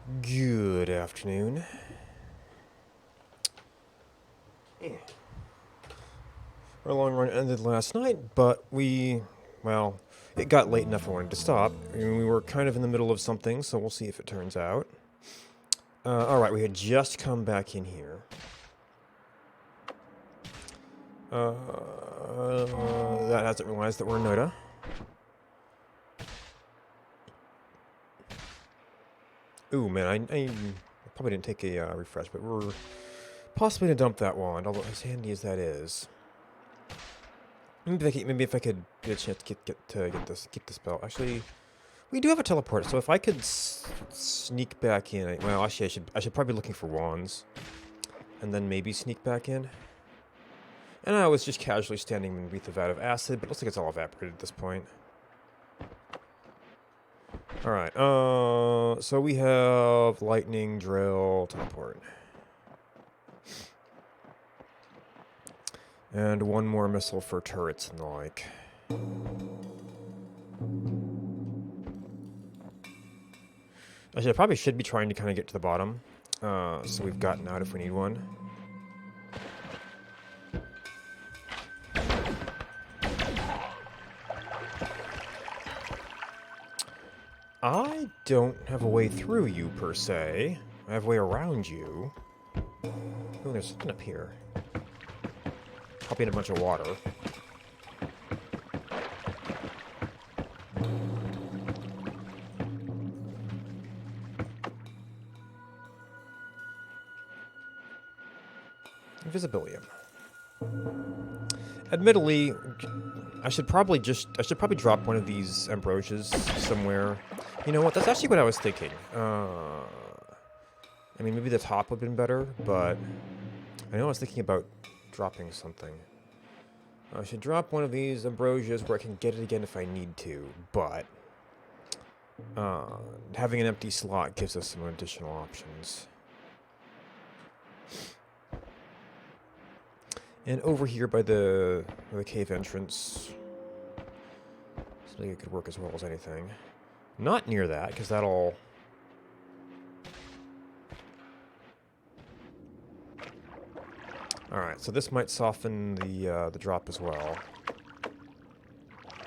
Good afternoon. Our long run ended last night, but well, it got late enough I wanted to stop. And we were kind of in the middle of something, so we'll see if it turns out. Alright, we had just come back in here. That hasn't realized that we're in Noda. Ooh, man, I probably didn't take a refresh, but we're possibly going to dump that wand, although as handy as that is. Maybe if I could get a chance to keep the spell. Actually, we do have a teleport, so if I could sneak back in, well, actually, I should probably be looking for wands, and then maybe sneak back in. And I was just casually standing beneath the vat of acid, but it looks like it's all evaporated at this point. All right. So we have lightning, drill, teleport, and one more missile for turrets and the like. Actually, I probably should be trying to kind of get to the bottom, so we've gotten out if we need one. I don't have a way through you, per se. I have a way around you. Oh, there's something up here. Probably in a bunch of water. Invisibilium. Admittedly, I should probably drop one of these ambrosias somewhere. You know what? That's actually what I was thinking. I mean, maybe the top would have been better, but I know I was thinking about dropping something. I should drop one of these ambrosias where I can get it again if I need to, but having an empty slot gives us some additional options. And over here by the cave entrance, something that could work as well as anything. Not near that, because that'll... Alright, so this might soften the drop as well.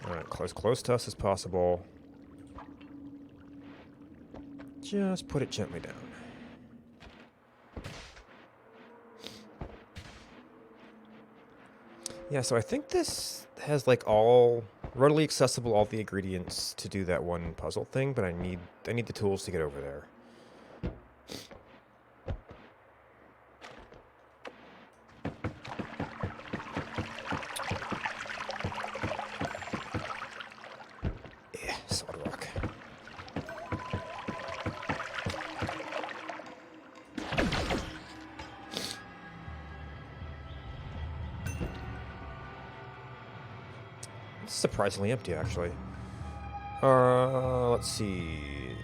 Alright, close to us as possible. Just put it gently down. Yeah, so I think this has like readily accessible all the ingredients to do that one puzzle thing, but I need the tools to get over there. Yeah, solid rock. It's surprisingly empty, actually. Let's see.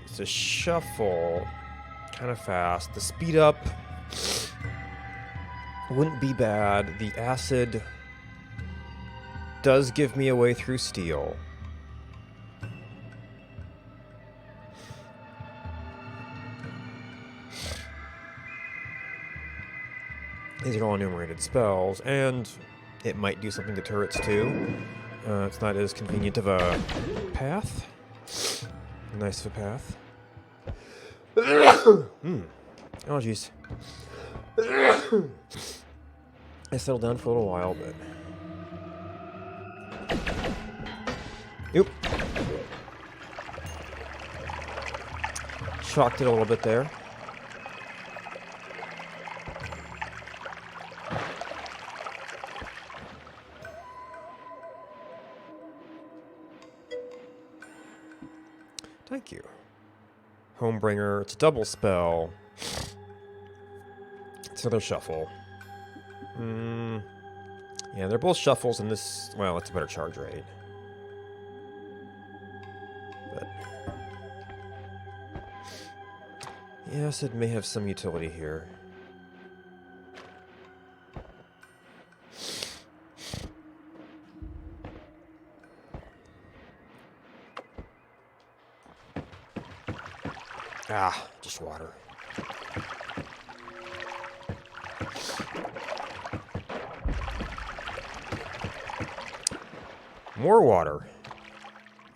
It's a shuffle. Kind of fast. The speed up wouldn't be bad. The acid does give me a way through steel. These are all enumerated spells, and it might do something to turrets too. It's not as convenient of a path. Nice of a path. Oh, jeez. I settled down for a little while, but... Oop. Shocked it a little bit there. Thank you. Homebringer, it's a double spell. It's another shuffle. Yeah, they're both shuffles, and this, well, it's a better charge rate. But yes, it may have some utility here. Ah, just water. More water.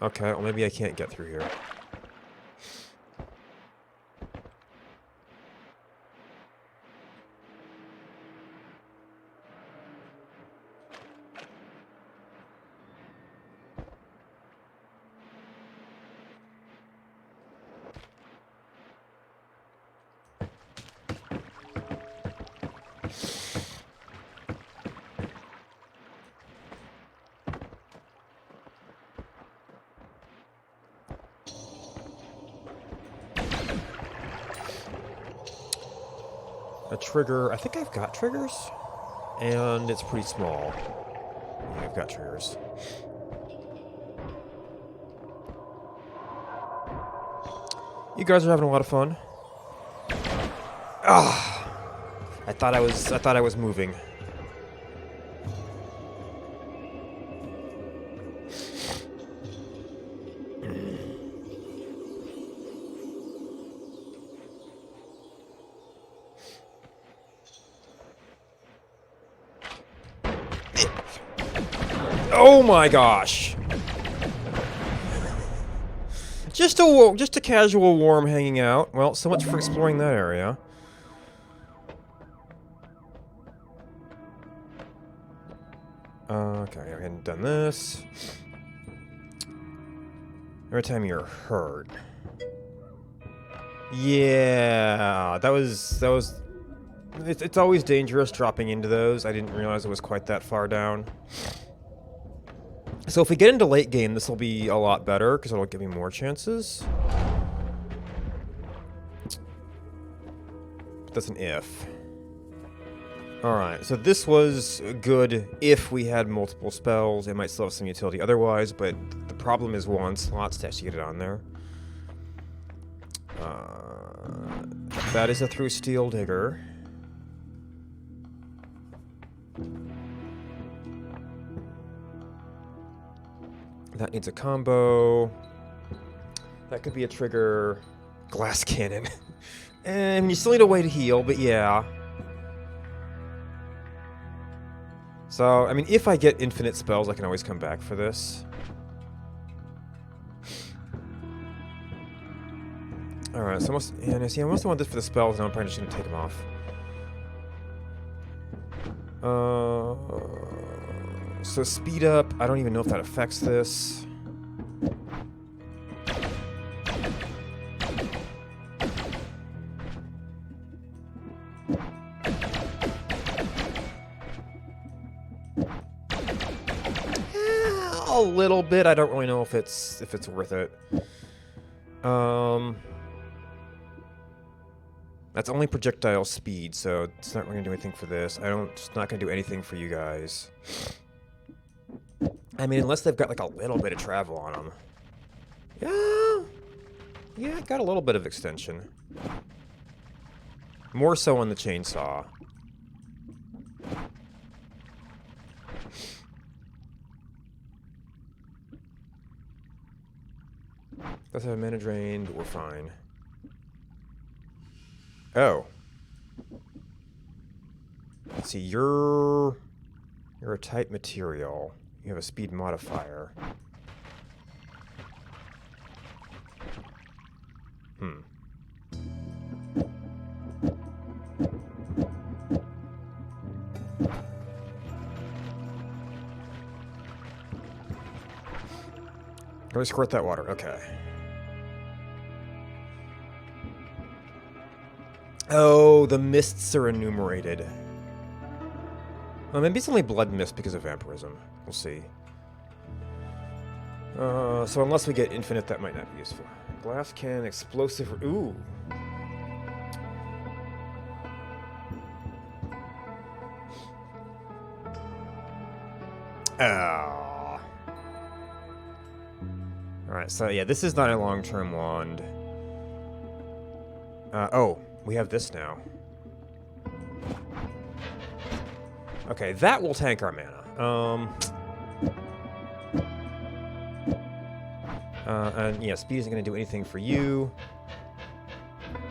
Okay, well maybe I can't get through here. A trigger. I think I've got triggers. And it's pretty small. Yeah, I've got triggers. You guys are having a lot of fun. Ah! I thought I was moving. Oh my gosh! Just a casual worm hanging out. Well, so much for exploring that area. Okay, I hadn't done this. Every time you're hurt. Yeah, that was. It's always dangerous dropping into those. I didn't realize it was quite that far down. So if we get into late game, this will be a lot better, because it'll give me more chances. But that's an if. Alright, so this was good if we had multiple spells. It might still have some utility otherwise, but the problem is one slot to actually get it on there. That is a through Steel Digger. That needs a combo. That could be a trigger. Glass Cannon. And you still need a way to heal, but yeah. So, I mean, if I get infinite spells, I can always come back for this. Alright, so I mostly want this for the spells, and I'm probably just going to take them off. So speed up, I don't even know if that affects this. A little bit. I don't really know if it's worth it. That's only projectile speed, so it's not really gonna do anything for this. It's not gonna do anything for you guys. I mean, unless they've got like a little bit of travel on them. Yeah, it got a little bit of extension. More so on the chainsaw. Does have mana drained, we're fine. Oh. Let's see, you're a type material. You have a speed modifier. Let me squirt that water, okay. Oh, the mists are enumerated. Well, maybe it's only blood mist because of vampirism. We'll see. So unless we get infinite, that might not be useful. Glass cannon, explosive... Ooh. Oh. Alright, so yeah, this is not a long-term wand. Oh, we have this now. Okay, that will tank our mana. And yeah, speed isn't going to do anything for you.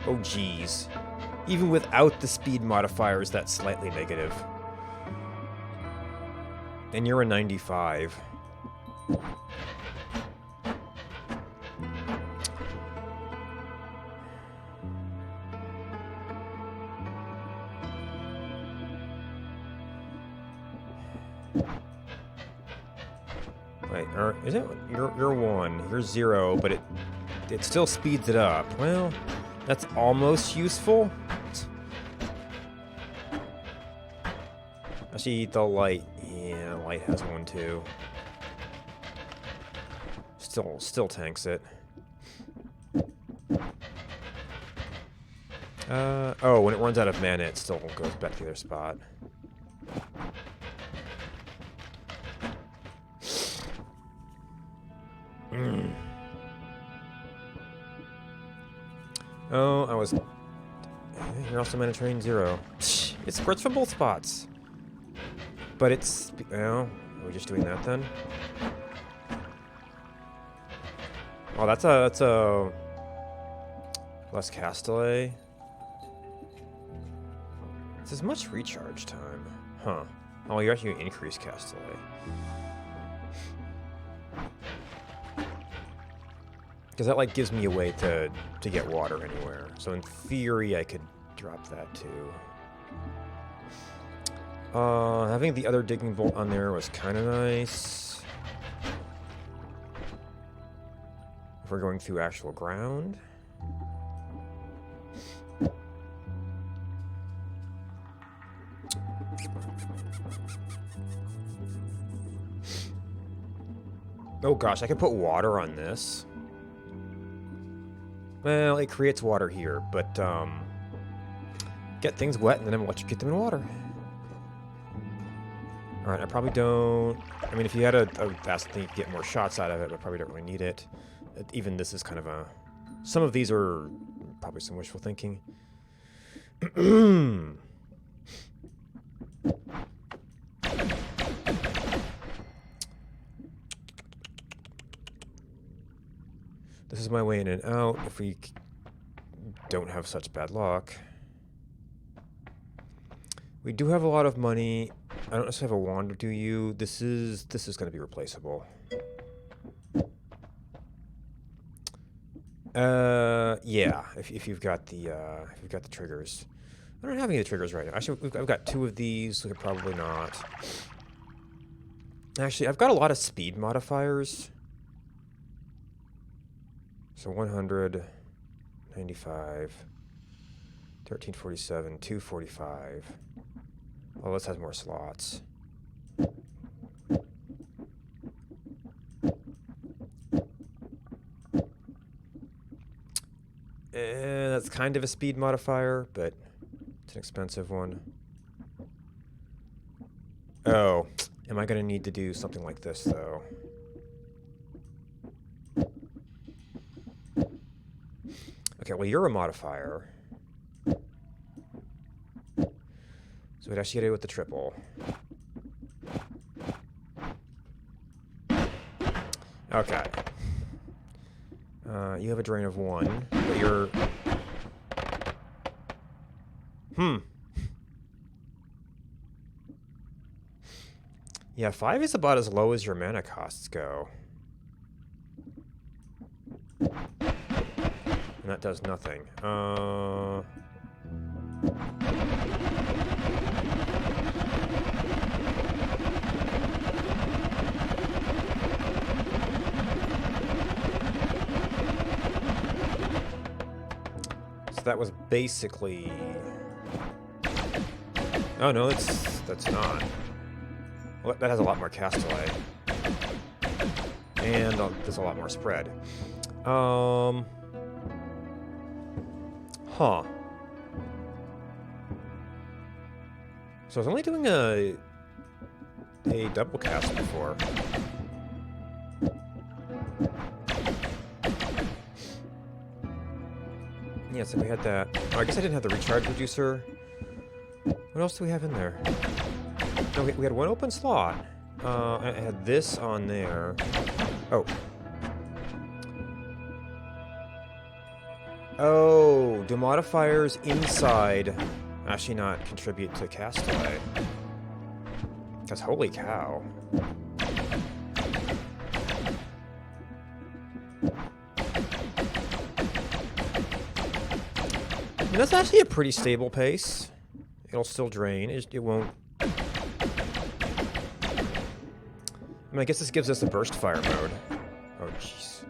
Oh, geez. Even without the speed modifiers, that's slightly negative. And you're a 95. Wait, is it? You're 1. You're 0, but it still speeds it up. Well, that's almost useful. Actually, the light. Yeah, light has 1 too. Still tanks it. Oh, when it runs out of mana, it still goes back to the other spot. Oh, I was... You're also mana train 0. It squirts from both spots. But it's... Oh, are we just doing that then? Oh, that's a... Less cast delay. It's as much recharge time. Huh. Oh, you actually increase cast delay. Because that, like, gives me a way to get water anywhere. So in theory, I could drop that too. Having the other digging bolt on there was kind of nice. If we're going through actual ground. Oh gosh, I could put water on this. Well, it creates water here, but get things wet and then electrocute them in water. Alright, I probably don't... I mean, if you had a fast thing, you could get more shots out of it, but probably don't really need it. Even this is kind of a... Some of these are probably some wishful thinking. This is my way in and out if we don't have such bad luck. We do have a lot of money. I don't necessarily have a wand, do you? This is going to be replaceable. Yeah. If you've got the triggers. I don't have any of the triggers right now. Actually, I've got 2 of these. We could probably not. Actually, I've got a lot of speed modifiers. So 100, 95, 1347, 245. Well, this has more slots. That's kind of a speed modifier, but it's an expensive one. Oh, am I going to need to do something like this, though? Okay, well, you're a modifier. So we'd actually get it with the triple. Okay. You have a drain of 1, but you're... Yeah, 5 is about as low as your mana costs go. And that does nothing. So that was basically... Oh no, that's not. Well, that has a lot more cast delay. And there's a lot more spread. Huh. So I was only doing a double cast before. Yeah, so we had that. Oh, I guess I didn't have the recharge reducer. What else do we have in there? No, we had 1 open slot. I had this on there. Oh. Oh, do modifiers inside actually not contribute to cast delay? Because holy cow. I mean, that's actually a pretty stable pace. It'll still drain. It won't... I mean, I guess this gives us a burst fire mode. Oh, jeez.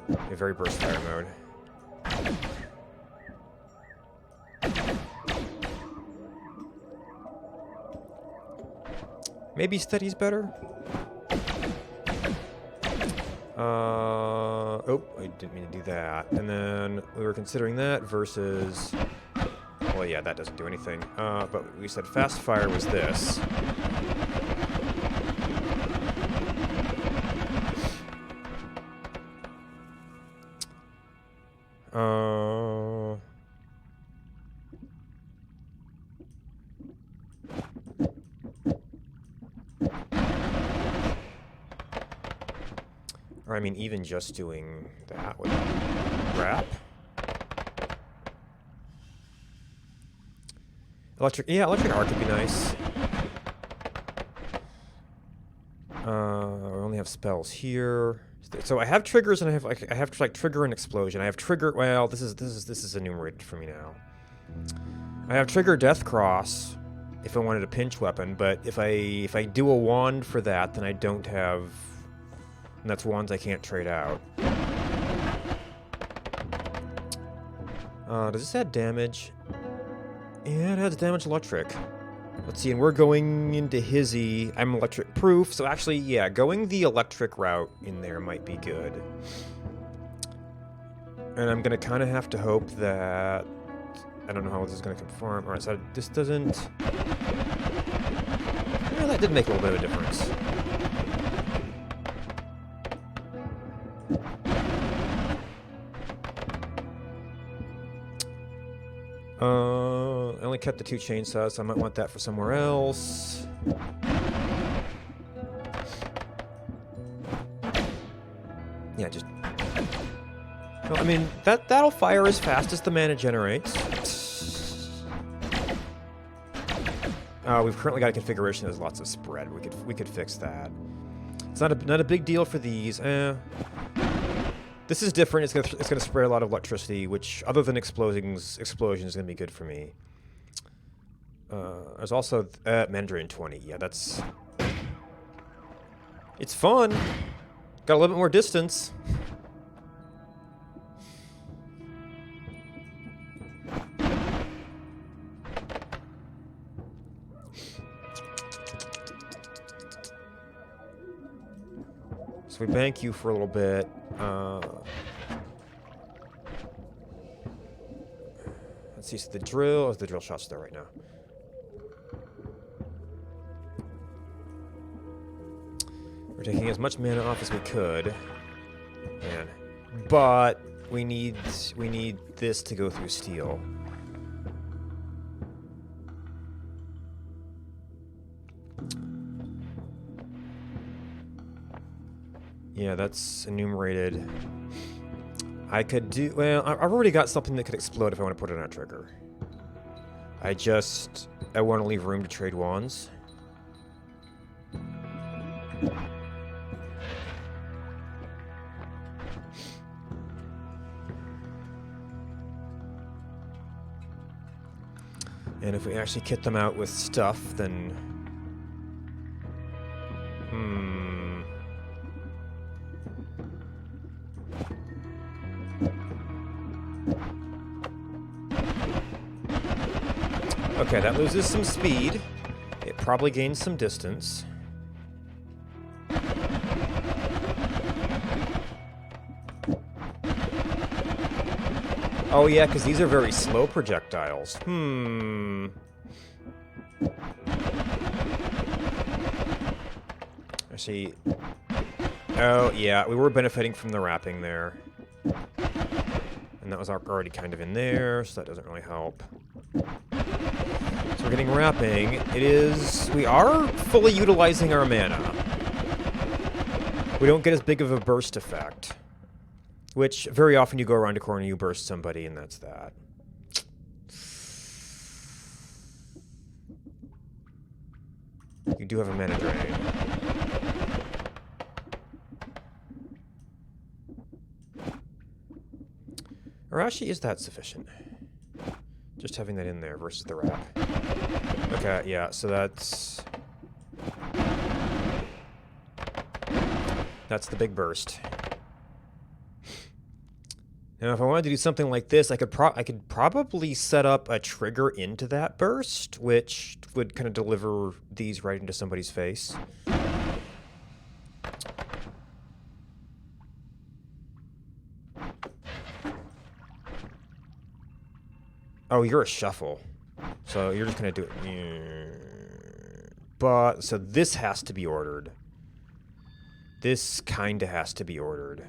A very burst fire mode. Maybe steady's better? Oh, I didn't mean to do that. And then we were considering that versus... Well, yeah, that doesn't do anything. But we said fast fire was this. Or, I mean, even just doing that would wrap. Electric arc would be nice. We only have spells here. So I have triggers and I have like trigger and explosion. I have trigger. Well, this is enumerated for me now. I have trigger Death Cross if I wanted a pinch weapon, but if I do a wand for that, then I don't have. And that's wands I can't trade out. Does this add damage? Yeah, it adds damage electric. Let's see, and we're going into Hizzy. I'm electric proof, so actually, yeah, going the electric route in there might be good. And I'm gonna kind of have to hope that... I don't know how this is gonna conform. Alright, so this doesn't... Yeah, that did make a little bit of a difference. I only kept the 2 chainsaws, so I might want that for somewhere else. Yeah, just... Well, I mean, that'll fire as fast as the mana generates. We've currently got a configuration that has lots of spread. We could fix that. It's not a big deal for these. This is different. It's gonna spray a lot of electricity, which, other than explosions, is gonna be good for me. There's also Mandarin 20. Yeah, that's... It's fun. Got a little bit more distance. So we bank you for a little bit. Let's see, so the drill shot's there right now. We're taking as much mana off as we could. Man. But we need this to go through steel. Yeah, that's enumerated. I could do... Well, I've already got something that could explode if I want to put it on a trigger. I want to leave room to trade wands. And if we actually kit them out with stuff, then... Okay, that loses some speed. It probably gains some distance. Oh yeah, because these are very slow projectiles. I see. Oh yeah, we were benefiting from the wrapping there. And that was already kind of in there, so that doesn't really help. So we're getting wrapping. We are fully utilizing our mana. We don't get as big of a burst effect. Which, very often you go around a corner, you burst somebody, and that's that. You do have a mana drain. Or actually, is that sufficient? Just having that in there versus the wrap. Okay, yeah, so that's the big burst. Now, if I wanted to do something like this, I could probably set up a trigger into that burst, which would kind of deliver these right into somebody's face. Oh, you're a shuffle. So you're just going to do it. But, so this has to be ordered. This kind of has to be ordered.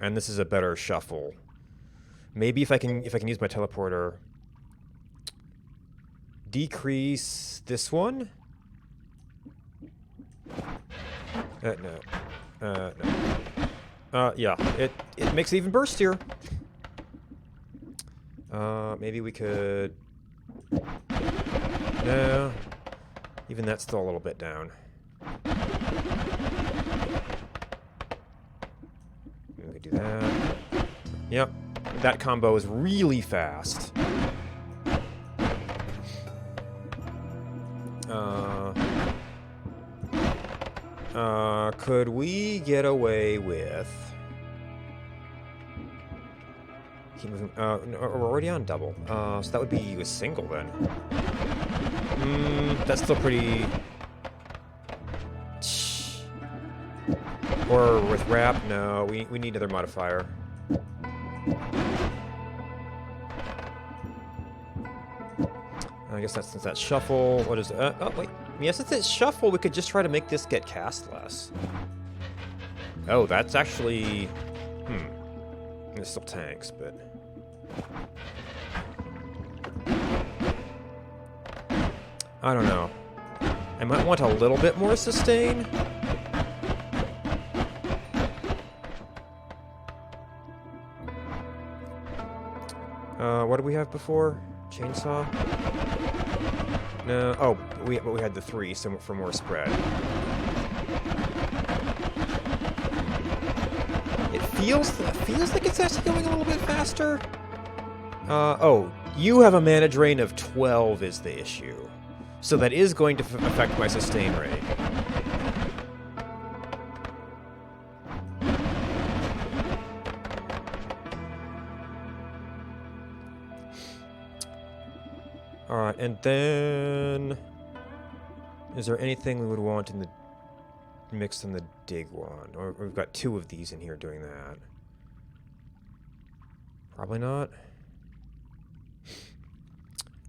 And this is a better shuffle. Maybe if I can use my teleporter. Decrease this one? No. Yeah, it makes it even burstier. Maybe we could... No. Even that's still a little bit down. We could do that. Yep. That combo is really fast. Could we get away with... Keep moving. No, we're already on double. So that would be a single then. That's still pretty... Or with wrap? No, we need another modifier. I guess that's since that shuffle. What is it? Oh, wait. Yeah, since it's shuffle, we could just try to make this get cast less. Oh, that's actually... It still tanks, but... I don't know. I might want a little bit more sustain. What did we have before? Chainsaw? No. Oh, we had the 3, so for more spread. It feels like it's actually going a little bit faster. Oh, you have a mana drain of 12 is the issue. So that is going to affect my sustain rate. Alright, and then... Is there anything we would want in the... mixed in the dig wand? Or we've got 2 of these in here doing that. Probably not.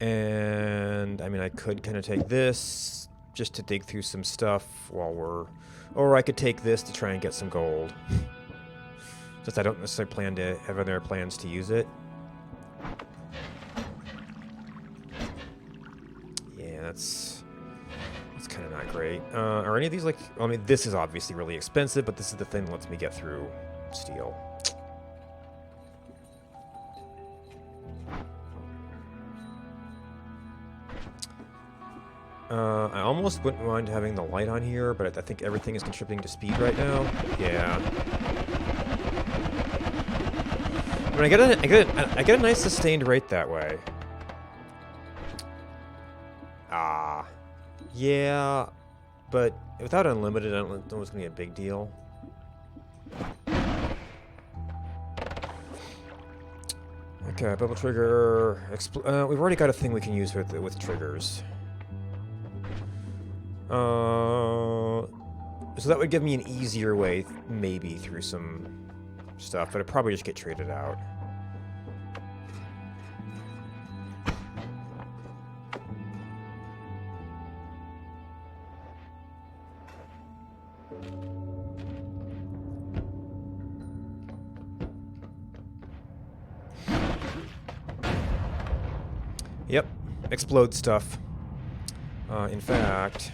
And, I mean, I could kind of take this just to dig through some stuff while we're... Or I could take this to try and get some gold. Just I don't necessarily plan to have other plans to use it. Yeah, that's kind of not great. Are any of these like... I mean, this is obviously really expensive, but this is the thing that lets me get through steel. I almost wouldn't mind having the light on here, but I think everything is contributing to speed right now. Yeah. I mean, I get a nice sustained rate that way. Yeah, but without unlimited, I don't know it's gonna be a big deal. Okay, bubble trigger. We've already got a thing we can use with triggers. So that would give me an easier way, maybe, through some stuff, but I'd probably just get traded out. Yep, explode stuff. In fact,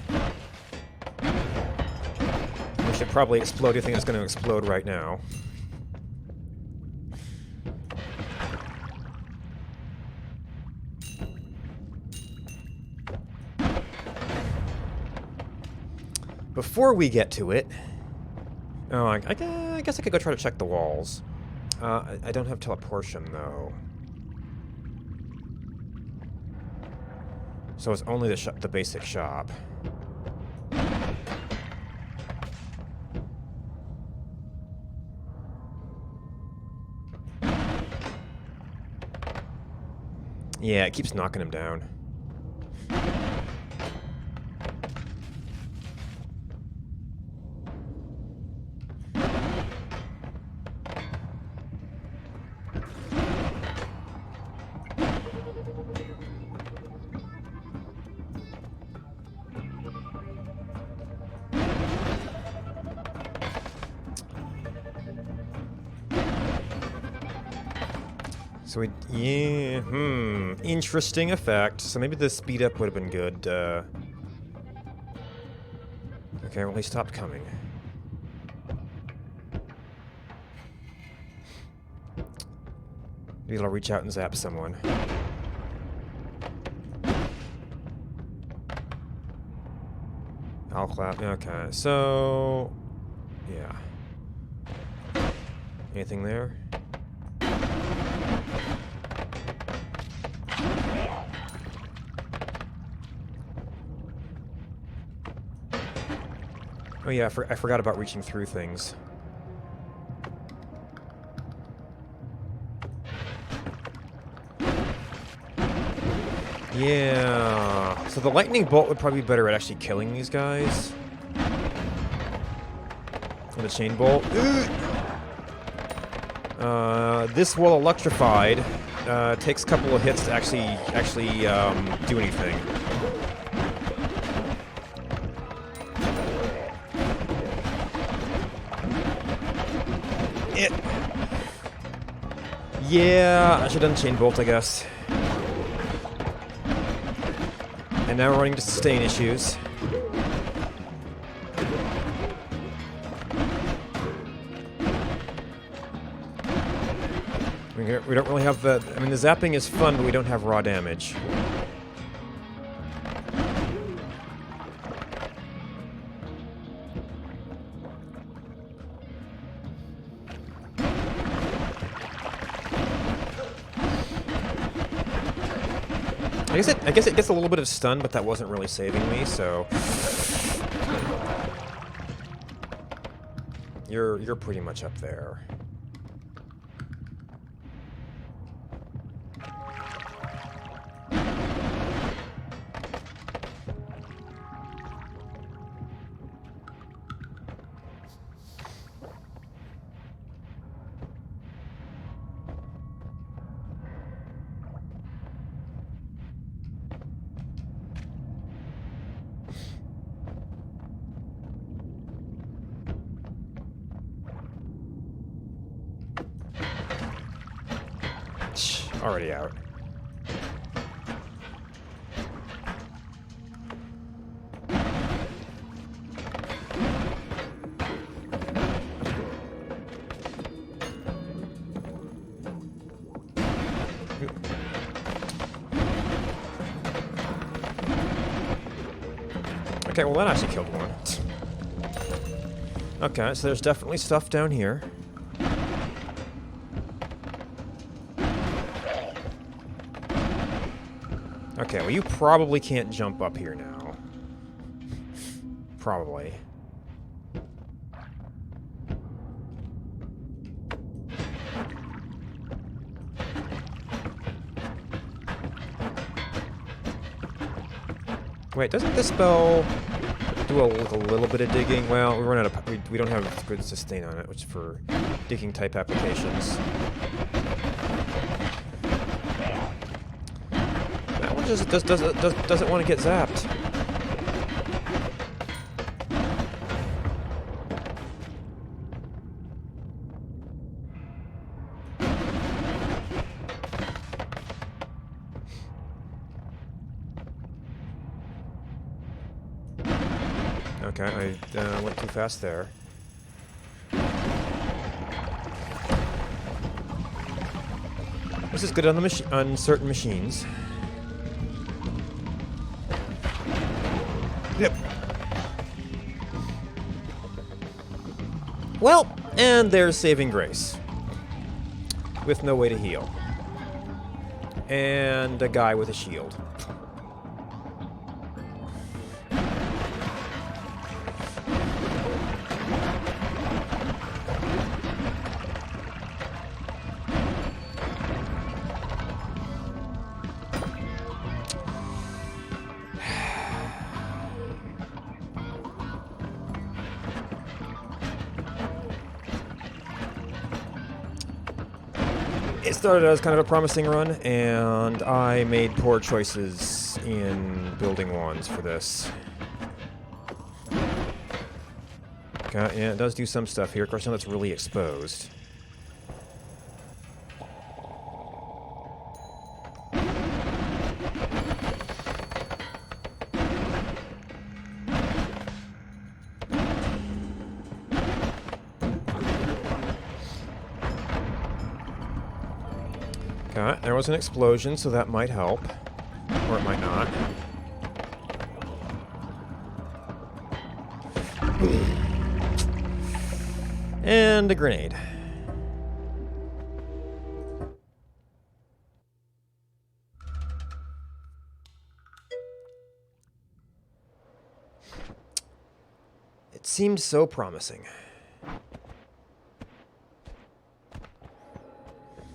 wish should probably explode anything that's going to explode right now. Before we get to it... Oh, I guess I could go try to check the walls. I don't have teleportation, though. So it's only the basic shop. Yeah, it keeps knocking him down. So we, yeah, interesting effect. So maybe the speed up would have been good. Okay, well he stopped coming. Maybe I'll reach out and zap someone. I'll clap. Okay, so yeah. Anything there? Oh yeah, I forgot about reaching through things. Yeah, so the lightning bolt would probably be better at actually killing these guys. And the chain bolt. This wall electrified takes a couple of hits to actually do anything. Yeah, I should have done chain bolt, I guess. And now we're running into sustain issues. We don't really have the... I mean, the zapping is fun, but we don't have raw damage. I guess it gets a little bit of stun, but that wasn't really saving me, so... You're pretty much up there. Already out. Okay, well that actually killed one. Okay, so there's definitely stuff down here. Okay, well you probably can't jump up here now. Probably. Wait, doesn't this spell do a little bit of digging? Well, we run out of we don't have good sustain on it, which is for digging type applications. That one just doesn't want to get zapped. Okay, I went too fast there. This is good on the on certain machines. Yep. Well, and there's saving grace. With no way to heal. And a guy with a shield. It started as kind of a promising run, and I made poor choices in building wands for this. Okay, yeah, it does do some stuff here. Of course, none that's really exposed. Okay, there was an explosion, so that might help. Or it might not. And a grenade. It seemed so promising.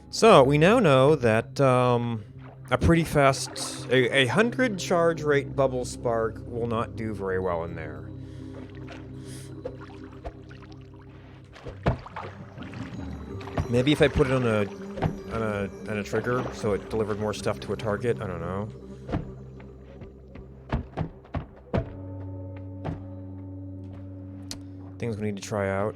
So, we now know that a pretty fast, a 100 charge rate bubble spark will not do very well in there. Maybe if I put it on a trigger so it delivered more stuff to a target, I don't know. Things we need to try out.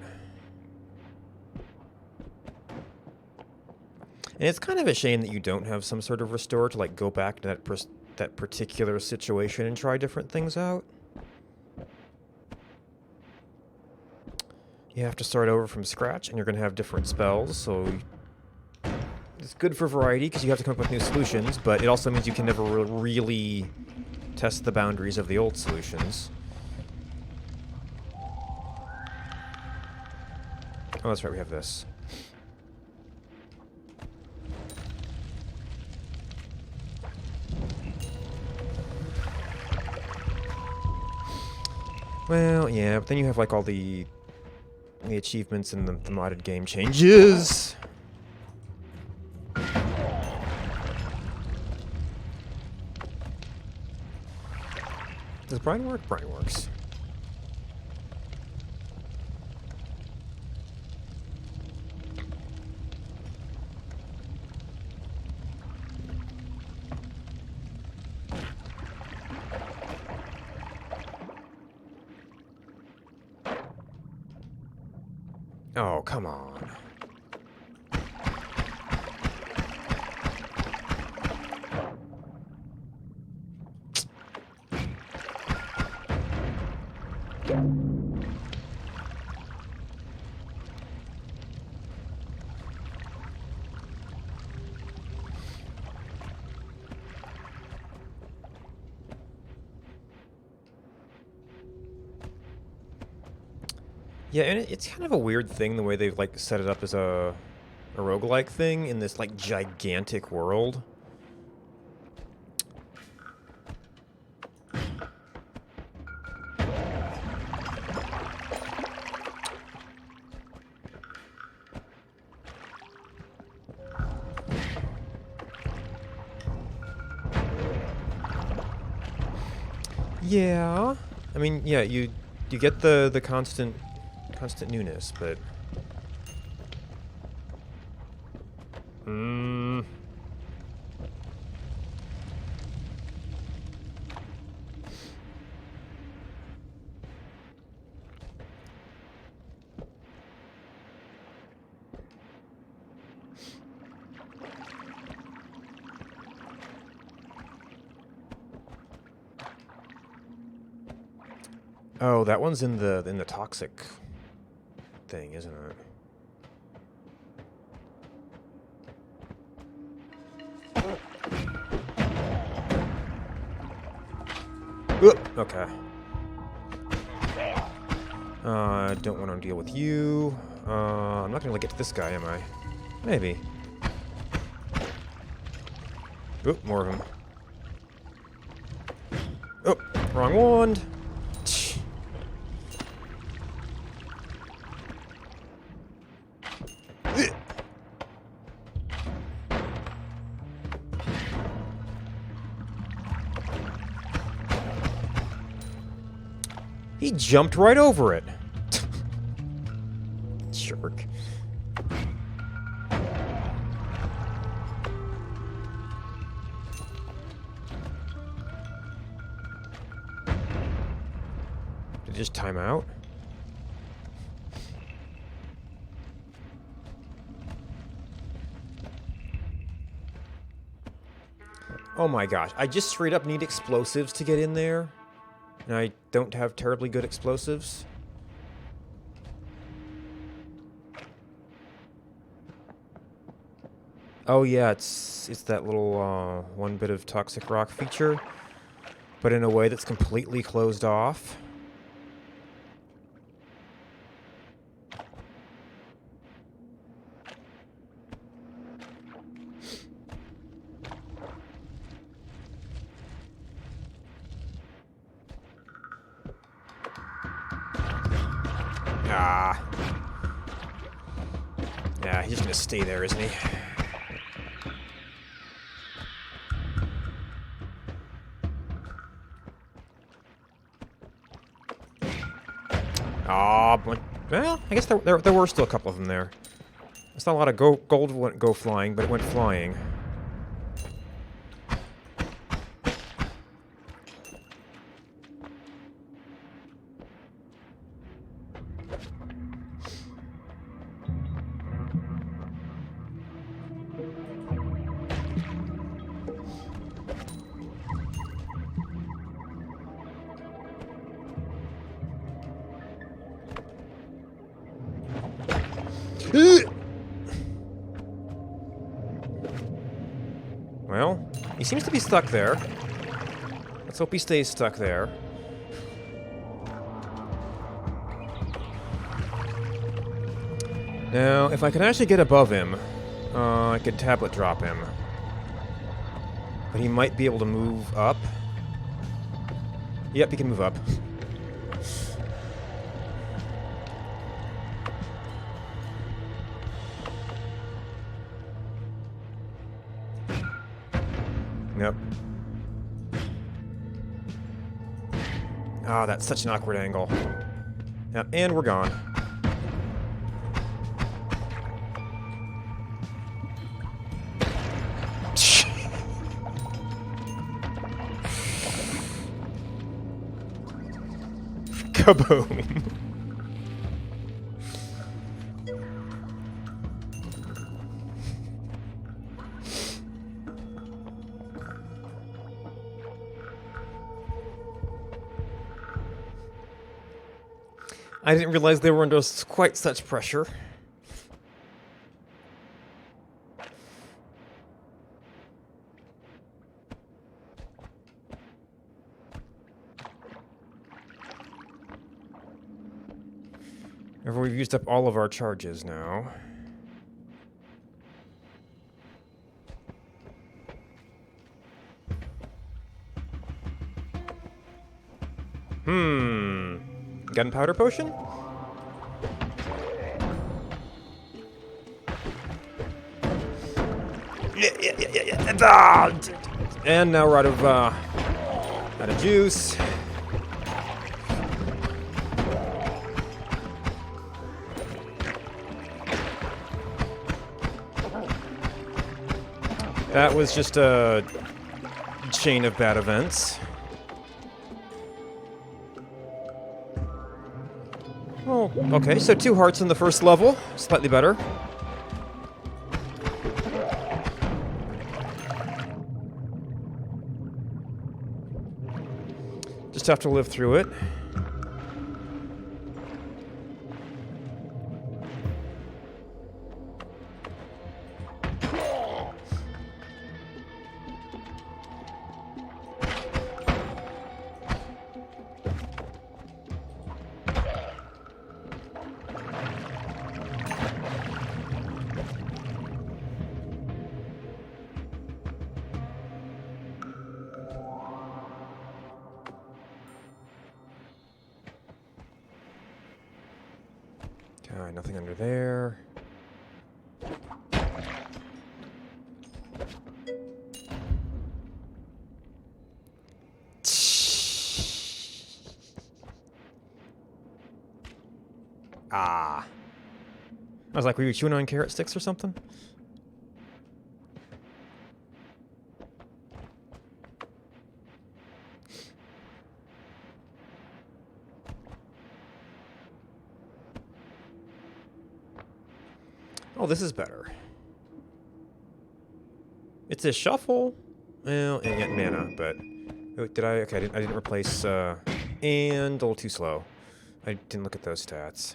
And it's kind of a shame that you don't have some sort of restore to like go back to that particular situation and try different things out. You have to start over from scratch, and you're going to have different spells, so it's good for variety because you have to come up with new solutions, but it also means you can never really test the boundaries of the old solutions. Oh, that's right, we have this. Well, yeah, but then you have like all the achievements and the modded game changes. Does Brine work? Brine works. Oh, come on. Yeah, and it's kind of a weird thing the way they've like set it up as a roguelike thing in this like gigantic world. Yeah, I mean, yeah, you get the constant newness, but oh, that one's in the toxic thing, isn't it? Okay. I don't want to deal with you. I'm not going to get to this guy, am I? Maybe. Oop, more of them. Oh, wrong wand. He jumped right over it. Jerk. Did it just time out? Oh my gosh, I just straight up need explosives to get in there. And I don't have terribly good explosives. Oh yeah, it's that little one bit of toxic rock feature, but in a way that's completely closed off. Ah. Yeah, he's gonna stay there, isn't he? Ah, but well, I guess there were still a couple of them there. It's not a lot of gold went go flying, but it went flying. Well, he seems to be stuck there. Let's hope he stays stuck there. Now, if I can actually get above him, I could tablet drop him. But he might be able to move up. Yep, he can move up. Yep. Ah, that's such an awkward angle. Yep, and we're gone. Kaboom. I didn't realize they were under quite such pressure. We've used up all of our charges now. Gunpowder potion? Yeah. And now we're out of juice. That was just a chain of bad events. Oh, okay, so 2 hearts in the first level. Slightly better. Just have to live through it. Fine, nothing under there. Ah. I was like, were you chewing on carrot sticks or something? Oh, this is better. It's a shuffle. Well, and yet mana, but... Oh, did I? Okay, I didn't replace... and a little too slow. I didn't look at those stats.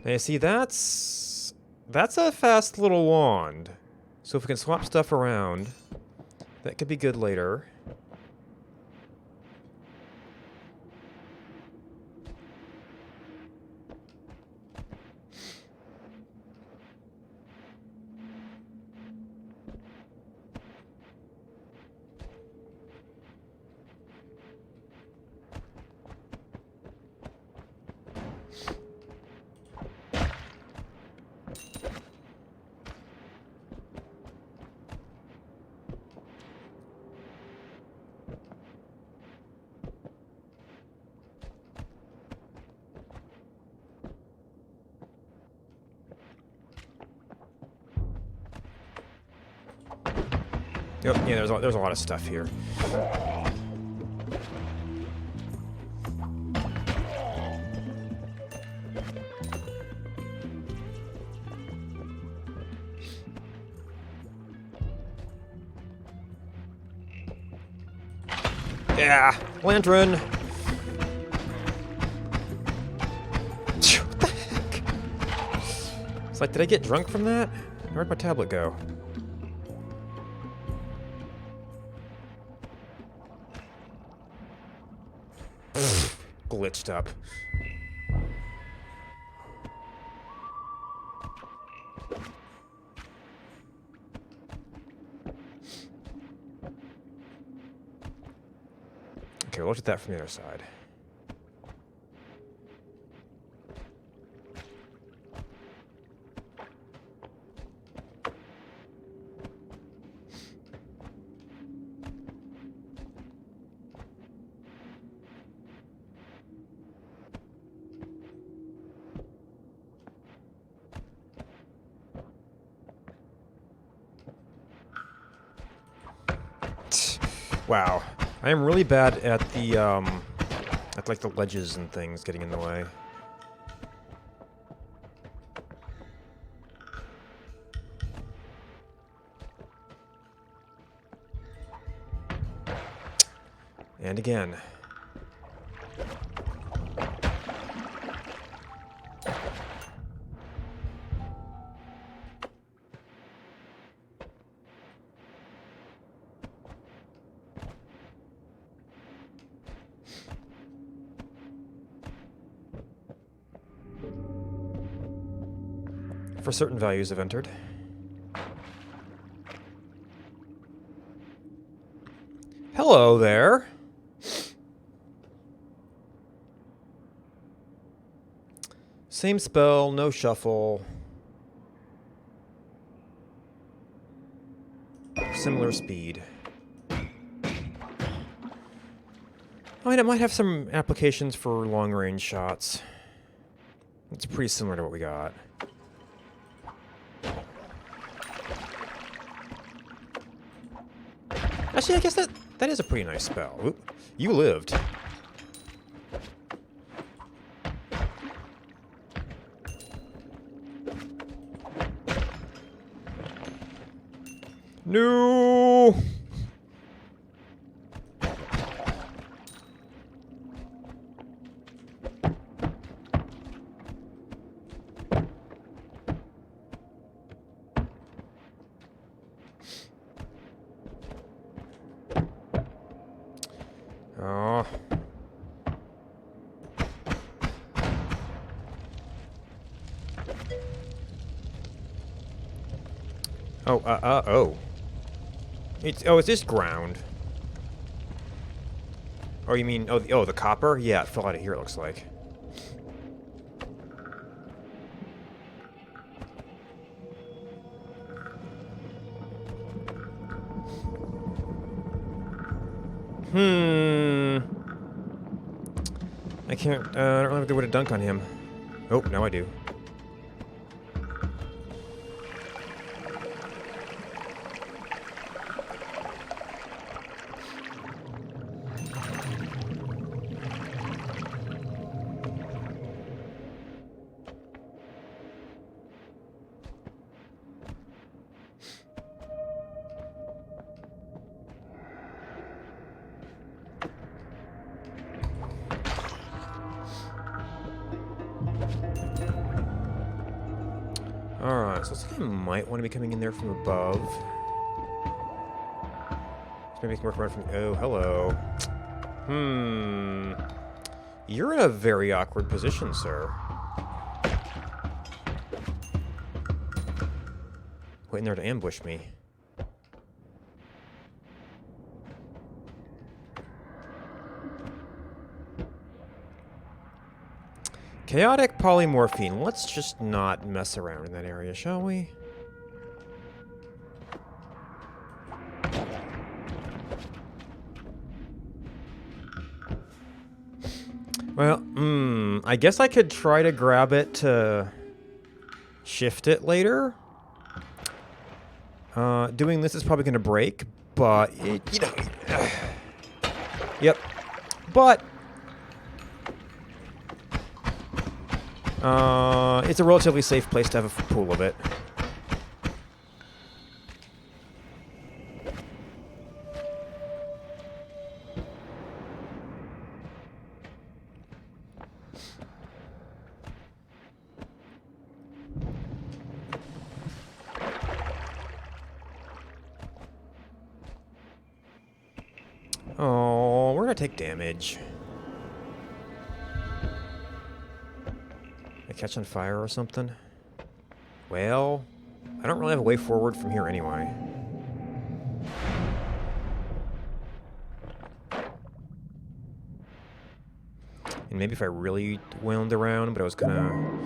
Now, you see, that's a fast little wand. So if we can swap stuff around, that could be good later. Yep, yeah, there's a lot of stuff here. Yeah, lantern. What the heck? It's like, did I get drunk from that? Where'd my tablet go? Glitched up. Okay, we'll look at that from the other side. Wow. I am really bad at the, at like the ledges and things getting in the way. And again. For certain values I've entered. Hello there. Same spell, no shuffle. Similar speed. I mean, it might have some applications for long-range shots. It's pretty similar to what we got. Actually, I guess that is a pretty nice spell. Oop, you lived. No. Oh. Oh, oh. It's just ground. Oh, you mean... Oh, the copper? Yeah, it fell out of here, it looks like. I can't... I don't know if they would have dunk on him. Oh, now I do. Alright, so it looks like I might want to be coming in there from above. So maybe I can work around from... Oh, hello. You're in a very awkward position, sir. Waiting there to ambush me. Chaotic polymorphine. Let's just not mess around in that area, shall we? Well, I guess I could try to grab it to shift it later. Doing this is probably going to break, but it, you know... Yep. But... it's a relatively safe place to have a pool of it. Oh, we're gonna take damage. I catch on fire or something? Well, I don't really have a way forward from here anyway. And maybe if I really wound around, but I was kind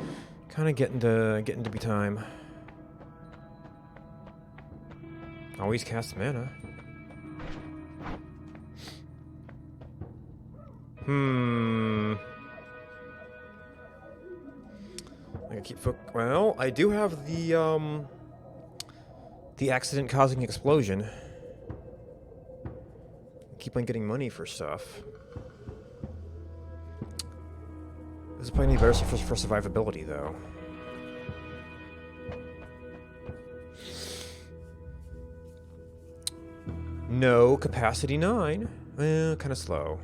of getting to be time. Always cast mana. I can keep well, I do have the accident-causing explosion. Keep on getting money for stuff. This is probably better for survivability, though. No, capacity 9. Kind of slow.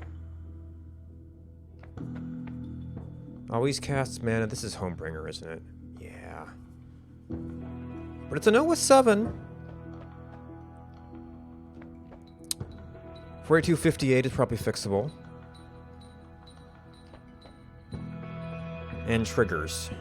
Always casts mana. This is Homebringer, isn't it? Yeah. But it's an O with 7. 4258 is probably fixable. And triggers.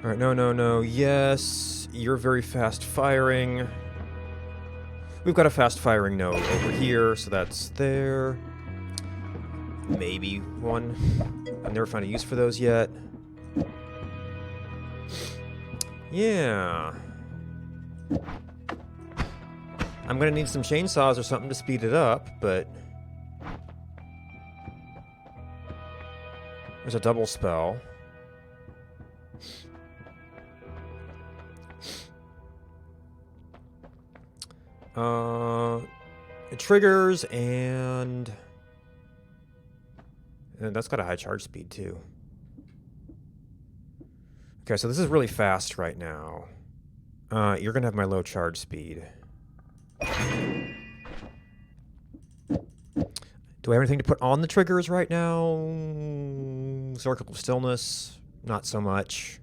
Alright, no. Yes, you're very fast firing. We've got a fast firing node over here, so that's there. Maybe one. I've never found a use for those yet. Yeah. I'm gonna need some chainsaws or something to speed it up, but... There's a double spell. It triggers, and that's got a high charge speed, too. Okay, so this is really fast right now. You're gonna have my low charge speed. Do I have anything to put on the triggers right now? Circle of Stillness, not so much.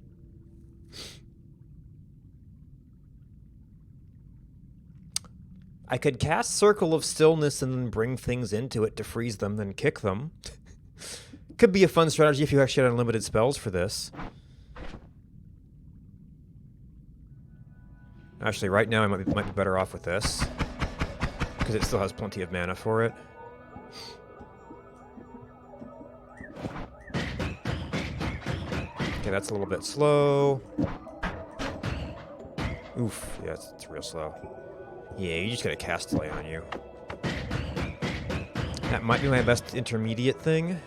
I could cast Circle of Stillness and then bring things into it to freeze them, then kick them. Could be a fun strategy if you actually had unlimited spells for this. Actually, right now I might be better off with this. Because it still has plenty of mana for it. Okay, that's a little bit slow. Oof, yeah, it's real slow. Yeah, you just got a cast delay on you. That might be my best intermediate thing.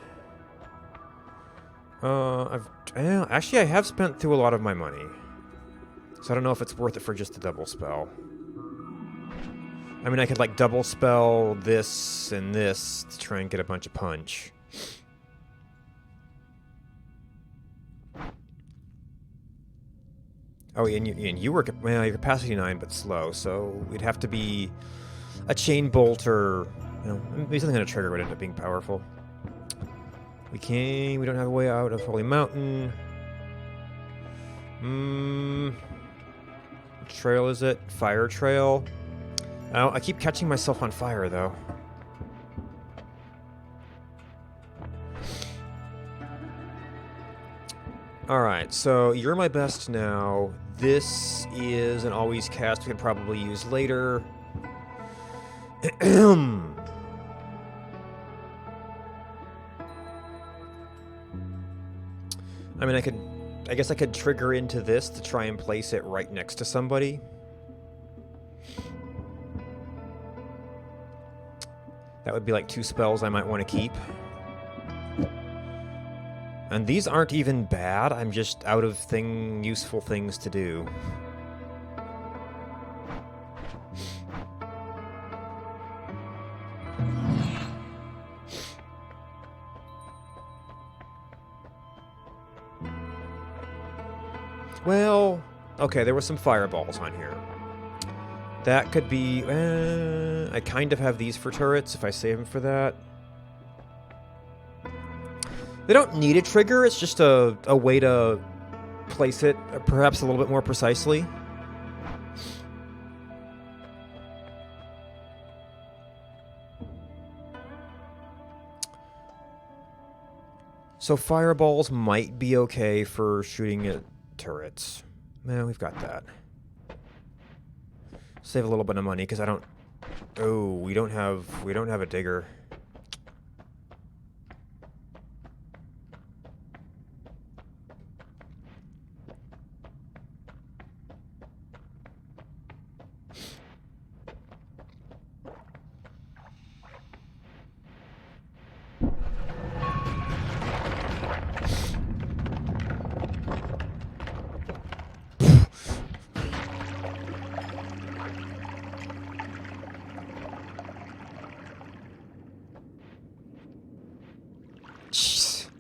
Actually, I have spent through a lot of my money. So I don't know if it's worth it for just a double spell. I mean, I could, like, double spell this and this to try and get a bunch of punch. Oh, and you work at, well, your capacity 9, but slow, so it'd have to be a chain bolt or, you know, maybe something on a trigger would end up being powerful. We don't have a way out of Holy Mountain. Which trail is it? Fire trail. Oh, I keep catching myself on fire, though. Alright, so you're my best now. This is an always cast we could probably use later. I mean, I guess I could trigger into this to try and place it right next to somebody. That would be like 2 spells I might want to keep. And these aren't even bad, I'm just out of useful things to do. Well, okay, there were some fireballs on here. That could be... I kind of have these for turrets if I save them for that. They don't need a trigger, it's just a way to place it perhaps a little bit more precisely. So fireballs might be okay for shooting at turrets. Well, we've got that. Save a little bit of money because I don't... Oh, we don't have a digger.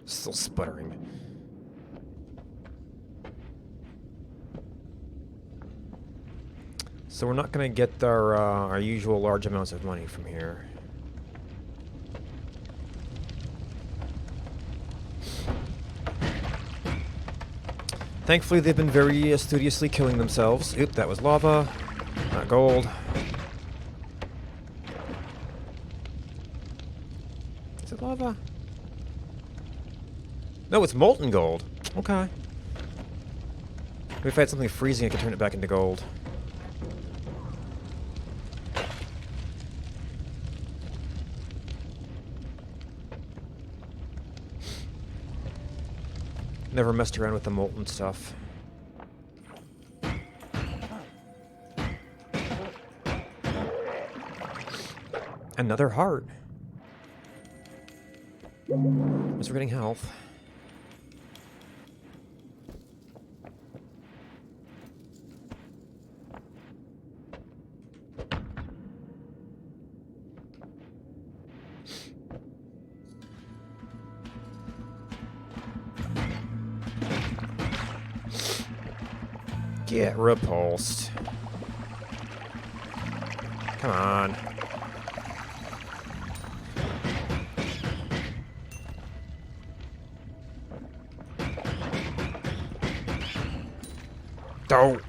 Still sputtering. So we're not going to get our usual large amounts of money from here. Thankfully, they've been very studiously killing themselves. Oop, that was lava, not gold. Is it lava? No, it's molten gold. Okay. Maybe if I had something freezing, I could turn it back into gold. Never messed around with the molten stuff. Another heart. As we're getting health. Get repulsed. Come on. Don't.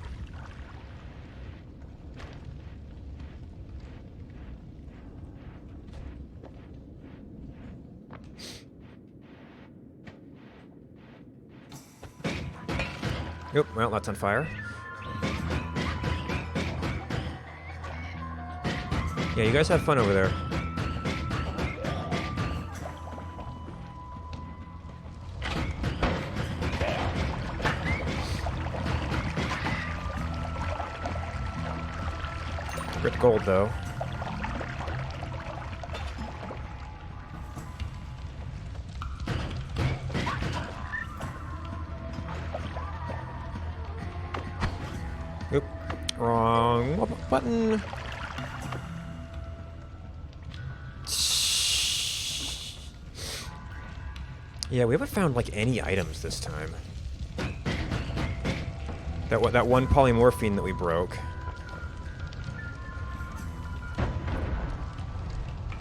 Yep, well, that's on fire. Yeah, you guys have fun over there. Rip gold, though. Oop. Wrong button. Yeah, we haven't found, like, any items this time. That one polymorphine that we broke.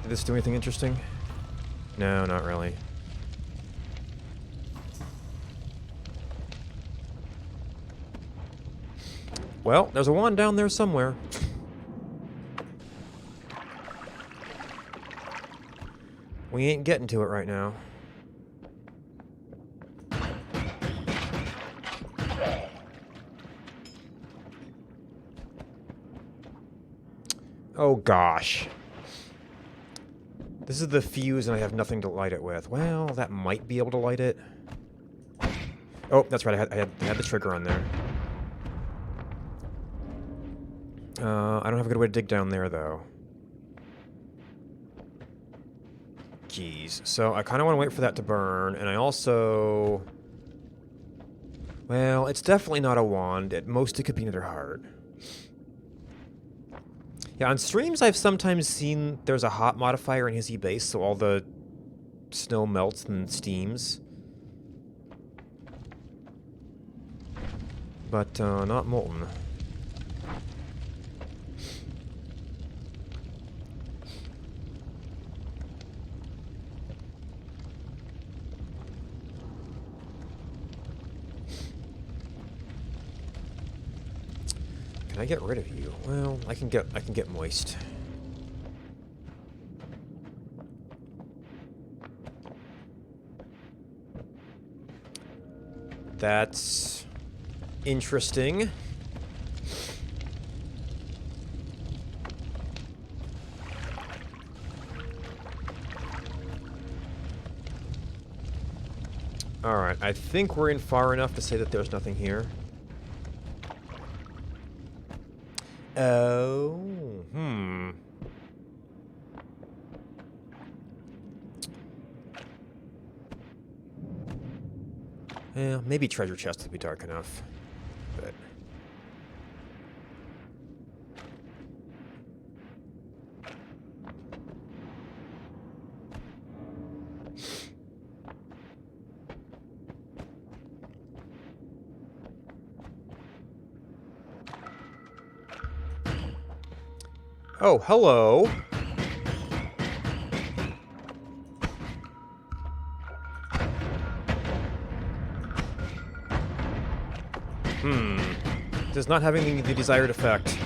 Did this do anything interesting? No, not really. Well, there's a wand down there somewhere. We ain't getting to it right now. Oh gosh. This is the fuse and I have nothing to light it with. Well, that might be able to light it. Oh, that's right, I had the trigger on there. I don't have a good way to dig down there, though. Jeez. So I kind of want to wait for that to burn, and I also... Well, it's definitely not a wand. At most, it could be another heart. Yeah, on streams, I've sometimes seen there's a hot modifier in Hizzy Base, so all the snow melts and steams. But, not molten. Can I get rid of you? Well, I can get moist. That's interesting. Alright, I think we're in far enough to say that there's nothing here. Oh, Yeah, maybe treasure chest would be dark enough, but... Oh, hello! Does not having the desired effect.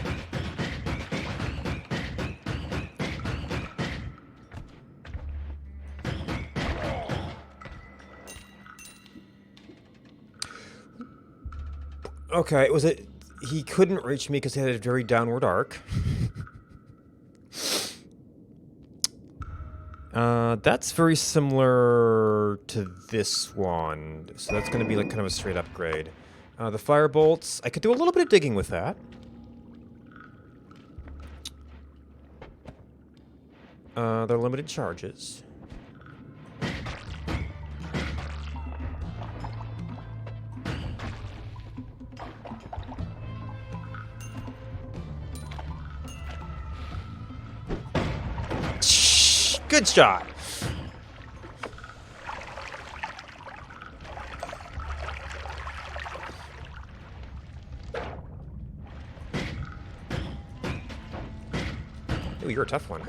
Okay, was it... He couldn't reach me because he had a very downward arc. That's very similar to this one. So that's going to be like kind of a straight upgrade. The fire bolts, I could do a little bit of digging with that. They're limited charges. Good shot. Ooh, you're a tough one.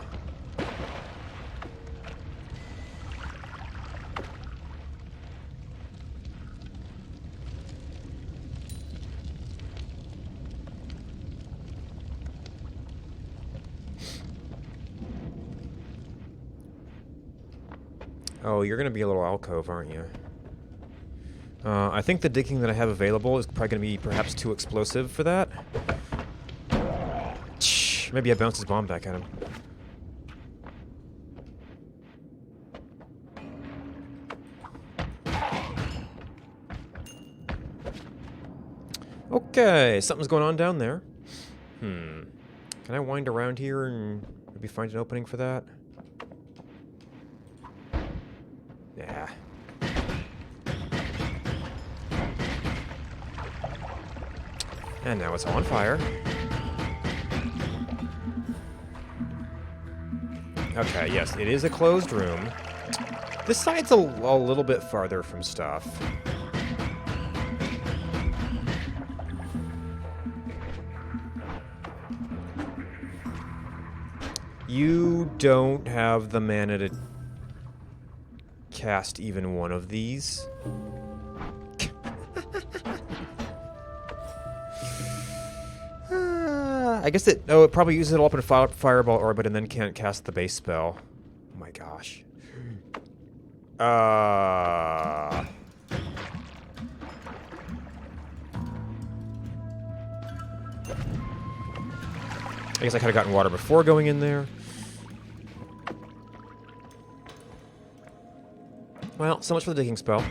Oh, you're going to be a little alcove, aren't you? I think the digging that I have available is probably going to be perhaps too explosive for that. Maybe I bounced his bomb back at him. Okay, something's going on down there. Can I wind around here and maybe find an opening for that? Yeah. And now it's on fire. Okay, yes, it is a closed room. This side's a little bit farther from stuff. You don't have the mana to cast even one of these. I guess it probably uses it all up in a fireball orbit and then can't cast the base spell. Oh my gosh. I guess I could have gotten water before going in there. Well, so much for the digging spell.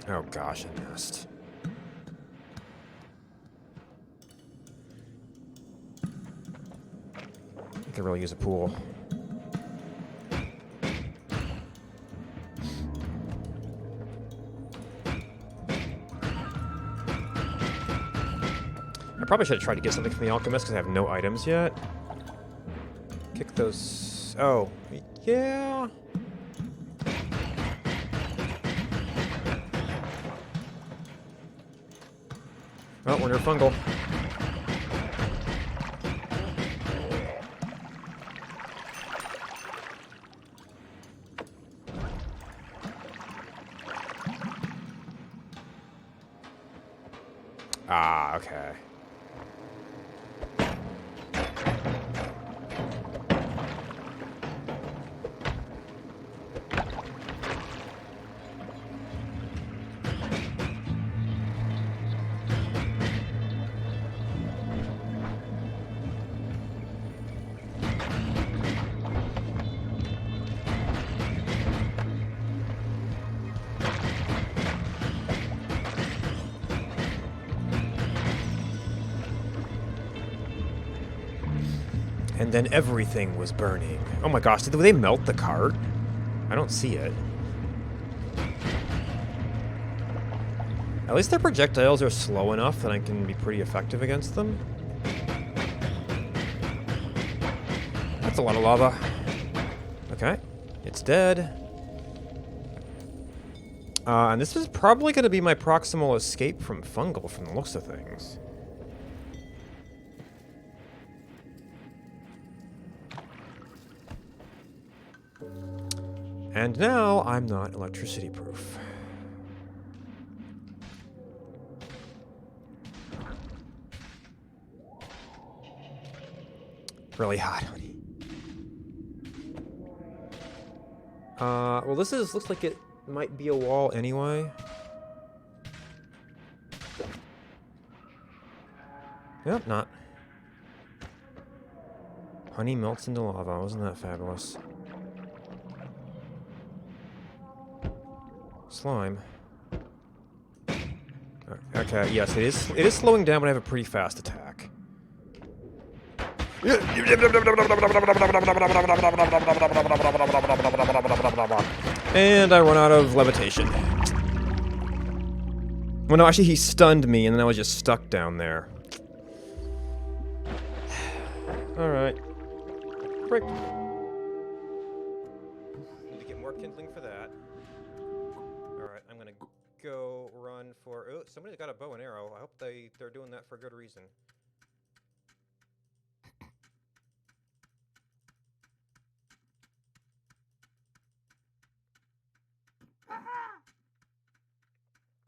Oh gosh, a nest. I could really use a pool. I probably should have tried to get something from the alchemist because I have no items yet. Kick those... Oh, yeah... Oh, we're near fungal. Ah, okay. And then everything was burning. Oh my gosh, did they melt the cart? I don't see it. At least their projectiles are slow enough that I can be pretty effective against them. That's a lot of lava. Okay, it's dead. And this is probably going to be my proximal escape from fungal from the looks of things. And now I'm not electricity proof. Really hot, honey. Well, this looks like it might be a wall anyway. Yep, not. Honey melts into lava. Wasn't that fabulous? Slime. Okay, yes, it is slowing down, but I have a pretty fast attack. And I run out of levitation. Well, no, actually he stunned me, and then I was just stuck down there. Alright. Frick. Need to get more kindling for that. Alright, I'm gonna go run for... Oh, somebody's got a bow and arrow. I hope they're doing that for good reason.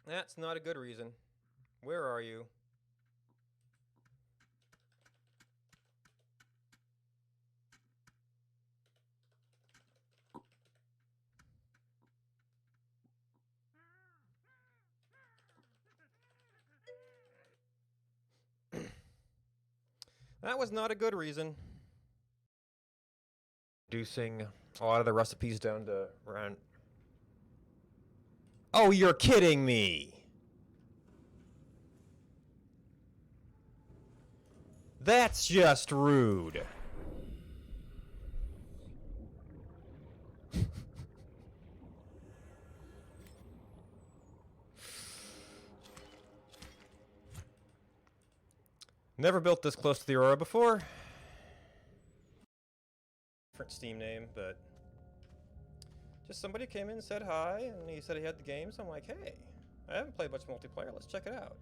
That's not a good reason. Where are you? That was not a good reason. Reducing a lot of the recipes down to around Oh, you're kidding me! That's just rude. Never built this close to the Aurora before. Different Steam name, but just somebody came in and said hi, and he said he had the game, so I'm like, hey, I haven't played much multiplayer, let's check it out.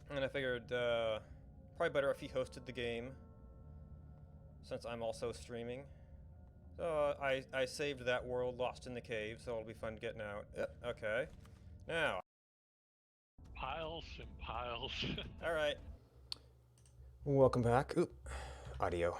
And I figured, probably better if he hosted the game, since I'm also streaming. So I saved that world, Lost in the Cave, so it'll be fun getting out. Yep, okay. Now. Piles and piles. Alright. Welcome back. Oop. Audio.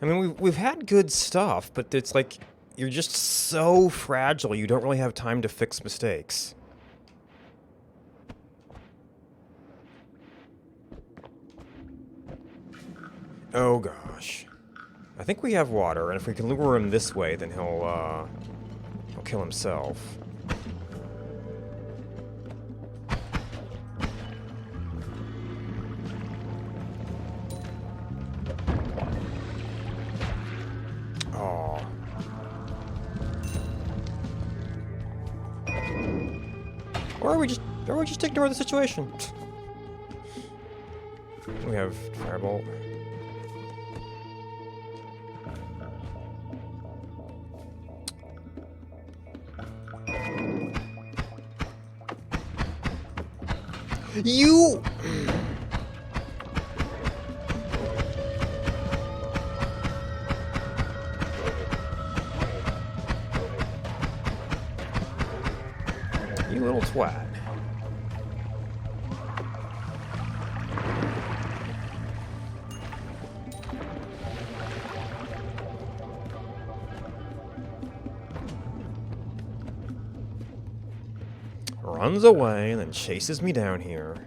I mean, we've had good stuff, but it's like you're just so fragile. You don't really have time to fix mistakes. Oh gosh. I think we have water, and if we can lure him this way, then he'll kill himself. Or we just ignore the situation. We have Firebolt. You! You little twat. Runs away and then chases me down here.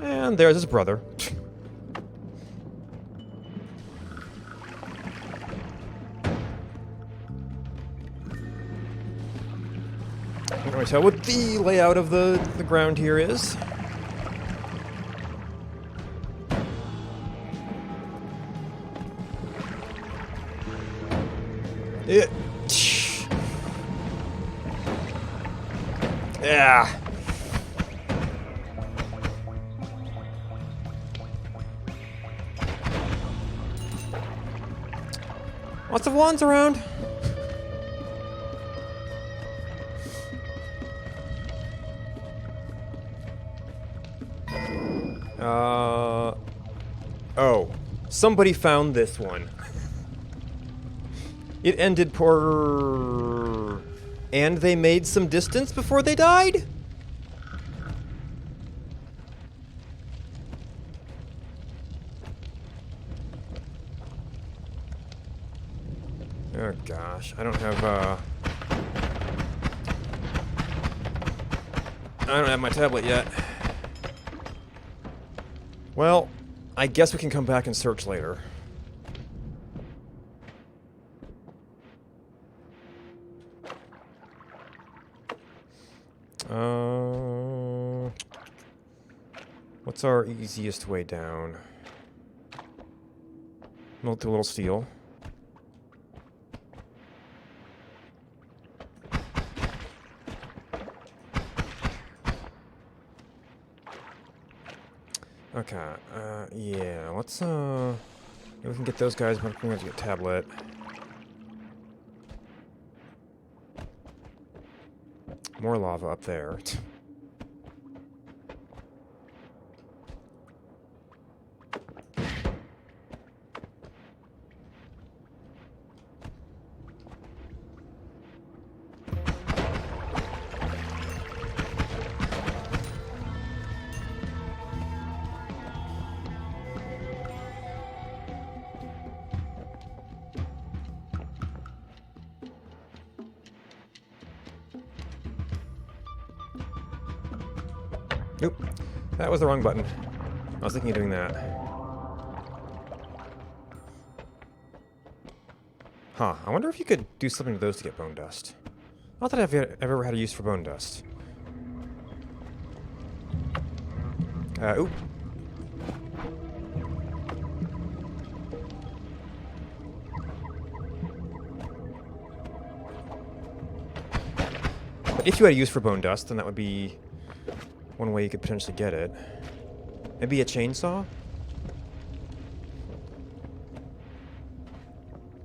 And there's his brother. Can't really tell what the layout of the ground here is. Yeah. Lots of wands around. Oh. Somebody found this one. It ended poor... And they made some distance before they died? Oh gosh, I don't have my tablet yet. Well, I guess we can come back and search later. What's our easiest way down? Melt a little steel. Okay, yeah, let's, maybe we can get those guys, but we have to get tablet. More lava up there. Nope. That was the wrong button. I was thinking of doing that. Huh. I wonder if you could do something to those to get bone dust. Not that I've ever had a use for bone dust. Oop. But if you had a use for bone dust, then that would be one way you could potentially get it. Maybe a chainsaw?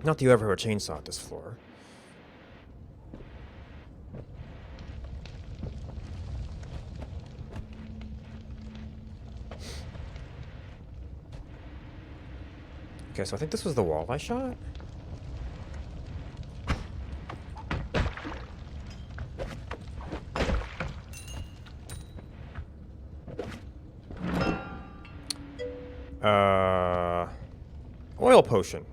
Not that you ever have a chainsaw at this floor. Okay, so I think this was the wall I shot? Oil potion.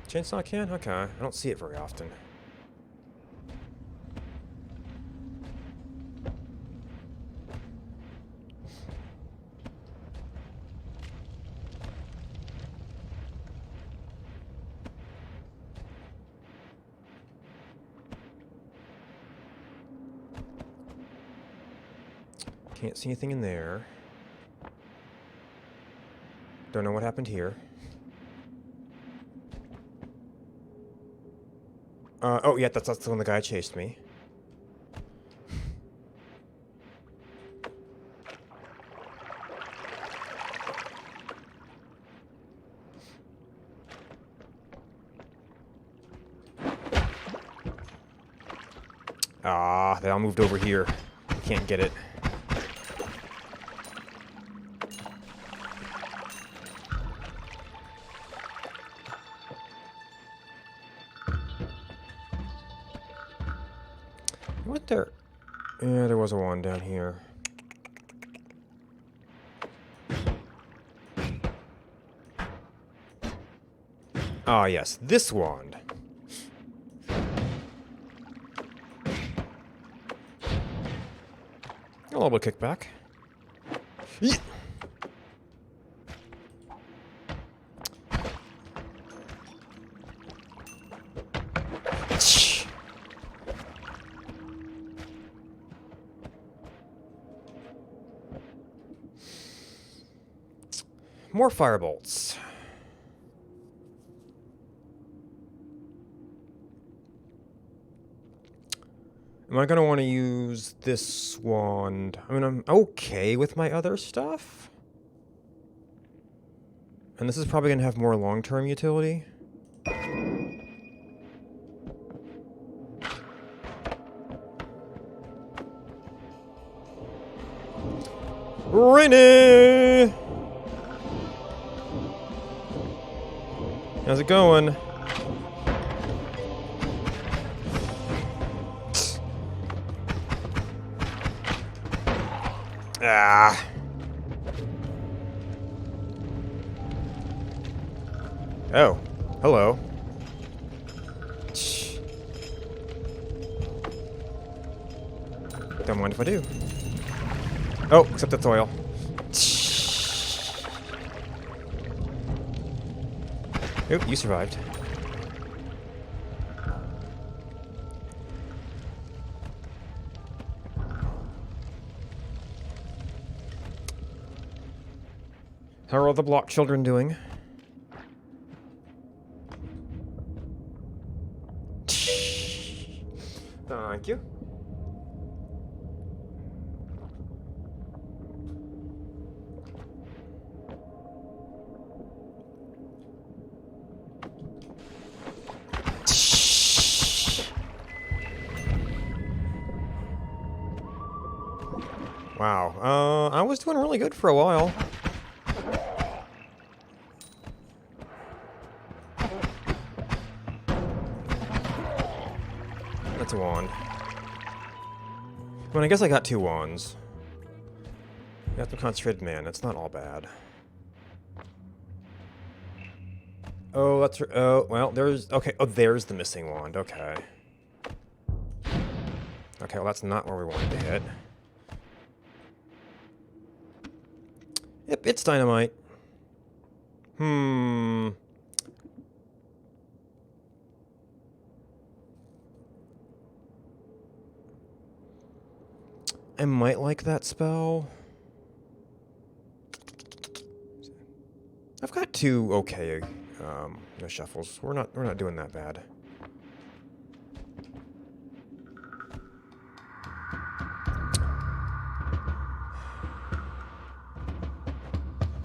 Chainsaw can? Okay. I don't see it very often. Can't see anything in there. Don't know what happened here. Oh yeah, that's the one the guy chased me. Ah, they all moved over here. I can't get it. What there? Yeah, there was a wand down here. Ah, yes, this wand. A little bit of kickback. Yeet. More firebolts. Am I gonna want to use this wand? I mean, I'm okay with my other stuff. And this is probably gonna have more long-term utility. Rainy! How's it going? Ah. Oh, hello. Don't mind if I do. Oh, except that's oil. Oop, you survived. How are the block children doing? Thank you. Wow. I was doing really good for a while. That's a wand. I mean, I guess I got 2 wands. Got the concentrated man. That's not all bad. Oh, that's... Oh, well, there's... Okay, oh, there's the missing wand. Okay. Okay, well, that's not where we wanted to hit. Yep, it's dynamite. I might like that spell. I've got 2 okay shuffles. We're not doing that bad.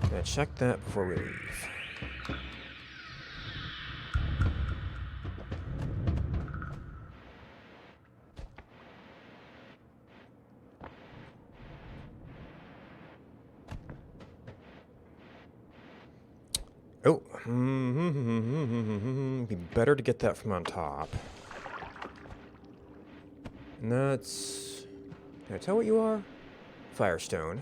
Gonna check that before we leave. Oh, be better to get that from on top. And that's... Can I tell what you are? Firestone.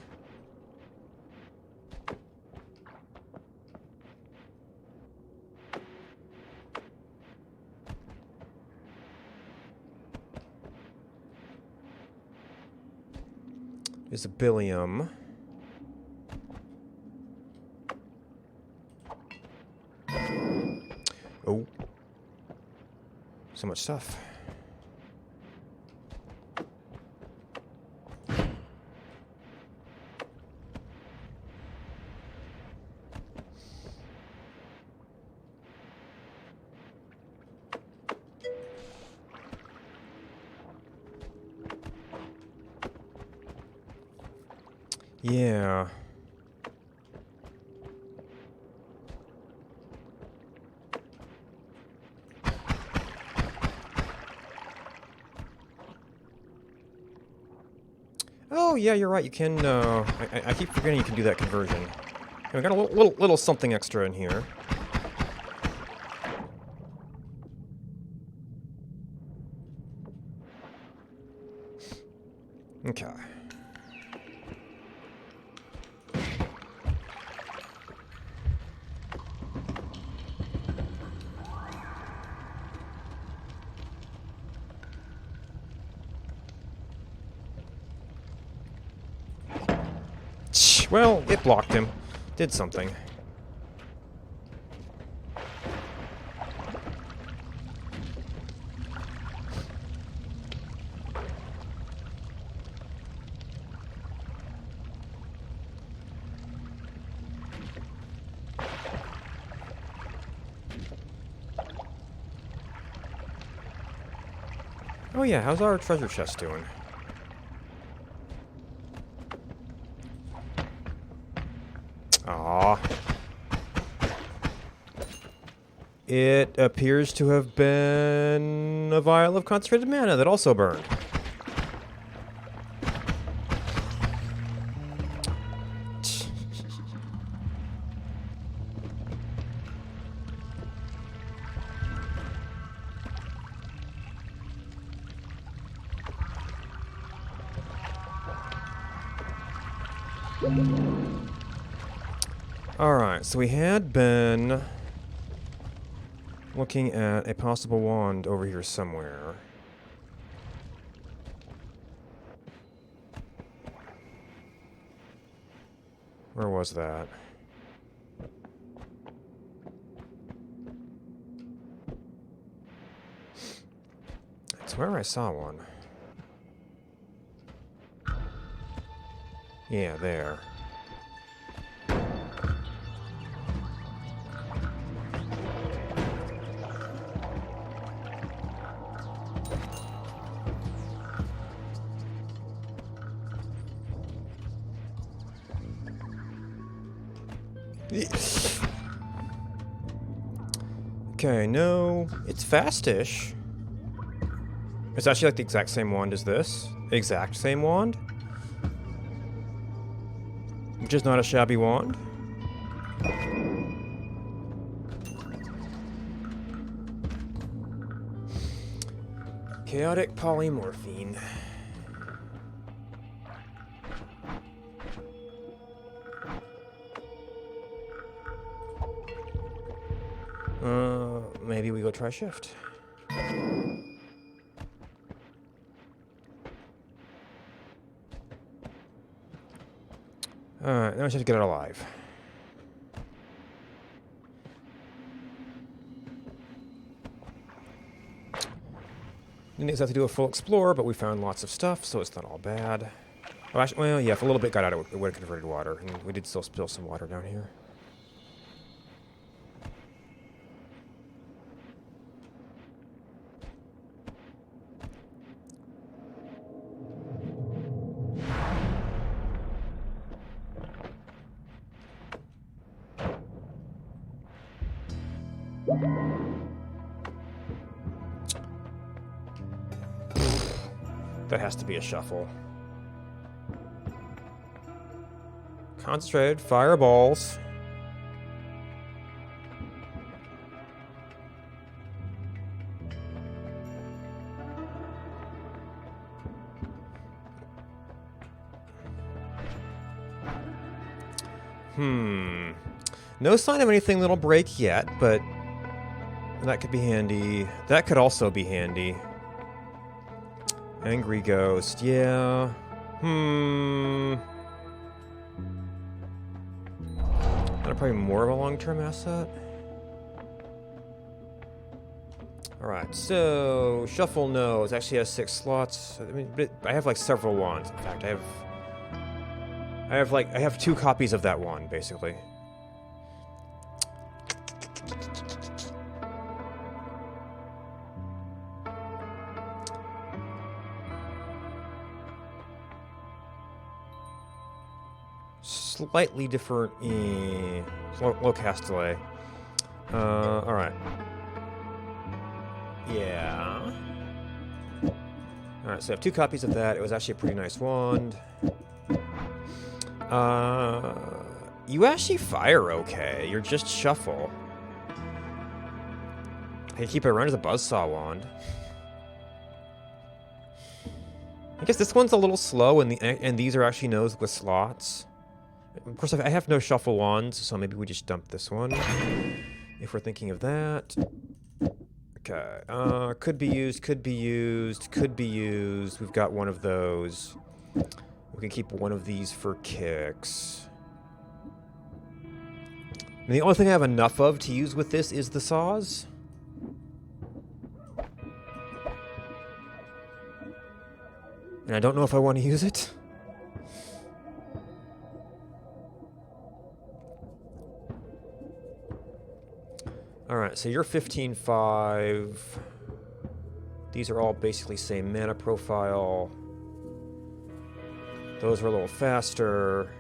Is a billium. Oh. So much stuff. Yeah. Oh, yeah, you're right. You can, I keep forgetting you can do that conversion. We got a little something extra in here. Okay. Well, it blocked him. Did something. Oh yeah, how's our treasure chest doing? Aww. It appears to have been a vial of concentrated mana that also burned. Alright, so we had been looking at a possible wand over here somewhere. Where was that? I swear I saw one. Yeah, there. Okay, no, it's fastish. It's actually like the exact same wand as this. Exact same wand. Which is not a shabby wand. Chaotic polymorphine. Maybe we go try shift. Alright, now I just have to get it alive. Didn't exactly do a full explore, but we found lots of stuff, so it's not all bad. Oh, actually, well, yeah, if a little bit got out, it would have converted water, and we did still spill some water down here. That has to be a shuffle. Concentrated fireballs. No sign of anything that'll break yet, but that could be handy. That could also be handy. Angry Ghost, yeah. That's probably more of a long-term asset. Alright, so Shuffle Nose actually has 6 slots. I mean, I have like several wands. In fact, I have 2 copies of that wand, basically. Slightly different low cast delay. Alright. Yeah. Alright, so I have 2 copies of that. It was actually a pretty nice wand. You actually fire okay. You're just shuffle. I can keep it around as a buzzsaw wand. I guess this one's a little slow, and these are actually nodes with slots. Of course, I have no shuffle wands, so maybe we just dump this one. If we're thinking of that. Okay. Could be used, could be used, could be used. We've got one of those. We can keep one of these for kicks. And the only thing I have enough of to use with this is the saws. And I don't know if I want to use it. Alright, so you're 15-5. These are all basically same mana profile. Those are a little faster.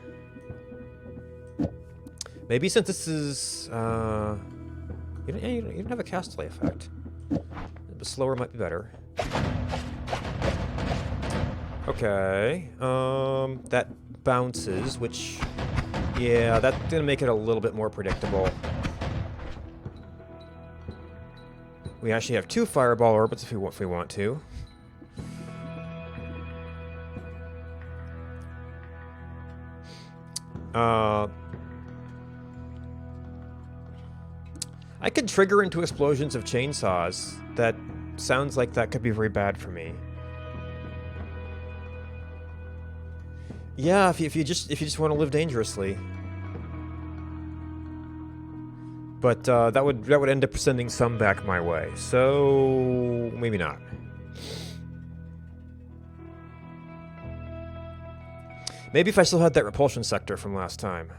Maybe since this is... you don't have a cast delay effect. But slower might be better. Okay. That bounces, which... Yeah, that's gonna make it a little bit more predictable. We actually have 2 fireball orbits if we want to. I could trigger into explosions of chainsaws. That sounds like that could be very bad for me. Yeah, if you just want to live dangerously. But that would end up sending some back my way. So maybe not. Maybe if I still had that repulsion sector from last time.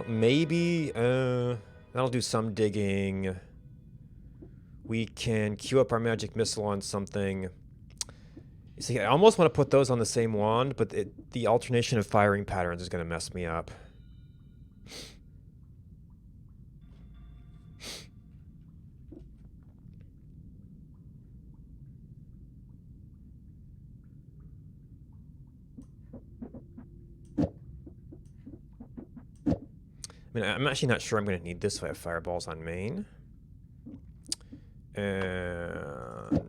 Maybe that'll do some digging. we can queue up our magic missile on something. You see, I almost want to put those on the same wand, but the alternation of firing patterns is going to mess me up. I mean, I'm actually not sure I'm going to need this if I have fireballs on main. And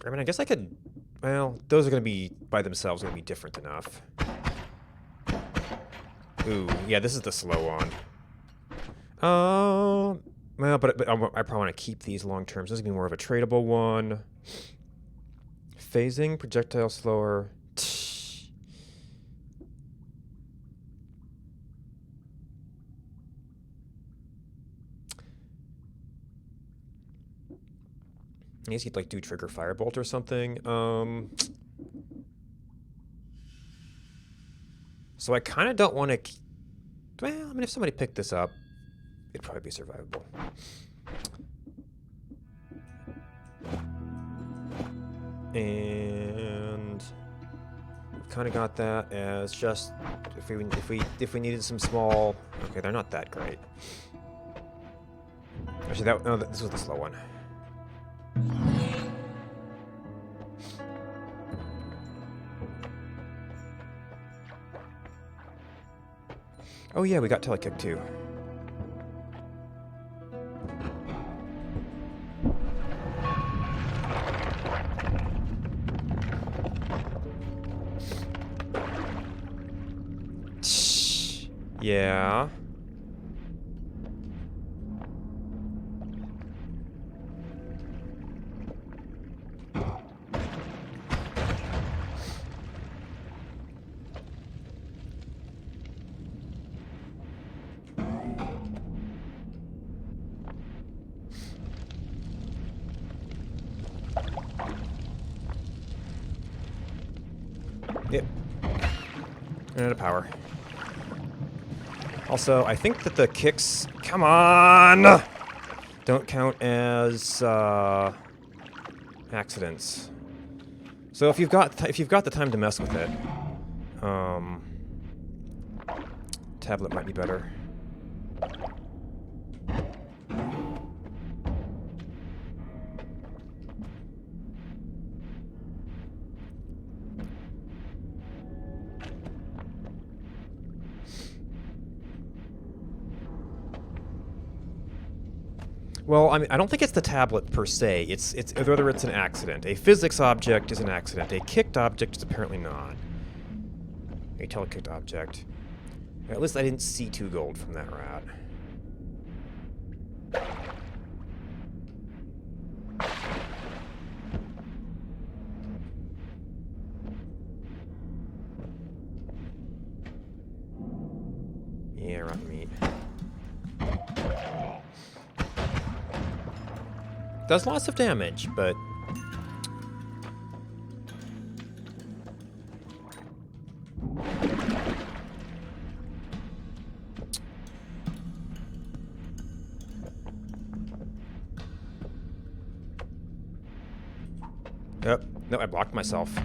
I mean, I guess I could... Well, those are going to be, by themselves, going to be different enough. Ooh, yeah, this is the slow one. Well, but I probably want to keep these long term. So this is going to be more of a tradable one. Phasing, projectile slower. I guess you'd like do trigger firebolt or something. So I kind of don't want to. Well, I mean, if somebody picked this up, it'd probably be survivable. And we've kind of got that as just if we needed some small. Okay, they're not that great. Actually, this was the slow one. Oh yeah, we got telekick too. Yeah. Yep. And out of power. Also, I think that the kicks, come on, don't count as accidents. So if you've got the time to mess with it, tablet might be better. Well, I mean, I don't think it's the tablet per se. It's whether it's an accident. A physics object is an accident. A kicked object is apparently not. A telekicked object. At least I didn't see 2 gold from that rat. Yeah, rotten meat. Does lots of damage, but... Yep. No, I blocked myself.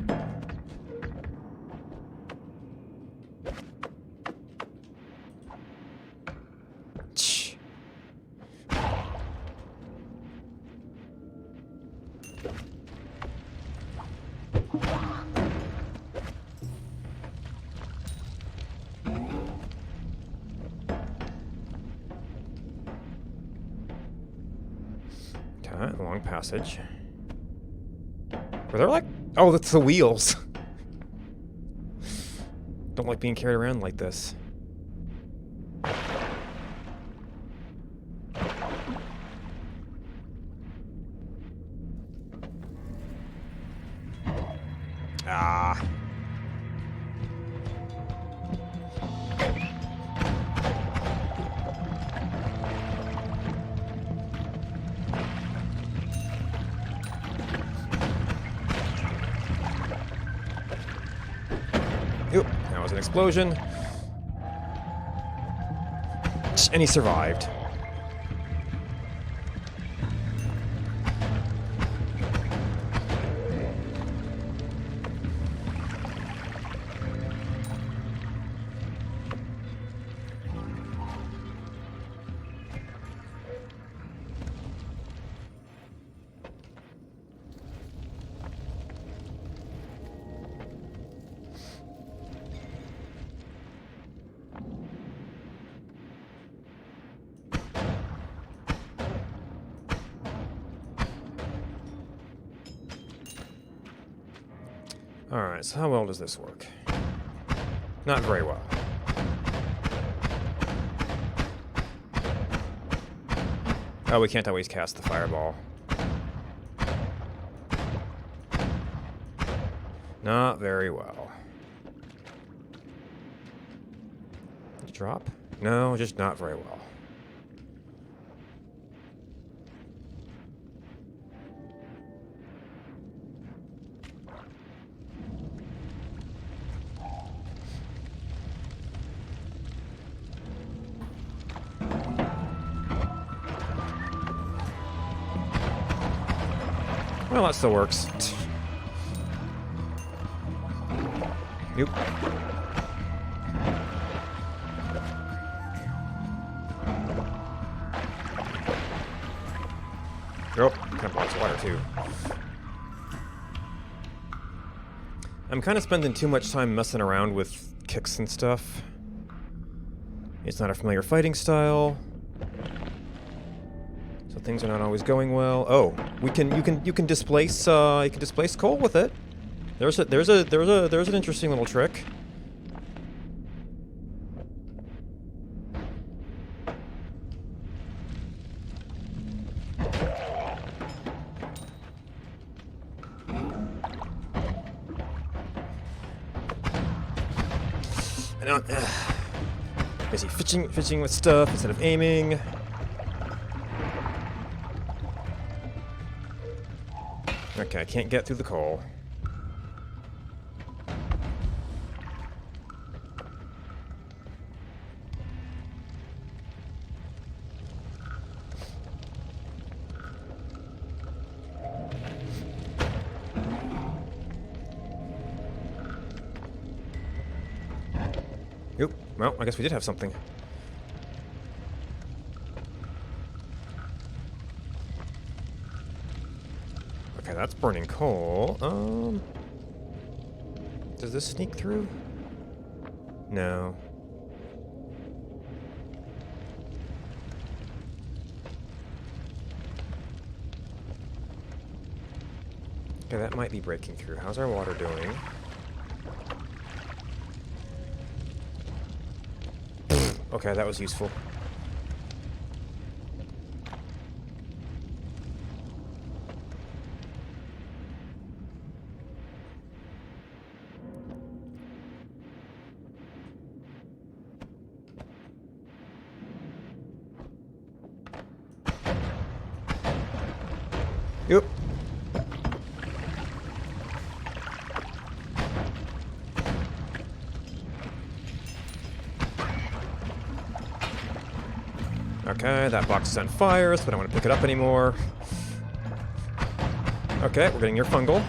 Okay, long passage. Were there like... Oh, that's the wheels. Don't like being carried around like this. Ah. Oop, that was an explosion. And he survived. Alright, so how well does this work? Not very well. Oh, we can't always cast the fireball. Not very well. Drop? No, just not very well. Well, that still works. Nope. Oh, kind of blocks water too. I'm kind of spending too much time messing around with kicks and stuff. It's not a familiar fighting style, so things are not always going well. Oh, you can displace coal with it. There's an interesting little trick. I don't. Is he fishing with stuff instead of aiming? Okay, I can't get through the coal. Oop. Well, I guess we did have something. Okay, that's burning coal. Does this sneak through? No. Okay, that might be breaking through. How's our water doing? Okay, that was useful. Yep. Okay, that box is on fire, so I don't want to pick it up anymore. Okay, we're getting near fungal.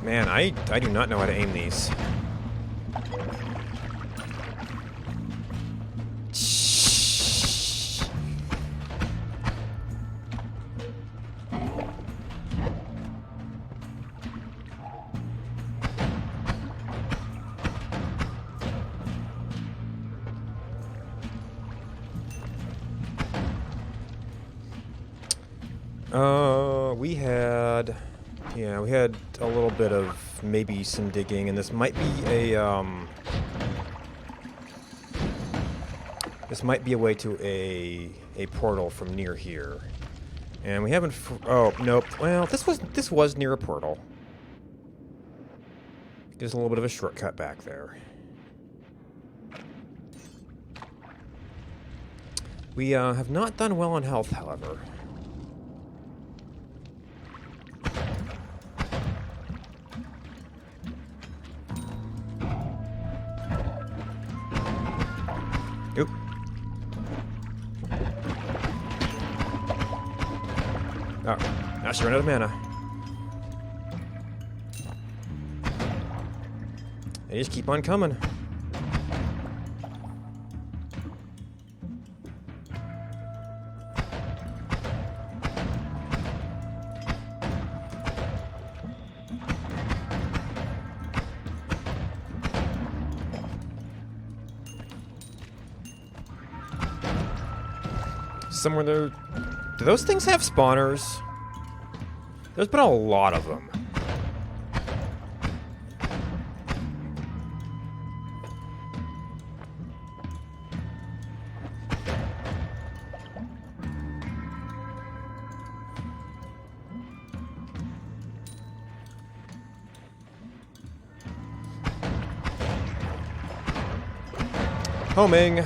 Man, I do not know how to aim these. We had a little bit of maybe some digging, and this might be a way to a portal from near here. And we haven't oh, nope. Well, this was near a portal. There's a little bit of a shortcut back there. We have not done well on health, however. Oop. Oh, now she ran out of mana. They just keep on coming. Somewhere there... Do those things have spawners? There's been a lot of them. Homing.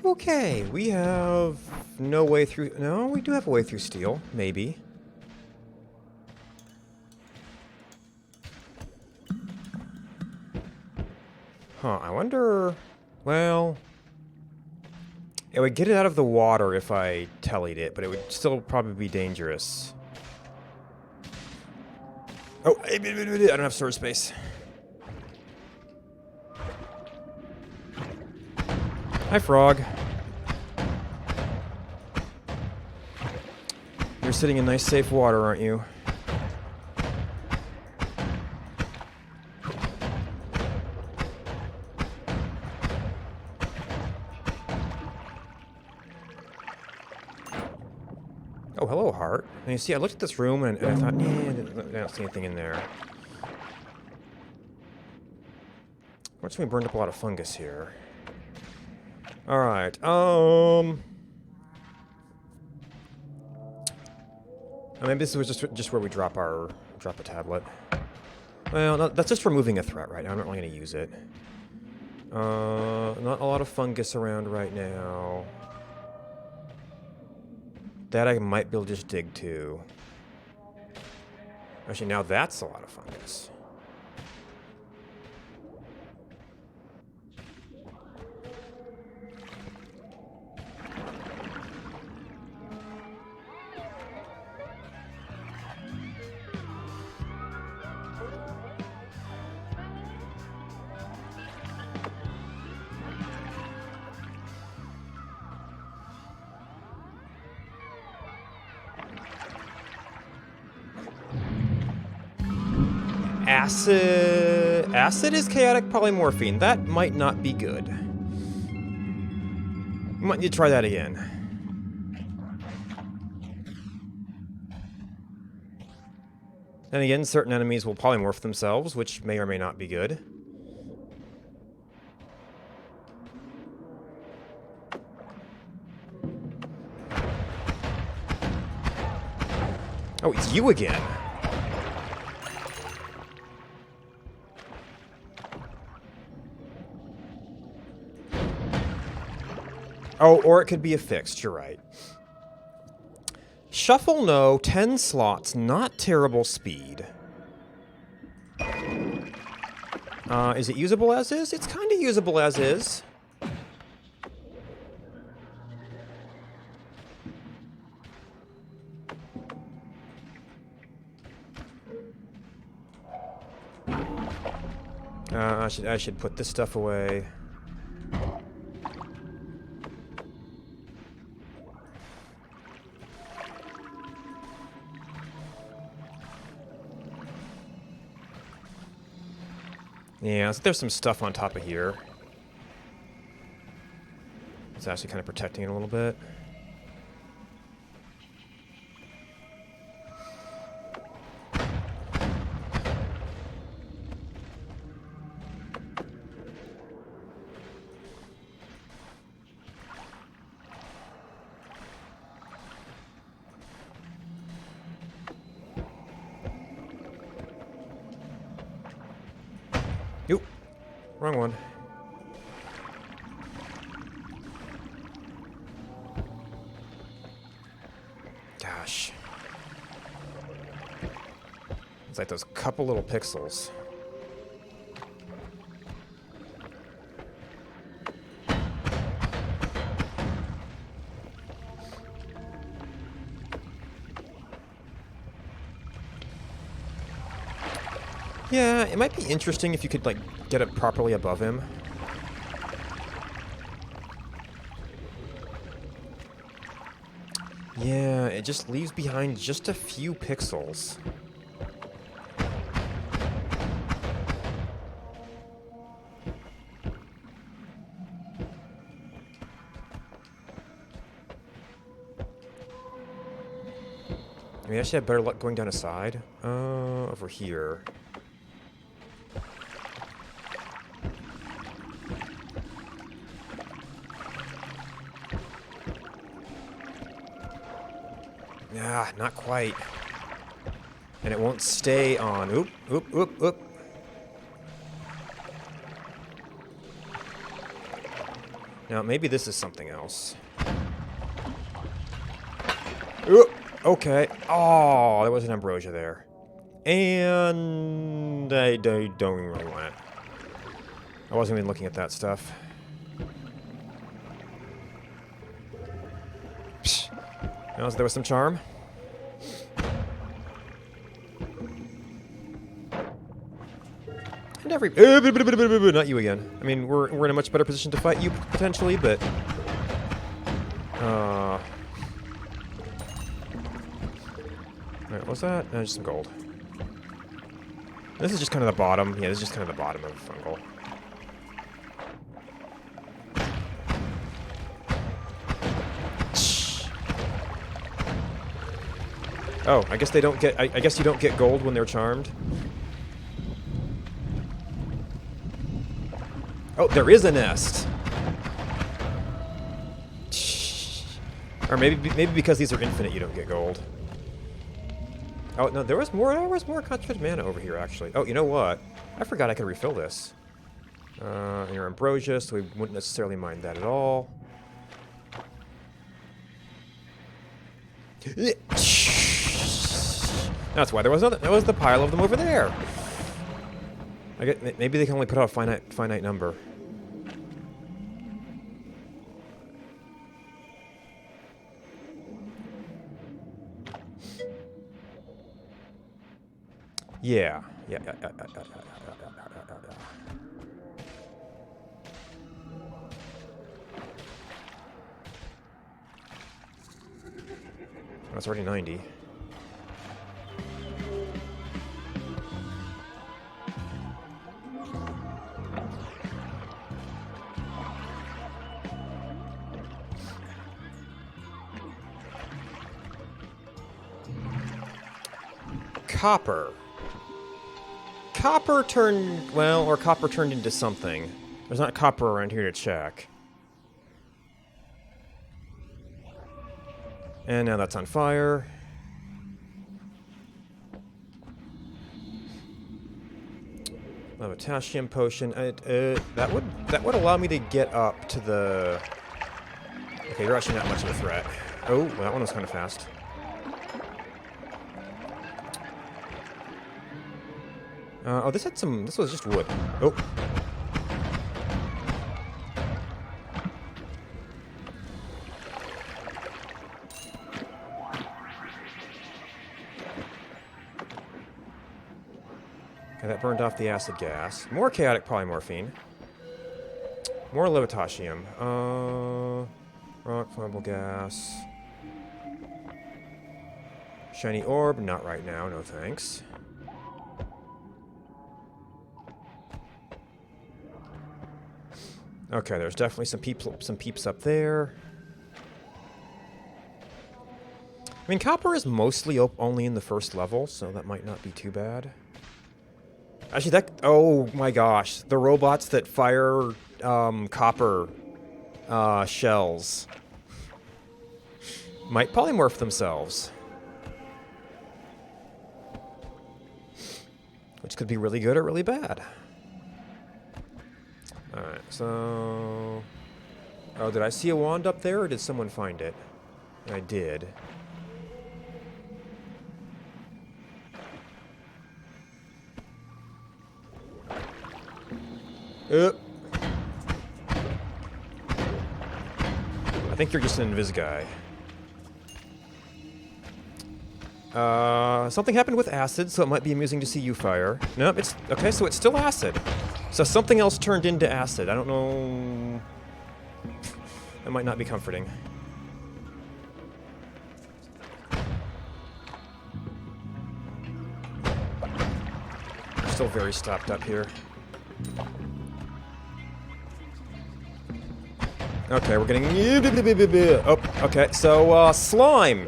Okay, we have no way through... No, we do have a way through steel, maybe. Huh, I wonder... Well... It would get it out of the water if I tellied it, but it would still probably be dangerous. Oh, I don't have storage space. Hi, frog. You're sitting in nice, safe water, aren't you? Oh, hello, heart. And you see, I looked at this room and I thought, I don't see anything in there. Fortunately, we burned up a lot of fungus here. Alright, maybe this was just where we drop a tablet. Well, no, that's just removing a threat right now. I'm not really going to use it. Not a lot of fungus around right now. That I might be able to just dig to. Actually, now that's a lot of fungus. Acid is chaotic polymorphine. That might not be good. We might need to try that again. Then again, certain enemies will polymorph themselves, which may or may not be good. Oh, it's you again. Oh, or it could be a fixed, you're right. Shuffle, no. 10 slots, not terrible speed. Is it usable as is? It's kind of usable as is. I should put this stuff away. Yeah, so there's some stuff on top of here. It's actually kind of protecting it a little bit. Nope. Wrong one. Gosh. It's like those couple little pixels. Yeah, it might be interesting if you could, like, get it properly above him. Yeah, it just leaves behind just a few pixels. I mean, I should have better luck going down a side. Over here. Ah, not quite. And it won't stay on. Oop, oop, oop, oop. Now, maybe this is something else. Oop, okay. Oh, there was an ambrosia there. And I don't really want it. I wasn't even looking at that stuff. Psh. Now, there was some charm. And every... Not you again. I mean, we're in a much better position to fight you, potentially, but... Alright, what was that? No, just some gold. This is just kind of the bottom. Yeah, this is just kind of the bottom of fungal. Oh, I guess they don't get... I guess you don't get gold when they're charmed. Oh, there is a nest! Or maybe because these are infinite, you don't get gold. Oh, no, there was more concentrated mana over here, actually. Oh, you know what? I forgot I could refill this. And your ambrosia, so we wouldn't necessarily mind that at all. That's why there was another. That was the pile of them over there. I get, maybe they can only put out a finite number. Yeah. Yeah. That's already 90. Copper. Copper turned, well, or copper turned into something. There's not copper around here to check. And now that's on fire. Potassium potion. That would allow me to get up to the... Okay, you're actually not much of a threat. Oh, well, that one was kind of fast. Oh, this had some... This was just wood. Oh. Okay, that burned off the acid gas. More chaotic polymorphine. More levitatium. Rock, flammable gas. Shiny orb. Not right now, no thanks. Okay, there's definitely some peeps up there. I mean, copper is mostly only in the first level, so that might not be too bad. Actually, that... Oh my gosh. The robots that fire copper shells might polymorph themselves. Which could be really good or really bad. Alright, so... Oh, did I see a wand up there, or did someone find it? I did. I think you're just an invis guy. Something happened with acid, so it might be amusing to see you fire. Nope, it's... Okay, so it's still acid. So something else turned into acid. I don't know... That might not be comforting. We're still very stopped up here. Okay, we're getting... Oh, okay, so, slime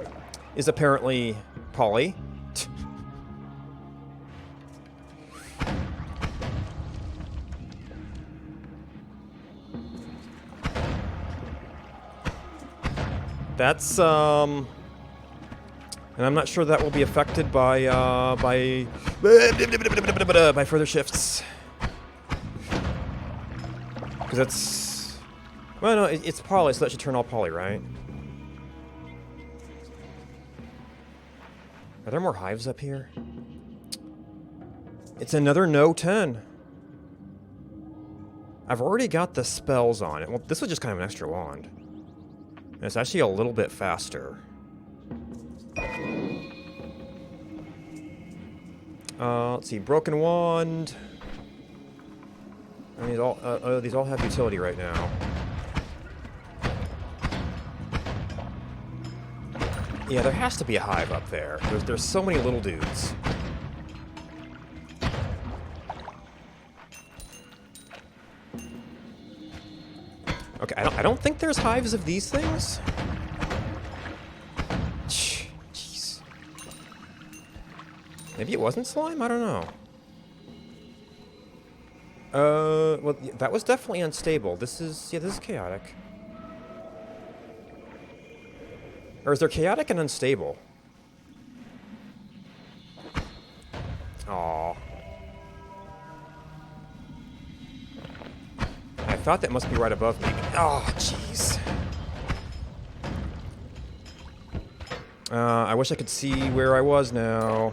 is apparently poly. That's, and I'm not sure that will be affected by further shifts. Because that's... Well, no, it's poly, so that should turn all poly, right? Are there more hives up here? It's another no 10. I've already got the spells on it. Well, this was just kind of an extra wand. And it's actually a little bit faster. Let's see, broken wand. And these all have utility right now. Yeah, there has to be a hive up there. There's so many little dudes. Okay, I don't think there's hives of these things. Jeez. Maybe it wasn't slime? I don't know. Well, that was definitely unstable. This is chaotic. Or is there chaotic and unstable? Aww. I thought that must be right above me. Oh, jeez. I wish I could see where I was now.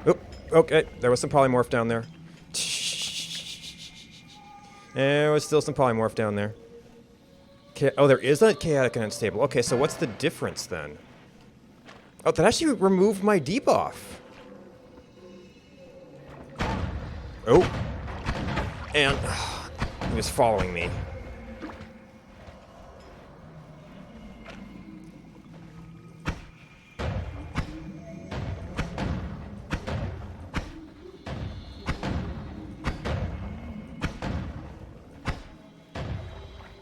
Oop, okay, there was some polymorph down there. There was still some polymorph down there. Oh, there is a chaotic and unstable. Okay, so what's the difference then? Oh, that actually removed my debuff. Oh. And he was following me.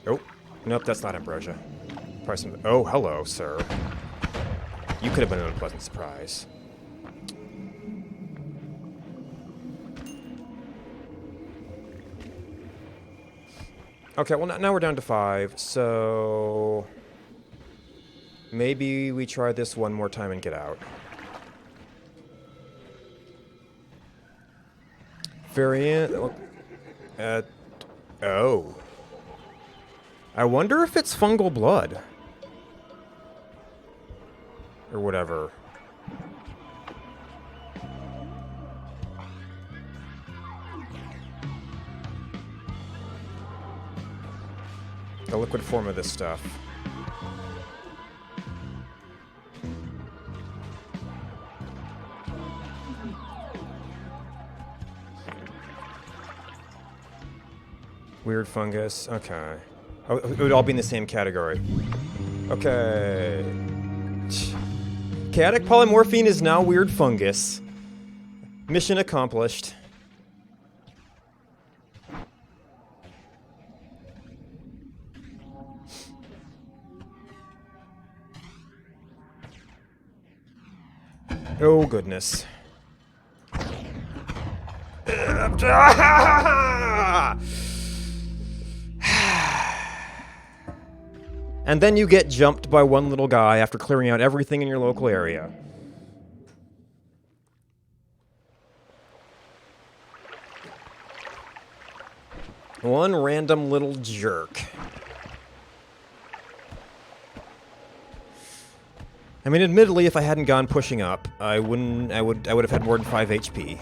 Oh. Nope, that's not ambrosia. Probably some... Oh, hello, sir. You could have been an unpleasant surprise. Okay, well, now we're down to 5, so... Maybe we try this one more time and get out. Variant... Oh. I wonder if it's fungal blood. Or whatever. The liquid form of this stuff. Weird fungus. Okay. Oh, it would all be in the same category. Okay. Chaotic polymorphine is now weird fungus. Mission accomplished. Oh, goodness. And then you get jumped by one little guy after clearing out everything in your local area. One random little jerk. I mean, admittedly, if I hadn't gone pushing up, I would have had more than 5 HP.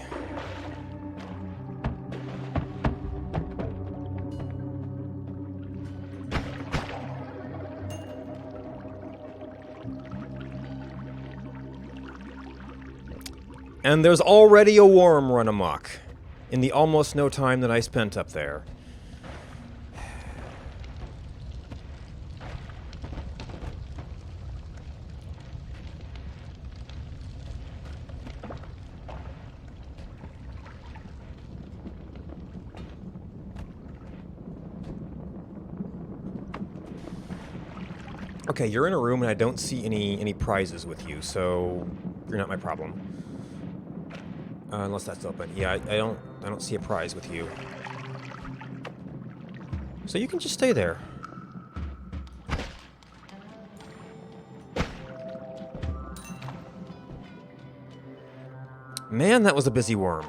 And there's already a worm run amok in the almost no time that I spent up there. Okay, you're in a room and I don't see any prizes with you, so you're not my problem. Unless that's open. Yeah, I don't see a prize with you. So you can just stay there. Man, that was a busy worm.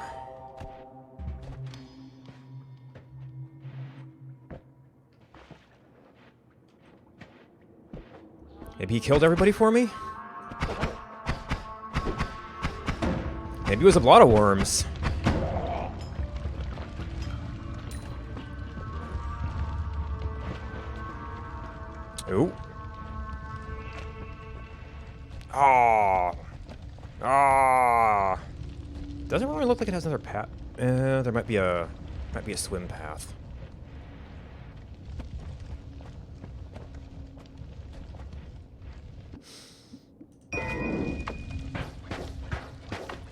Maybe he killed everybody for me? Maybe it was a lot of worms. Ooh. Ah. Ah. Doesn't really look like it has another path. There might be a swim path.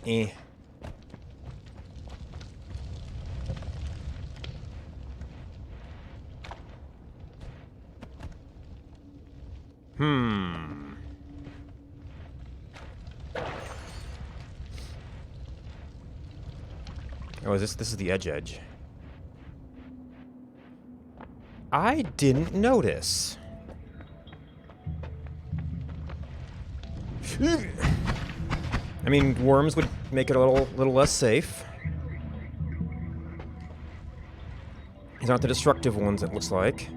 Eh. Oh, is this is the edge? I didn't notice. I mean, worms would make it a little less safe. These aren't the destructive ones, it looks like.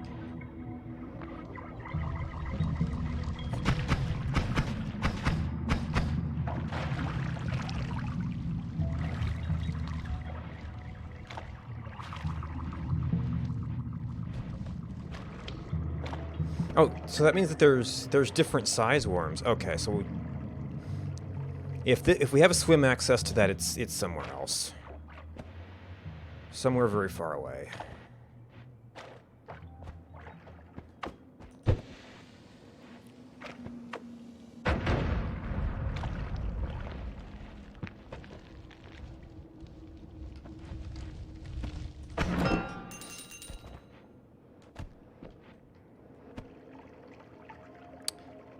Oh, so that means that there's different size worms. Okay, so if we have a swim access to that, it's somewhere else, somewhere very far away.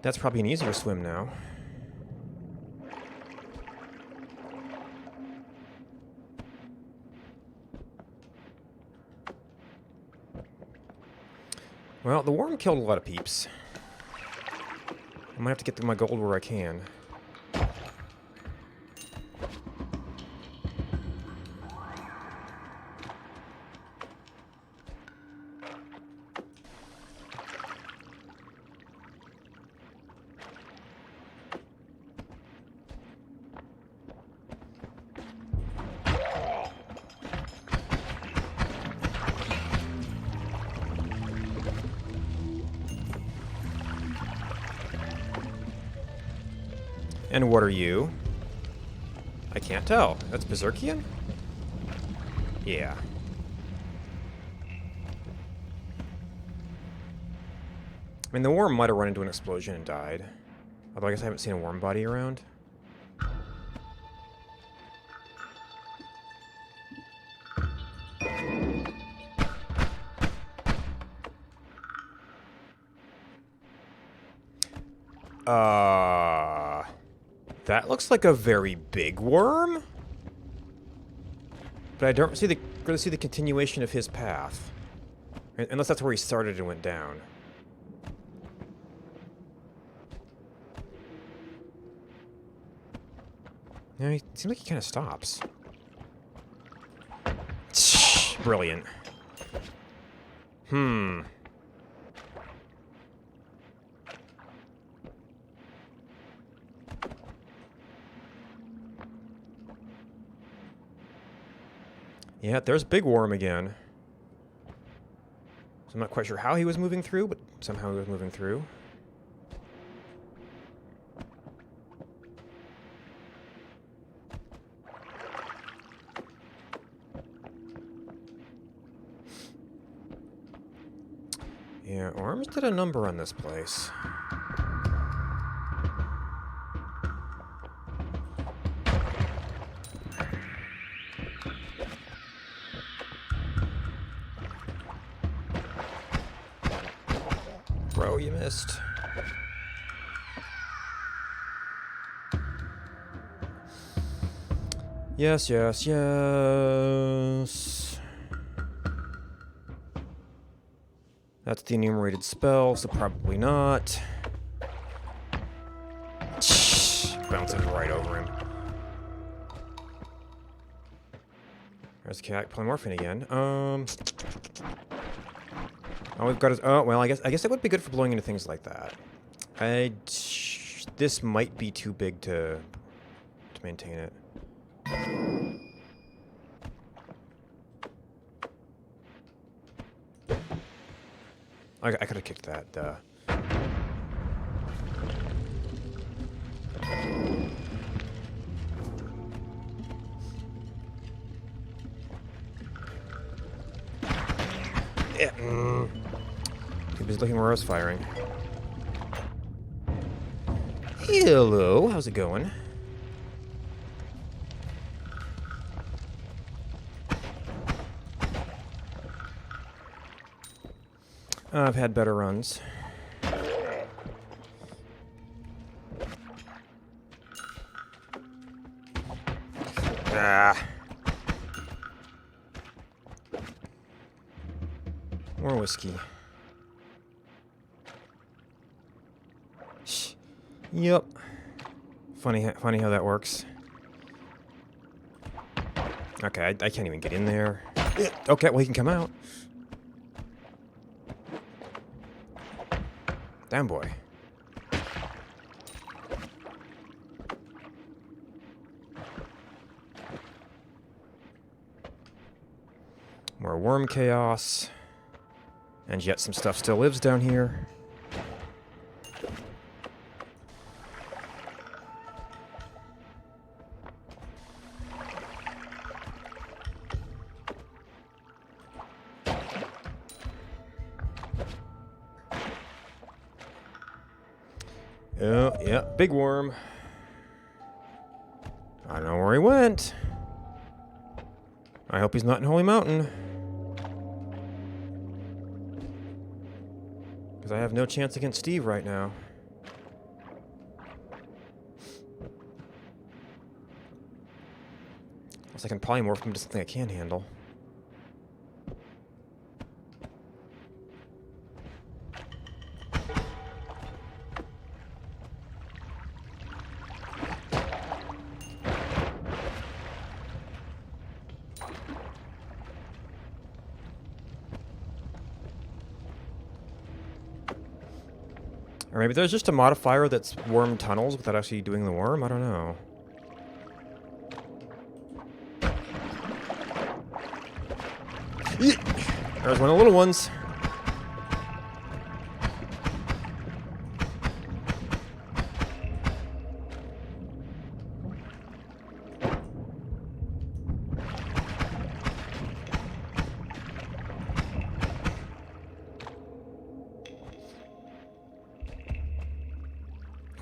That's probably an easier swim now. Well, the worm killed a lot of peeps. I might have to get my gold where I can. And what are you? I can't tell. That's Berserkian? Yeah. I mean, the worm might have run into an explosion and died. Although I guess I haven't seen a worm body around. That looks like a very big worm? But I don't really see the continuation of his path. Unless that's where he started and went down. Yeah, it seems like he kind of stops. Brilliant. Yeah, there's Big Worm again. So I'm not quite sure how he was moving through, but somehow he was moving through. Yeah, Orms did a number on this place. Bro, you missed. Yes, yes, yes. That's the enumerated spell, so probably not. Bouncing right over him. There's Cat polymorphing again. Oh, we've got his. Oh, well, I guess that would be good for blowing into things like that. This might be too big to maintain it. I could have kicked that. Yeah. He was looking where I was firing. Hello, how's it going? I've had better runs. Ah. More whiskey. Yep. Funny how that works. Okay, I can't even get in there. Okay, well, he can come out. Damn, boy. More worm chaos. And yet some stuff still lives down here. Oh, yeah, big worm. I don't know where he went. I hope he's not in Holy Mountain. Because I have no chance against Steve right now. Unless I can polymorph him into something I can handle. Or maybe there's just a modifier that's worm tunnels without actually doing the worm? I don't know. There's one of the little ones.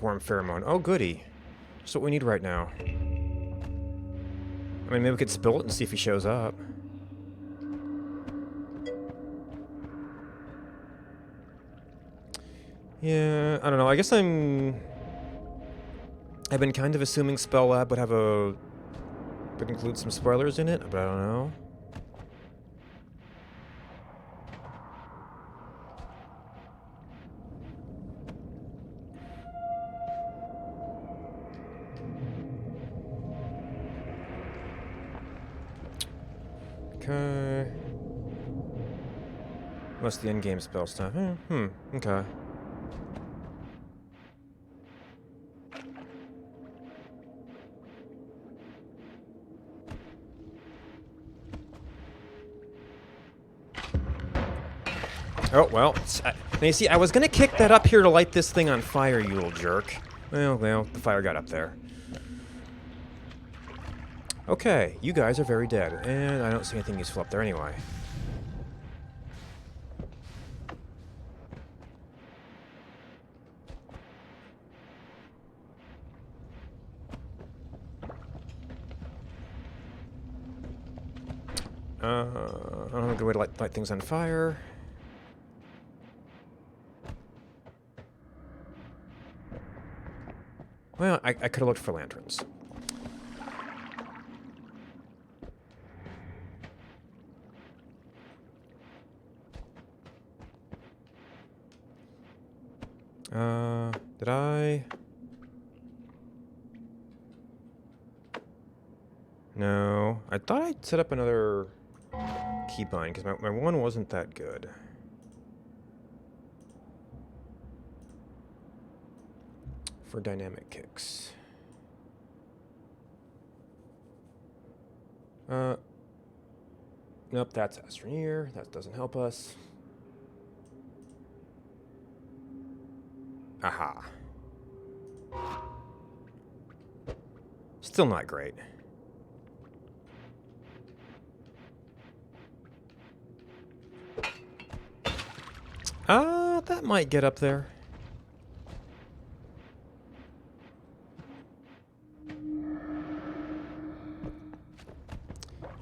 Worm pheromone. Oh, goody. That's what we need right now. I mean, maybe we could spill it and see if he shows up. Yeah, I don't know. I guess I've been kind of assuming Spell Lab would include some spoilers in it, but I don't know. Okay. What's the endgame spell stuff? Okay. Oh, well. Now, you see, I was going to kick that up here to light this thing on fire, you little jerk. Well, the fire got up there. Okay, you guys are very dead, and I don't see anything useful up there anyway. I don't have a good way to light things on fire. Well, I could have looked for lanterns. Did I? No. I thought I'd set up another keybind, because my one wasn't that good. For dynamic kicks. Nope, that's Astroneer. That doesn't help us. Aha. Still not great. That might get up there.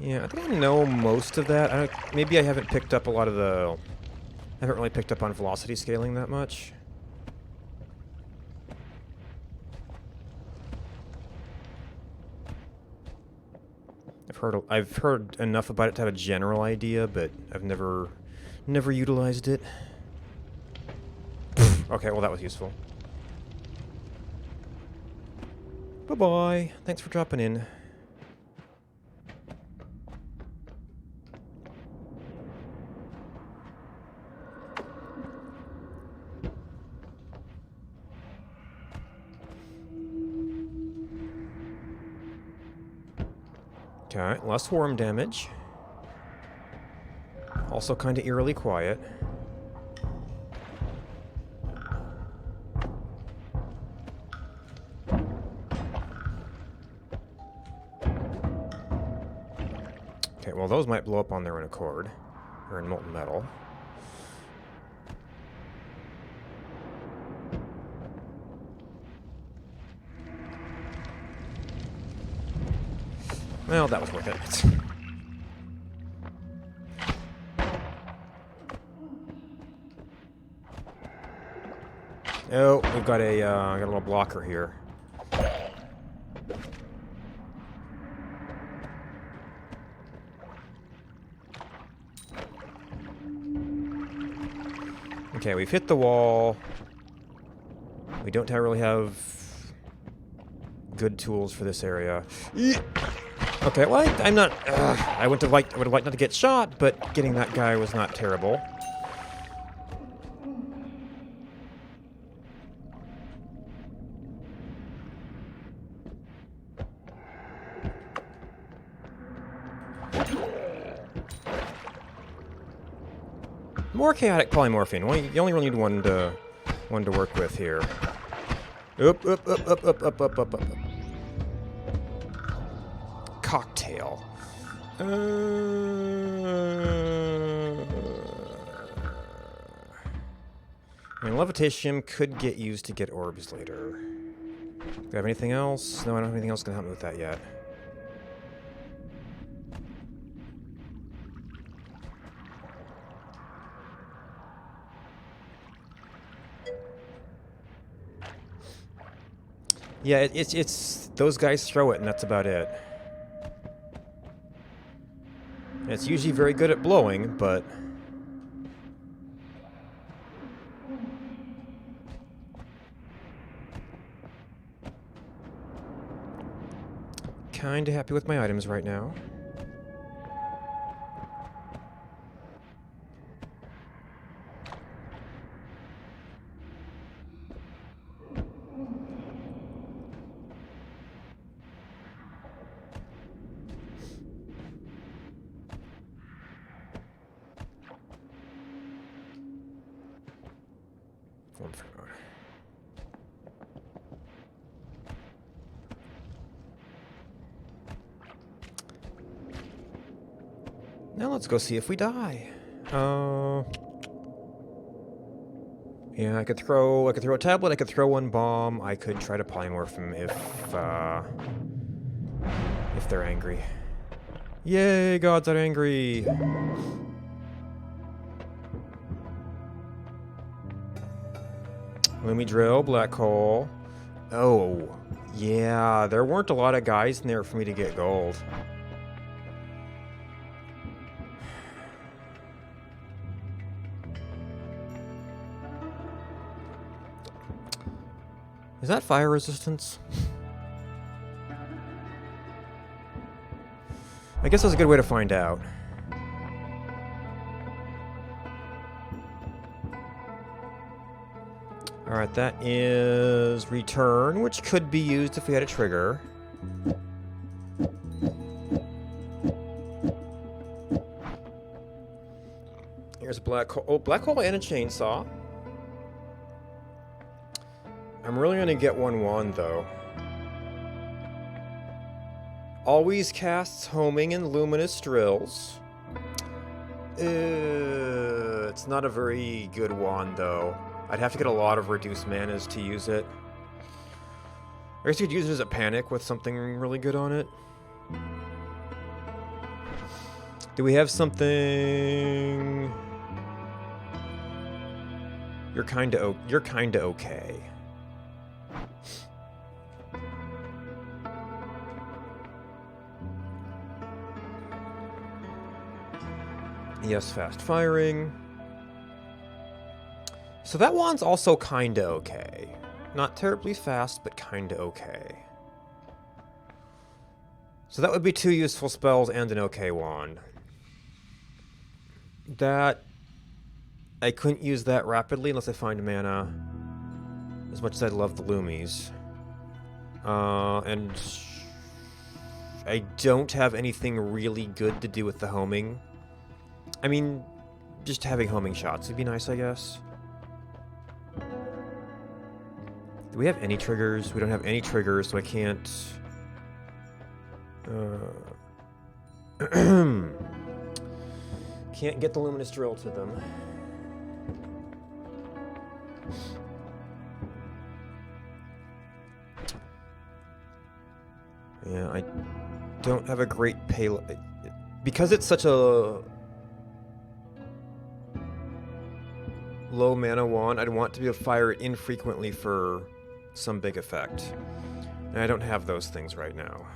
Yeah, I think I know most of that. Maybe I haven't picked up a lot of the... I haven't really picked up on velocity scaling that much. I've heard enough about it to have a general idea, but I've never utilized it. Okay, well that was useful. Bye-bye. Thanks for dropping in. Okay, less worm damage. Also kind of eerily quiet. Okay, well those might blow up on their own accord. Or in molten metal. Well, that was worth it. Oh, we've got got a little blocker here. Okay, we've hit the wall. We don't really have good tools for this area. Okay, well, I'm not... I would have liked not to get shot, but getting that guy was not terrible. More chaotic polymorphine. You only really need one to work with here. Up. Cocktail. I mean, levitation could get used to get orbs later. Do I have anything else? No, I don't have anything else that can help me with that yet. Yeah, it's those guys throw it, and that's about it. And it's usually very good at blowing, but... Kinda happy with my items right now. Now let's go see if we die. Yeah, I could throw a tablet, I could throw one bomb, I could try to polymorph them if they're angry. Yay, gods are angry. Let me drill, black hole. Oh, yeah, there weren't a lot of guys in there for me to get gold. Is that fire resistance? I guess that's a good way to find out. Alright, that is return, which could be used if we had a trigger. Here's a black hole. Oh, black hole and a chainsaw. I'm really gonna get one wand though. Always casts homing and luminous drills. It's not a very good wand though. I'd have to get a lot of reduced manas to use it. I guess you could use it as a panic with something really good on it. Do we have something? You're kinda okay. Yes, fast firing. So that wand's also kinda okay. Not terribly fast, but kinda okay. So that would be 2 useful spells and an okay wand. That... I couldn't use that rapidly unless I find mana. As much as I love the Loomies. And... I don't have anything really good to do with the homing. I mean, just having homing shots would be nice, I guess. Do we have any triggers? We don't have any triggers, so I can't... can't get the luminous drill to them. Yeah, I don't have a great payload. Because it's such a low mana wand, I'd want to be able to fire it infrequently for some big effect. And I don't have those things right now.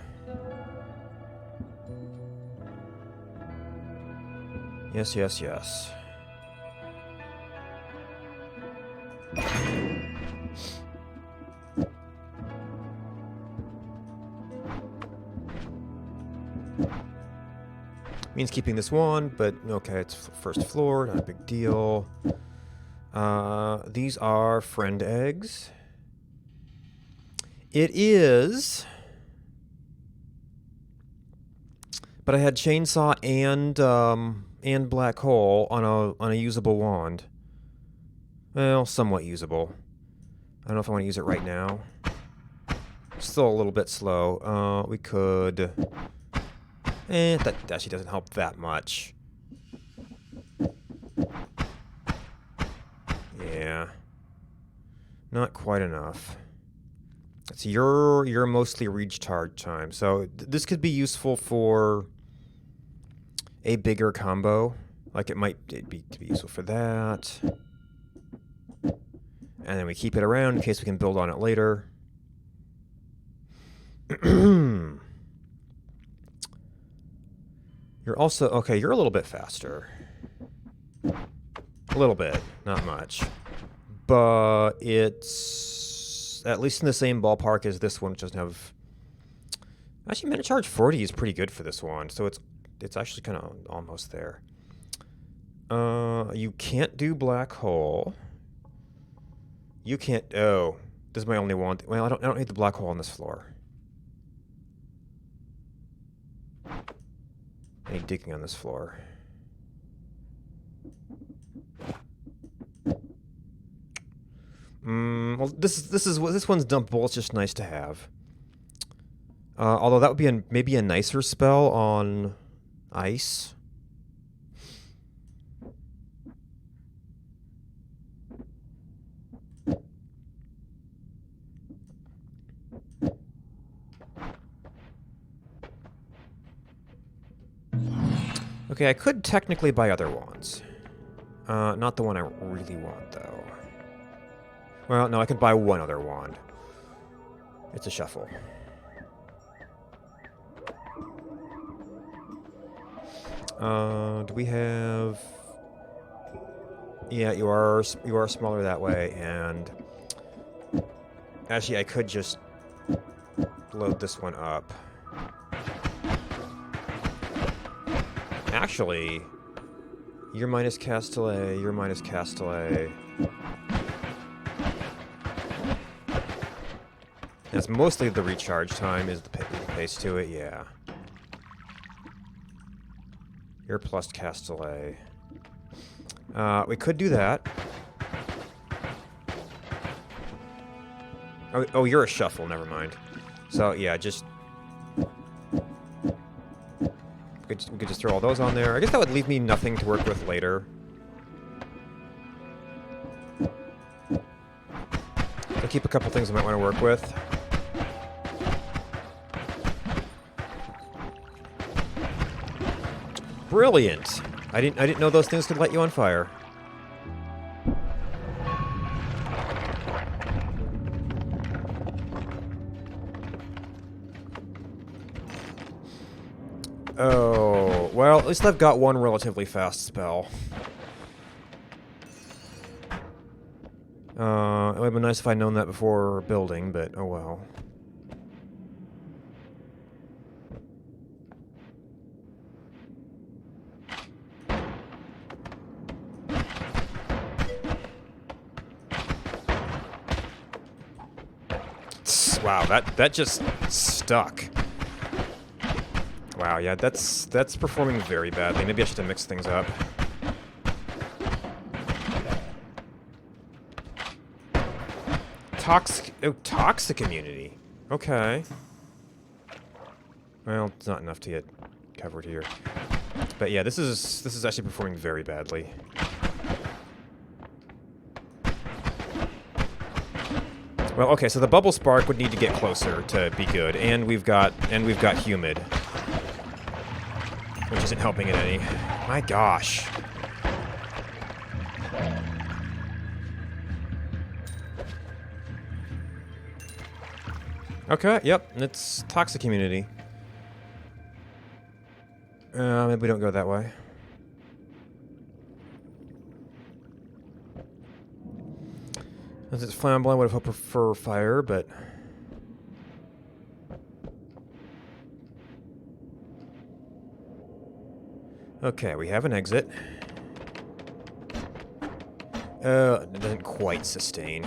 Yes, yes, yes. Means keeping this wand, but okay, it's first floor, not a big deal. These are friend eggs. It is... But I had chainsaw and black hole on a usable wand. Well, somewhat usable. I don't know if I want to use it right now. Still a little bit slow. We could... that actually doesn't help that much. Yeah. Not quite enough. So you're mostly recharge time. So this could be useful for a bigger combo. Like it'd be useful for that. And then we keep it around in case we can build on it later. You're also... Okay, you're a little bit faster. A little bit, not much. But it's at least in the same ballpark as this one, which doesn't have... Actually, mana charge 40 is pretty good for this one, so it's actually kind of almost there. You can't do black hole. You can't... Oh, this is my only one. Well, I don't need the black hole on this floor. I need digging on this floor. Well, this one's dumpable. It's just nice to have. Although that would be maybe a nicer spell on ice. Okay, I could technically buy other wands. Not the one I really want, though. Well, no, I could buy one other wand. It's a shuffle. Do we have... Yeah, you are smaller that way, and... Actually, I could just load this one up. Actually, you're minus Castellet, you're minus Castellet. That's mostly the recharge time, is the pace to it, yeah. You're plus Castellet. We could do that. Oh, you're a shuffle, never mind. So, yeah, just... We could just throw all those on there. I guess that would leave me nothing to work with later. I'll keep a couple things I might want to work with. Brilliant! I didn't know those things could light you on fire. Oh, well, at least I've got one relatively fast spell. It would have been nice if I'd known that before building, but oh well. Wow, that just stuck. Wow, yeah, that's performing very badly. Maybe I should have mixed things up. Toxic immunity. Okay. Well, it's not enough to get covered here. But yeah, this is actually performing very badly. Well, okay, so the bubble spark would need to get closer to be good, and we've got humid, which isn't helping it any. My gosh. Okay, yep, it's toxic immunity. Maybe we don't go that way. As it's flammable, I would have preferred fire, but... Okay, we have an exit. It doesn't quite sustain.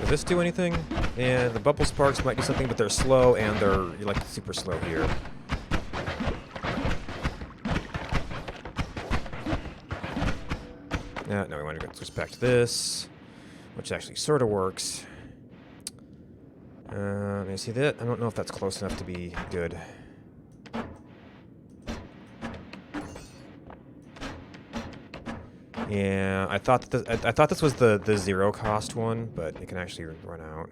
Does this do anything? Yeah, the bubble sparks might do something, but they're slow, and they're like super slow here. No, we want to switch back to this, which actually sort of works. Let me see that. I don't know if that's close enough to be good. Yeah, I thought this was the zero cost one, but it can actually run out.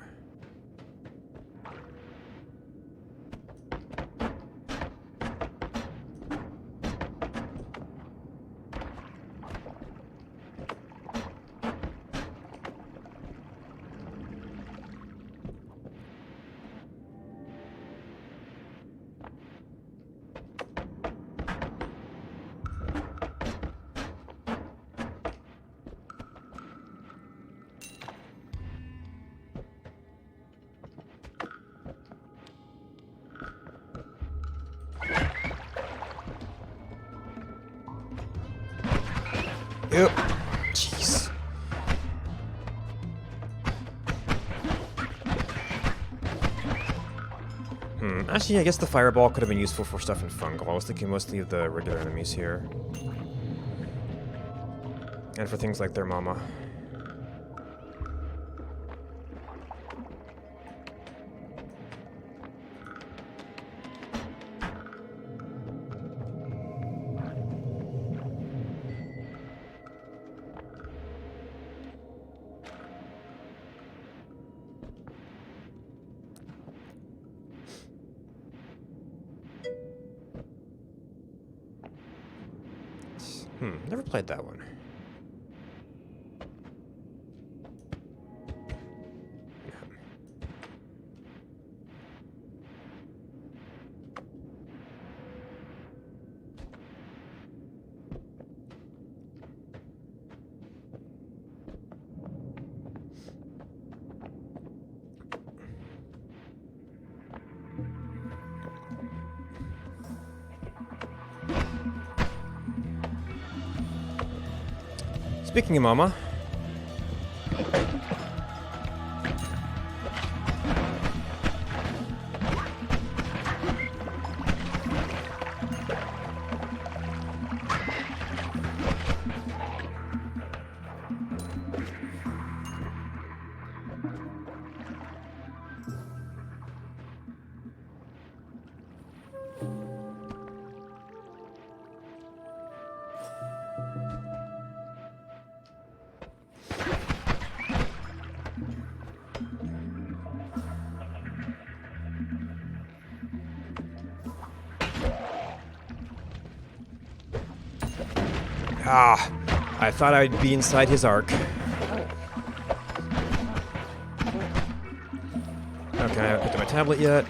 Yep. Jeez. Actually, I guess the fireball could have been useful for stuff in fungal. I was thinking mostly of the regular enemies here. And for things like their mama. Never played that one. Speaking of Mama. Ah, I thought I'd be inside his arc. Okay, I haven't picked up my tablet yet.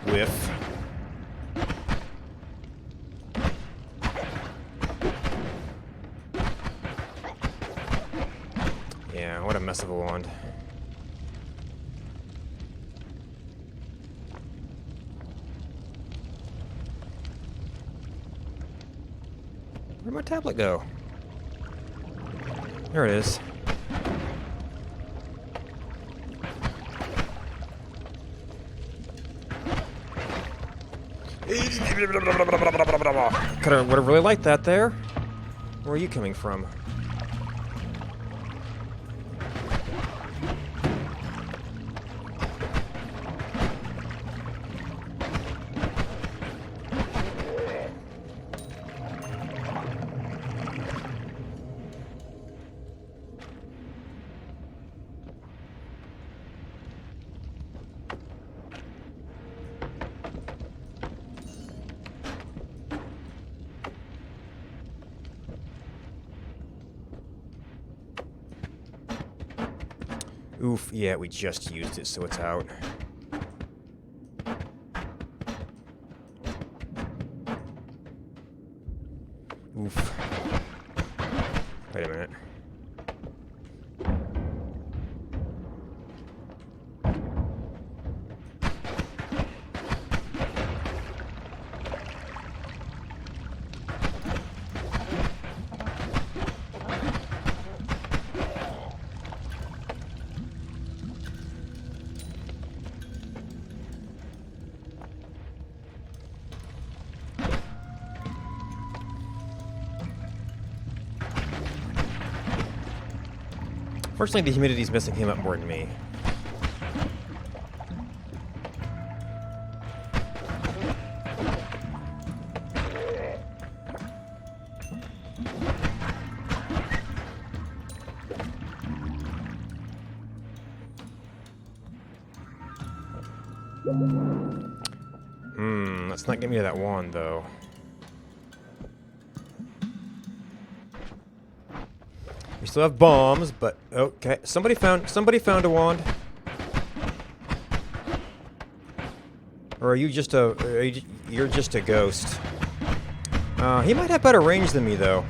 Whiff. Yeah, what a mess of a wand. Where'd my tablet go? There it is. Would have really liked that there. Where are you coming from? Oof, yeah, we just used it, so it's out. Oof. Wait a minute. Fortunately, the humidity's messing him up more than me. Let's not get me to that wand, though. We still have bombs, but okay. Somebody found a wand. Or are you just you're just a ghost? He might have better range than me, though.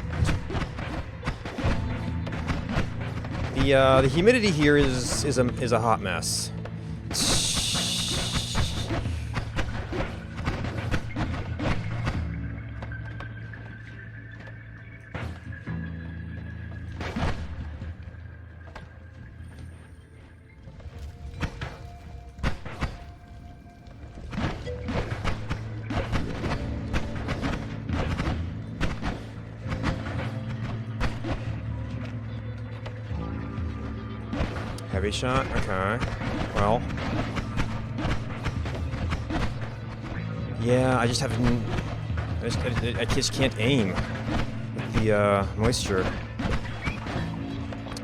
The humidity here is a hot mess. Heavy shot? Okay. Well. Yeah, I just haven't... I just can't aim with the moisture.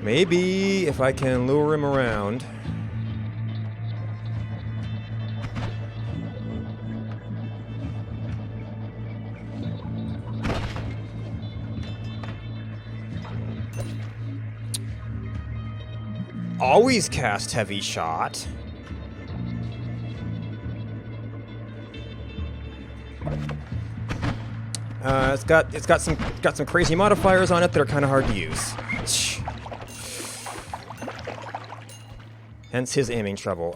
Maybe if I can lure him around. Always cast heavy shot. It's got some crazy modifiers on it that are kind of hard to use. Hence his aiming trouble.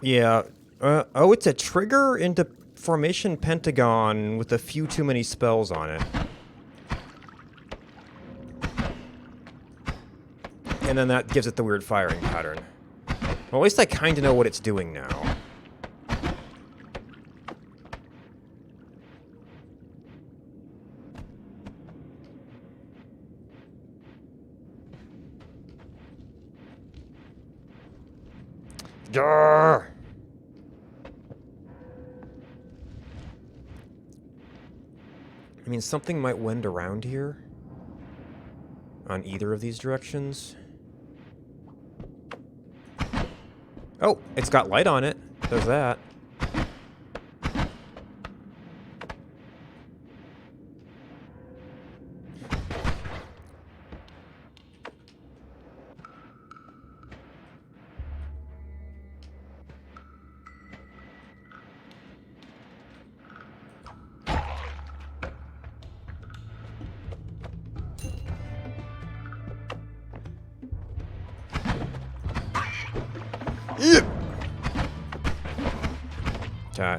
Yeah. Oh, it's a trigger into formation pentagon with a few too many spells on it. And then that gives it the weird firing pattern. Well, at least I kind of know what it's doing now. Grr! I mean, something might wend around here. On either of these directions. Oh, it's got light on it. There's that.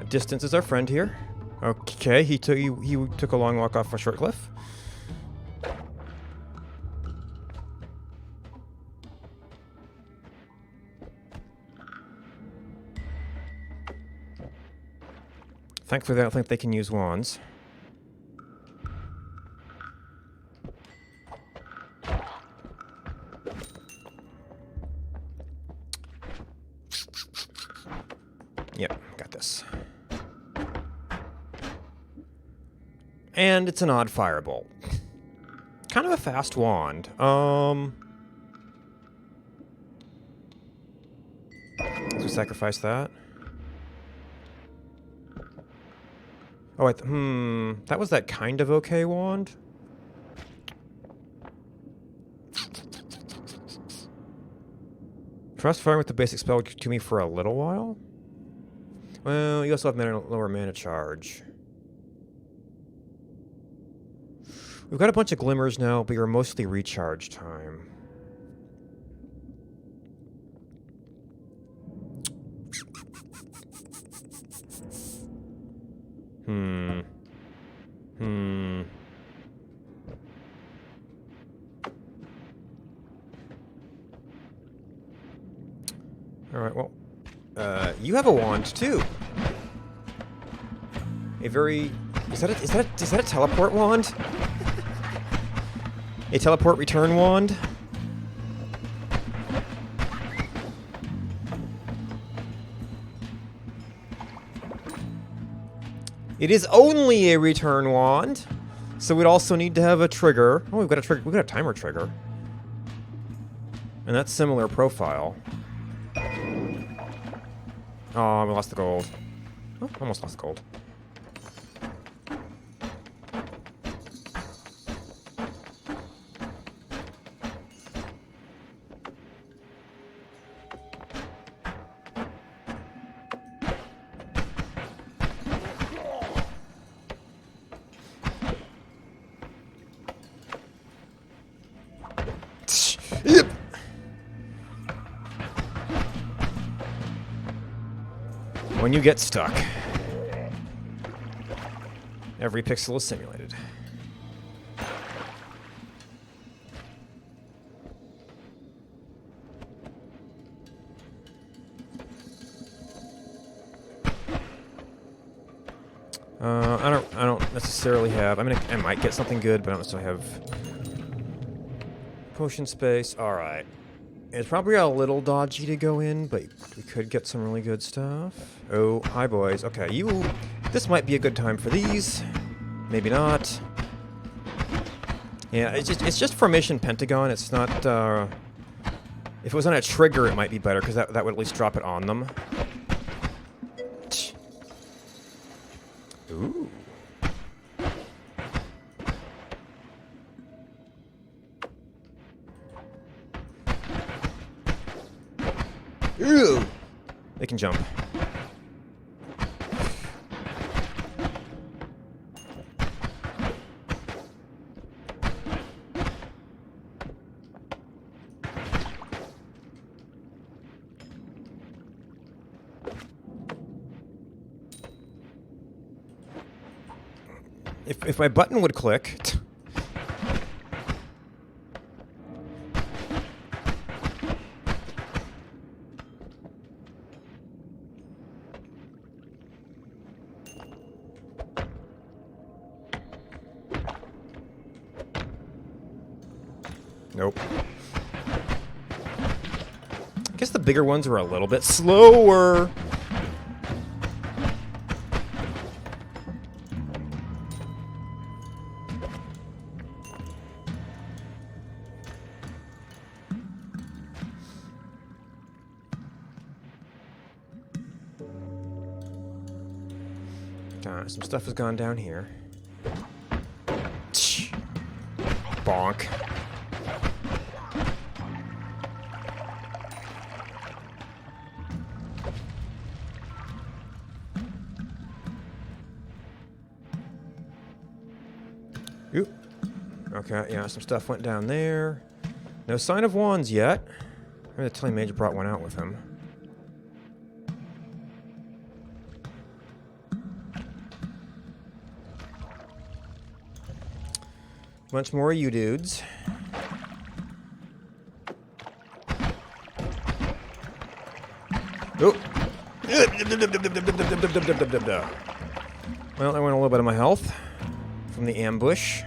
Distance is our friend here. Okay, he took a long walk off a short cliff. Thankfully, I don't think they can use wands. Yep, got this. And it's an odd firebolt. Kind of a fast wand. Let's sacrifice that. Oh, that was that kind of okay wand? Trust firing with the basic spell to me for a little while? Well, you also have lower mana charge. We've got a bunch of glimmers now, but you're mostly recharge time. Alright, well, you have a wand too. A very... Is that a teleport wand? A teleport return wand? It is only a return wand, so we'd also need to have a trigger. Oh, we've got a trigger. We've got a timer trigger, and that's similar profile. Oh, we lost the gold. Oh, almost lost the gold. Yep. When you get stuck, every pixel is simulated. I don't necessarily have. I might get something good, but I don't necessarily have potion space. All right. It's probably a little dodgy to go in, but we could get some really good stuff. Oh, hi boys. Okay, you... This might be a good time for these. Maybe not. Yeah, it's just formation Pentagon. It's not... if it was on a trigger, it might be better, because that would at least drop it on them. Ooh. Ew! They can jump. If my button would click... Nope. I guess the bigger ones are a little bit slower. Some stuff has gone down here. Bonk. Oop. Okay, yeah, some stuff went down there. No sign of wands yet. I'm gonna tell him Major brought one out with him. Bunch more of you dudes. Oh. Well, I went a little bit of my health from the ambush.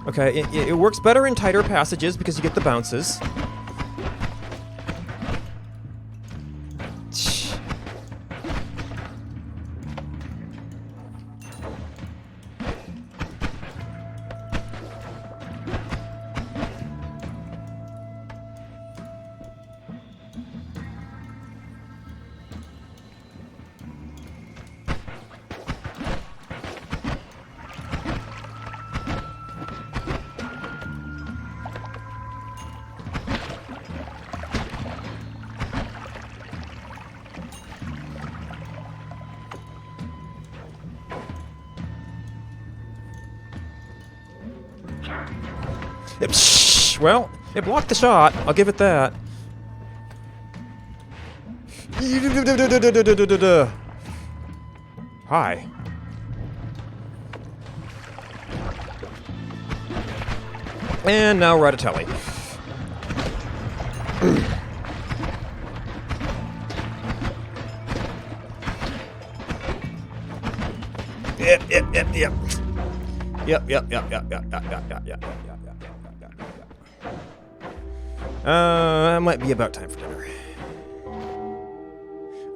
Okay, it works better in tighter passages because you get the bounces. Well, it blocked the shot. I'll give it that. Hi. And now Ratatouille. Yep. It might be about time for dinner.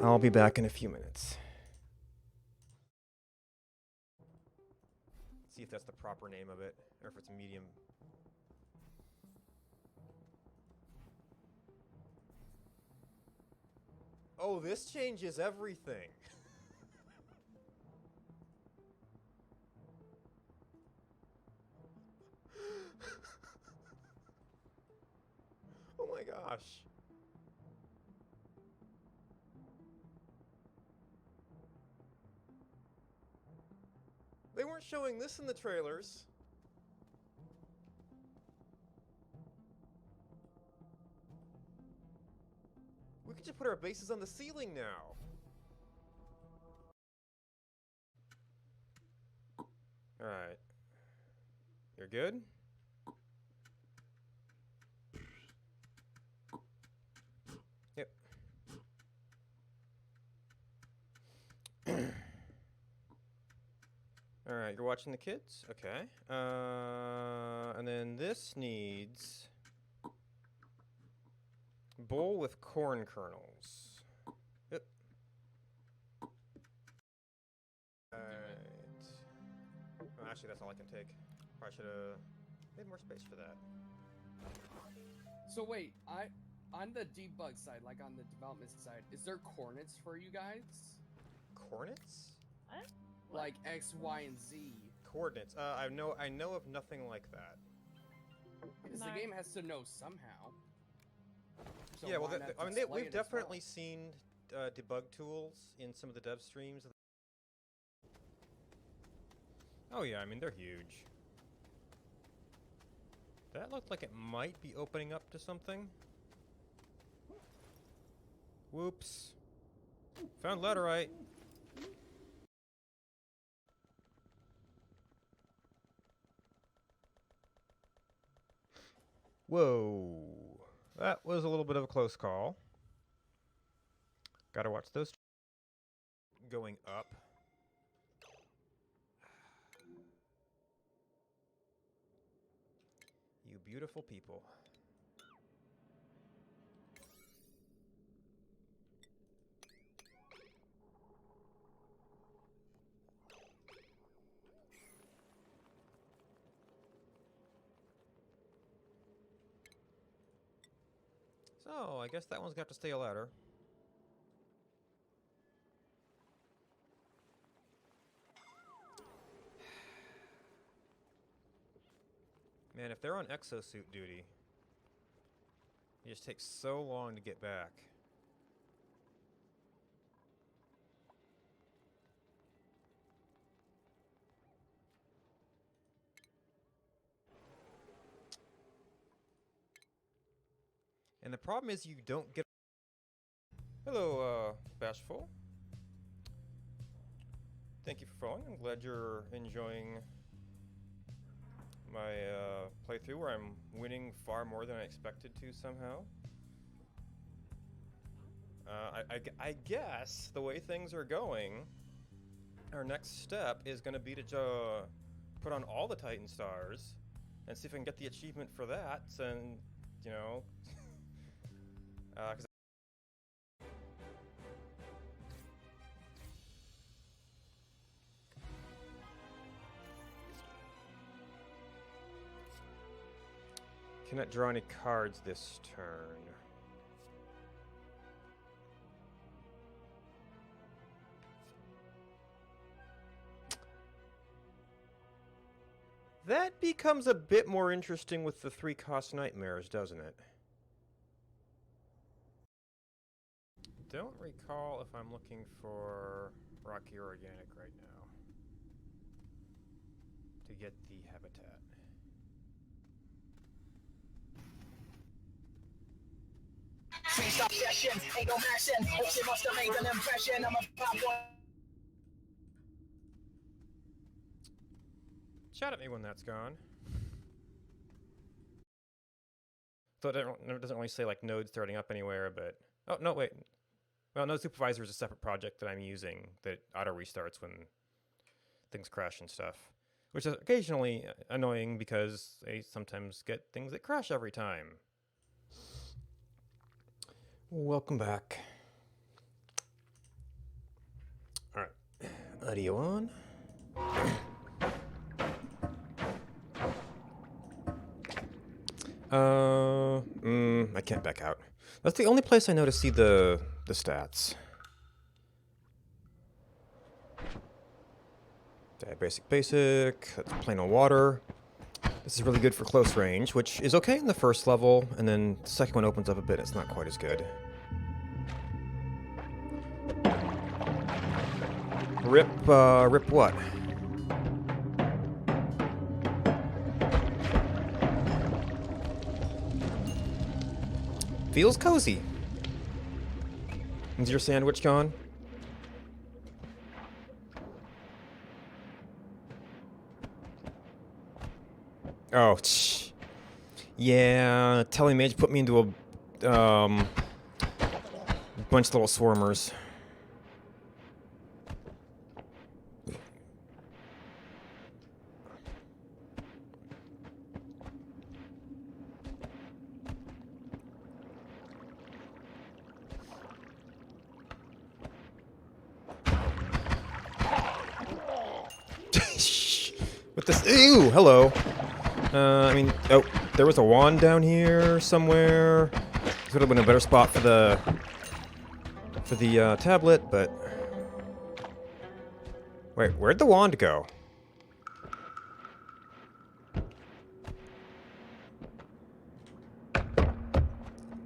I'll be back in a few minutes. See if that's the proper name of it, or if it's medium. Oh, this changes everything. Oh my gosh. They weren't showing this in the trailers. We could just put our bases on the ceiling now. Alright. You're good? Yep. All right, you're watching the kids? Okay. And then this needs bowl with corn kernels. Yep. Alright. Well, actually, that's all I can take. Probably should have made more space for that. So wait, on the debug side, like on the development side, is there coordinates for you guys? Coordinates? What? Like X, Y, and Z? Coordinates. I know of nothing like that. Because the game has to know somehow. So yeah, well, why not I mean, display we've it as definitely well? seen debug tools in some of the dev streams. Oh yeah, I mean, they're huge. That looked like it might be opening up to something. Whoops. Found laterite. Whoa. That was a little bit of a close call. Gotta watch those. Going up. You beautiful people. So, I guess that one's got to stay a ladder. Man, if they're on exosuit duty, it just takes so long to get back. And the problem is you don't get... Hello, Bashful. Thank you for following. I'm glad you're enjoying my playthrough where I'm winning far more than I expected to somehow. I guess the way things are going, our next step is going to be to put on all the Titan stars and see if I can get the achievement for that. And, you know, 'cause cannot draw any cards this turn. That becomes a bit more interesting with the 3-cost nightmares, doesn't it? Don't recall if I'm looking for rocky or organic right now to get the habitat. Freestyle session, ain't no mashing. Hope she must have made an impression. I'm a pop one. Shout at me when that's gone. So it doesn't really say like node starting up anywhere, but... Oh, no, wait. Well, Node Supervisor is a separate project that I'm using that auto restarts when things crash and stuff. Which is occasionally annoying because they sometimes get things that crash every time. Welcome back. Alright. Audio on. I can't back out. That's the only place I know to see the stats. Okay, basic. That's plain old water. This is really good for close range, which is okay in the first level, and then the second one opens up a bit. It's not quite as good. Rip what? Feels cozy. Is your sandwich gone? Oh, yeah. Telemage put me into a bunch of little swarmers. With this, ew, hello. I mean, oh, there was a wand down here somewhere. This would have been a better spot for the tablet, but wait, where'd the wand go?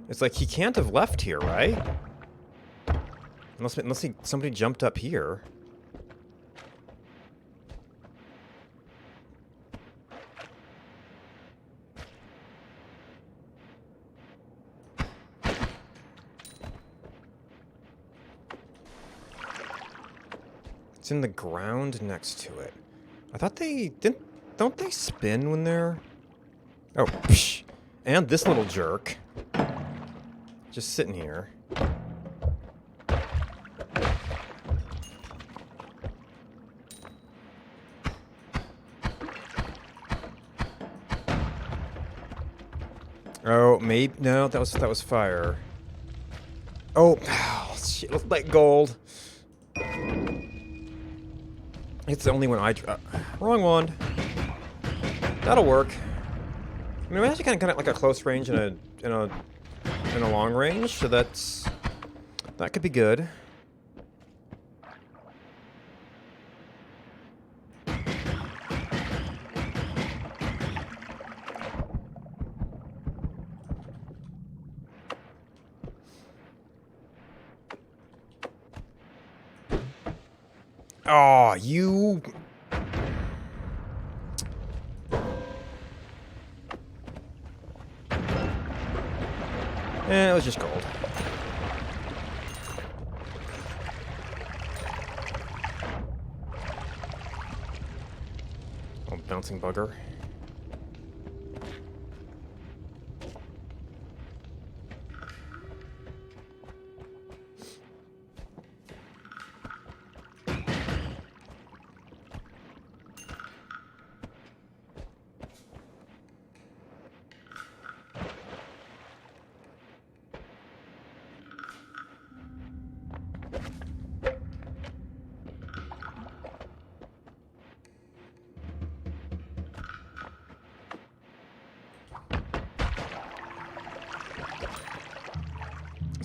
It's like he can't have left here, right? Unless somebody jumped up here. It's in the ground next to it. I thought they didn't. Don't they spin when they're? Oh, psh. And this little jerk. Just sitting here. Oh, maybe no. That was fire. Oh, shit! Let's like gold. It's the only one I wrong wand. That'll work. I mean, we're actually kind of like a close range and a long range, so that could be good. Oh, you... it was just gold. Oh, bouncing bugger.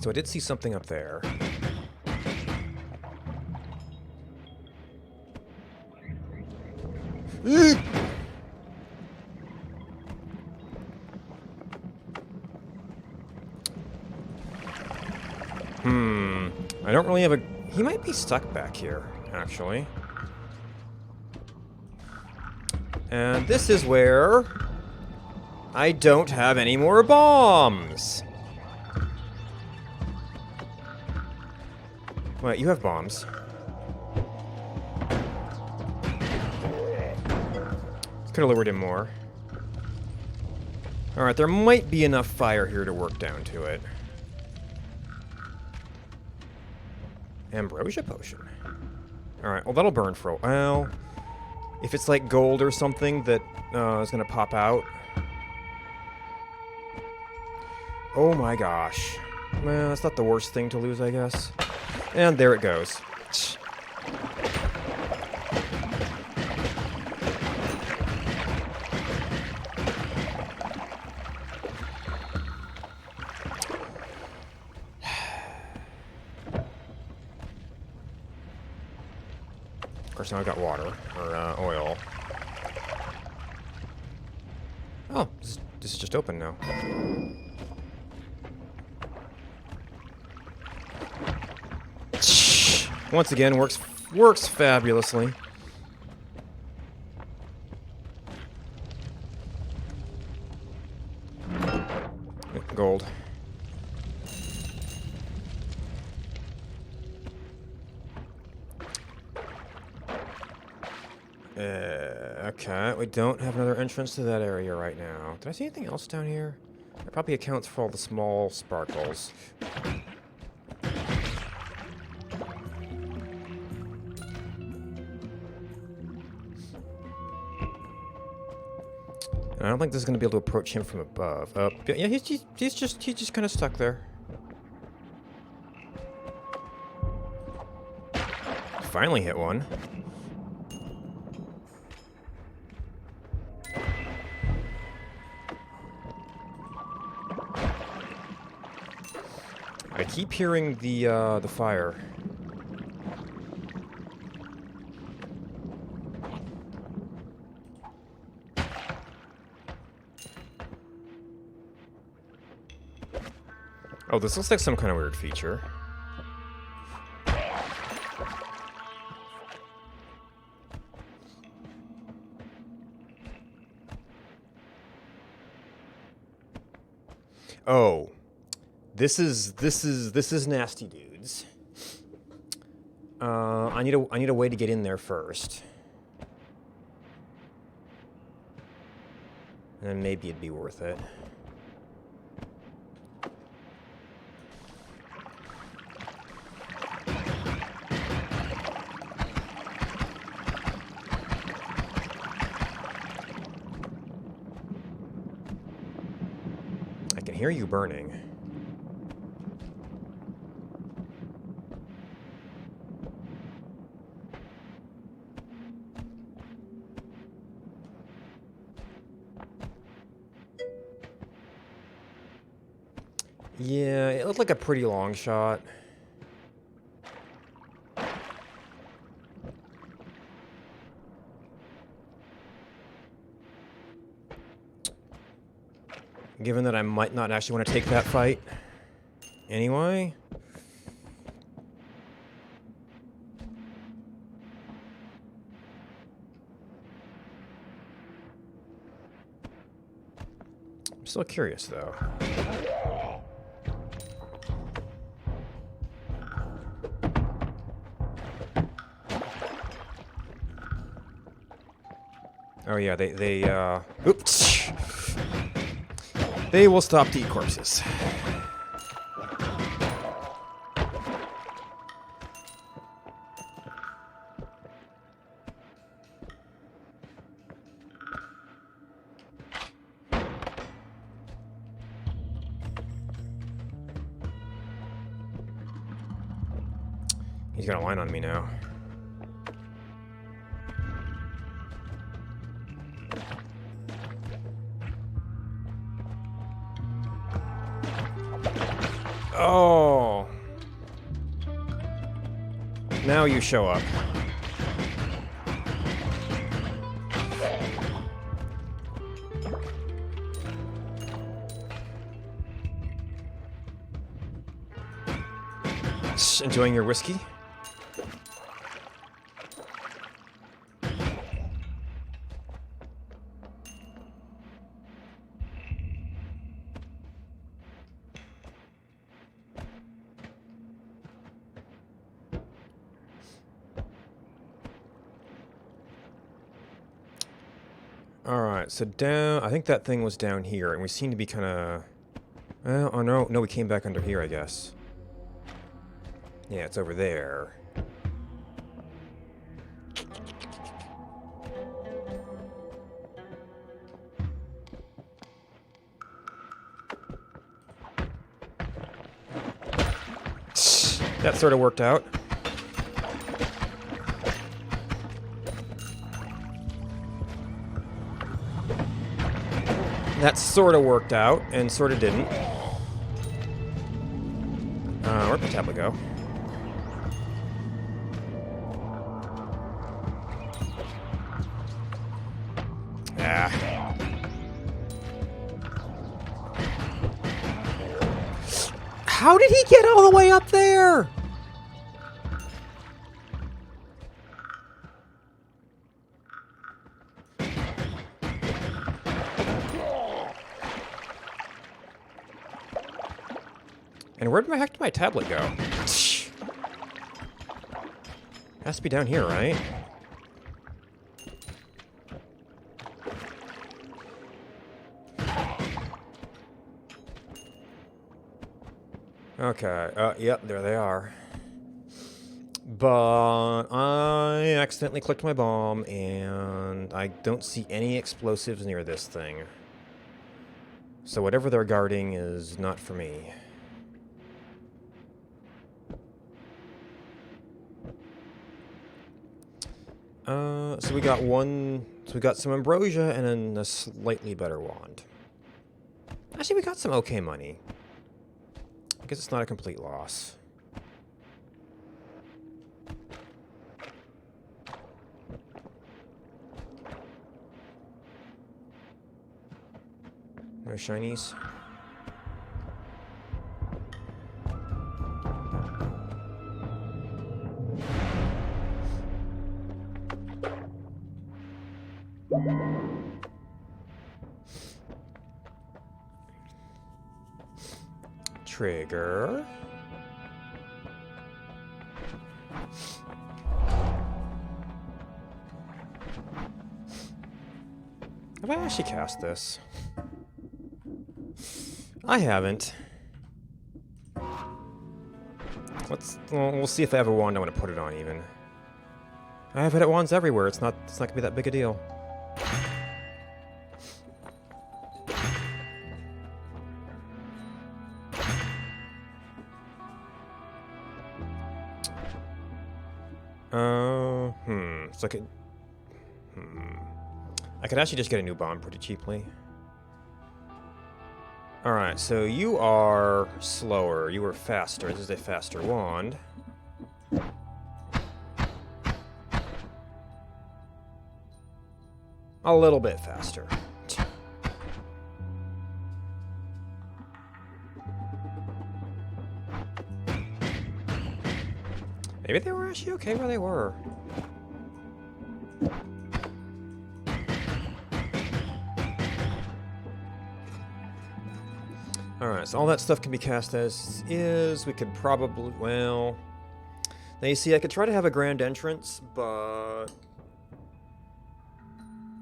So I did see something up there. I don't really have a... He might be stuck back here, actually. And this is where I don't have any more bombs. Wait, you have bombs. Could have lured him more. Alright, there might be enough fire here to work down to it. Ambrosia potion. Alright, well that'll burn for a while. If it's like gold or something that is gonna pop out. Oh my gosh. Well, that's not the worst thing to lose, I guess. And there it goes. Of course, now I've got water, or oil. Oh, this is just open now. Once again, works fabulously. Gold. Okay, we don't have another entrance to that area right now. Did I see anything else down here? That probably accounts for all the small sparkles. And I don't think this is going to be able to approach him from above. Yeah, he's just kind of stuck there. Finally hit one. keep hearing the fire. Oh, this looks like some kind of weird feature. Oh. This is nasty, dudes. I need a way to get in there first. And then maybe it'd be worth it. I can hear you burning. Yeah, it looked like a pretty long shot. Given that I might not actually want to take that fight. Anyway. I'm still curious, though. Oh yeah, oops. They will stop to eat corpses. He's got a line on me now. Oh. Now you show up. Enjoying your whiskey? Alright, so down... I think that thing was down here, and we seem to be kind of... Well, oh no, we came back under here, I guess. Yeah, it's over there. That sort of worked out. That sort of worked out, and sort of didn't. Where'd the tablet go? Ah. How did he get all the way up there? And where the heck did my tablet go? Has to be down here, right? Okay, yep, there they are. But I accidentally clicked my bomb, and I don't see any explosives near this thing. So whatever they're guarding is not for me. So we got we got some ambrosia and then a slightly better wand. Actually, we got some okay money. guess it's not a complete loss. No shinies. Trigger. Have I actually cast this? I haven't. Well, we'll see if I have a wand I want to put it on even. I have hit wands everywhere. It's not gonna be that big a deal. So I could actually just get a new bomb pretty cheaply. Alright, so you are slower. You are faster. This is a faster wand. A little bit faster. Maybe they were actually okay where they were. Alright, so all that stuff can be cast as is. We could probably, well... Now you see, I could try to have a grand entrance, but...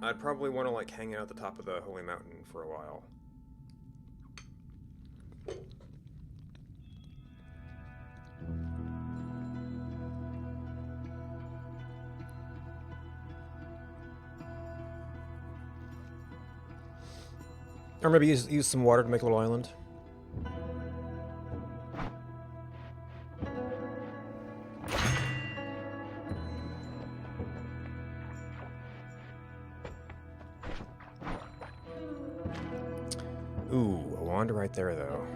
I'd probably want to, like, hang out at the top of the Holy Mountain for a while. Or maybe use some water to make a little island. Ooh, a wand right there, though.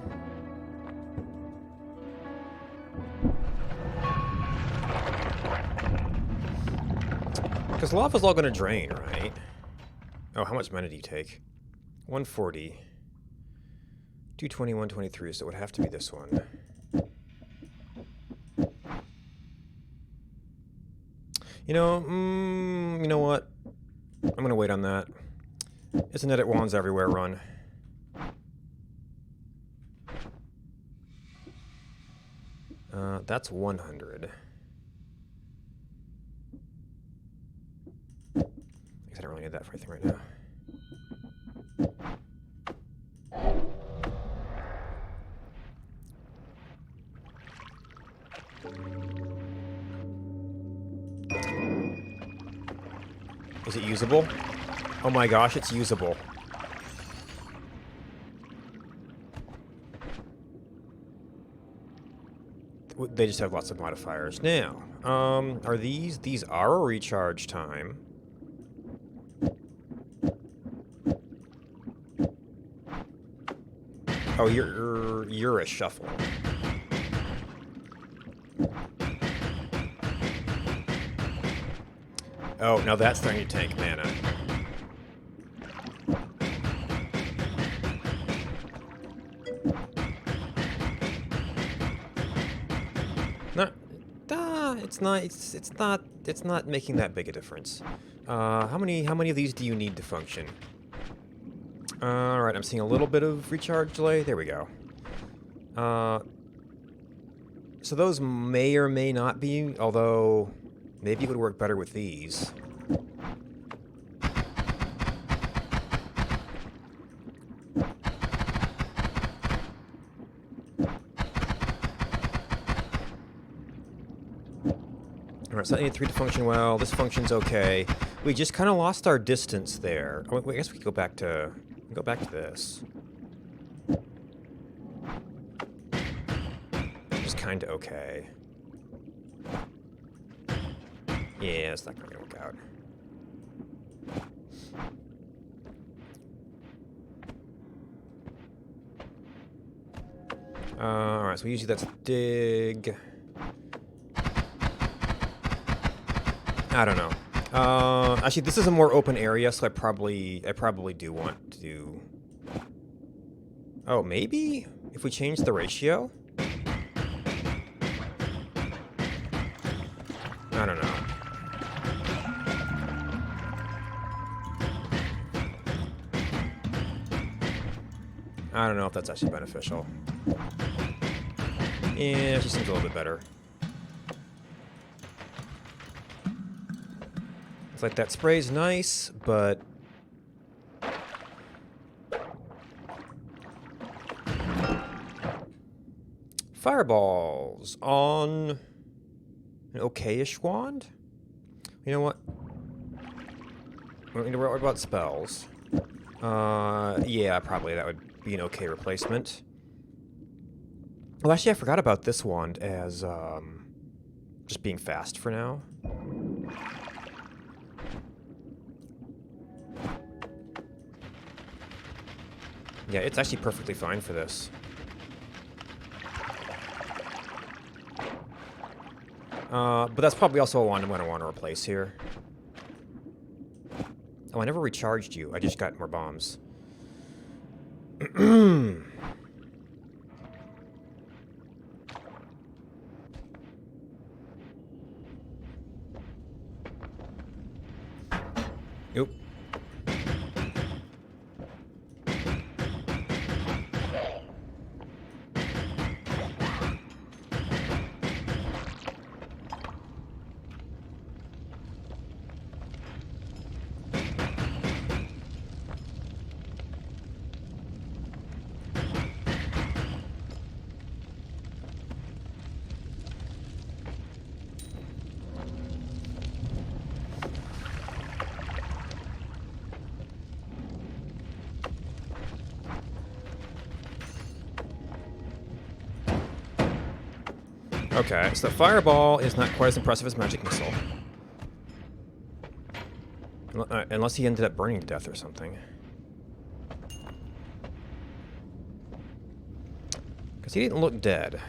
Because lava's all going to drain, right? Oh, how much mana do you take? 140. 220, 123, so it would have to be this one. You know what? I'm going to wait on that. It's an edit wands everywhere run. That's 100. I guess I don't really need that for anything right now. Is it usable? Oh my gosh, it's usable. They just have lots of modifiers. Now, are these? These are a recharge time. Oh, you're a shuffle. Oh, now that's starting to tank mana. It's not making that big a difference. How many of these do you need to function? Alright, I'm seeing a little bit of recharge delay. There we go. So those may or may not be, although maybe it would work better with these. Alright, so I need 3 to function well. This functions okay. We just kind of lost our distance there. Oh, I guess we could go back to this. Just kind of okay. Yeah, it's not going to work out. Alright, so usually that's dig. I don't know. Actually, this is a more open area, so I probably do want to... Oh, maybe? If we change the ratio? I don't know. I don't know if that's actually beneficial. Yeah, it just seems a little bit better. It's like that spray's nice, but... Fireballs on an okay-ish wand? You know what? What about spells? Yeah, probably that would be an okay replacement. Well, actually, I forgot about this wand as, just being fast for now. Yeah, it's actually perfectly fine for this. But that's probably also a wand I'm going to want to replace here. Oh, I never recharged you. I just got more bombs. Oop. Okay, so the fireball is not quite as impressive as magic missile. Unless he ended up burning to death or something. Because he didn't look dead.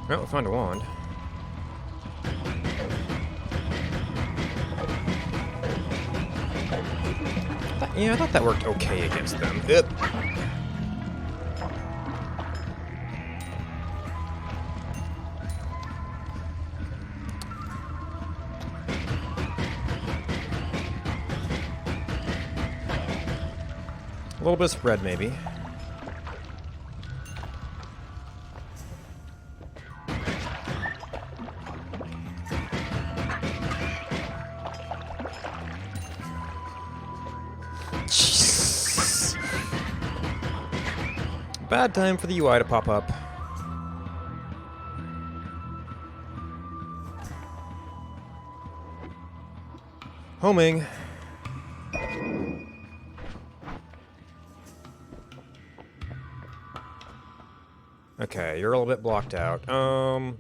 Well, we found a wand. Yeah, I thought that worked okay against them. Yep. A little bit of spread, maybe. Jeez. Bad time for the UI to pop up. Homing. Okay, you're a little bit blocked out. Don't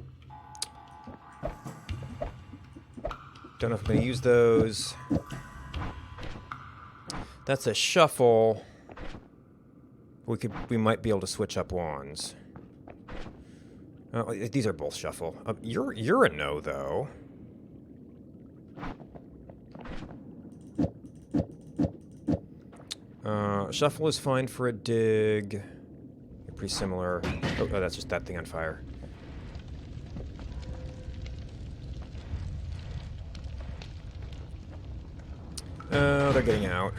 know if I'm gonna use those. That's a shuffle. We might be able to switch up wands. These are both shuffle. You're a no though. Shuffle is fine for a dig. Pretty similar. Oh, that's just that thing on fire. Oh, they're getting out.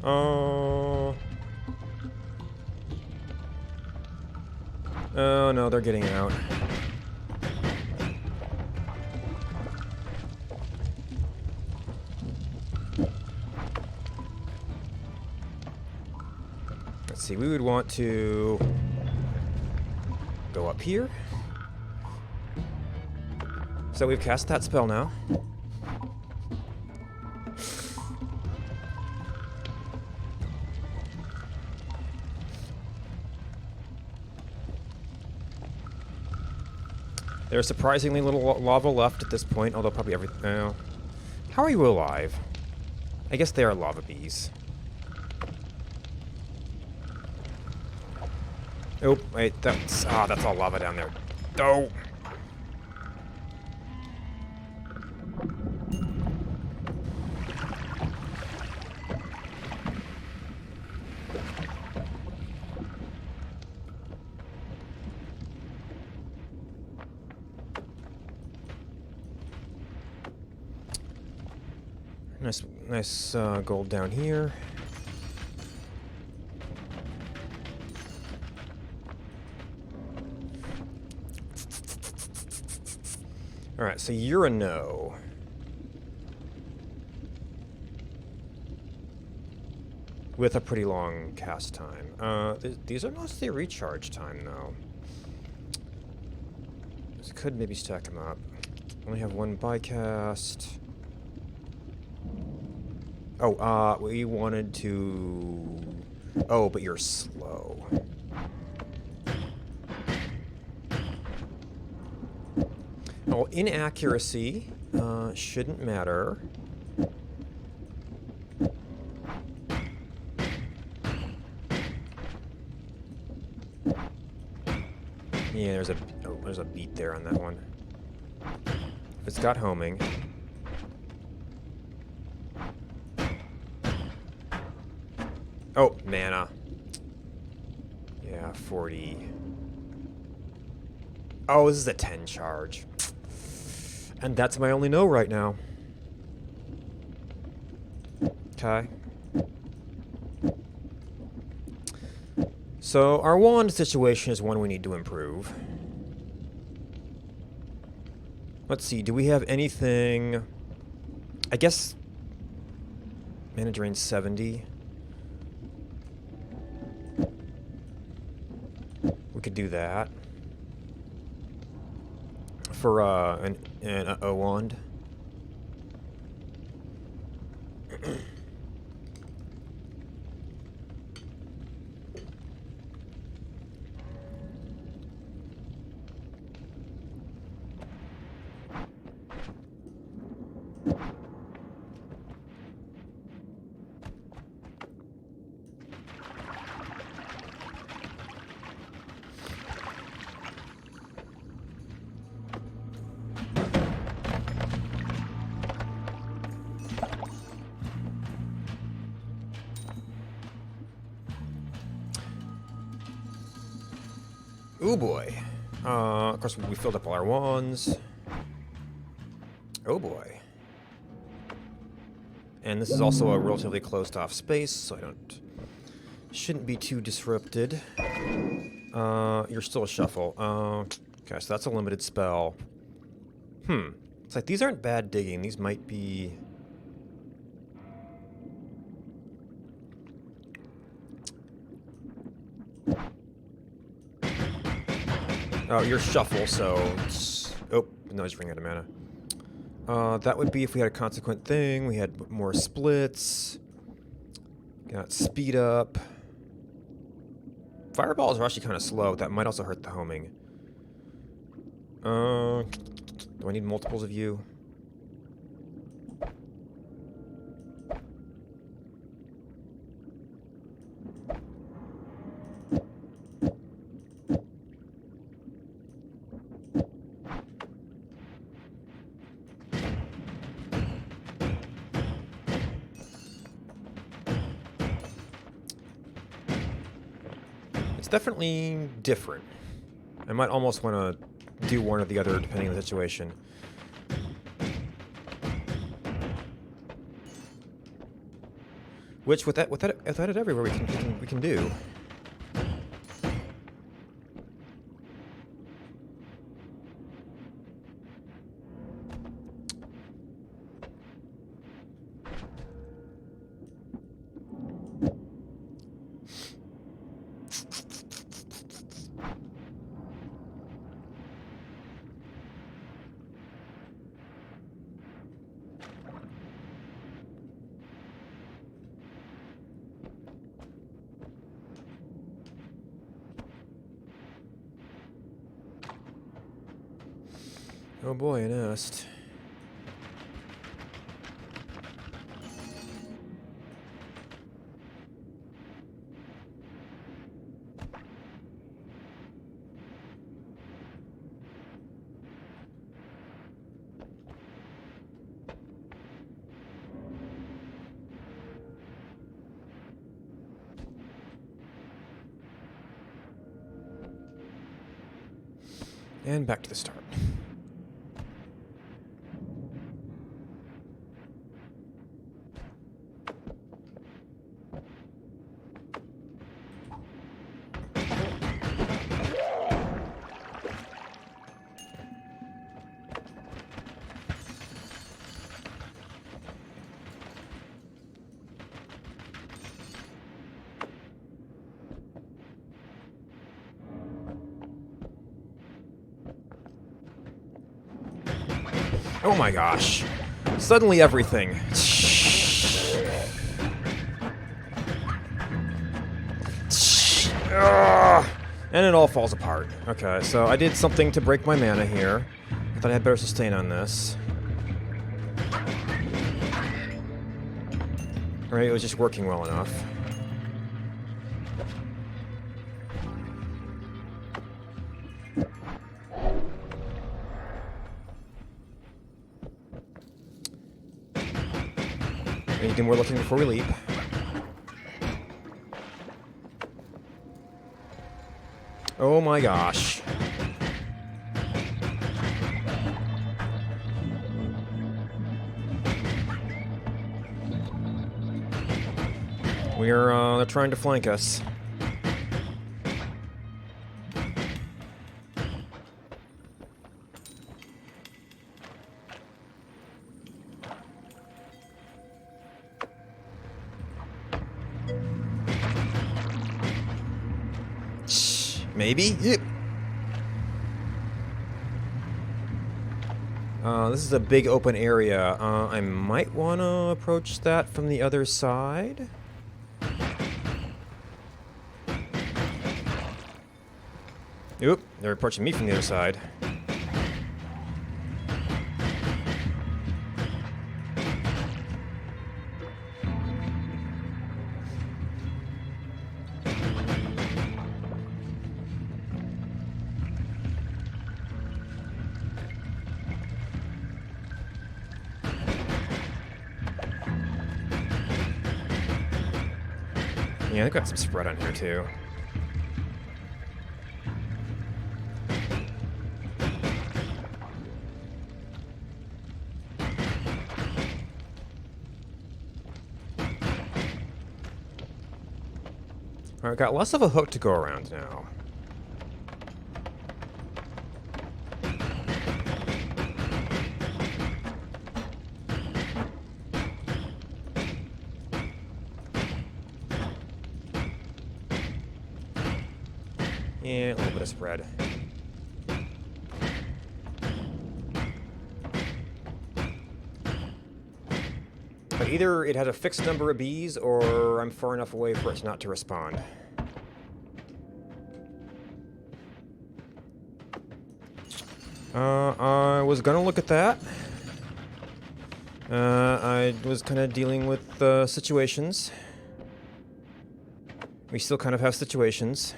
Oh. Oh no, they're getting out. Let's see, we would want to go up here. So we've cast that spell now. There's surprisingly little lava left at this point, although probably everything. How are you alive? I guess they are lava bees. Oh, wait, that's all lava down there. Oh! Nice gold down here. Alright, so you're a no. With a pretty long cast time. These are mostly recharge time, though. This could maybe stack them up. Only have one bycast. Oh, we wanted to... Oh, but you're slow. Well, inaccuracy shouldn't matter. Yeah, there's a beat there on that one. It's got homing. Oh, mana. Yeah, 40. Oh, this is a 10 charge. And that's my only no right now. Okay. So, our wand situation is one we need to improve. Let's see, do we have anything... I guess... Mana drain 70. We could do that. For an O wand. Ooh boy. Of course, we filled up all our wands. Oh boy. And this is also a relatively closed-off space, so shouldn't be too disrupted. You're still a shuffle. Okay, so that's a limited spell. It's like these aren't bad digging. These might be... Oh, you're shuffle, so... Oh, no, he's running out of mana. That would be if we had a consequent thing. We had more splits. Got speed up. Fireballs are actually kind of slow. That might also hurt the homing. Do I need multiples of you? It's definitely different. I might almost want to do one or the other depending on the situation. Which with that it everywhere we can do. Oh boy, a nest. And back to the start. Oh my gosh. Suddenly everything. And it all falls apart. Okay, so I did something to break my mana here. I thought I had better sustain on this. Alright, it was just working well enough. Anything more looking before we leap? Oh my gosh. They're trying to flank us. Maybe? Yep. This is a big open area. I might want to approach that from the other side. Oop, they're approaching me from the other side. Yeah, they've got some spread on here too. Alright, got less of a hook to go around now. Yeah, a little bit of spread. But either it has a fixed number of bees, or I'm far enough away for it not to respond. I was gonna look at that. I was kind of dealing with situations. We still kind of have situations.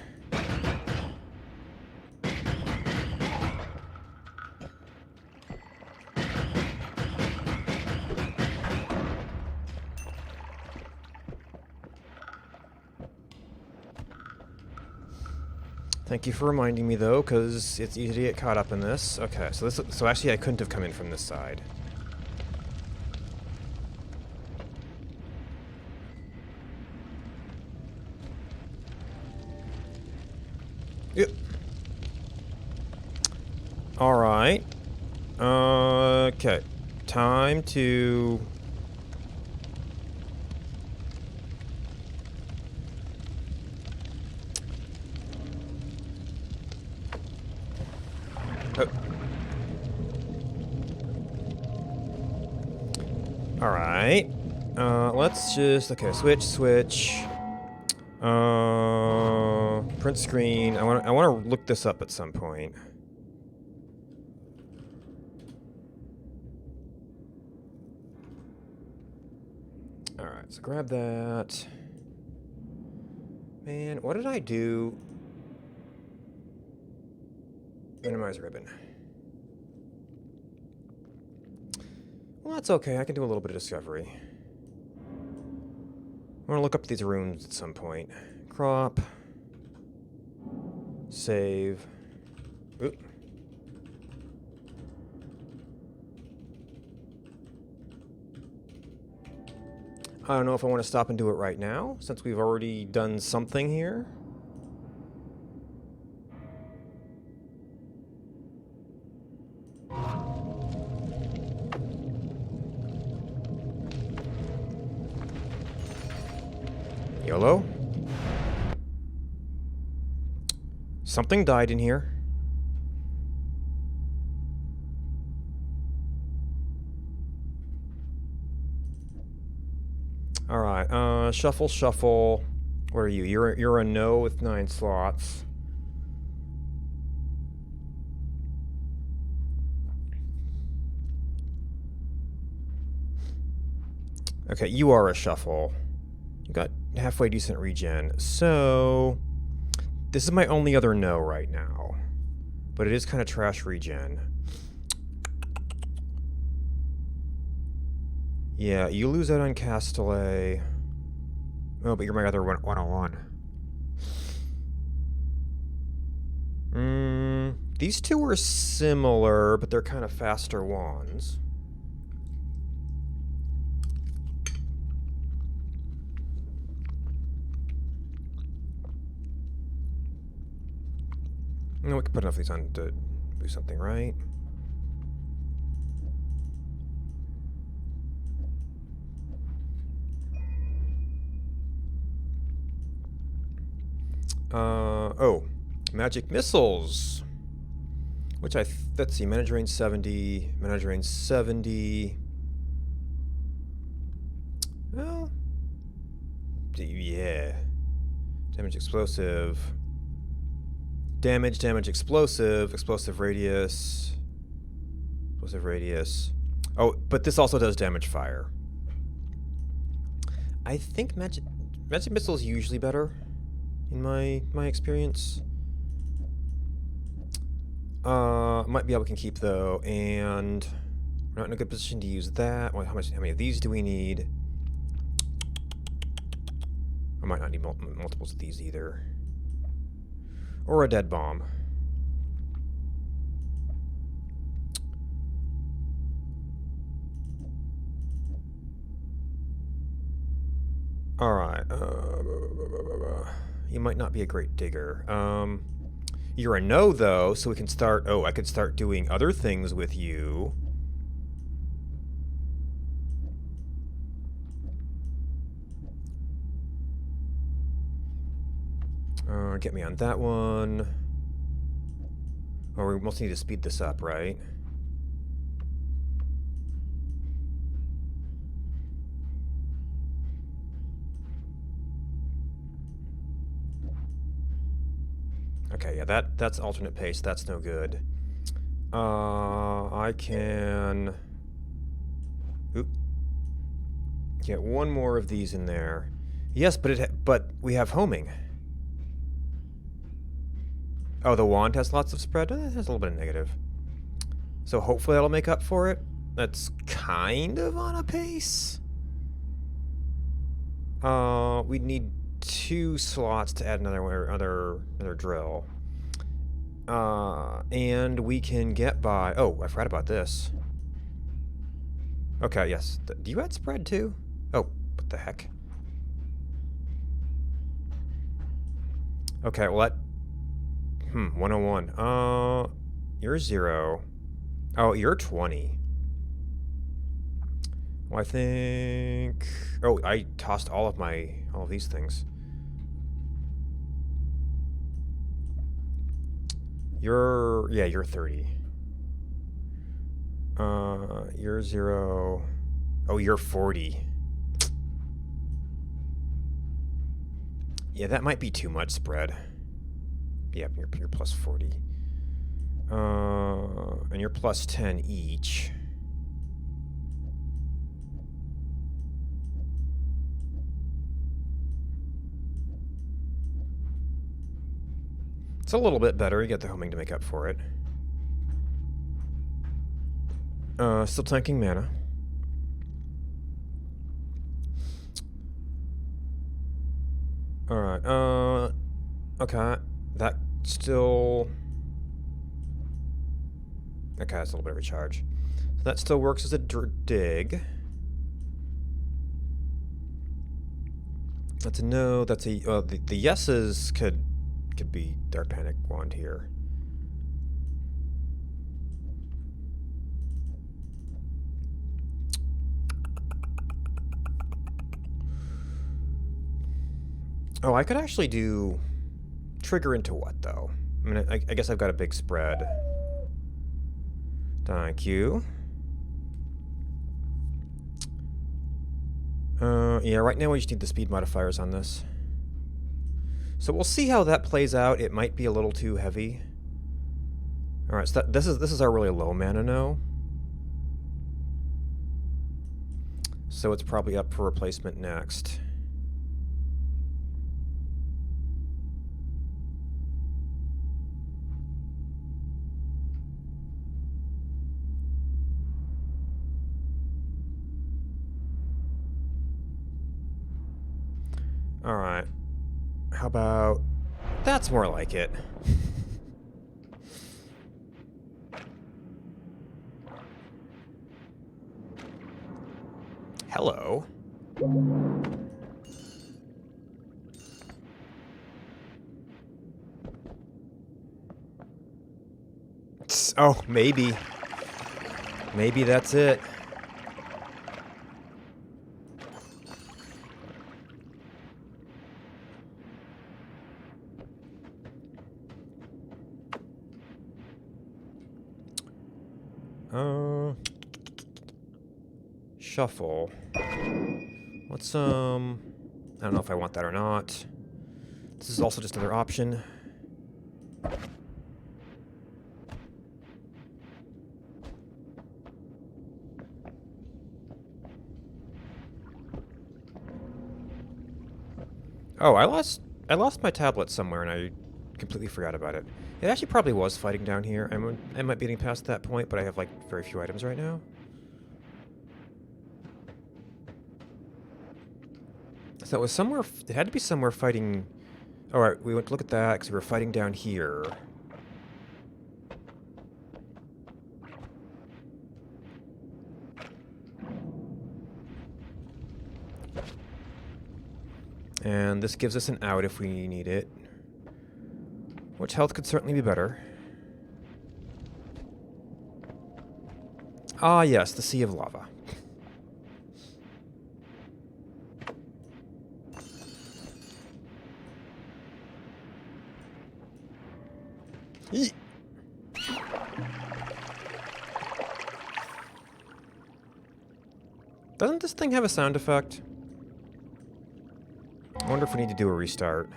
Thank you for reminding me, though, because it's easy to get caught up in this. Okay, so actually I couldn't have come in from this side. Yep. All right. Okay. Time to... Oh. All right. Let's just... Okay, switch. Print screen. I want to look this up at some point. All right, so grab that. Man, what did I do? Minimize ribbon. Well, that's okay. I can do a little bit of discovery. I want to look up these runes at some point. Crop. Save. Oop. I don't know if I want to stop and do it right now, since we've already done something here. YOLO. Something died in here. Alright, shuffle. What are you? You're a no with 9 slots. Okay, you are a shuffle. You got halfway decent regen. So, this is my only other no right now. But it is kind of trash regen. Yeah, you lose out on Castellet. Oh, but you're my other 101. These two are similar, but they're kind of faster wands. No, we can put enough of these on to do something, right? Oh, magic missiles. Which let's see, mana drain 70, mana drain 70. Well, yeah. Damage explosive. Damage, explosive, explosive radius. Oh, but this also does damage fire. I think magic missile is usually better in my experience. Might be able to keep though, and we're not in a good position to use that. Well, how many of these do we need? I might not need multiples of these either. Or a dead bomb. Alright. You might not be a great digger. You're a no, though, so we can start... Oh, I could start doing other things with you. Get me on that one. Oh, we mostly need to speed this up, right? Okay, yeah, that's alternate pace. That's no good. I can... Oop. Get one more of these in there. Yes, but we have homing. Oh, the wand has lots of spread? It has a little bit of negative. So hopefully that'll make up for it. That's kind of on a pace. We'd need 2 slots to add another drill. And we can get by... Oh, I forgot about this. Okay, yes. Do you add spread too? Oh, what the heck? Okay, well 101. You're 0. Oh, you're 20. Well, I think... Oh, I tossed all of these things. You're 30. You're 0. Oh, you're 40. Yeah, that might be too much spread. Yeah, you're plus 40. And you're plus 10 each. It's a little bit better. You get the homing to make up for it. Still tanking mana. Alright, okay. That still... Okay, that's a little bit of a charge. So that still works as a dig. That's a no, that's a... the yeses could be Dark Panic Wand here. Oh, I could actually do... Trigger into what, though? I mean, I guess I've got a big spread. Thank you. Yeah, right now we just need the speed modifiers on this. So we'll see how that plays out. It might be a little too heavy. Alright, so this is our really low mana no. So it's probably up for replacement next. Alright. How about... That's more like it. Hello. Oh, maybe. Maybe that's it. Shuffle. Let's, I don't know if I want that or not. This is also just another option. Oh, I lost my tablet somewhere and I completely forgot about it. It actually probably was fighting down here. I might be getting past that point, but I have, like, very few items right now. So it was somewhere... It had to be somewhere fighting... Alright, we went to look at that because we were fighting down here. And this gives us an out if we need it. Which health could certainly be better. Ah, yes, the Sea of Lava. Eek. Doesn't this thing have a sound effect? I wonder if we need to do a restart.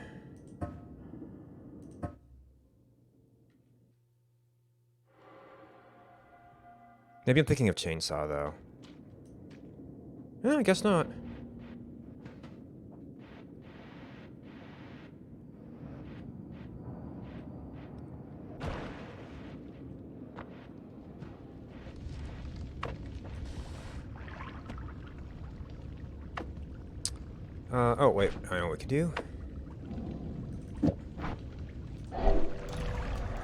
Maybe I'm thinking of Chainsaw, though. Yeah, I guess not. Oh, wait. I know what we can do.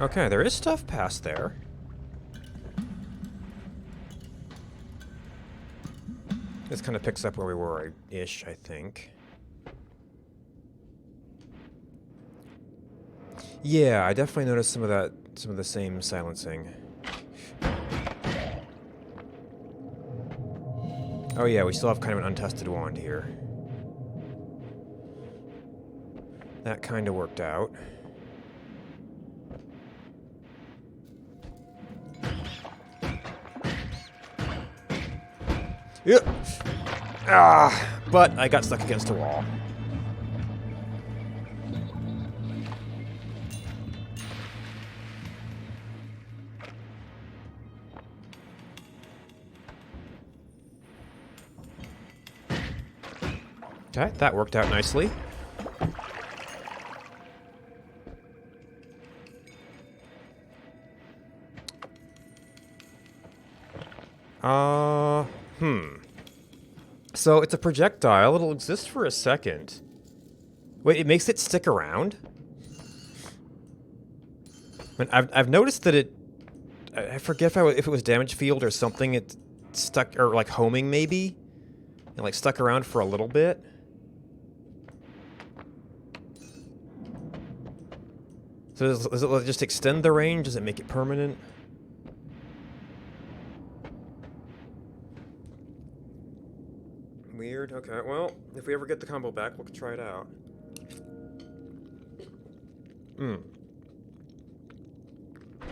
Okay, there is stuff past there. This kind of picks up where we were-ish, I think. Yeah, I definitely noticed some of that, some of the same silencing. Oh yeah, we still have kind of an untested wand here. That kind of worked out. Yep. Ah, but I got stuck against a wall. Okay, that worked out nicely. So it's a projectile. It'll exist for a second. Wait, it makes it stick around? I mean, I've noticed that it... I forget if it was damage field or something. It stuck... Or like homing, maybe? And like stuck around for a little bit. So does it just extend the range? Does it make it permanent? Weird. Okay, well, if we ever get the combo back, we'll try it out.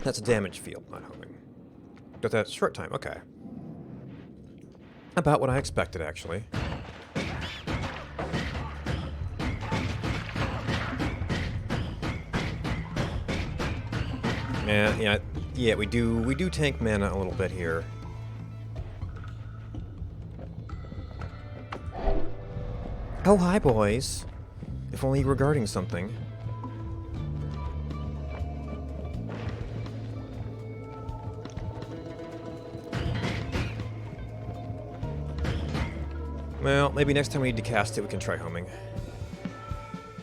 That's a damage field, not homing. But that's short time, okay. About what I expected, actually. Yeah, we do tank mana a little bit here. Oh, hi, boys. If only regarding something. Well, maybe next time we need to cast it, we can try homing.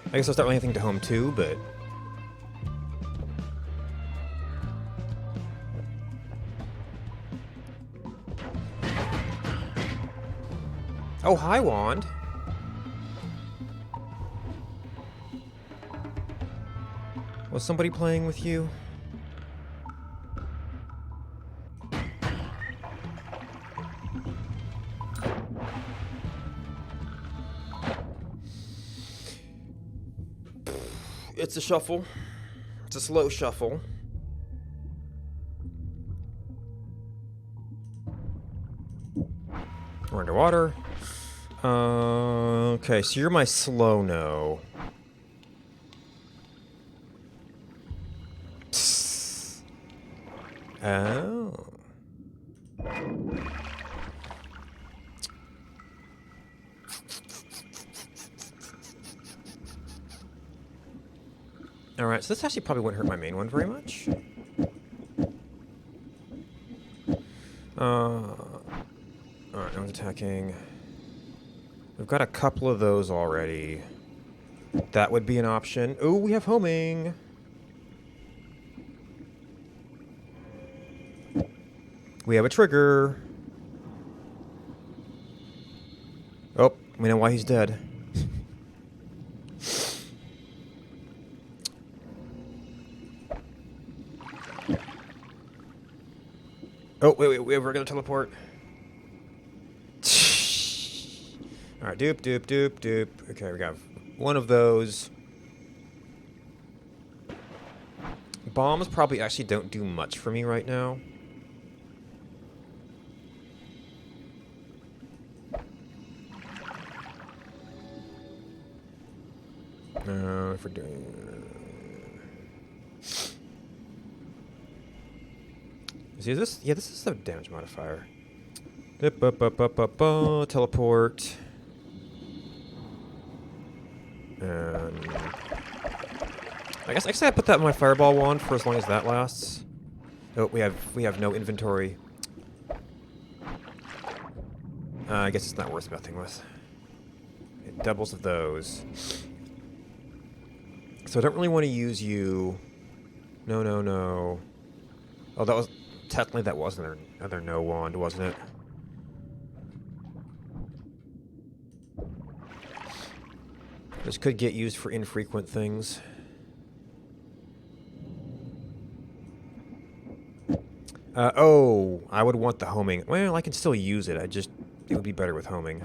I guess there's not really anything to home too, but... Oh, hi, Wand. Was somebody playing with you? It's a shuffle. It's a slow shuffle. We're underwater. Okay, so you're my slow-no. Oh. Alright, so this actually probably wouldn't hurt my main one very much. Alright, no one's attacking. We've got a couple of those already. That would be an option. Ooh, we have homing! We have a trigger. Oh, we know why he's dead. Oh, wait, we're gonna teleport. Alright, doop, doop, doop, doop. Okay, we got one of those. Bombs probably actually don't do much for me right now. If we're doing... See, this? Yeah, this is the damage modifier. Teleport. And... I guess I put that in my fireball wand for as long as that lasts. Oh, we have no inventory. I guess it's not worth messing with. It doubles of those. So I don't really want to use you. No, no, no. Oh, that was... Technically, that wasn't another no wand, wasn't it? This could get used for infrequent things. Oh, I would want the homing. Well, I can still use it. It would be better with homing.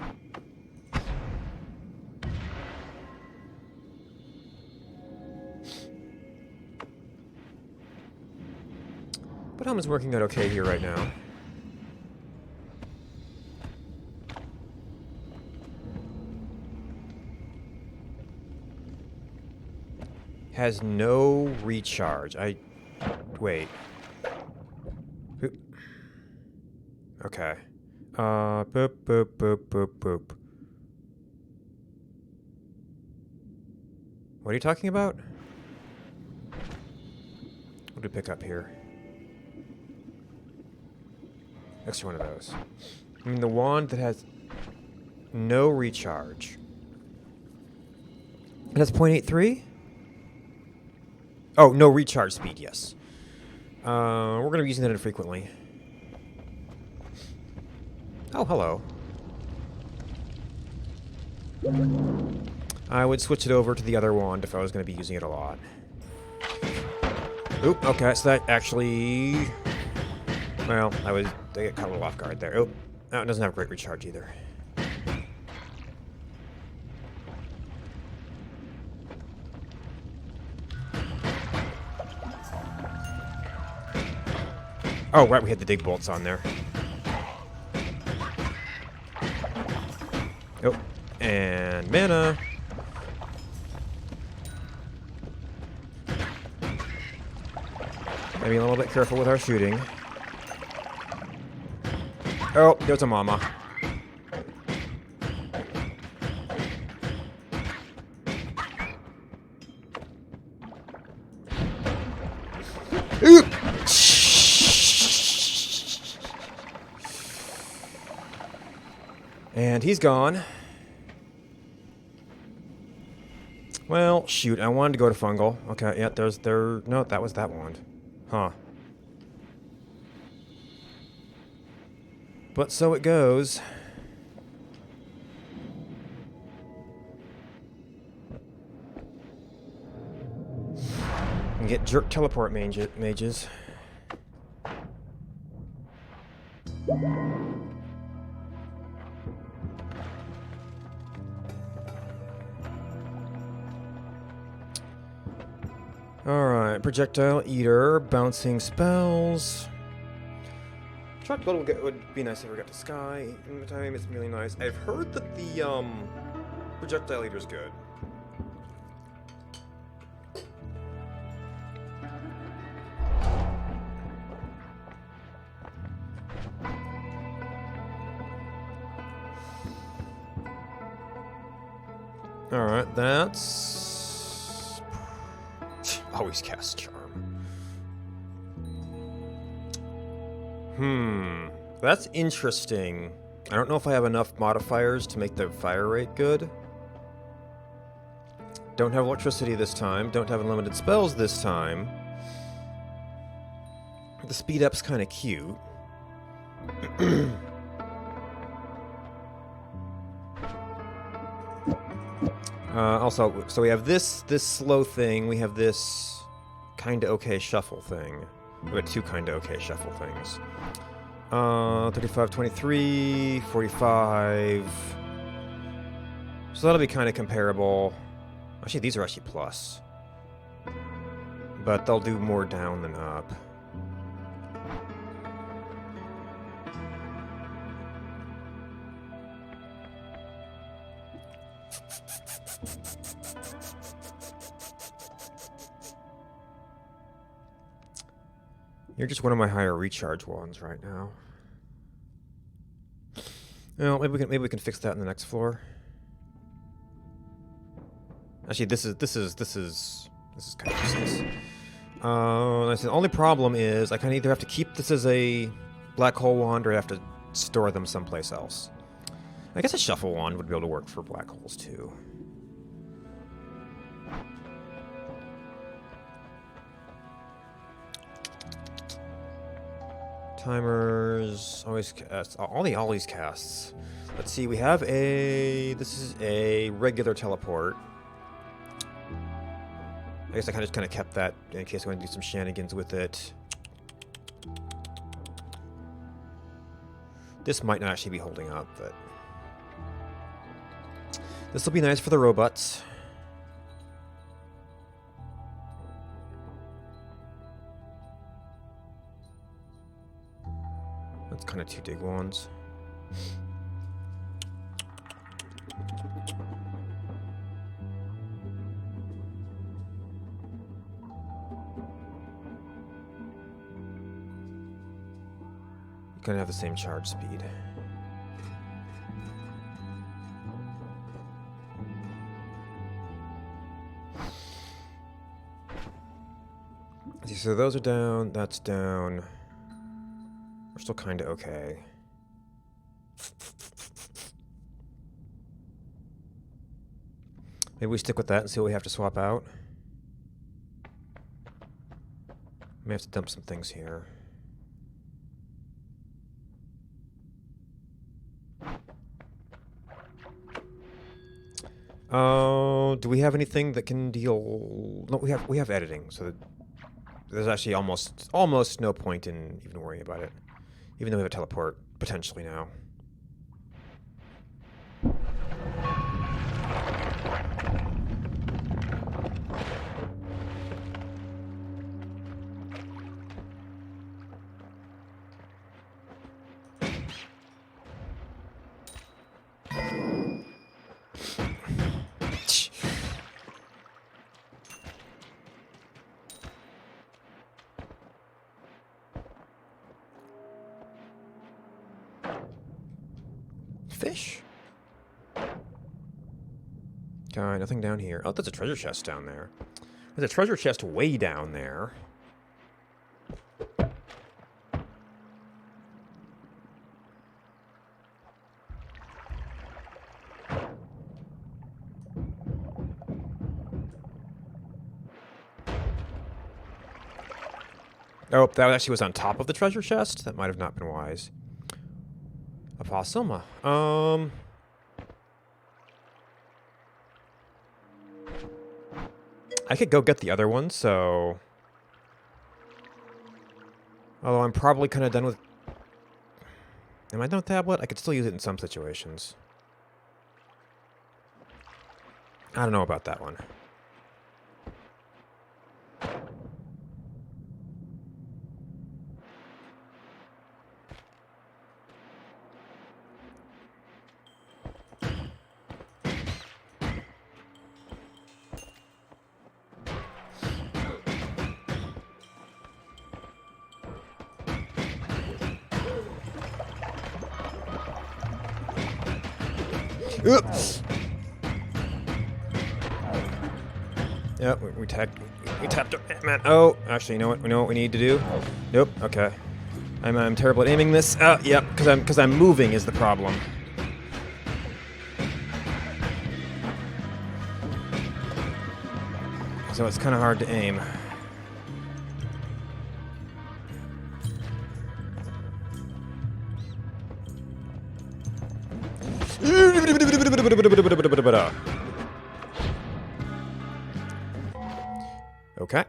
But homing's working out okay here right now. Has no recharge. Wait. Okay. Boop, boop, boop, boop, boop. What are you talking about? What do we pick up here? Extra one of those. I mean, the wand that has no recharge. It has 0.83? Oh, no recharge speed, yes. We're going to be using that infrequently. Oh, hello. I would switch it over to the other wand if I was going to be using it a lot. Oop, okay, so that actually... Well, I get caught a little off guard there. Oh, no, it doesn't have great recharge either. Oh, right, we had the dig bolts on there. Oh, and mana. Maybe a little bit careful with our shooting. Oh, there's a mama. Oop! And he's gone. Well, shoot, I wanted to go to fungal. Okay, yeah, no, that was that wand. Huh. But so it goes. And get jerk teleport mages. Alright, projectile eater, bouncing spells. Shot blood would be nice if we got to sky. In the time, it's really nice. I've heard that the projectile eater's good. Alright, that's... Always cast charm. That's interesting. I don't know if I have enough modifiers to make the fire rate good. Don't have electricity this time. Don't have unlimited spells this time. The speed up's kind of cute. Also, so we have this slow thing. We have this kinda okay shuffle thing. We have two kinda okay shuffle things. 35, 23, 45. So that'll be kinda comparable. Actually, these are actually plus. But they'll do more down than up. You're just one of my higher recharge ones right now. Well, maybe we can fix that in the next floor. Actually, this is kind of useless. The only problem is I kind of either have to keep this as a black hole wand or I have to store them someplace else. I guess a shuffle wand would be able to work for black holes too. Timers, always cast, all these casts. Let's see, we have this is a regular teleport. I guess I kind of kept that in case I want to do some shenanigans with it. This might not actually be holding up, but this will be nice for the robots. That's kind of 2 dig ones. Gonna have the same charge speed. See, so those are down, that's down. We're still kind of okay. Maybe we stick with that and see what we have to swap out. May have to dump some things here. Do we have anything that can deal? No, we have editing, so that there's actually almost no point in even worrying about it, even though we have a teleport potentially now. Fish. Okay, nothing down here. Oh, there's a treasure chest down there. There's a treasure chest way down there. Oh, that actually was on top of the treasure chest? That might have not been wise. Apostoma. I could go get the other one, so... Although I'm probably kind of done with... Am I done with tablet? I could still use it in some situations. I don't know about that one. Oops. Yeah, we tapped it, man. Oh, actually, you know what? We know what we need to do. Nope. Okay. I'm terrible at aiming this. Yep. Because I'm moving is the problem. So it's kind of hard to aim. Okay.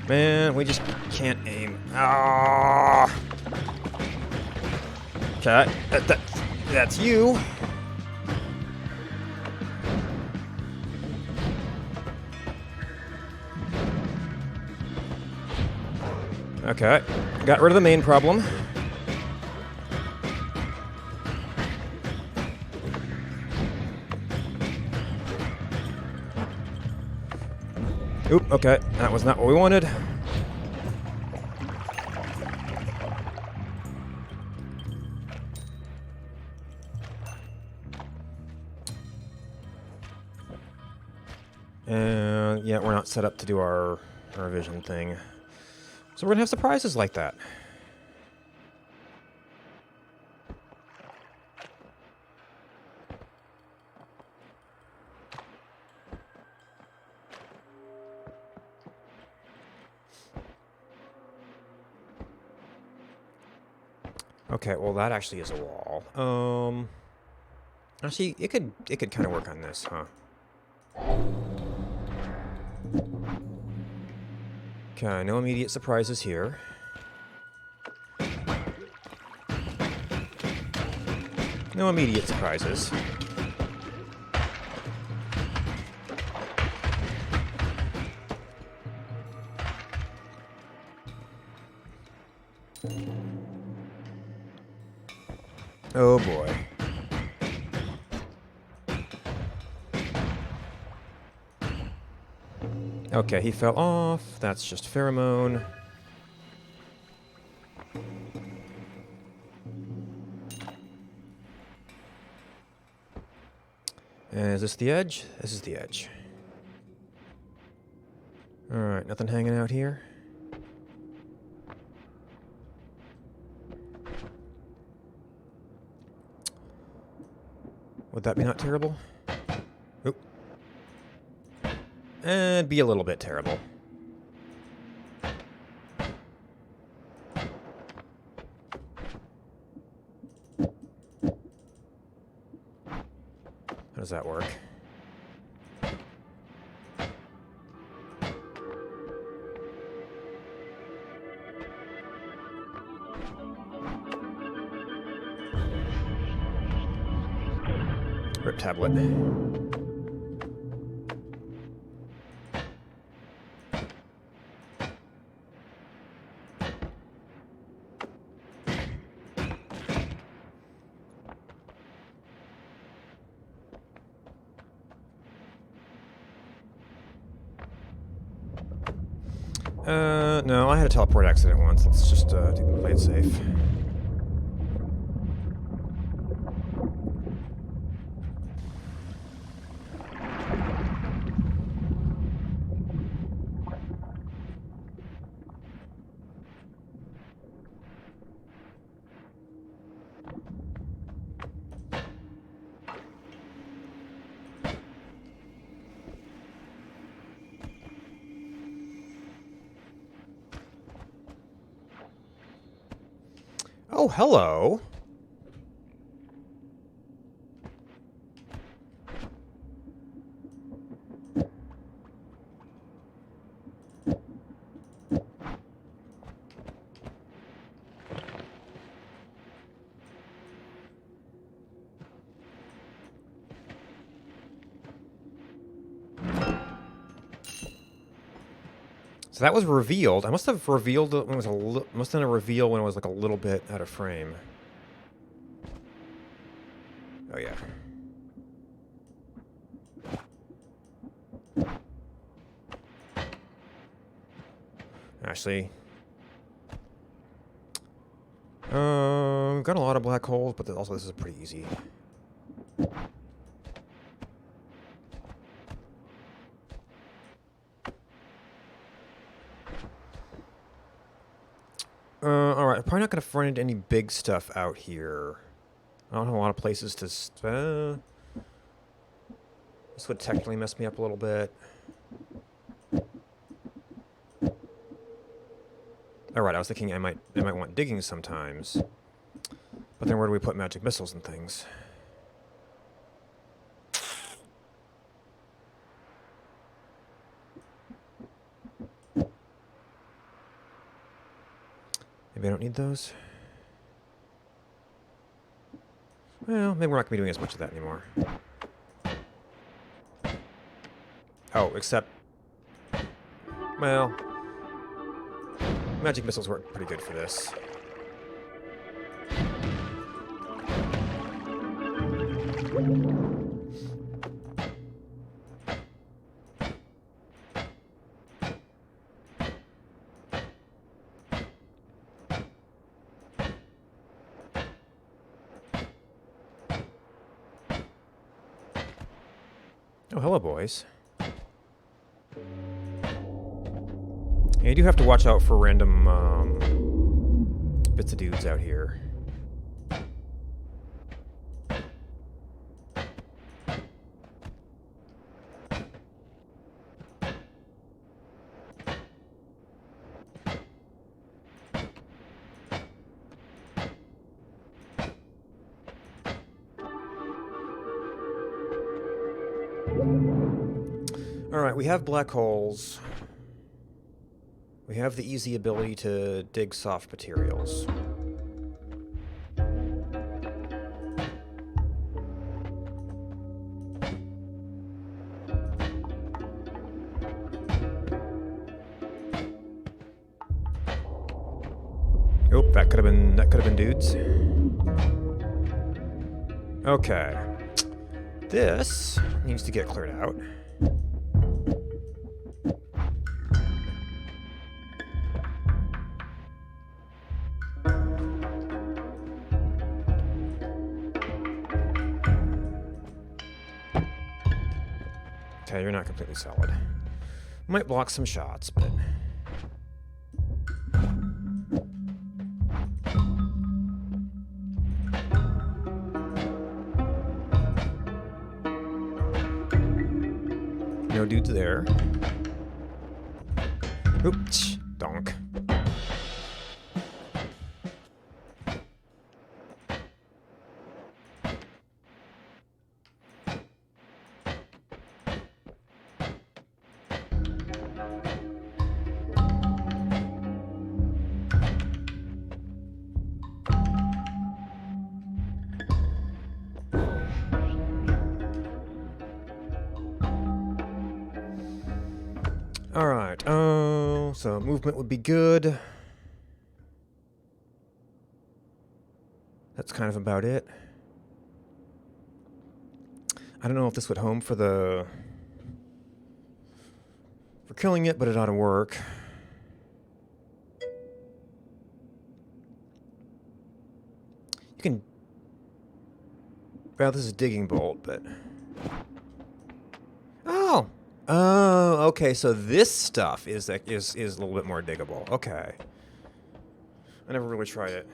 Man, we just can't aim. Ah. Okay, that's you. Okay, got rid of the main problem. Oop, okay, that was not what we wanted. And yeah, we're not set up to do our vision thing. So we're gonna have surprises like that. Okay, well that actually is a wall. Actually, it could kind of work on this, huh? Okay, no immediate surprises here. No immediate surprises. Oh boy. Okay, he fell off. That's just pheromone. Is this the edge? This is the edge. Alright, nothing hanging out here. Would that be not terrible? Oop. And be a little bit terrible. How does that work? Rip tablet. No, I had a teleport accident once. Let's just play it safe. Oh, hello. So that was revealed. I must have revealed it when it was must have been a reveal when it was like a little bit out of frame. Oh yeah. Actually, we've got a lot of black holes, but also this is pretty easy. Alright, I'm probably not going to run into any big stuff out here. I don't have a lot of places to... this would technically mess me up a little bit. Alright, I was thinking I might want digging sometimes. But then where do we put magic missiles and things? Maybe I don't need those? Well, maybe we're not going to be doing as much of that anymore. Oh, except... well... magic missiles work pretty good for this. Oh, hello, boys. Yeah, you do have to watch out for random bits of dudes out here. Alright, we have black holes. We have the easy ability to dig soft materials. Oh, that could have been dudes. Okay. This needs to get cleared out. Okay, you're not completely solid. Might block some shots, but... No dudes there. Oops, donk. Alright, so movement would be good. That's kind of about it. I don't know if this would home for killing it, but it ought to work. You can... Well, this is a digging bolt, but... Oh! Oh, okay, so this stuff is a little bit more diggable. Okay. I never really tried it.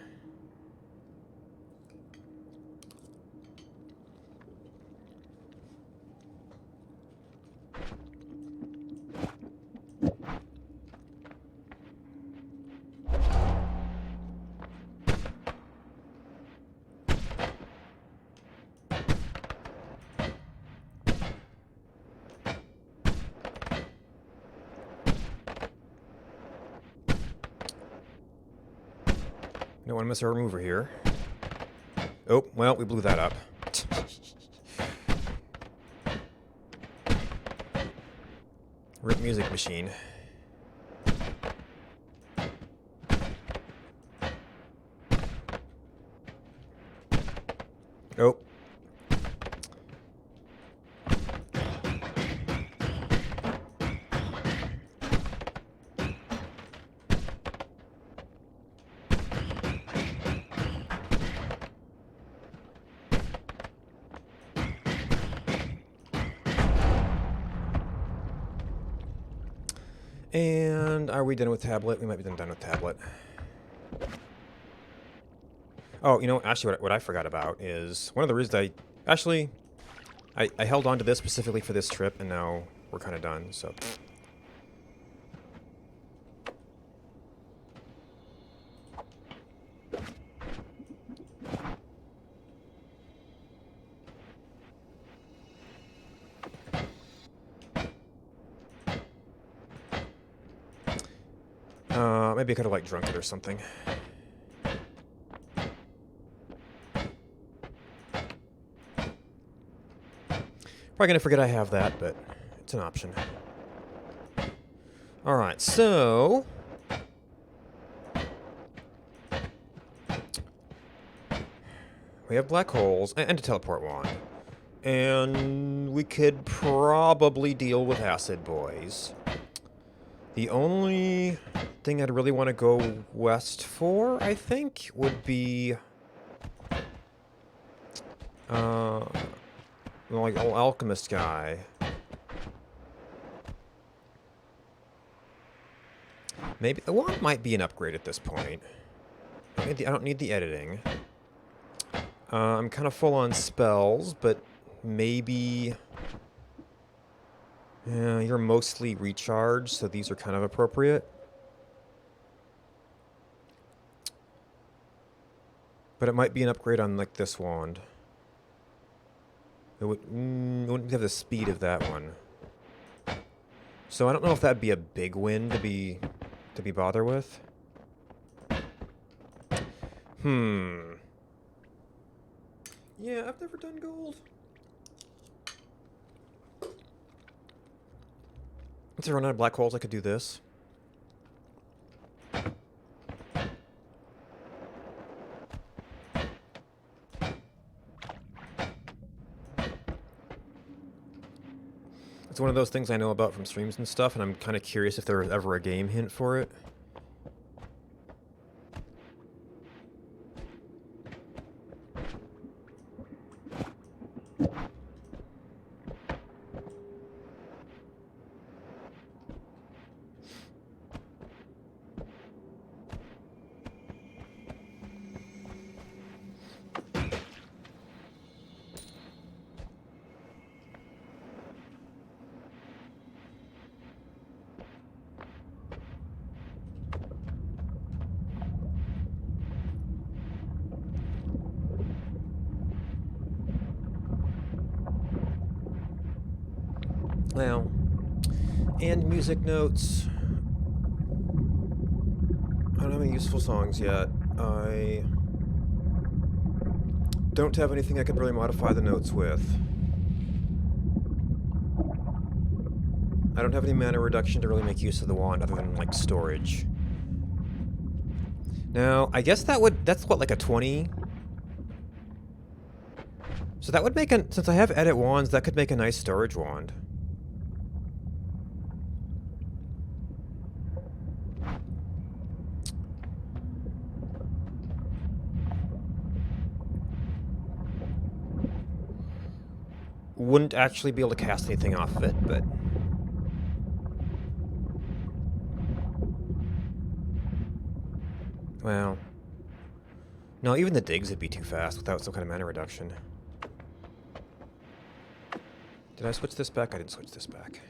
Don't want to miss our remover here. Oh, well, we blew that up. Rip music machine. Oh. And are we done with tablet? We might be done with tablet. Oh, you know, actually, what I forgot about is one of the reasons I held on to this specifically for this trip, and now we're kind of done, so... maybe I could have, like, drunk it or something. Probably gonna forget I have that, but it's an option. Alright, so... we have black holes, and a teleport wand. And we could probably deal with acid boys. The only thing I'd really want to go west for, I think, would be... like, old alchemist guy. Maybe the wand might be an upgrade at this point. I don't need the editing. I'm kind of full on spells, but maybe... yeah, you're mostly recharged, so these are kind of appropriate. But it might be an upgrade on, like, this wand. It wouldn't have the speed of that one. So I don't know if that'd be a big win to be to be bothered with. Yeah, I've never done gold. Once I run out of black holes, I could do this. It's one of those things I know about from streams and stuff, and I'm kind of curious if there was ever a game hint for it. Well, and music notes. I don't have any useful songs yet. I don't have anything I could really modify the notes with. I don't have any mana reduction to really make use of the wand other than, like, storage. Now, I guess that's what, like a 20? So that would make since I have edit wands, that could make a nice storage wand. Wouldn't actually be able to cast anything off of it, but... Well... No, even the digs would be too fast without some kind of mana reduction. Did I switch this back? I didn't switch this back.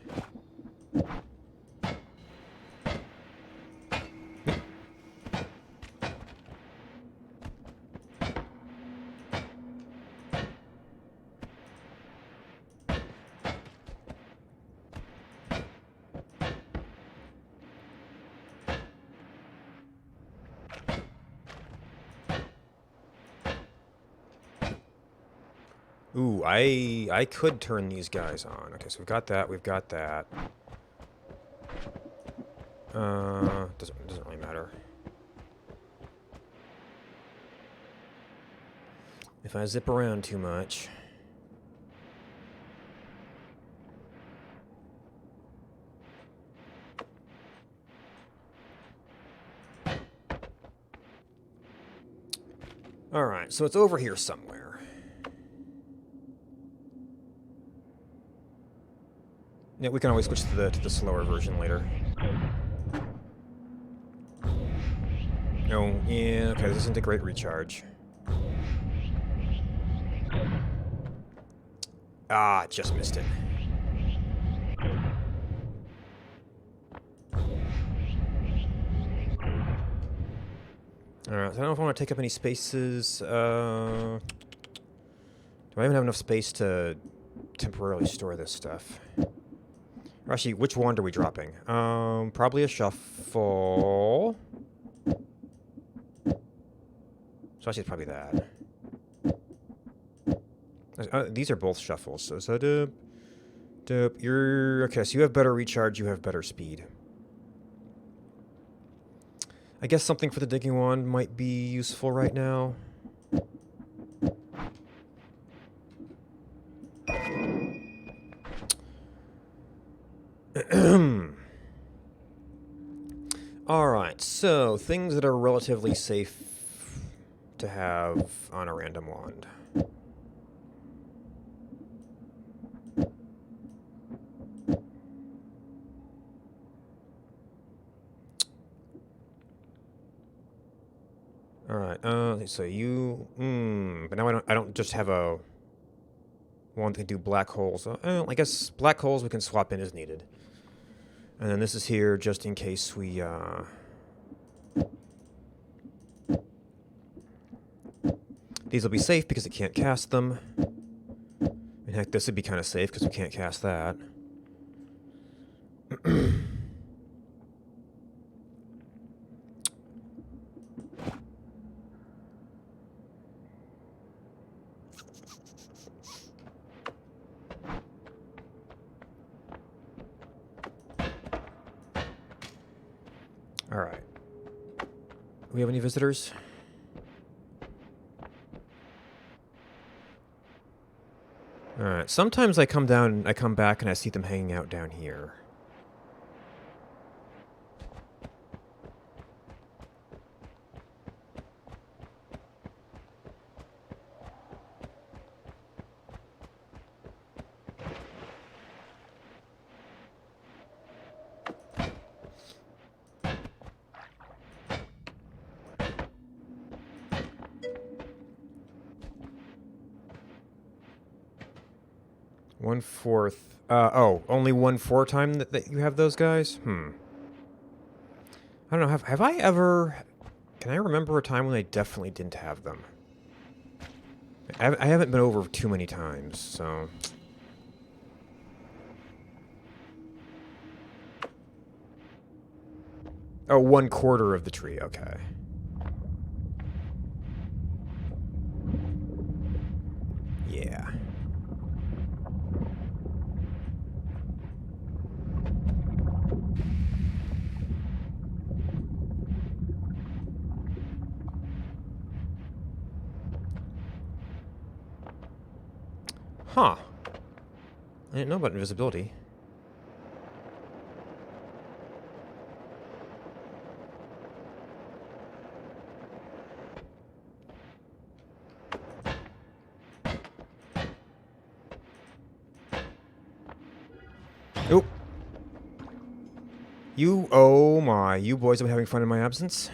Ooh, I could turn these guys on. Okay, so we've got that, we've got that. Doesn't really matter. If I zip around too much. Alright, so it's over here somewhere. Yeah, we can always switch to the slower version later. Oh, yeah, okay, this isn't a great recharge. Ah, just missed it. Alright, so I don't know if I want to take up any spaces. Do I even have enough space to temporarily store this stuff? Or actually, which wand are we dropping? Probably a shuffle. So actually, it's probably that. These are both shuffles. So you're okay. So you have better recharge. You have better speed. I guess something for the digging wand might be useful right now. Alright, so things that are relatively safe to have on a random wand. Alright, so you... but now I don't just have a wand that can do black holes. I guess black holes we can swap in as needed. And then this is here just in case we, These will be safe because it can't cast them. In fact, this would be kind of safe because we can't cast that. All right. We have any visitors? All right. Sometimes I come down, I come back, and I see them hanging out down here. One-fourth. Oh, only 1/4 time that you have those guys? I don't know. Have I ever? Can I remember a time when I definitely didn't have them? I haven't been over too many times, so. Oh, 1/4 of the tree. Okay. Yeah. Huh. I didn't know about invisibility. Oop. Oh my, you boys have been having fun in my absence?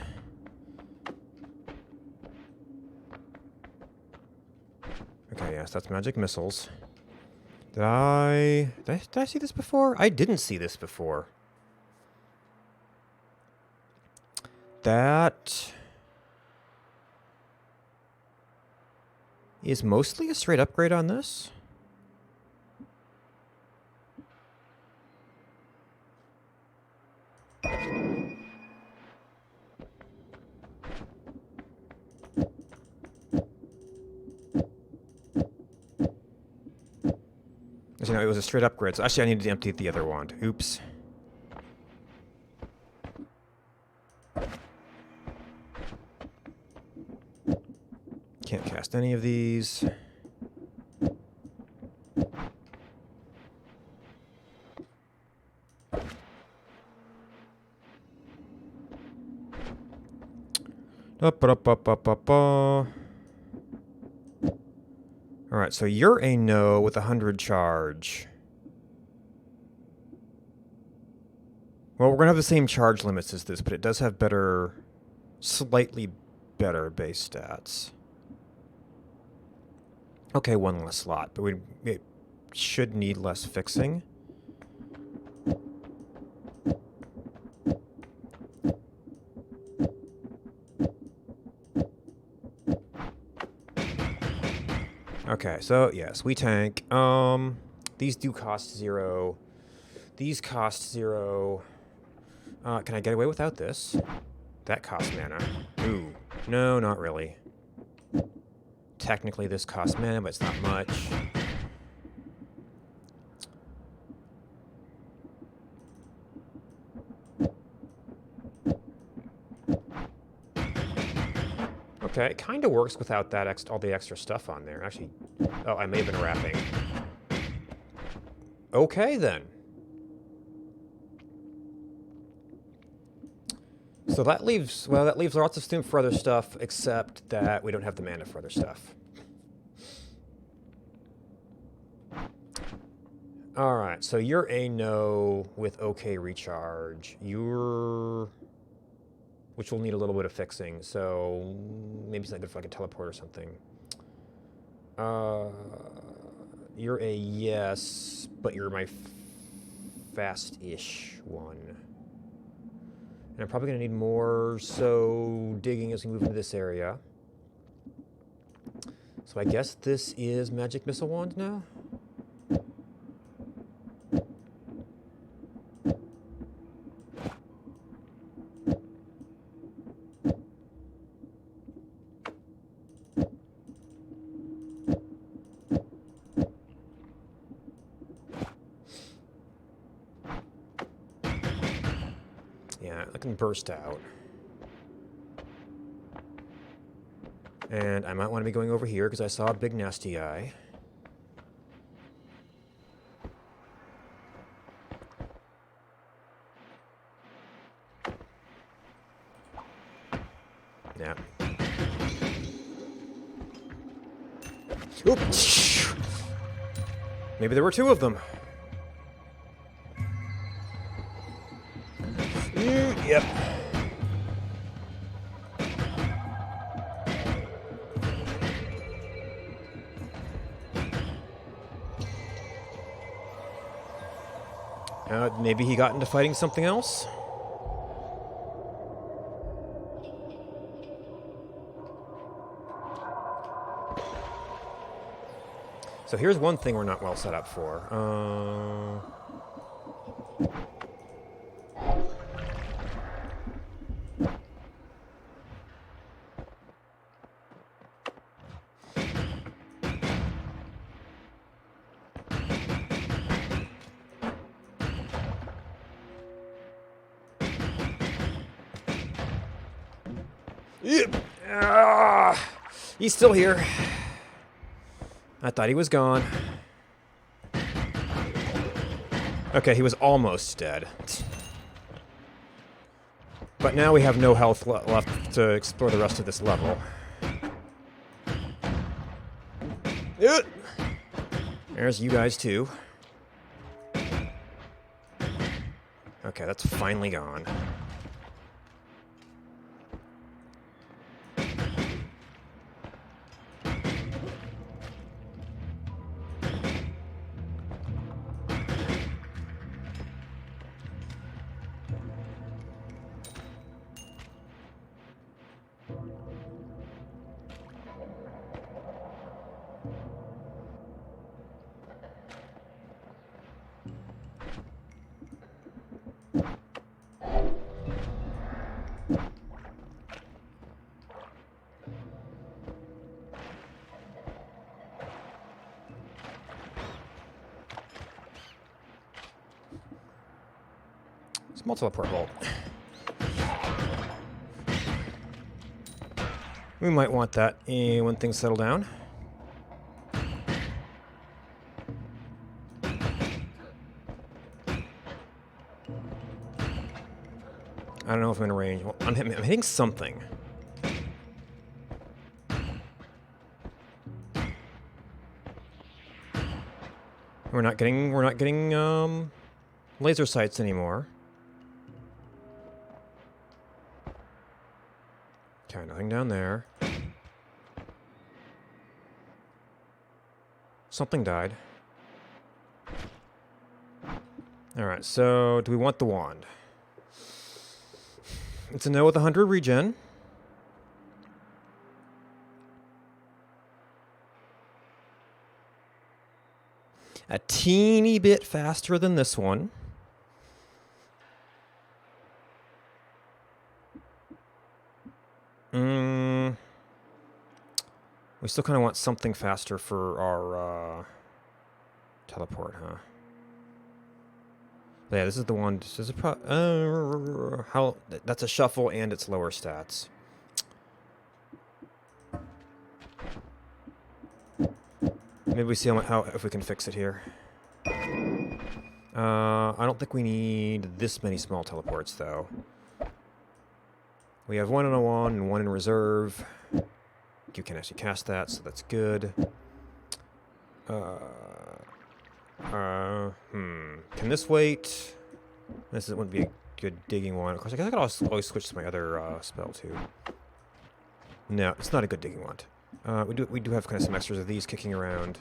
Okay, yes, that's magic missiles. Did I see this before? I didn't see this before. That is mostly a straight upgrade on this. You know, it was a straight upgrade. So actually, I needed to empty the other wand. Oops. Can't cast any of these. Alright, so you're a no with 100 charge. Well, we're going to have the same charge limits as this, but it does have better, slightly better base stats. Okay, one less slot, but it should need less fixing. Okay, so yes, we tank. These do cost 0. These cost 0. Can I get away without this? That costs mana. Ooh. No, not really. Technically this costs mana, but it's not much. Okay, it kind of works without that all the extra stuff on there. Actually, oh, I may have been wrapping. Okay, then. So that leaves lots of steam for other stuff, except that we don't have the mana for other stuff. Alright, so you're a no with okay recharge. Which will need a little bit of fixing, so maybe something like a teleport or something. You're a yes, but you're my fast-ish one. And I'm probably going to need more, so digging as we move into this area. So I guess this is Magic Missile Wand now? can burst out. And I might want to be going over here because I saw a big nasty eye. Yeah. Oop. Maybe there were two of them. Yep. Maybe he got into fighting something else? So here's one thing we're not well set up for. He's still here. I thought he was gone. Okay, he was almost dead. But now we have no health left to explore the rest of this level. There's you guys too. Okay, that's finally gone. Small teleport vault. We might want that when things settle down. I don't know if I'm in range. Well, I'm hitting something. We're not getting laser sights anymore. Okay, nothing down there. Something died. Alright, so do we want the wand? It's a no with 100 regen. A teeny bit faster than this one. We still kind of want something faster for our teleport, huh? Yeah, this is the one. This is a how that's a shuffle and it's lower stats. Maybe we see how if we can fix it here. I don't think we need this many small teleports though. We have one on a wand and one in reserve. You can actually cast that, so that's good. Can this wait? This wouldn't be a good digging one. Of course, I guess I could always switch to my other spell too. No, it's not a good digging wand. We do have kind of some extras of these kicking around.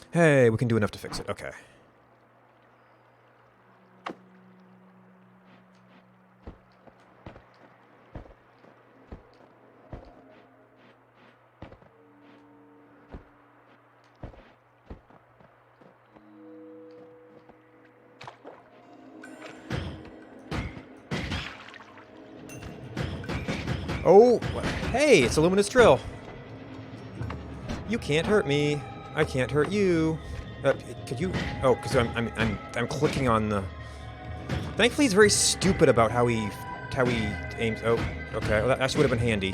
Hey, we can do enough to fix it. Okay. Oh, hey, it's a luminous drill. You can't hurt me. I can't hurt you. Could you? Oh, because I'm clicking on the. Thankfully, he's very stupid about how he aims. Oh, okay. Well, that actually would have been handy.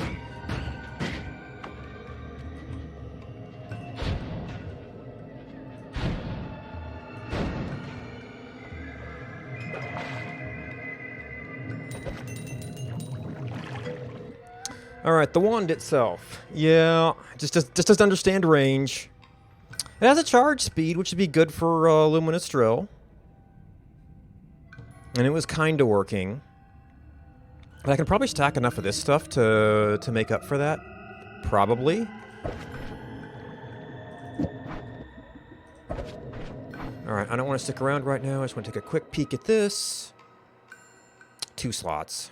All right, the wand itself. Yeah, just doesn't understand range. It has a charge speed, which would be good for Luminous Drill. And it was kind of working. But I can probably stack enough of this stuff to make up for that. Probably. Alright, I don't want to stick around right now. I just want to take a quick peek at this. 2 slots.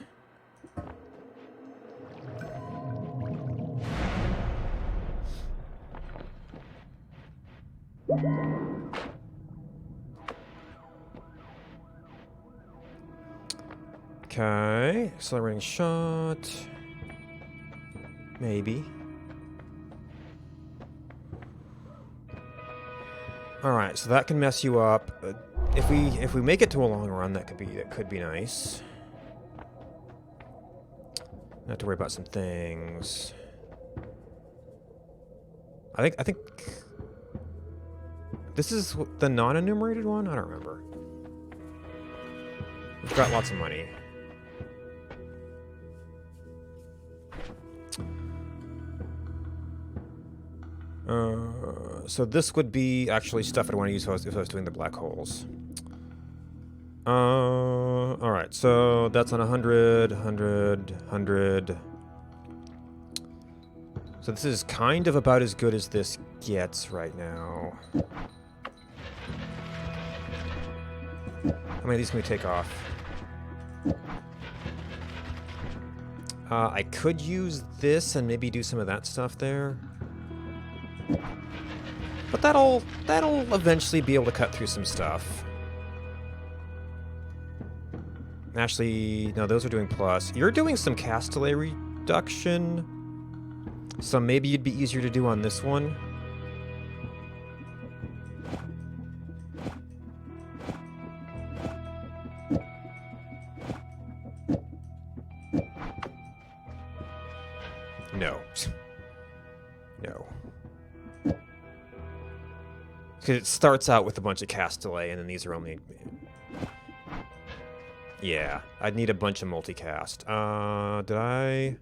Okay, accelerating shot. Maybe. All right, so that can mess you up. If we make it to a long run, that could be nice. Not have to worry about some things. I think this is the non-enumerated one. I don't remember. We've got lots of money. So this would be actually stuff I'd want to use if I was doing the black holes. Alright, so that's on 100, 100, 100. So this is kind of about as good as this gets right now. How many of these can we take off? I could use this and maybe do some of that stuff there. But that'll eventually be able to cut through some stuff. Actually, no, those are doing plus. You're doing some cast delay reduction. So maybe it'd be easier to do on this one. No. No. Because it starts out with a bunch of cast delay, and then these are only... Yeah, I'd need a bunch of multicast. Did I...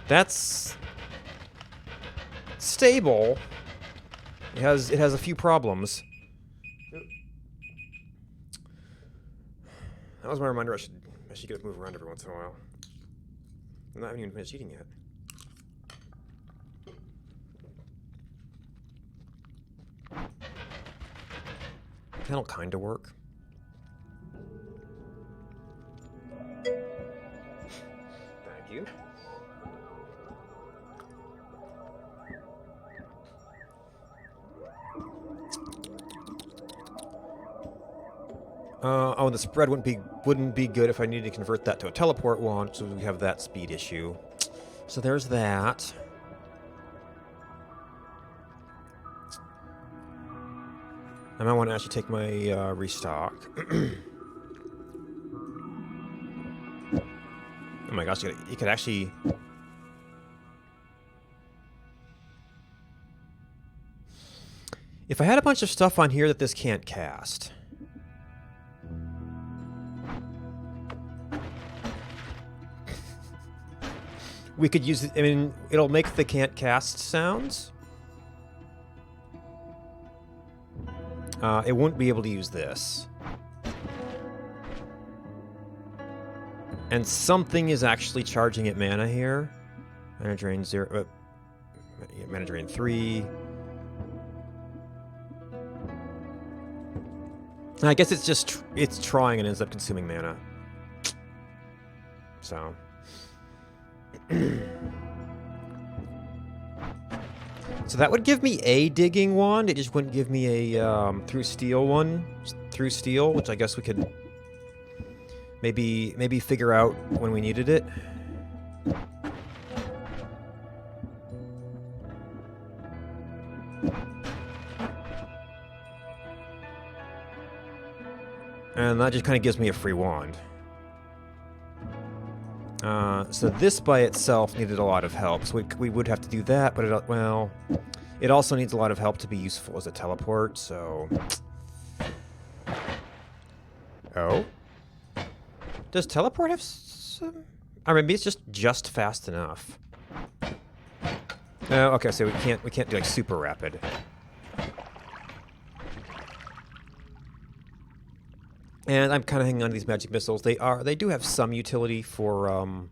That's... stable. It has a few problems. That was my reminder I should get to move around every once in a while. I'm not even finished eating yet. That'll kind of work. Thank you. Oh, the spread wouldn't be good if I needed to convert that to a teleport wand, so we have that speed issue. So there's that. I might want to actually take my restock. Oh my gosh, you could actually... If I had a bunch of stuff on here that this can't cast... We could use it, I mean, it'll make the can't cast sounds. It won't be able to use this. And something is actually charging it mana here. Mana drain 0, mana drain 3. I guess it's just, it's trying and ends up consuming mana. So... So that would give me a digging wand. It just wouldn't give me a through steel one. Through steel, which I guess we could maybe figure out when we needed it. And that just kind of gives me a free wand. So this by itself needed a lot of help, so we would have to do that, but it also needs a lot of help to be useful as a teleport, so... Oh? Does teleport have some... Or maybe it's just fast enough. Oh, okay, so we can't do like super rapid. And I'm kind of hanging on to these magic missiles. They do have some utility for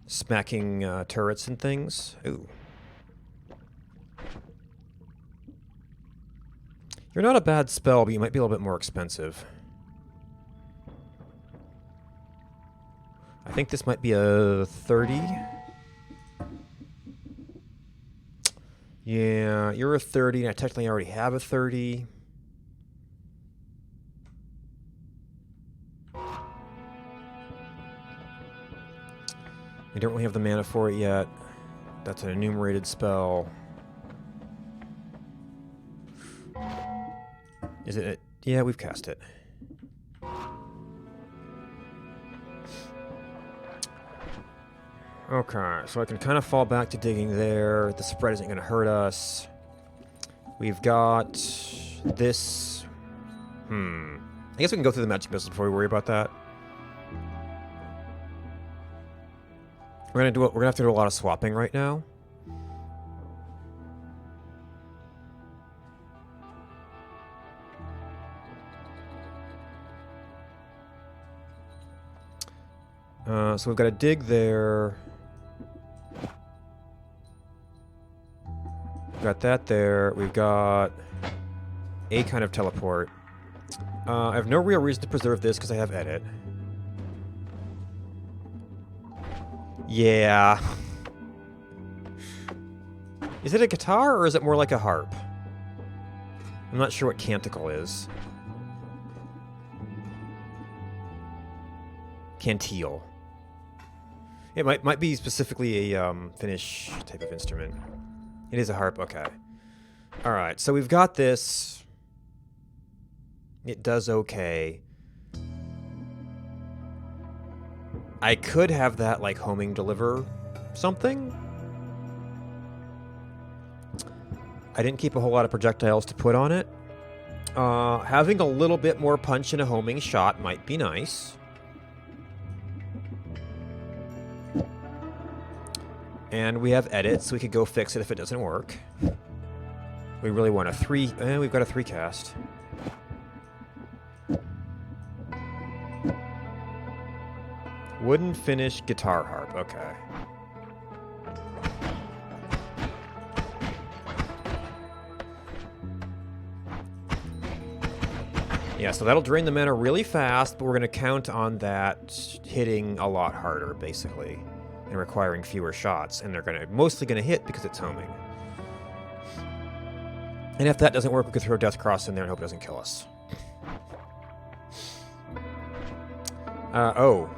smacking turrets and things. Ooh. You're not a bad spell, but you might be a little bit more expensive. I think this might be a 30. Yeah, you're a 30, and I technically already have a 30. We don't really have the mana for it yet. That's an enumerated spell. Is it? Yeah, we've cast it. Okay, so I can kind of fall back to digging there. The spread isn't going to hurt us. We've got this. I guess we can go through the magic missiles before we worry about that. We're gonna have to do a lot of swapping right now. So we've got a dig there. We've got that there. We've got a kind of teleport. I have no real reason to preserve this because I have edit. Yeah. Is it a guitar or is it more like a harp? I'm not sure what canticle is. Cantil. It might be specifically a Finnish type of instrument. It is a harp, okay. Alright, so we've got this. It does okay. I could have that, like, homing deliver something. I didn't keep a whole lot of projectiles to put on it. Having a little bit more punch in a homing shot might be nice. And we have edits, so we could go fix it if it doesn't work. We really want a 3... we've got a 3 cast. Wooden finish guitar harp, okay. Yeah, so that'll drain the mana really fast, but we're going to count on that hitting a lot harder, basically, and requiring fewer shots, and they're mostly going to hit because it's homing. And if that doesn't work, we could throw Death Cross in there and hope it doesn't kill us. Oh.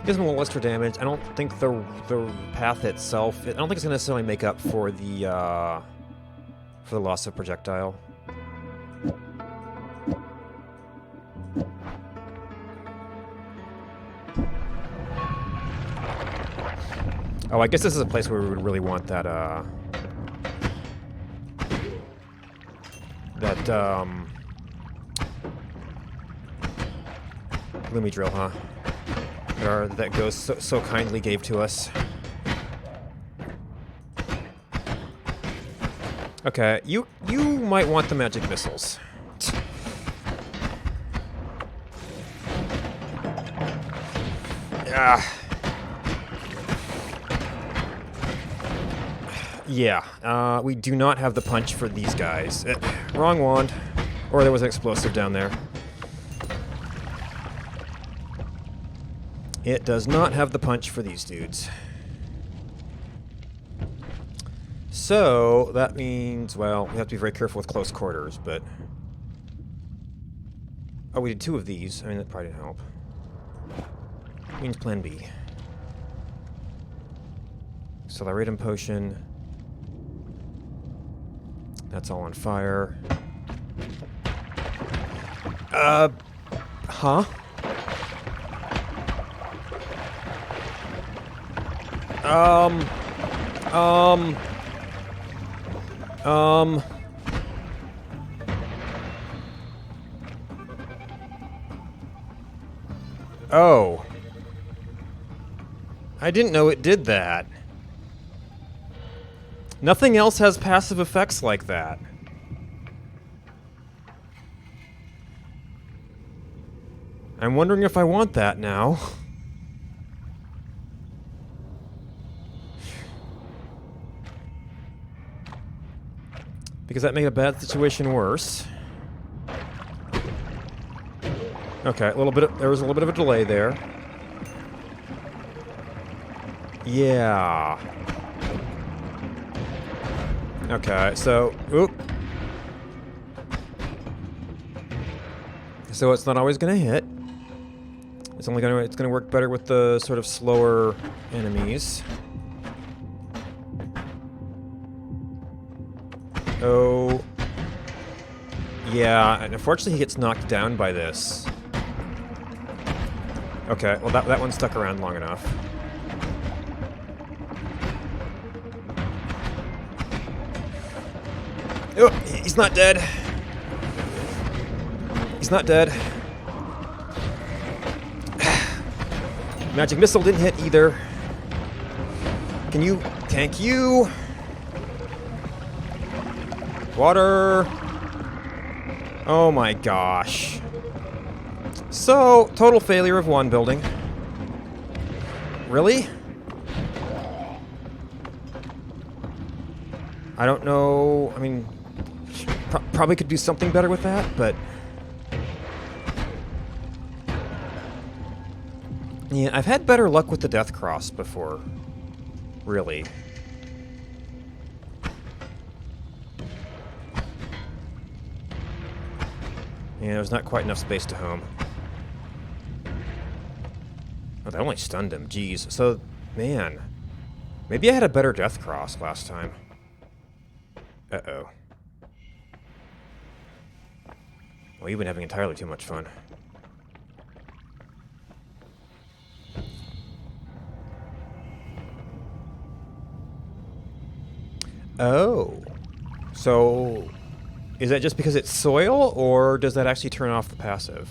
Gives him a little extra damage. I don't think the path itself... I don't think it's going to necessarily make up for the loss of projectile. Oh, I guess this is a place where we would really want that, Gloomy Drill, huh? That Ghost so kindly gave to us. Okay, you might want the magic missiles. Yeah. Yeah, we do not have the punch for these guys. Wrong wand. Or there was an explosive down there. It does not have the punch for these dudes. So, that means, well, we have to be very careful with close quarters, but... Oh, we did 2 of these. I mean, that probably didn't help. Means plan B. Acceleratum potion. That's all on fire. Huh? Oh. I didn't know it did that. Nothing else has passive effects like that. I'm wondering if I want that now. Because that made a bad situation worse. Okay, there was a little bit of a delay there. Yeah. Okay, so, oop. So it's not always gonna hit. It's gonna work better with the sort of slower enemies. Oh. Yeah, and unfortunately he gets knocked down by this. Okay, well that one stuck around long enough. Oh, he's not dead. He's not dead. Magic missile didn't hit either. Can you tank you? Water. Oh my gosh. So, total failure of wand building. Really? I don't know. I mean, probably could do something better with that, but... Yeah, I've had better luck with the Death Cross before. Really. Yeah, there's not quite enough space to home. Oh, that only stunned him. Jeez. So, man. Maybe I had a better Death Cross last time. Uh-oh. Well, you've been having entirely too much fun. Oh. So, is that just because it's soil, or does that actually turn off the passive?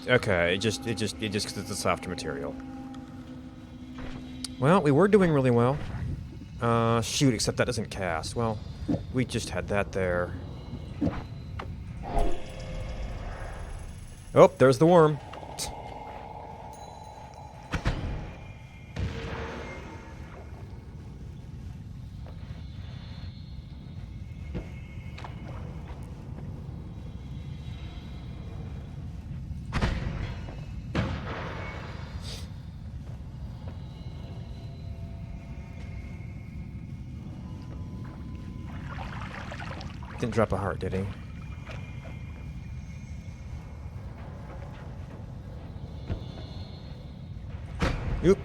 Okay, it just because it's a softer material. Well, we were doing really well. Shoot, except that doesn't cast. Well, we just had that there. Oh, there's the worm. Didn't drop a heart, did he? Oop.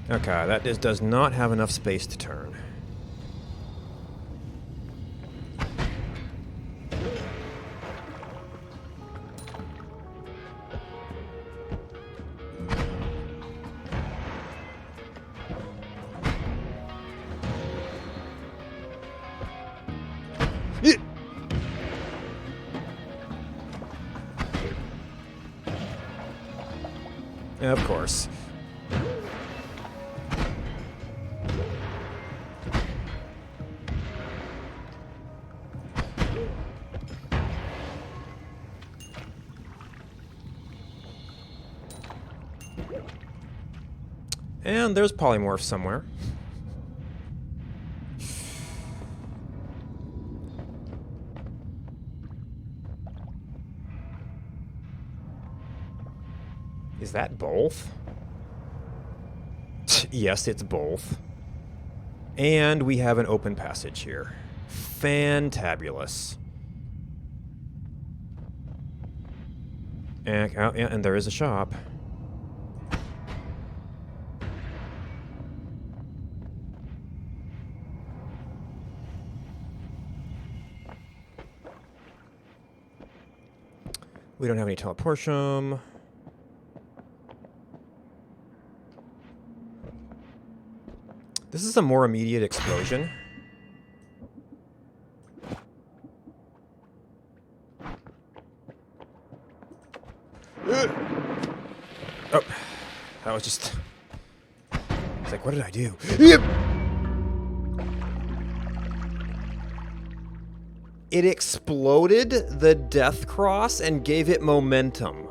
Okay, that does not have enough space to turn. Of course. And there's polymorph somewhere. Is that both? Yes, it's both. And we have an open passage here. Fantabulous. And, oh, yeah, and there is a shop. We don't have any teleportium. This is a more immediate explosion. Oh, that was just... It's like, what did I do? It exploded the Death Cross and gave it momentum.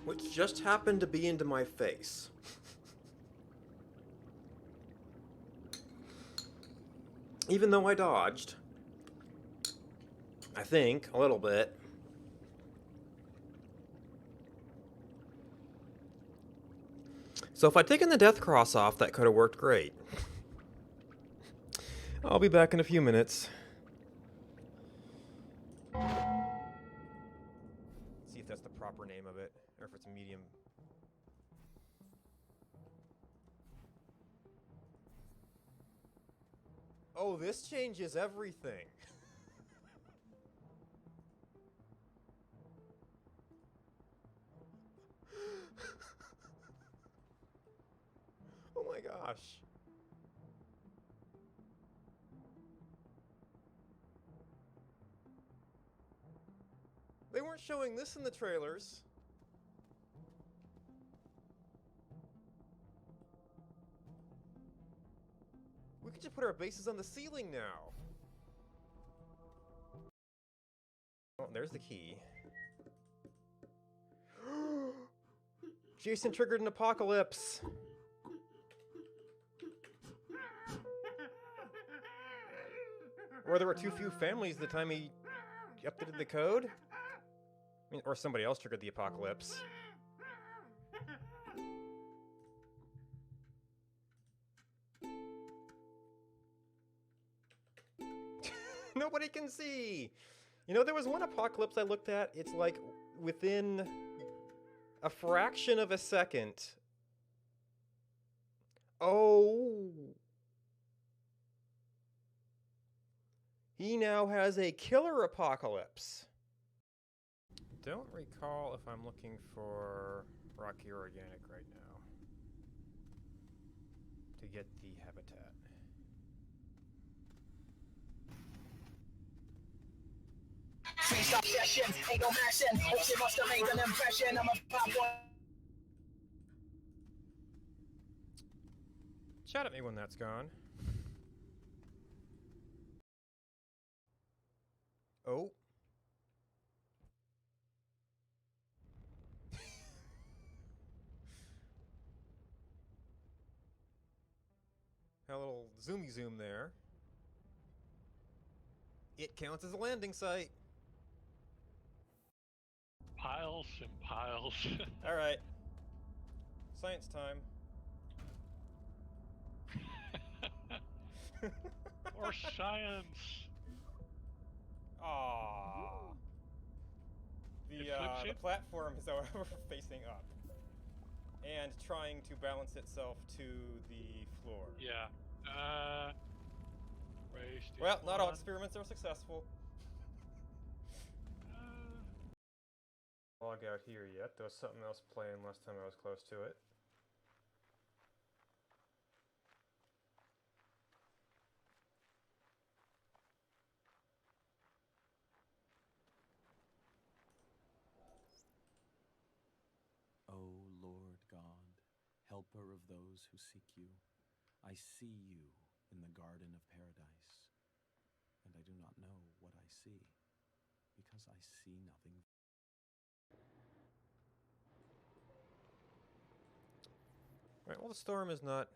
Which just happened to be into my face. Even though I dodged. I think, a little bit. So if I'd taken the Death Cross off, that could have worked great. I'll be back in a few minutes. See if that's the proper name of it, or if it's a medium. Oh, this changes everything. Oh my gosh. They weren't showing this in the trailers. We could just put our bases on the ceiling now. Oh, there's the key. Jason triggered an apocalypse. Or there were too few families the time he updated the code? I mean, or somebody else triggered the apocalypse. Nobody can see! You know, there was one apocalypse I looked at, it's like within a fraction of a second. Oh. He now has a killer apocalypse. Don't recall if I'm looking for Rocky or Organic right now to get the habitat. Freestyle session, ain't no mashing. Hope she must have made an impression. I'm a pop one. Chat at me when that's gone. Oh. A little zoomy zoom there. It counts as a landing site. Piles and piles. Alright. Science time. Or science. Aww. The platform is, however, facing up. And trying to balance itself to the floor. Yeah. Raised Well, not all one. experiments are successful. Log out here yet. There was something else playing last time I was close to it. helper of those who seek you. I see you in the garden of paradise, and I do not know what I see, because I see nothing. Right, well, the storm is not...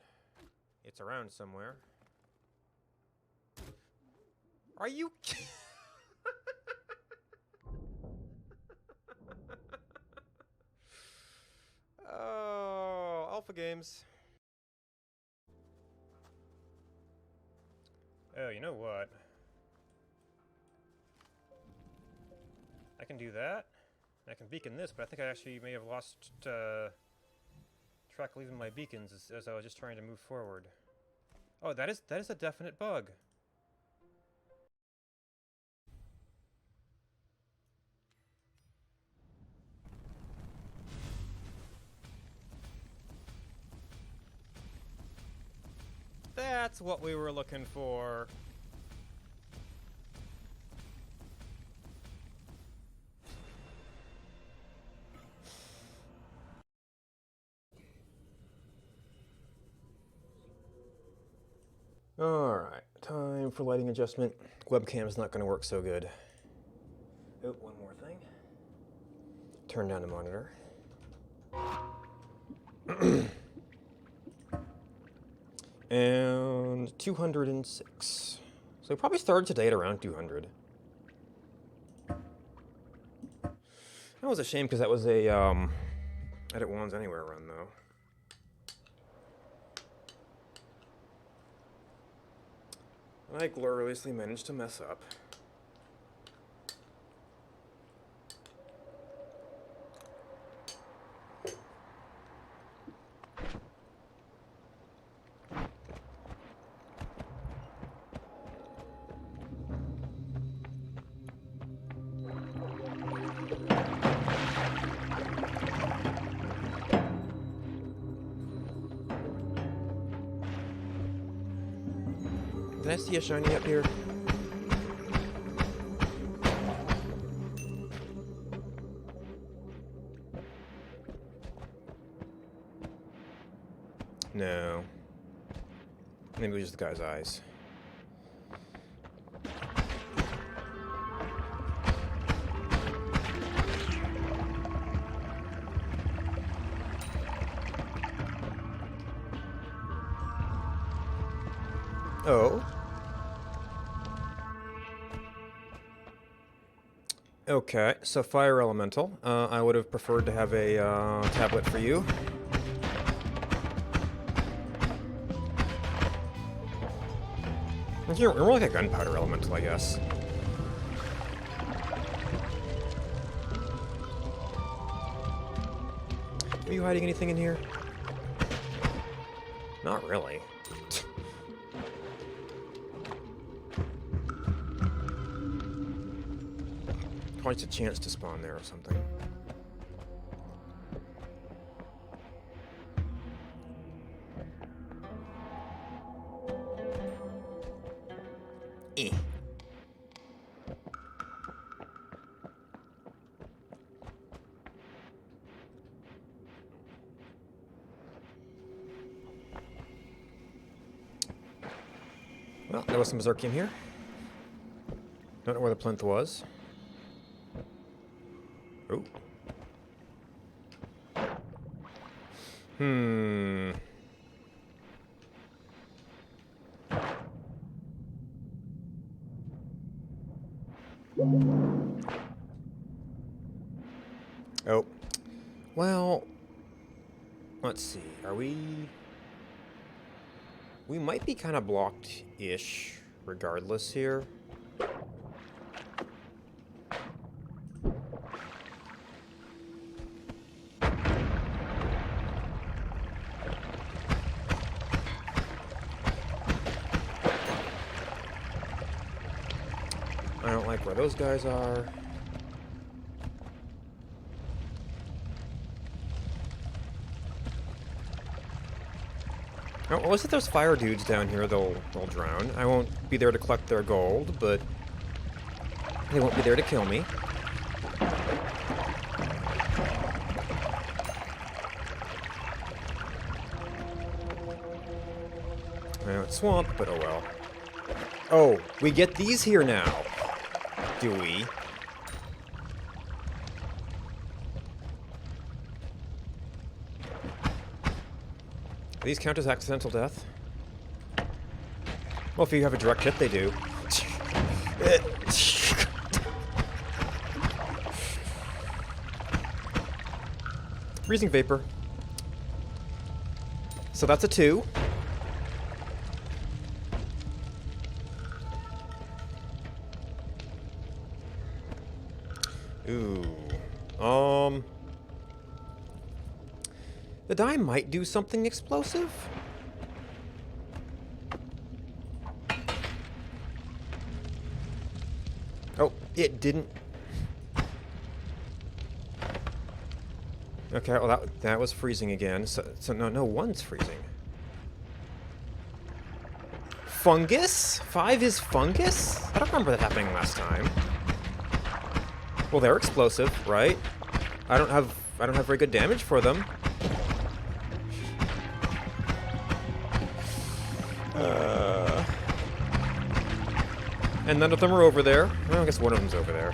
It's around somewhere. Are you... Oh, Alpha Games. Oh, you know what? I can do that. I can beacon this, but I think I actually may have lost track of leaving my beacons as I was just trying to move forward. Oh, that is a definite bug. That's what we were looking for. Alright, time for lighting adjustment. Webcam's not going to work so good. Oh, one more thing. Turn down the monitor. And 206. So we probably started today at around 200. That was a shame because that was a Edit Wands Anywhere run though. And I gloriously managed to mess up. Did I see a shiny up here? No. Maybe it was just the guy's eyes. Oh. Okay, so Fire Elemental. I would have preferred to have a tablet for you. You're more like a Gunpowder Elemental, I guess. Are you hiding anything in here? Not really. Probably just a chance to spawn there or something. Eh. Well, there was some Berserk in here. Don't know where the plinth was. Oh. Oh. Well, let's see. Are we... We might be kind of blocked-ish regardless here. I don't like where those guys are. Oh, well, if there's fire dudes down here, they'll drown. I won't be there to collect their gold, but they won't be there to kill me. Well, it's swamp, but oh well. Oh, we get these here now. Do we? These count as accidental death? Well, if you have a direct hit, they do. Freezing vapor. So that's a 2. Ooh. The die might do something explosive. Oh, it didn't. Okay, well that was freezing again. So no, 1's freezing. Fungus? 5 is fungus? I don't remember that happening last time. Well, they're explosive, right? I don't have very good damage for them. And none of them are over there. Well, I guess one of them's over there.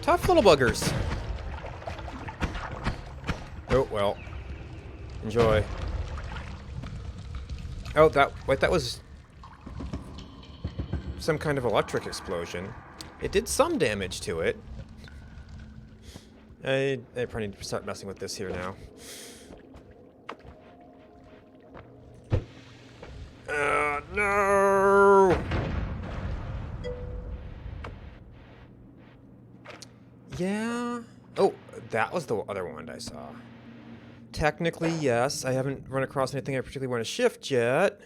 Tough little buggers. Oh, well. Enjoy. Oh, that was some kind of electric explosion. It did some damage to it. I probably need to start messing with this here now. No! Yeah. Oh, that was the other one I saw. Technically, yes. I haven't run across anything I particularly want to shift yet.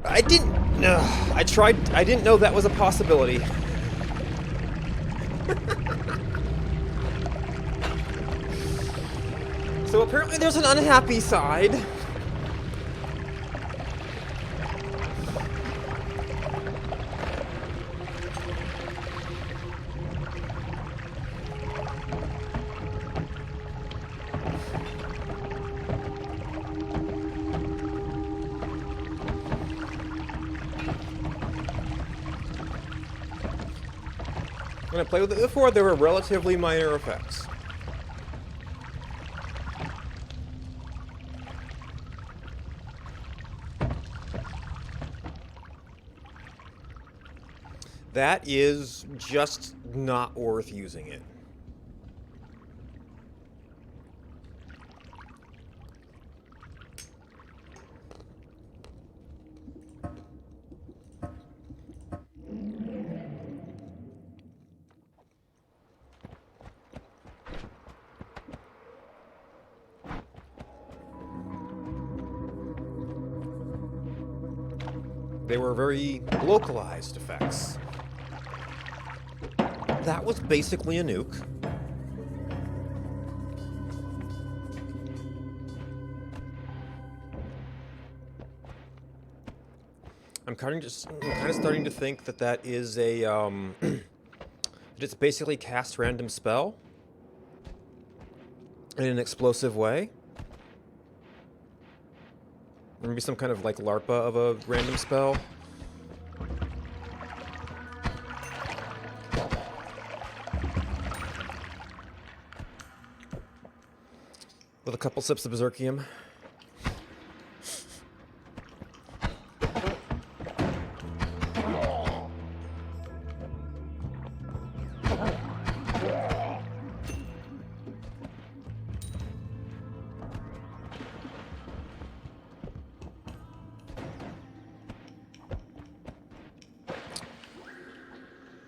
I didn't... No, I tried... I didn't know that was a possibility. So apparently there's an unhappy side. When I played with it before, there were relatively minor effects. That is just not worth using it. They were very localized effects. That was basically a nuke. I'm kind of starting to think that that is a that it's basically cast random spell in an explosive way. Maybe some kind of like LARPA of a random spell. With a couple sips of Berserkium.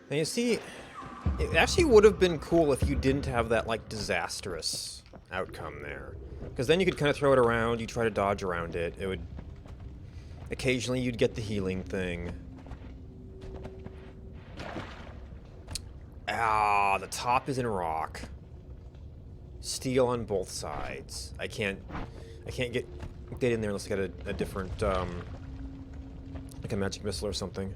And you see, it actually would have been cool if you didn't have that, like, disastrous outcome there. Because then you could kind of throw it around, you try to dodge around it, it would... Occasionally you'd get the healing thing. Ah, the top is in rock. Steel on both sides. I can't get in there unless I get a different, like a magic missile or something.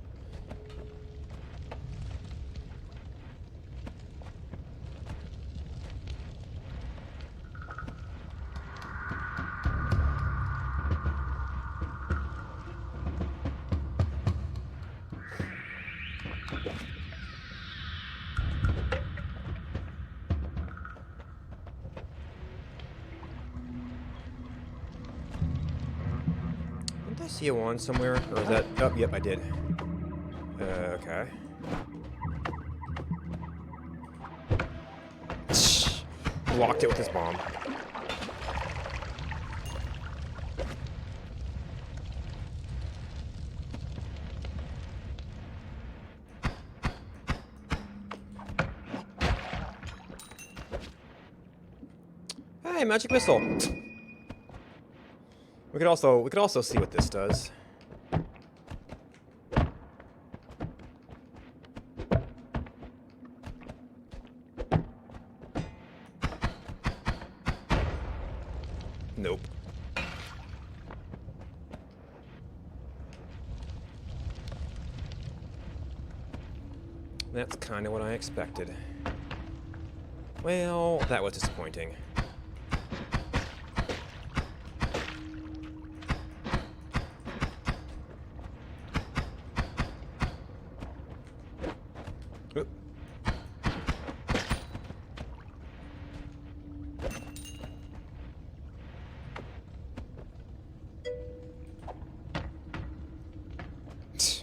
Did I see a wand somewhere? Or is that... Oh, yep, I did. Okay. Blocked it with his bomb. Hey, magic missile. We could also see what this does. Nope. That's kind of what I expected. Well, that was disappointing. Oop.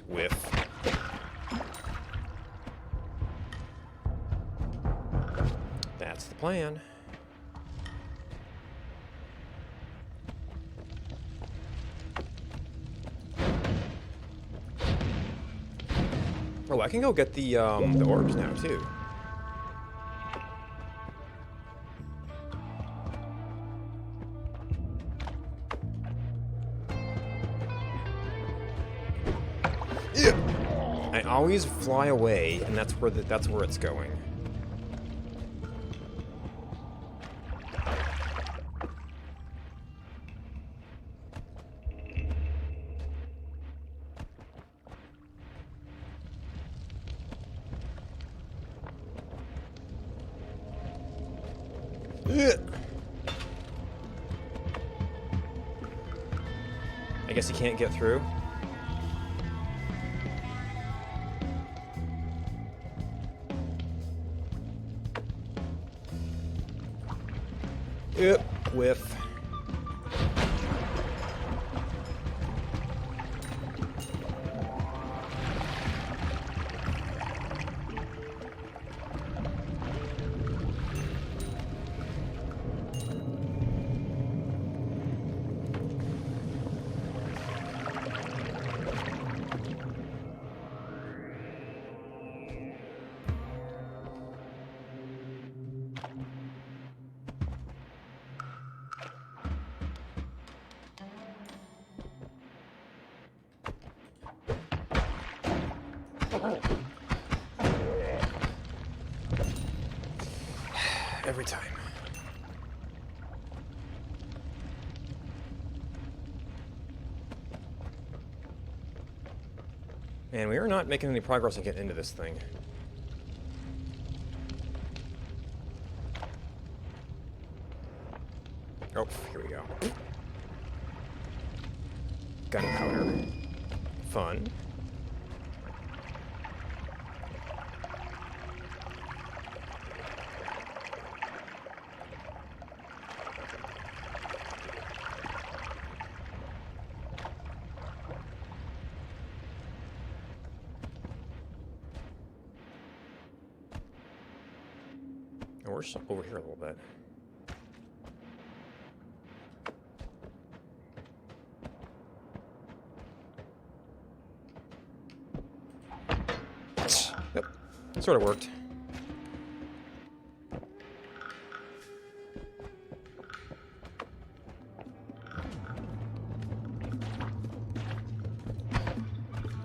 Whiff. That's the plan. Oh, I can go get the orbs now too. Yeah. I always fly away, and that's where it's going. I guess he can't get through. Yep, whiff. Every time. Man, we are not making any progress on getting into this thing. Oh, here we go. Gunpowder. Fun. And we're over here a little bit. Yep, sort of worked.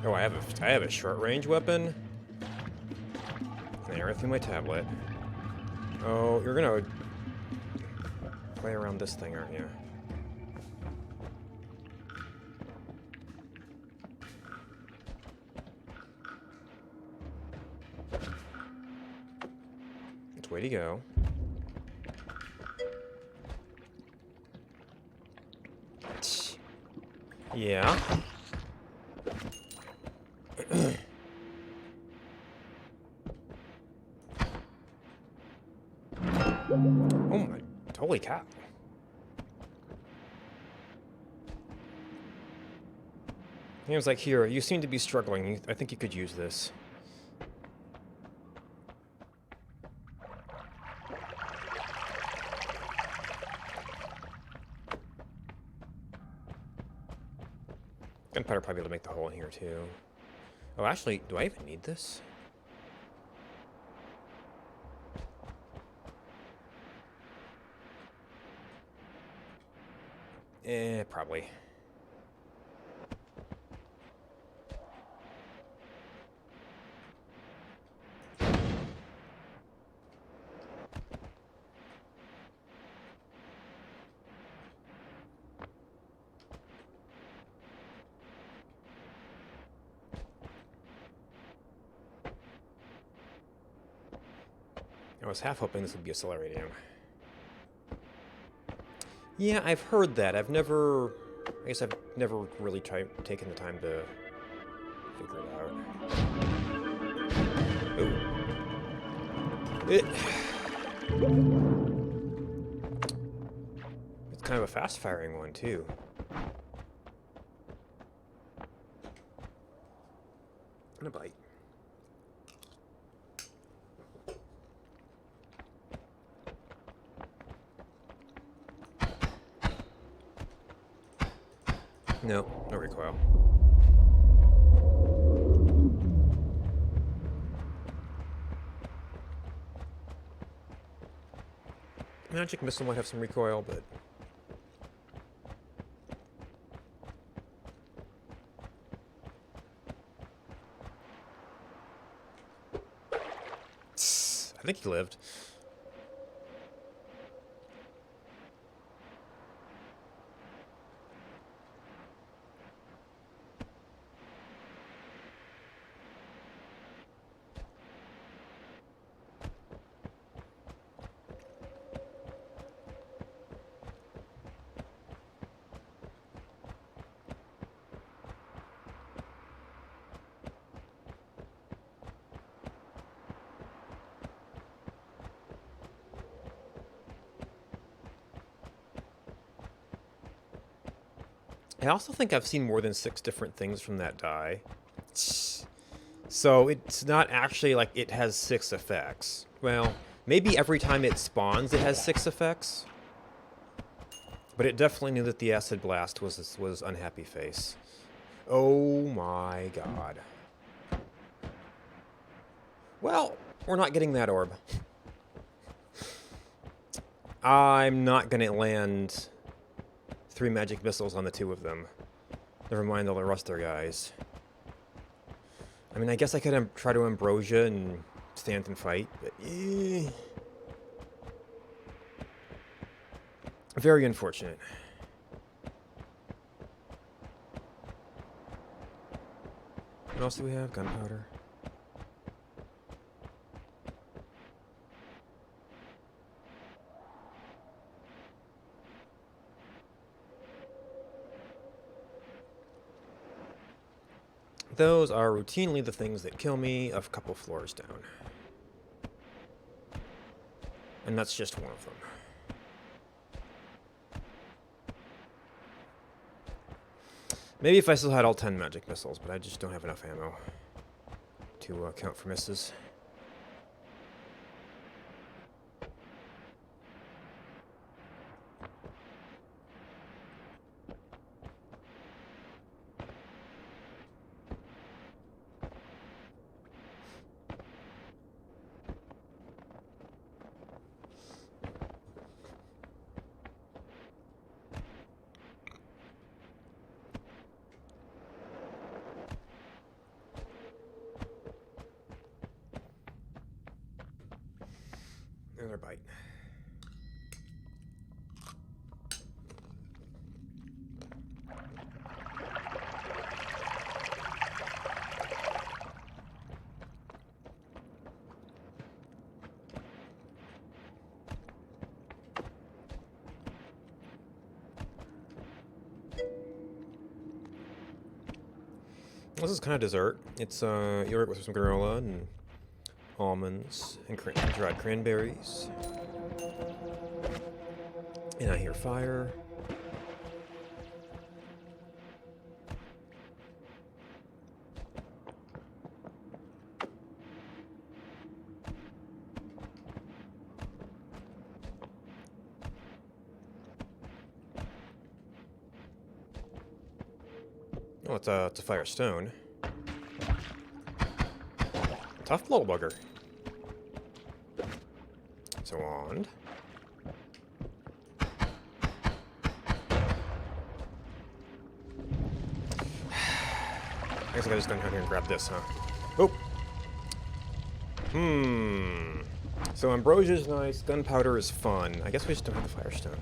Oh, I have a short range weapon. There, through my tablet. Oh, you're gonna play around this thing, aren't you? It's way to go. Yeah. Oh my, holy cow. He was like, here, you seem to be struggling. I think you could use this. Gunpowder probably able to make the hole in here too. Oh, actually, do I even need this? Probably. I was half hoping this would be a Solarium. Yeah, I've heard that. I guess I've never really taken the time to figure it out. Ooh. It's kind of a fast-firing one, too. And a bite. No, no recoil. Magic Missile might have some recoil, but... I think he lived. I also think I've seen more than 6 different things from that die. So it's not actually like it has 6 effects. Well, maybe every time it spawns it has 6 effects. But it definitely knew that the Acid Blast was Unhappy Face. Oh my god. Well, we're not getting that orb. I'm not gonna land 3 magic missiles on the 2 of them. Never mind all the rest of their guys. I mean, I guess I could try to Ambrosia and stand and fight, but very unfortunate. What else do we have? Gunpowder. Those are routinely the things that kill me a couple floors down. And that's just one of them. Maybe if I still had all 10 magic missiles, but I just don't have enough ammo to count for misses. Another bite. This is kind of dessert. It's yogurt with some granola and almonds and dried cranberries. And I hear fire. Oh, it's a fire stone. Tough little bugger. It's a wand. I guess I gotta just go down here and grab this, huh? Oh! So ambrosia's nice, gunpowder is fun. I guess we just don't have the firestone.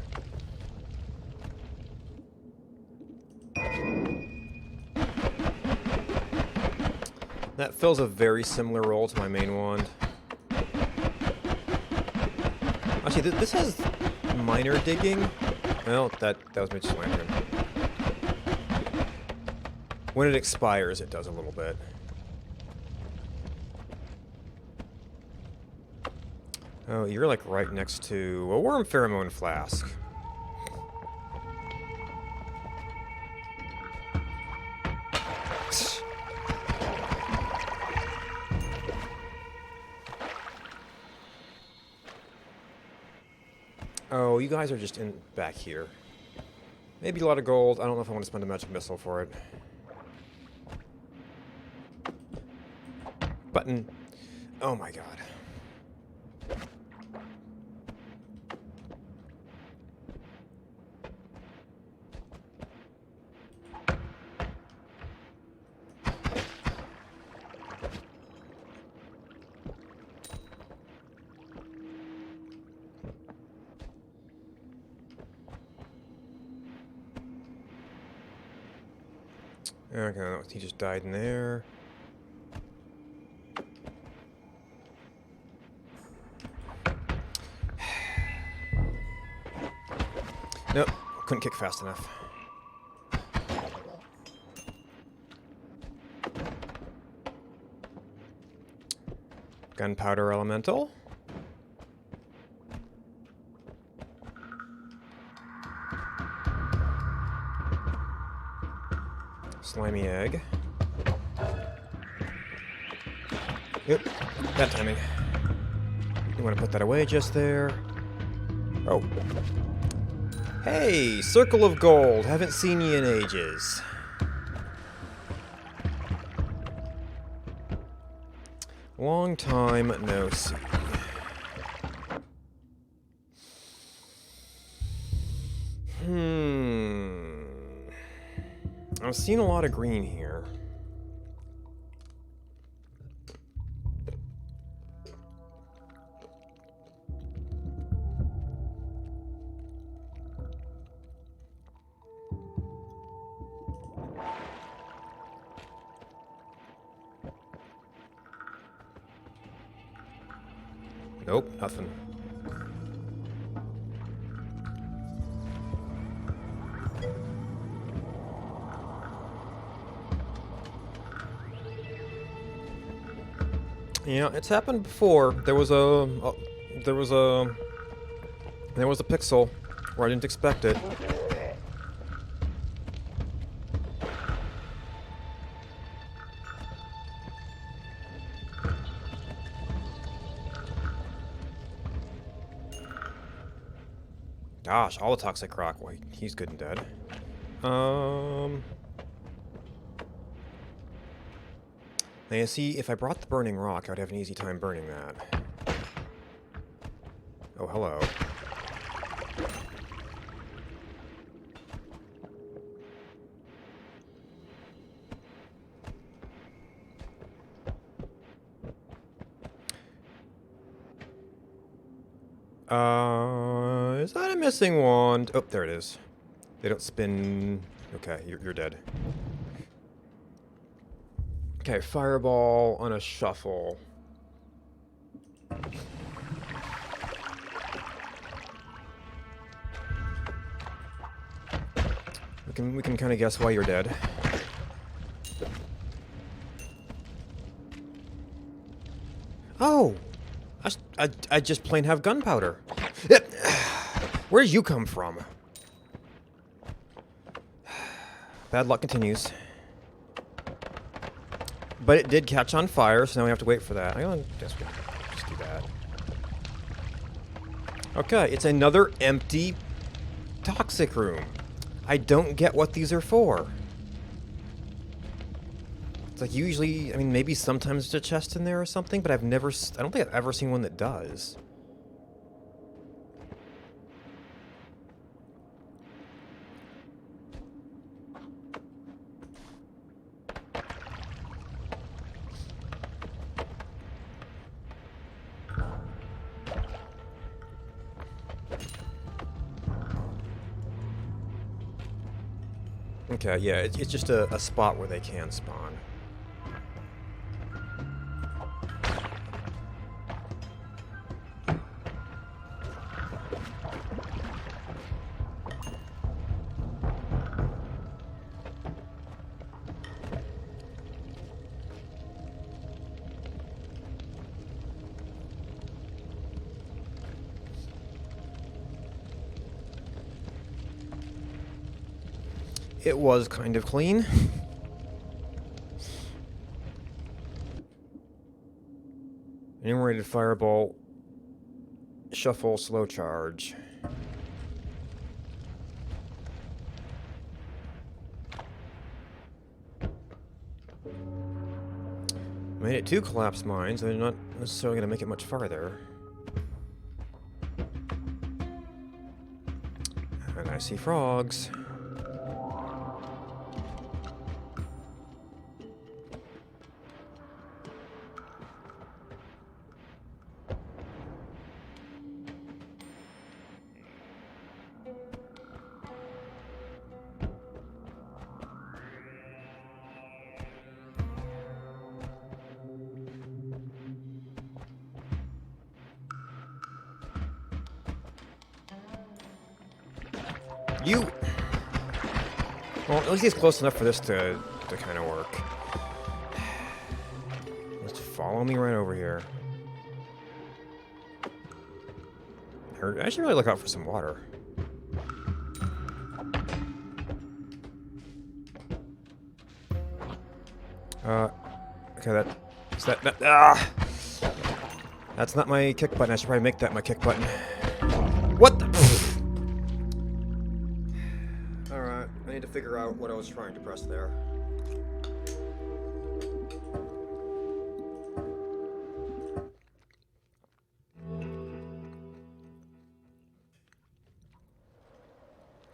That fills a very similar role to my main wand. Actually, this has minor digging. Well, that was Mitch's lantern. When it expires, it does a little bit. Oh, you're like right next to a worm pheromone flask. Oh, you guys are just in back here. Maybe a lot of gold. I don't know if I want to spend a magic missile for it. Button. Oh my god. Okay, no, he just died in there. Nope, couldn't kick fast enough. Gunpowder elemental. Slimy egg. Yep, that timing. You want to put that away just there. Oh. Hey, Circle of Gold. Haven't seen you in ages. Long time no see. I'm seeing a lot of green here. Nope, nothing. Yeah, it's happened before. There was a pixel where I didn't expect it. Gosh, all the toxic rock. Wait, he's good and dead. Now you see, if I brought the burning rock, I would have an easy time burning that. Oh, hello. Is that a missing wand? Oh, there it is. They don't spin. Okay, you're dead. Okay, fireball on a shuffle. We can kind of guess why you're dead. Oh, I just plain have gunpowder. Where did you come from? Bad luck continues. But it did catch on fire, so now we have to wait for that. I guess we'll just do that. Okay, it's another empty toxic room. I don't get what these are for. It's like usually, I mean, maybe sometimes there's a chest in there or something, but I don't think I've ever seen one that does. Okay, yeah, it's just a spot where they can spawn. It was kind of clean. Enumerated fireball, shuffle, slow charge. Made it 2 collapse mines, they're not necessarily going to make it much farther. And I see frogs. You... Well, at least he's close enough for this to kind of work. Just follow me right over here. I should really look out for some water. Okay, that's not my kick button. I should probably make that my kick button. What the... Alright, I need to figure out what I was trying to press there.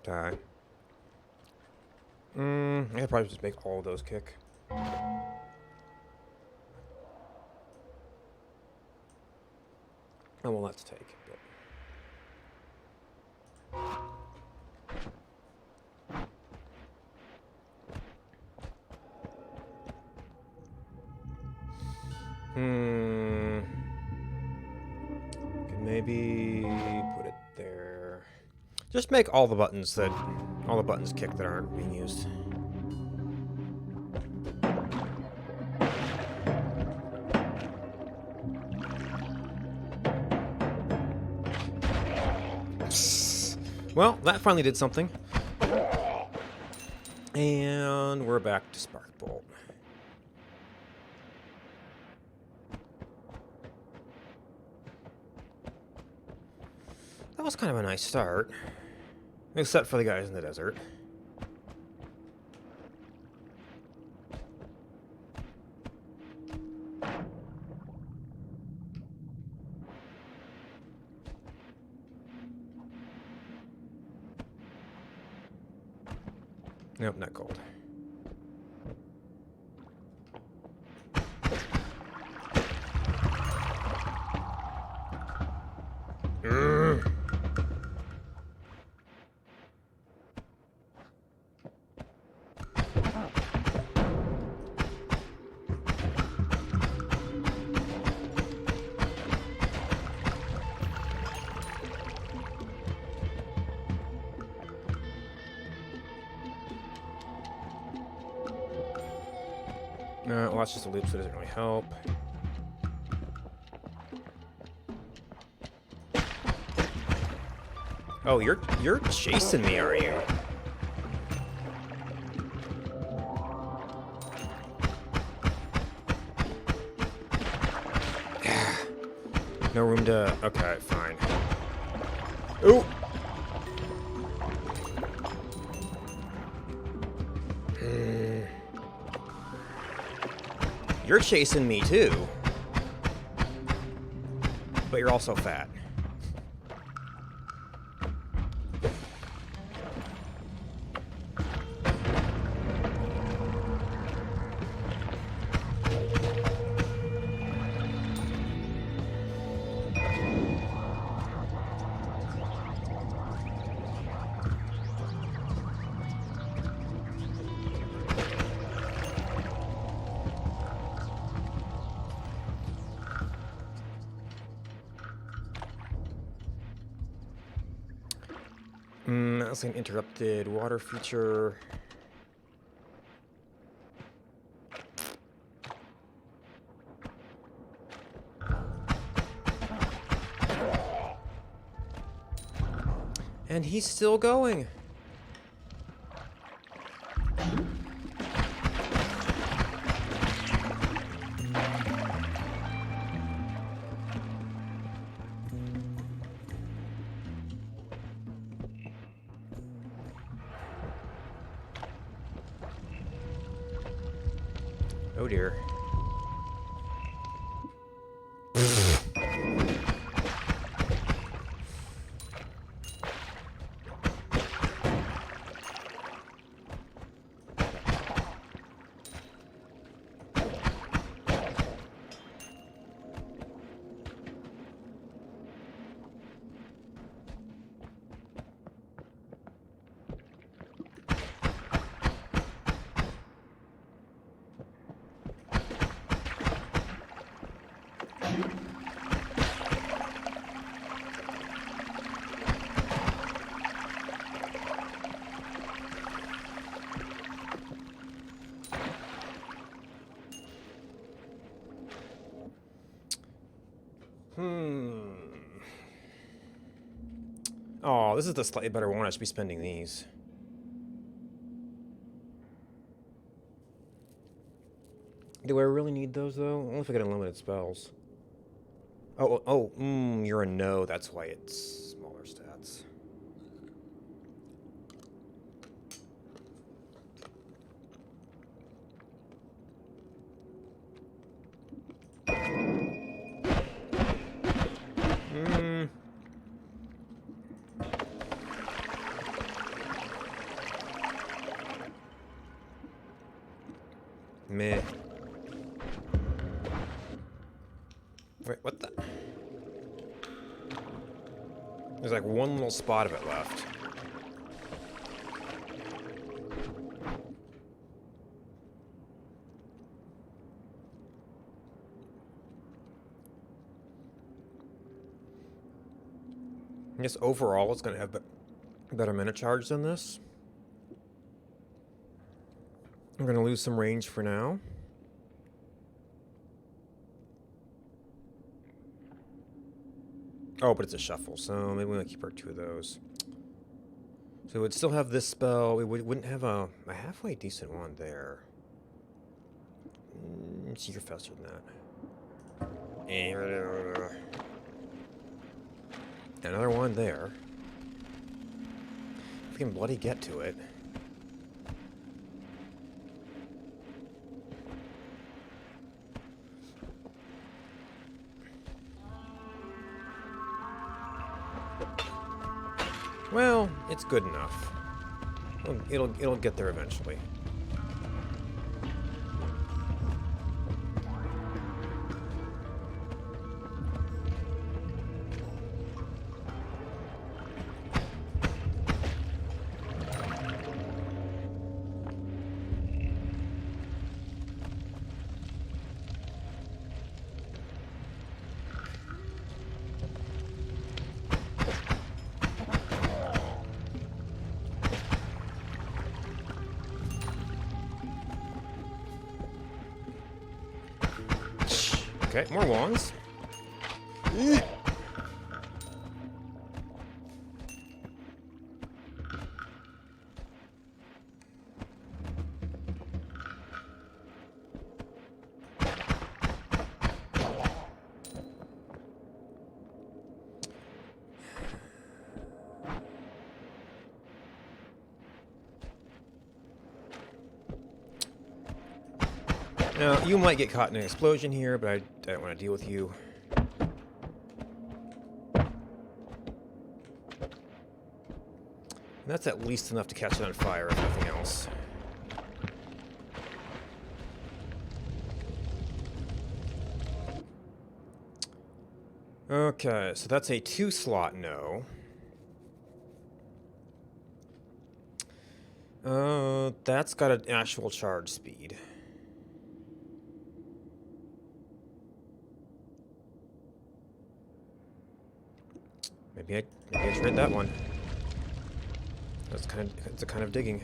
Okay. I could probably just make all of those kick. Oh, well, let's take. Could maybe put it there. Just make all the buttons kick that aren't being used. Well, that finally did something. And we're back to Spark Bolt. That was kind of a nice start. Except for the guys in the desert. Nope, not gold. Well, that's just a loop, so it doesn't really help. Oh, you're chasing me, are you? No room to... Okay, fine. Ooh! You're chasing me, too. But you're also fat. That's an interrupted water feature. And he's still going. Oh dear. Oh, this is the slightly better one. I should be spending these. Do I really need those, though? Only if I get unlimited spells. You're a no. That's why it's smaller stats. Meh. Wait, what the? There's like one little spot of it left. I guess overall it's going to have better mana charge than this. I'm going to lose some range for now. Oh, but it's a shuffle, so maybe we'll keep our 2 of those. So we'd still have this spell. We wouldn't have a halfway decent one there. See, you're faster than that. Another one there. If we can bloody get to it. Well, it's good enough. It'll get there eventually. Okay, more wands. Now, you might get caught in an explosion here, but I don't want to deal with you. And that's at least enough to catch it on fire, if nothing else. Okay, so that's a 2-slot no. That's got an actual charge speed. Maybe I tried that one. It's a kind of digging.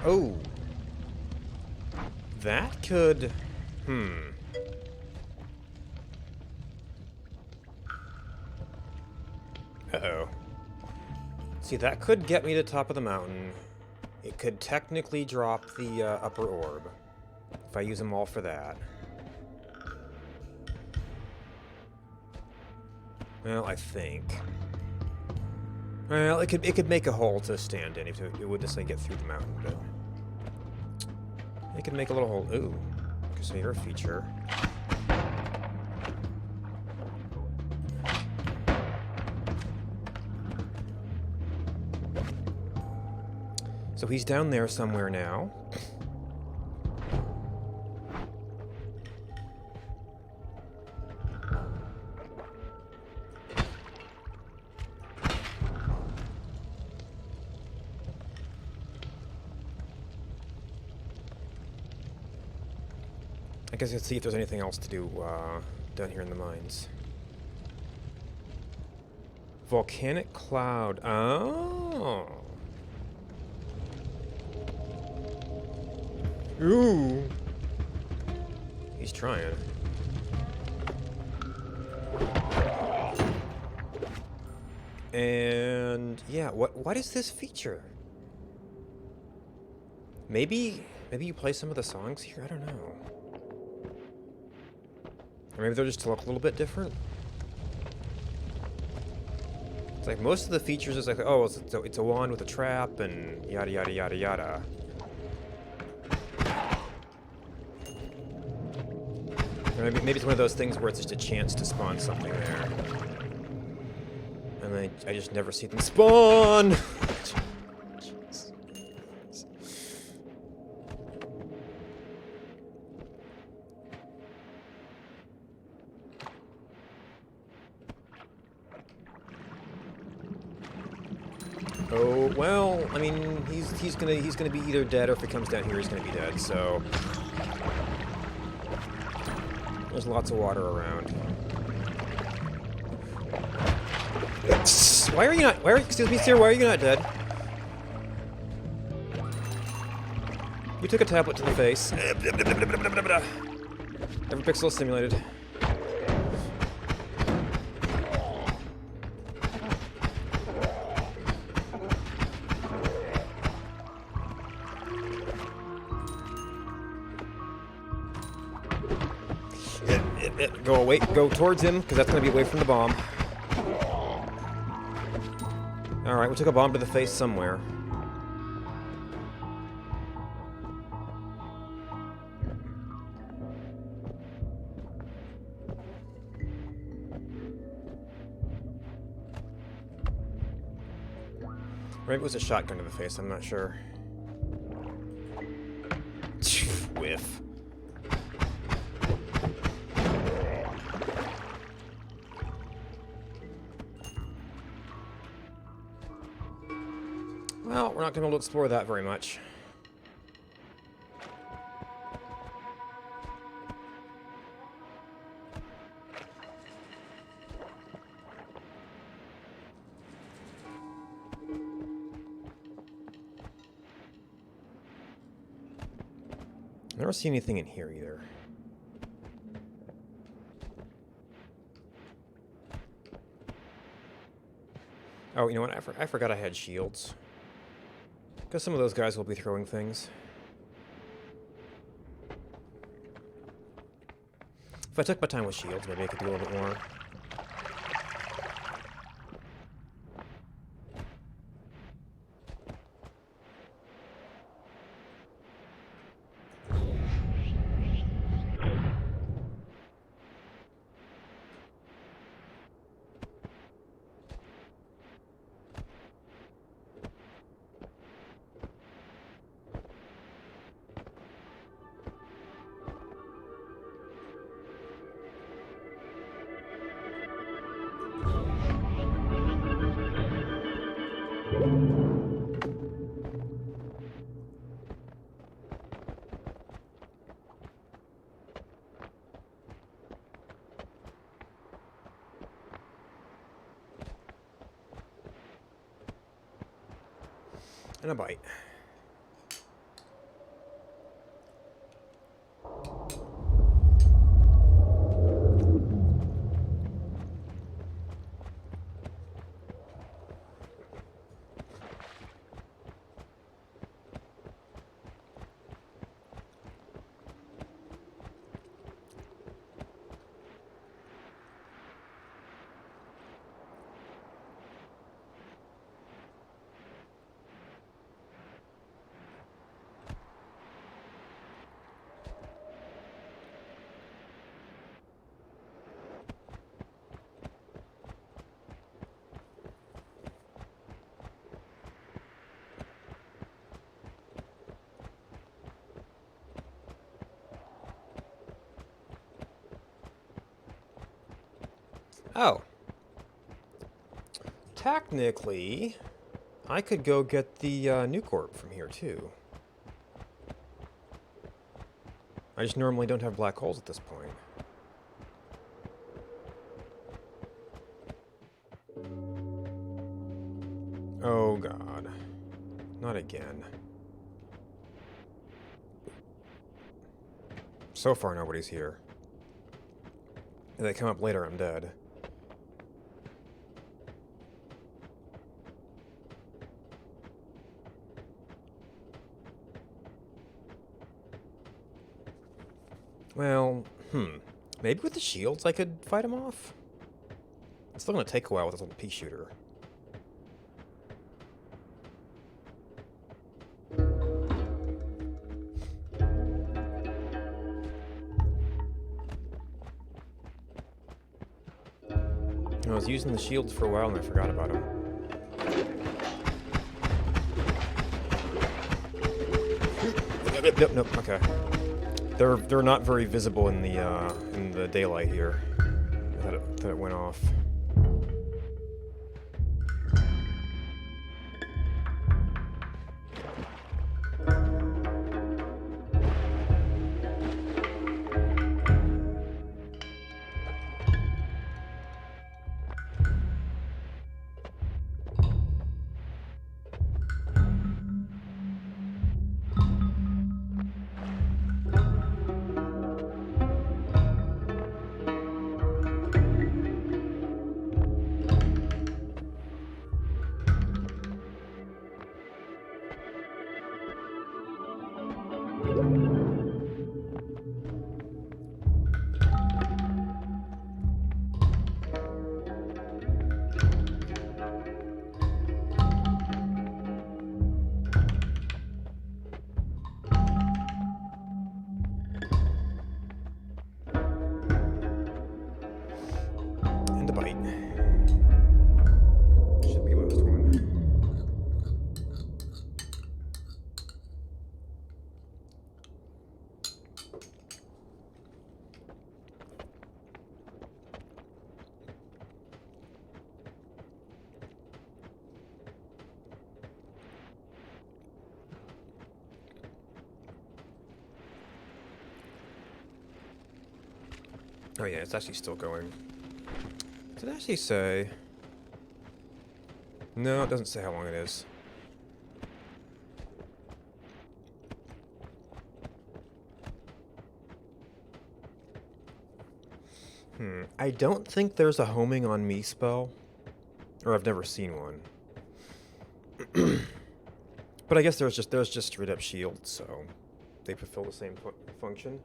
Oh. That could... Uh-oh. See, that could get me to the top of the mountain. It could technically drop the upper orb, if I use them all for that. Well, I think. Well, it could make a hole to stand in if it would just like get through the mountain, but it could make a little hole. Ooh, so you're a feature. So he's down there somewhere now. I guess let's see if there's anything else to do down here in the mines. Volcanic cloud. Oh. Ooh. He's trying. And yeah, what is this feature? Maybe you play some of the songs here? I don't know. Or maybe they're just to look a little bit different. It's like most of the features is like, oh, it's a wand with a trap and yada yada yada yada. Or maybe it's one of those things where it's just a chance to spawn something there. And then I just never see them spawn! Oh, well, I mean, he's gonna be either dead or if he comes down here he's gonna be dead, so there's lots of water around. Why are you not? Excuse me, sir. Why are you not dead? You took a tablet to the face. Every pixel is simulated. Go away. Go towards him, because that's going to be away from the bomb. Alright, we took a bomb to the face somewhere. Maybe it was a shotgun to the face, I'm not sure. Whiff. Well, we're not going to be able to explore that very much. I never see anything in here either. Oh, you know what? I forgot I had shields. Because some of those guys will be throwing things. If I took my time with shields, maybe I could do a little bit more. And a bite. Oh. Technically, I could go get the nuke orb from here, too. I just normally don't have black holes at this point. Oh, God. Not again. So far, nobody's here. If they come up later, I'm dead. Well, maybe with the shields I could fight him off? It's still gonna take a while with this little pea shooter. I was using the shields for a while and I forgot about them. Nope, okay. They're not very visible in the daylight here. I thought it went off. Oh yeah, it's actually still going. Did it actually say? No, it doesn't say how long it is. I don't think there's a homing on me spell. Or I've never seen one. But I guess there's just straight up shield, so they fulfill the same function.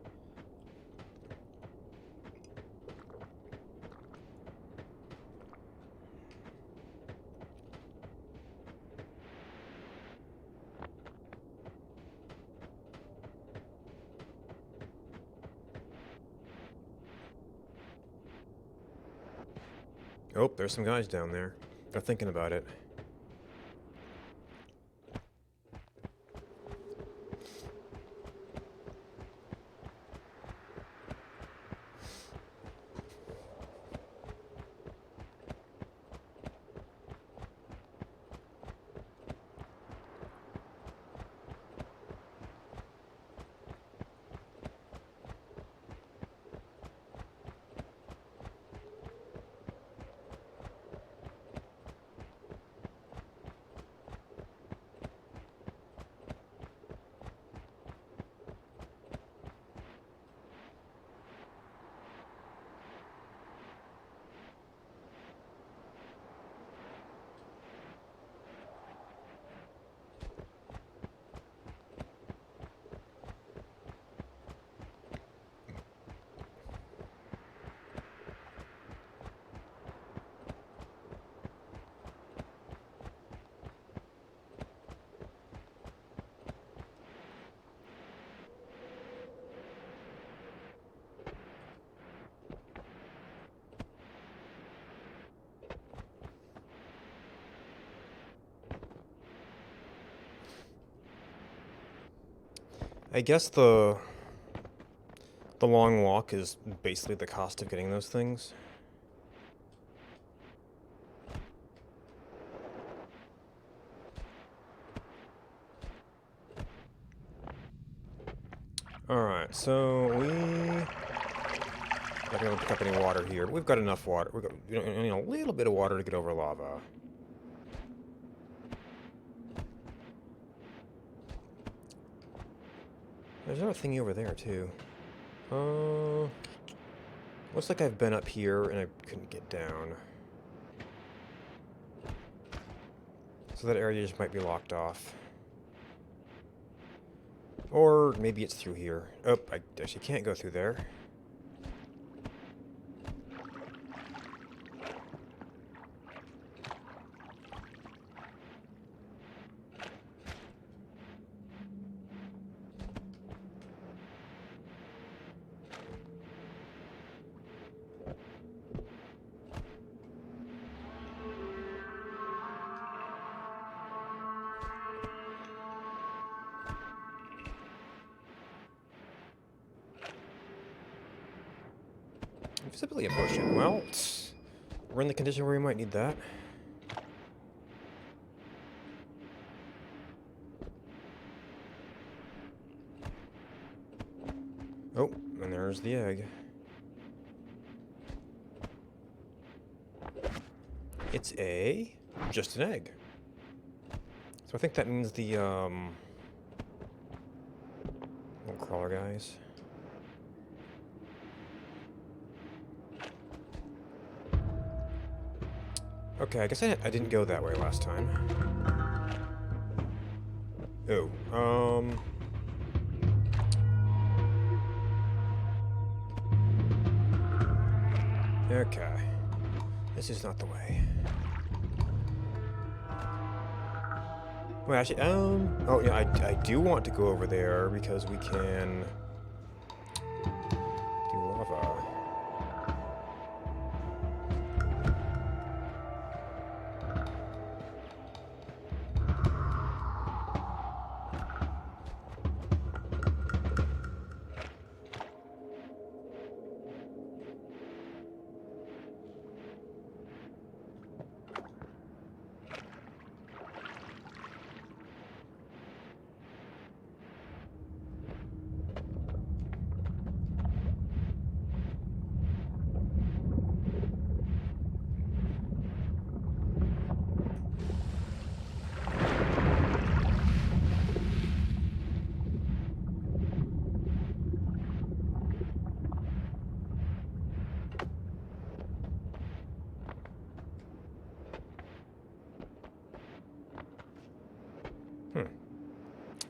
Oh, there's some guys down there. They're thinking about it. I guess the long walk is basically the cost of getting those things. Alright, so we... not gonna pick up any water here, but we've got enough water. We've got a little bit of water to get over lava. There's another thingy over there, too. Looks like I've been up here and I couldn't get down. So that area just might be locked off. Or maybe it's through here. Oh, I actually can't go through there. Invisibility potion. Well, we're in the condition where we might need that. Oh, and there's the egg. It's just an egg. So I think that means the, little crawler guys. Okay, I guess I didn't go that way last time. Oh, okay. This is not the way. Well, actually, oh yeah, I do want to go over there because we can do lava.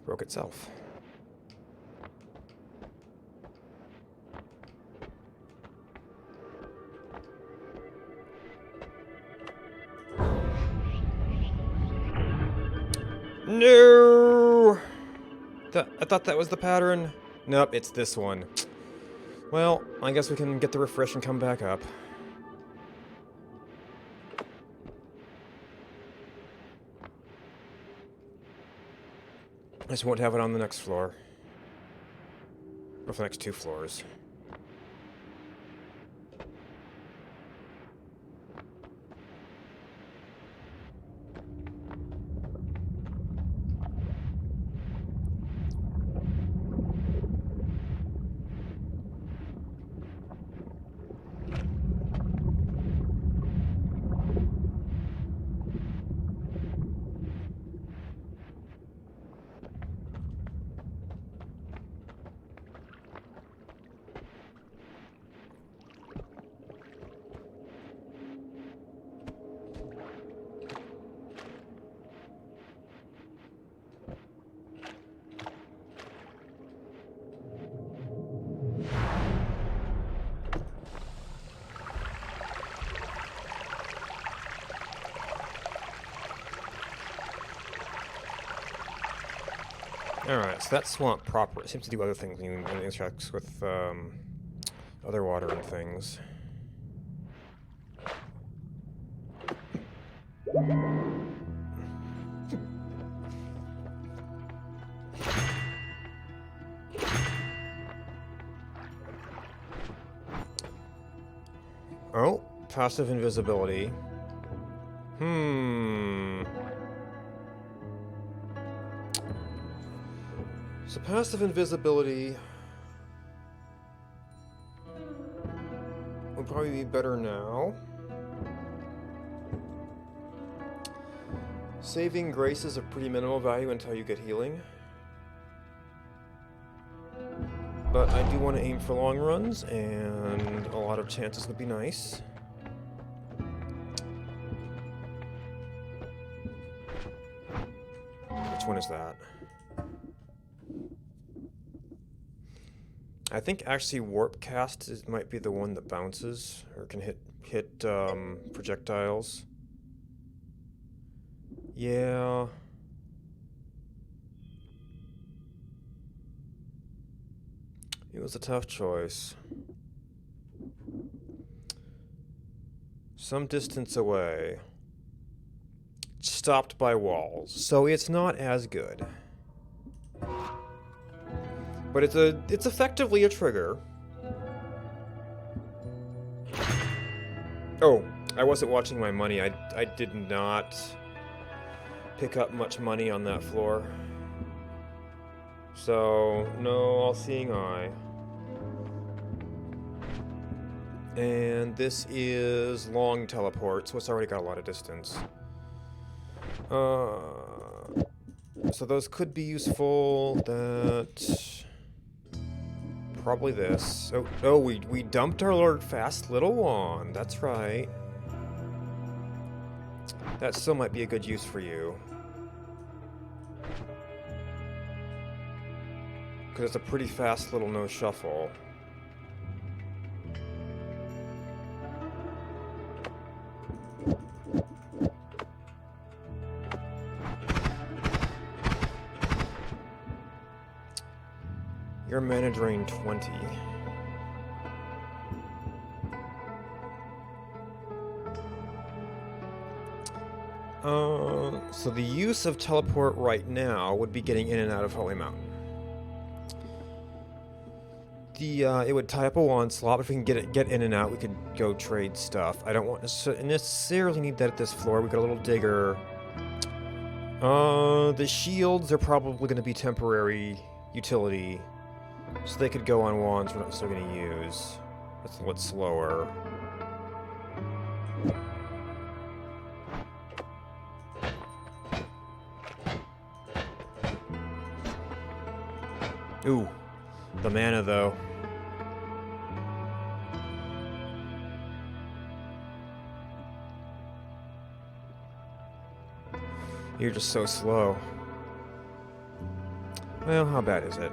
Broke itself. No! I thought that was the pattern. Nope, it's this one. Well, I guess we can get the refresh and come back up. I just won't have it on the next floor. Or for the next 2 floors. Alright, so that swamp proper, it seems to do other things when it interacts with other water and things. Oh, passive invisibility. So passive invisibility would probably be better now. Saving grace is a pretty minimal value until you get healing. But I do want to aim for long runs, and a lot of chances would be nice. Which one is that? I think actually Warp Cast might be the one that bounces, or can hit projectiles. Yeah. It was a tough choice. Some distance away. Stopped by walls, so it's not as good. But it's effectively a trigger. Oh, I wasn't watching my money. I did not pick up much money on that floor. So, no all-seeing eye. And this is long teleport, so it's already got a lot of distance. So those could be useful. That... Probably this. Oh, we dumped our Lord Fast Little Wand. That's right. That still might be a good use for you. Because it's a pretty fast little no-shuffle. Your mana drain 20. So the use of teleport right now would be getting in and out of Holy Mountain. It would tie up a wand slot, but if we can get in and out, we could go trade stuff. I don't want necessarily need that at this floor. We got a little digger. The shields are probably going to be temporary utility. So they could go on wands we're not still going to use. That's a little slower. Ooh, the mana though. You're just so slow. Well, how bad is it?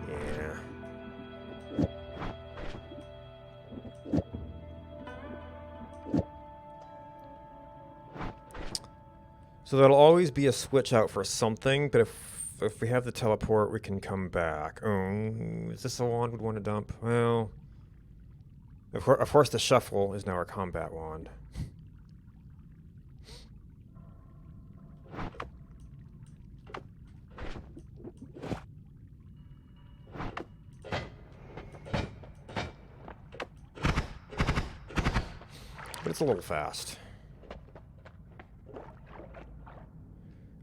Yeah. So there'll always be a switch out for something, but if we have the teleport, we can come back. Oh, is this a wand we'd want to dump? Well, of course the shuffle is now our combat wand. But it's a little fast.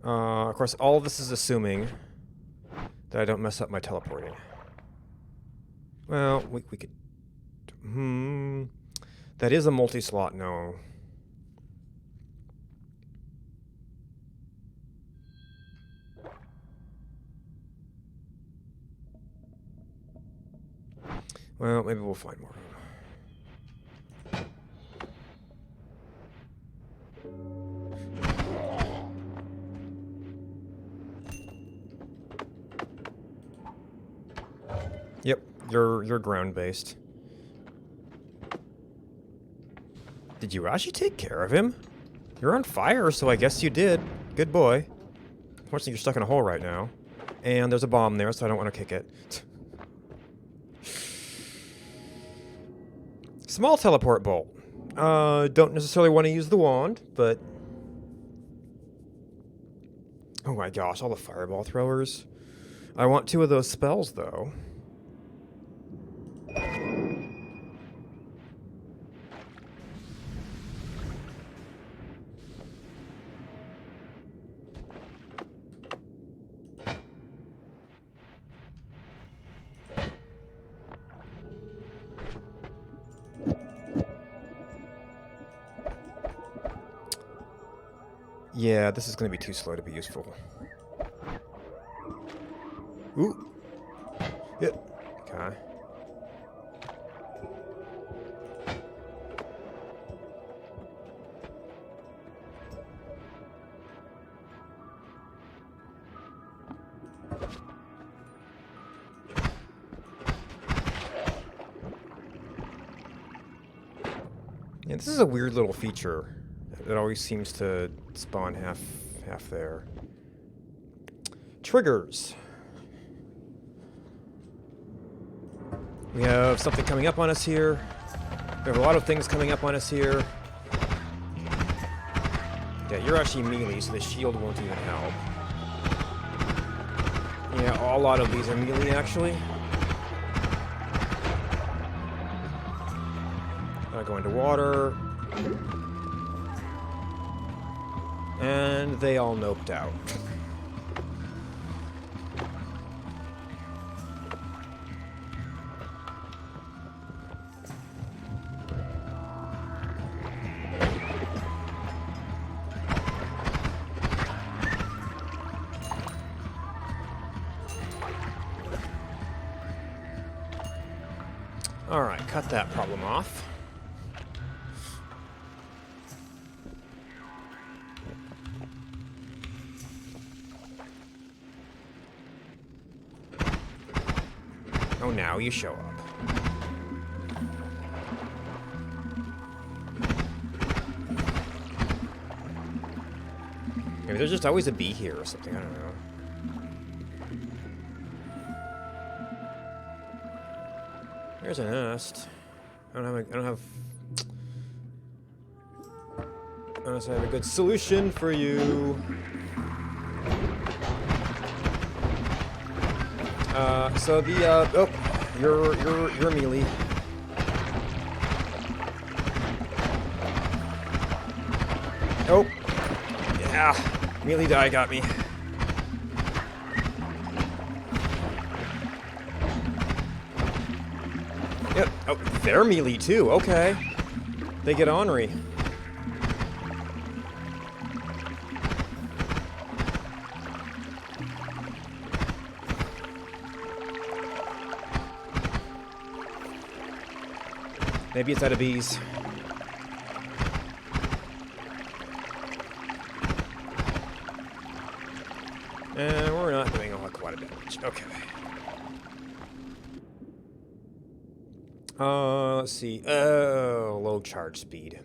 Of course, all of this is assuming that I don't mess up my teleporting. Well, we could... That is a multi-slot, no. Well, maybe we'll find more room. Yep, you're ground-based. Did you actually take care of him? You're on fire, so I guess you did. Good boy. Unfortunately, you're stuck in a hole right now. And there's a bomb there, so I don't want to kick it. Small teleport bolt. Don't necessarily want to use the wand, but... Oh my gosh, all the fireball throwers. I want 2 of those spells, though. Yeah, this is going to be too slow to be useful. Ooh. Yep. Okay. Yeah, this is a weird little feature. It always seems to spawn half there. Triggers. We have something coming up on us here. We have a lot of things coming up on us here. Yeah, you're actually melee, so the shield won't even help. Yeah, a lot of these are melee, actually. Go into water. And they all noped out. All right, cut that problem off. Oh, now you show up. Maybe there's just always a bee here or something, I don't know. There's a nest. Unless I have a good solution for you. So the, oh, you're melee. Oh, yeah, melee die got me. Yep, oh, they're melee too, okay. They get ornery. Maybe it's out of bees. And we're not doing a lot of damage. Okay. Let's see. Oh, low charge speed.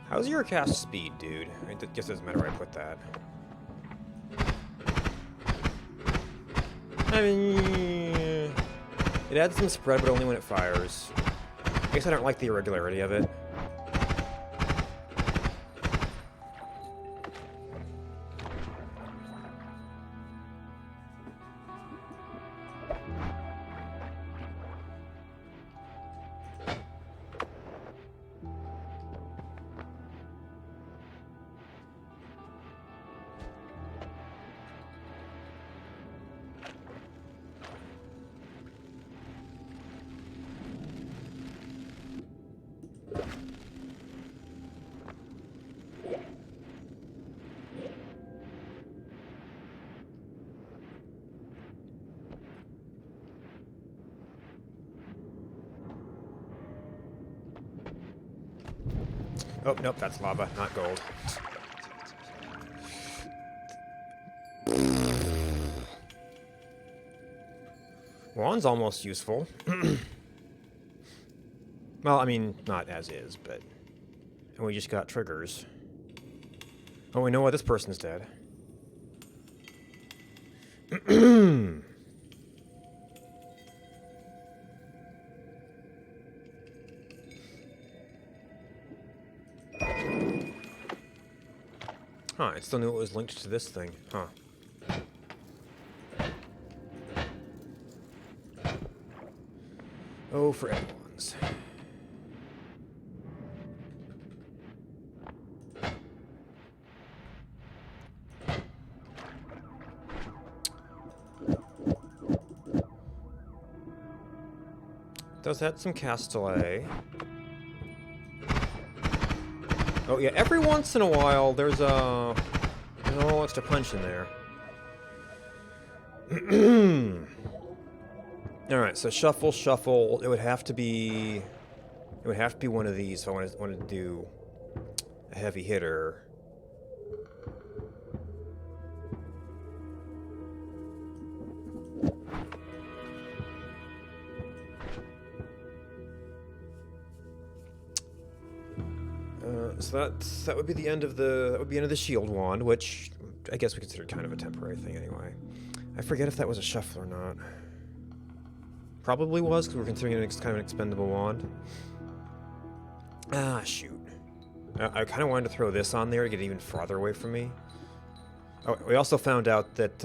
How's your cast speed, dude? I guess it doesn't matter where I put that. I mean, it adds some spread, but only when it fires. I guess I don't like the irregularity of it. Oh, nope, that's lava, not gold. Wand's almost useful. Well, I mean, not as is, but... And we just got triggers. Oh, we know why this person's dead. Huh, I still knew it was linked to this thing. Huh. Oh, for everyone's. Does that some cast delay? Oh yeah, every once in a while there's a little extra punch in there. All right, so shuffle, shuffle. It would have to be one of these if I wanted to do a heavy hitter. So that would be the end of the shield wand, which I guess we consider kind of a temporary thing anyway. I forget if that was a shuffle or not. Probably was, because we're considering it kind of an expendable wand. Ah, shoot. I kind of wanted to throw this on there to get even farther away from me. Oh, we also found out that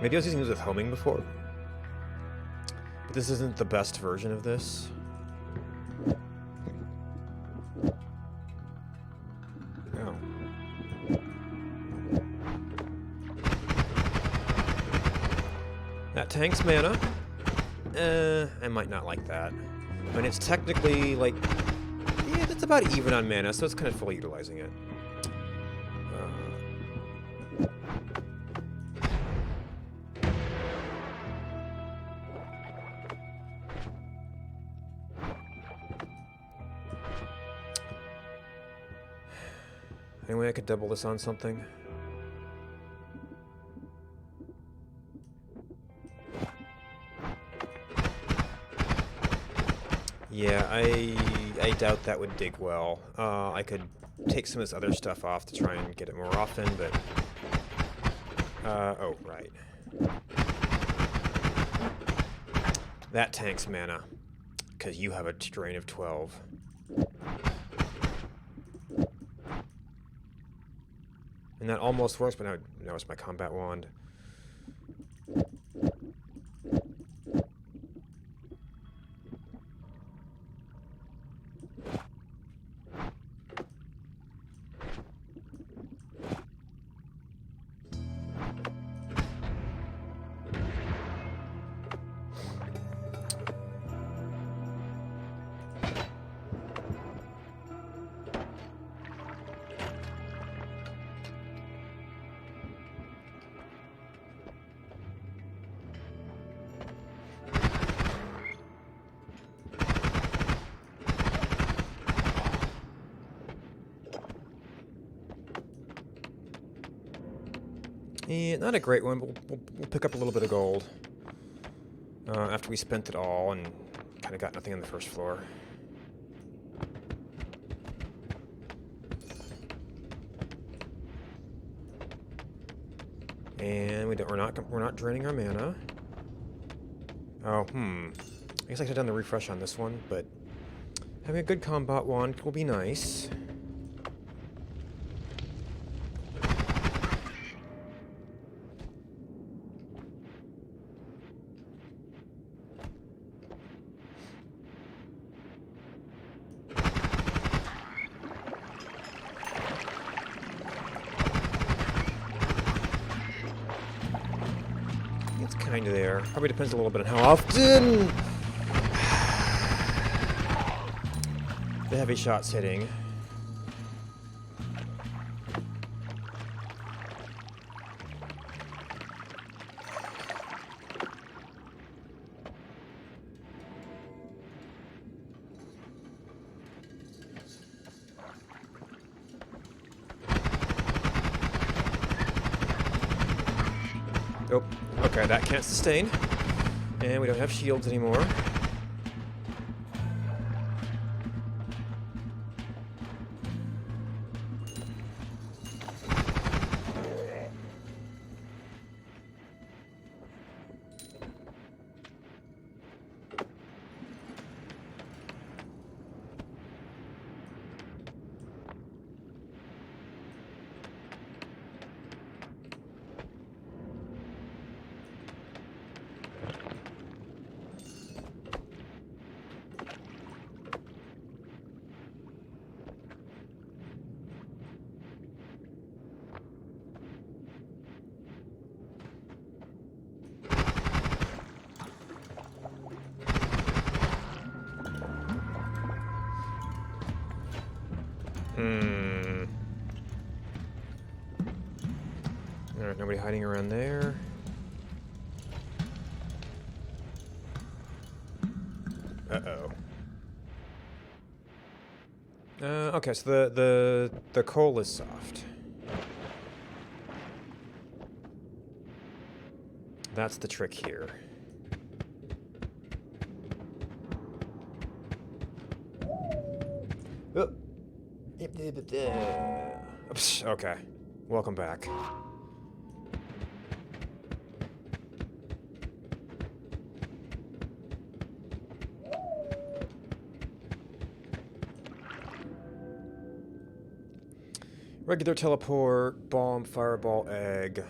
maybe I was using this with homing before, but this isn't the best version of this. That tanks mana. I might not like that. I mean, it's technically, like... Yeah, that's about even on mana, so it's kind of fully utilizing it. Anyway, I could double this on something. Yeah, I doubt that would dig well. I could take some of this other stuff off to try and get it more often, but... oh, right. That tanks mana, because you have a drain of 12. And that almost works, but now it's my combat wand. And not a great one, but we'll pick up a little bit of gold. After we spent it all and kind of got nothing on the first floor. And we're not draining our mana. Oh, I guess I could have done the refresh on this one, but having a good combat wand will be nice. It's kind of there. Probably depends a little bit on how often the heavy shot's hitting. Oh, okay, that can't sustain. And we don't have shields anymore. Alright, nobody hiding around there. Uh-oh. Okay, so the coal is soft. That's the trick here. Oh. Oops, okay. Welcome back. Regular teleport, bomb, fireball, egg.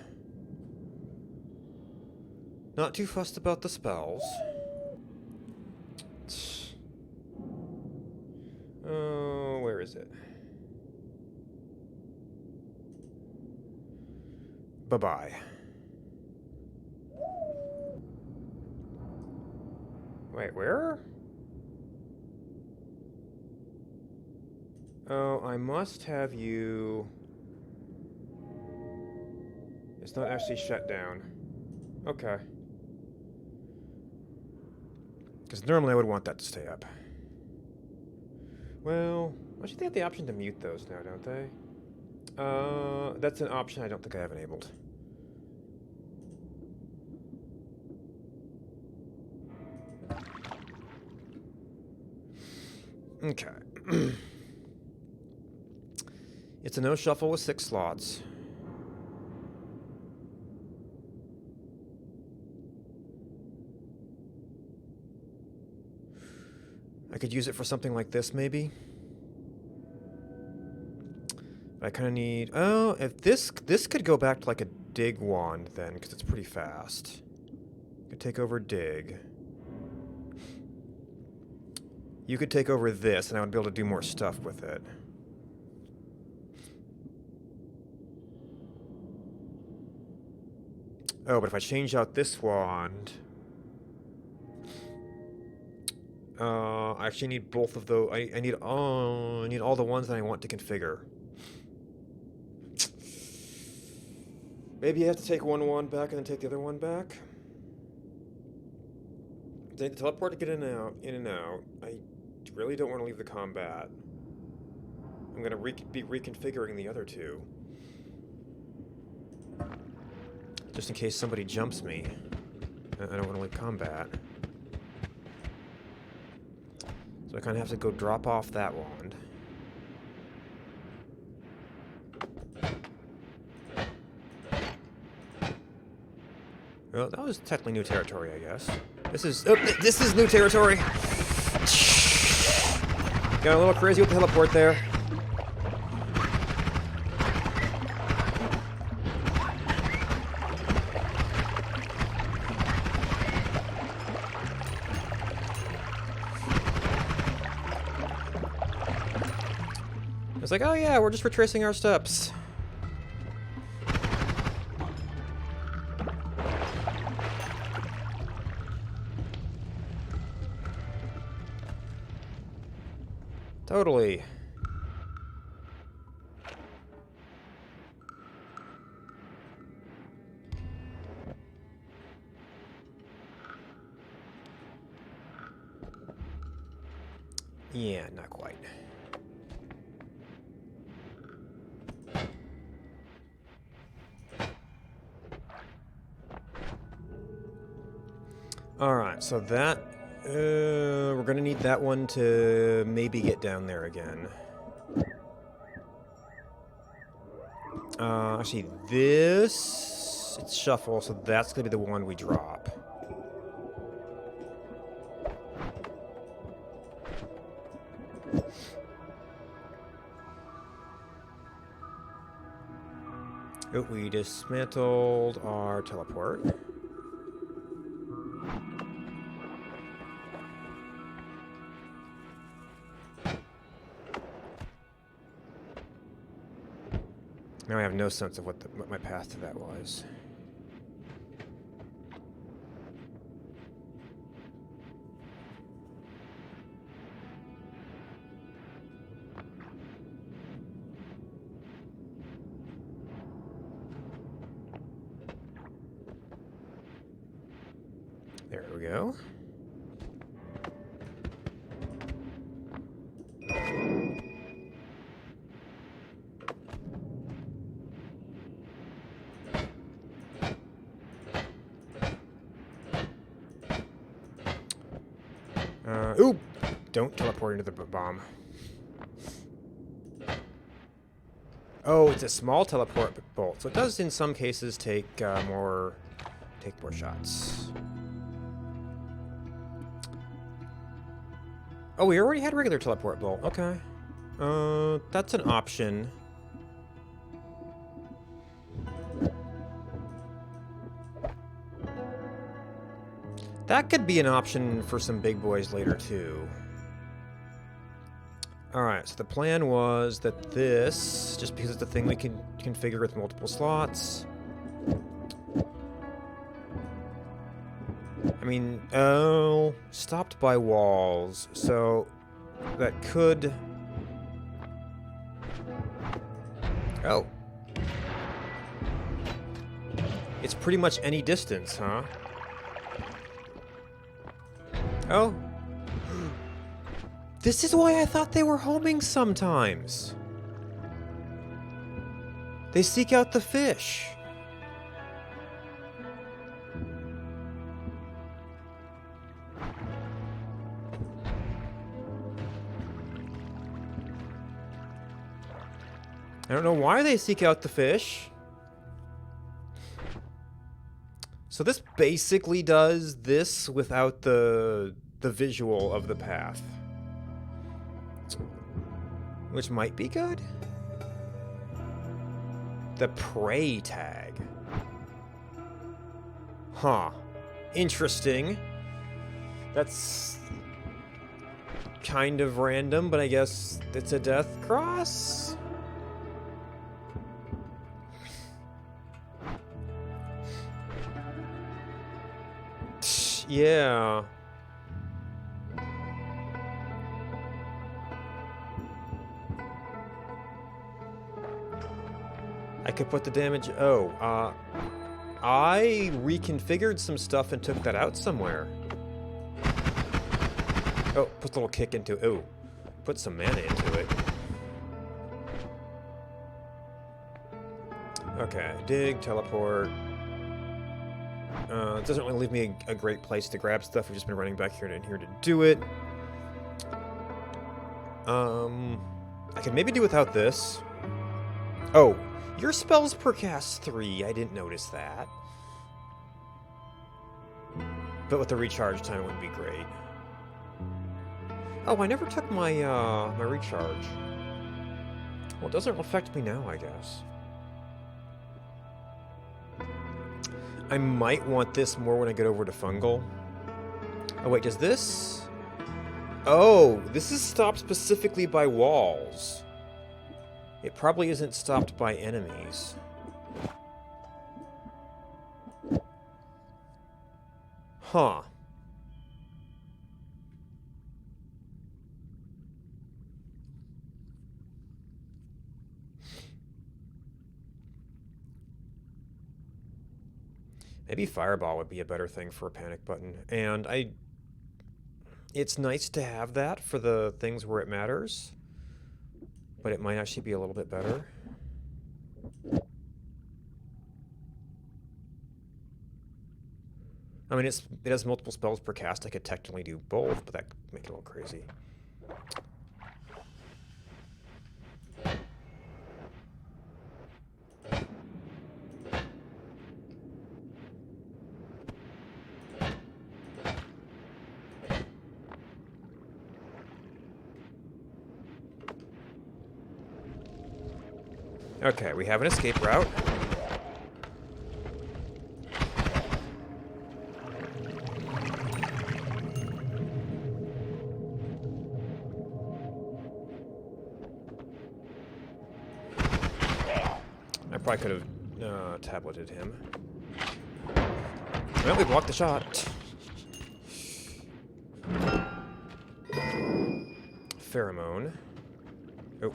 Not too fussed about the spells. Oh, where is it? Bye-bye. Wait, where? Oh, I must have you... It's not actually shut down. Okay. Because normally I would want that to stay up. Well, actually they have the option to mute those now, don't they? That's an option I don't think I have enabled. Okay. It's a no shuffle with 6 slots. I could use it for something like this, maybe. I kind of need... Oh, if this could go back to like a dig wand then, because it's pretty fast. Could take over dig. You could take over this, and I would be able to do more stuff with it. Oh, but if I change out this wand... I actually need both of those. I need all the ones that I want to configure. Maybe you have to take one wand back and then take the other one back. I need to teleport to get in and out. I really don't want to leave the combat. I'm gonna be reconfiguring the other two. Just in case somebody jumps me. I don't want to leave combat. So I kind of have to go drop off that wand. Well, that was technically new territory, I guess. This is new territory. Got a little crazy with the teleport there. It's like, oh yeah, we're just retracing our steps. Totally. Yeah, not quite. Alright, so that... we're gonna need that one to maybe get down there again. Actually, this... It's shuffle, so that's gonna be the one we drop. Oh, we dismantled our teleport. Now I have no sense of what my path to that was. There we go. Ooh! Don't teleport into the bomb. Oh, it's a small teleport bolt, so it does in some cases take more shots. Oh, we already had regular teleport bolt. Okay. That's an option. That could be an option for some big boys later, too. Alright, so the plan was that this, just because it's a thing we can configure with multiple slots... I mean, oh, stopped by walls, so that could... Oh. It's pretty much any distance, huh? Oh. This is why I thought they were homing sometimes. They seek out the fish. I don't know why they seek out the fish. So this basically does this without the visual of the path. Which might be good. The prey tag. Huh. Interesting. That's kind of random, but I guess it's a death cross? Yeah. I could put the damage... Oh, I reconfigured some stuff and took that out somewhere. Oh, put a little kick into... Oh, put some mana into it. Okay, dig, teleport. It doesn't really leave me a great place to grab stuff. I've just been running back here and here to do it. I could maybe do without this. Oh, your spells per cast 3. I didn't notice that. But with the recharge time, it would be great. Oh, I never took my my recharge. Well, it doesn't affect me now, I guess. I might want this more when I get over to fungal. Oh wait, does this? Oh, this is stopped specifically by walls. It probably isn't stopped by enemies. Huh. Maybe Fireball would be a better thing for a panic button. And it's nice to have that for the things where it matters, but it might actually be a little bit better. I mean, it has multiple spells per cast. I could technically do both, but that could make it a little crazy. Okay, we have an escape route. I probably could have tableted him. Well, we blocked the shot. Pheromone. Oh.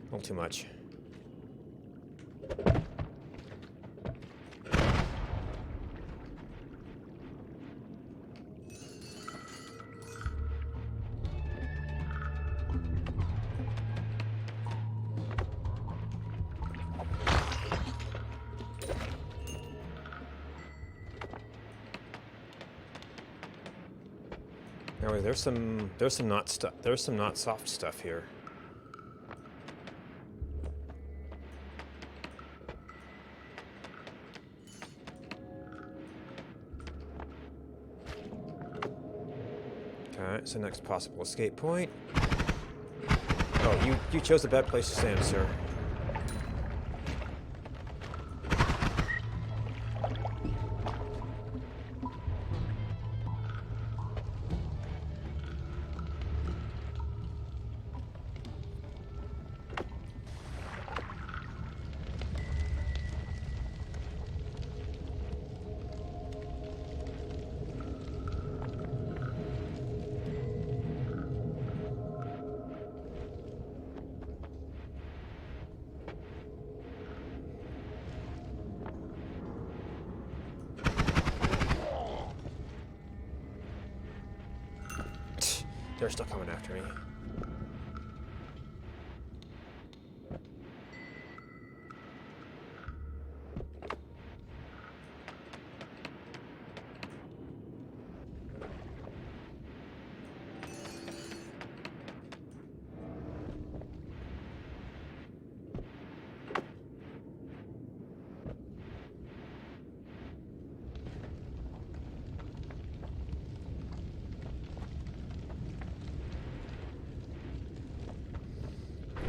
A little too much. Anyway, there's some not soft stuff here. Okay, so next possible escape point. Oh, you chose a bad place to stand, sir. They're still coming after me.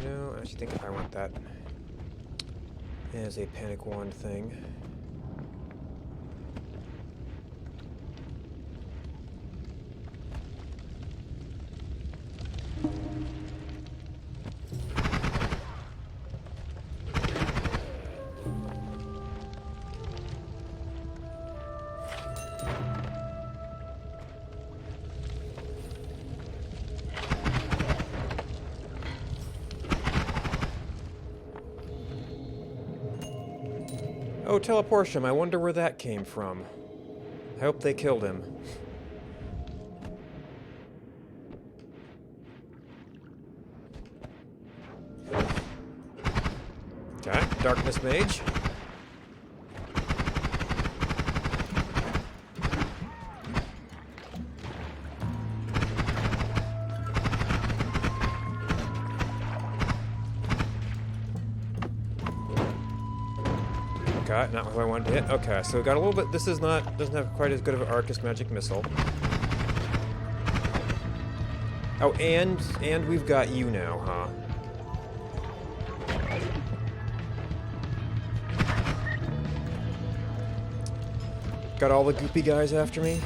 I actually think if I want that as a panic wand thing. Oh, Teleportium, I wonder where that came from. I hope they killed him. darkness mage. Okay, not who I wanted to hit. Okay, so we got a little bit. This is not, doesn't have quite as good of an Arcus magic missile. Oh, and we've got you now, huh? Got all the goopy guys after me?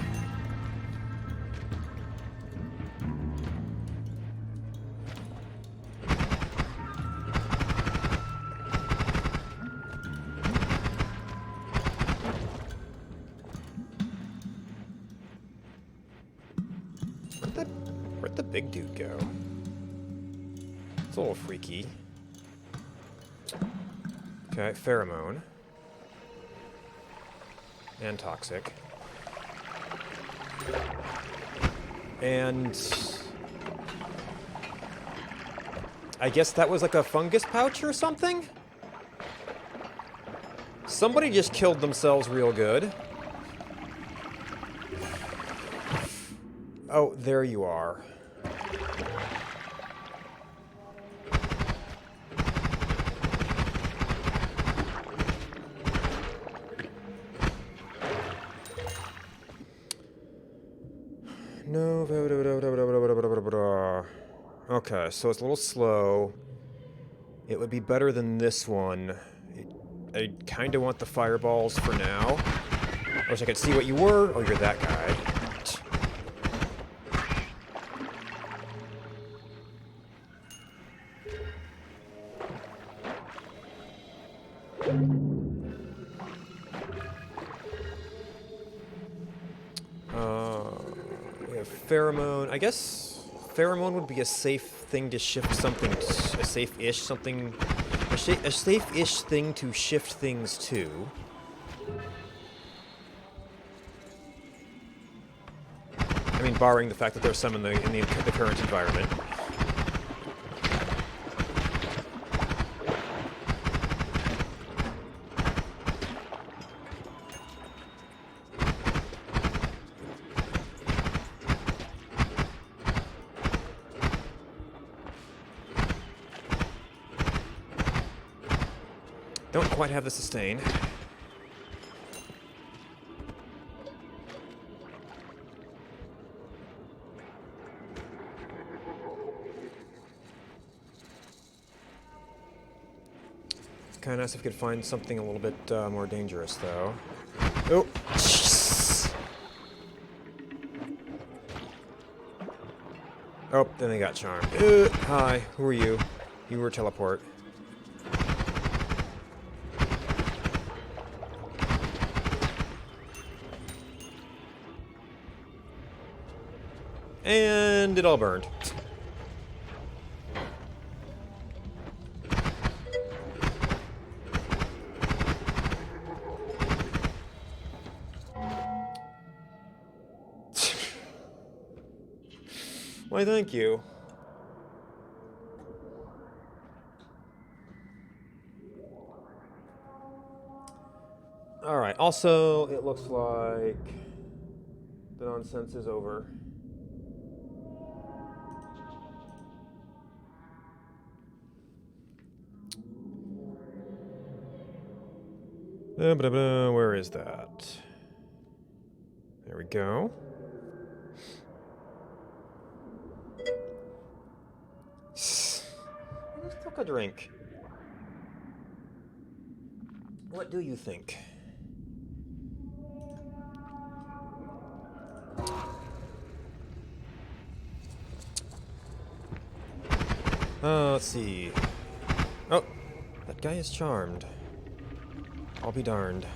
Where'd the big dude go? It's a little freaky. Okay, pheromone. And toxic. And I guess that was like a fungus pouch or something? Somebody just killed themselves real good. Oh, there you are. No. Okay, so it's a little slow. It would be better than this one. I kind of want the fireballs for now. I wish I could see what you were. Oh, you're that guy. We have pheromone. I guess pheromone would be a safe thing to shift something. A safe-ish something. A safe-ish thing to shift things to. I mean, barring the fact that there's some in the current environment. Don't quite have the sustain. It's kind of nice if we could find something a little bit more dangerous, though. Oh! Oh, then they got charmed. Hi, who are you? You were teleport. And it all burned. Why, thank you. Alright, also, it looks like the nonsense is over. Where is that? There we go. Let's take a drink. What do you think? Let's see. Oh, that guy is charmed. I'll be darned.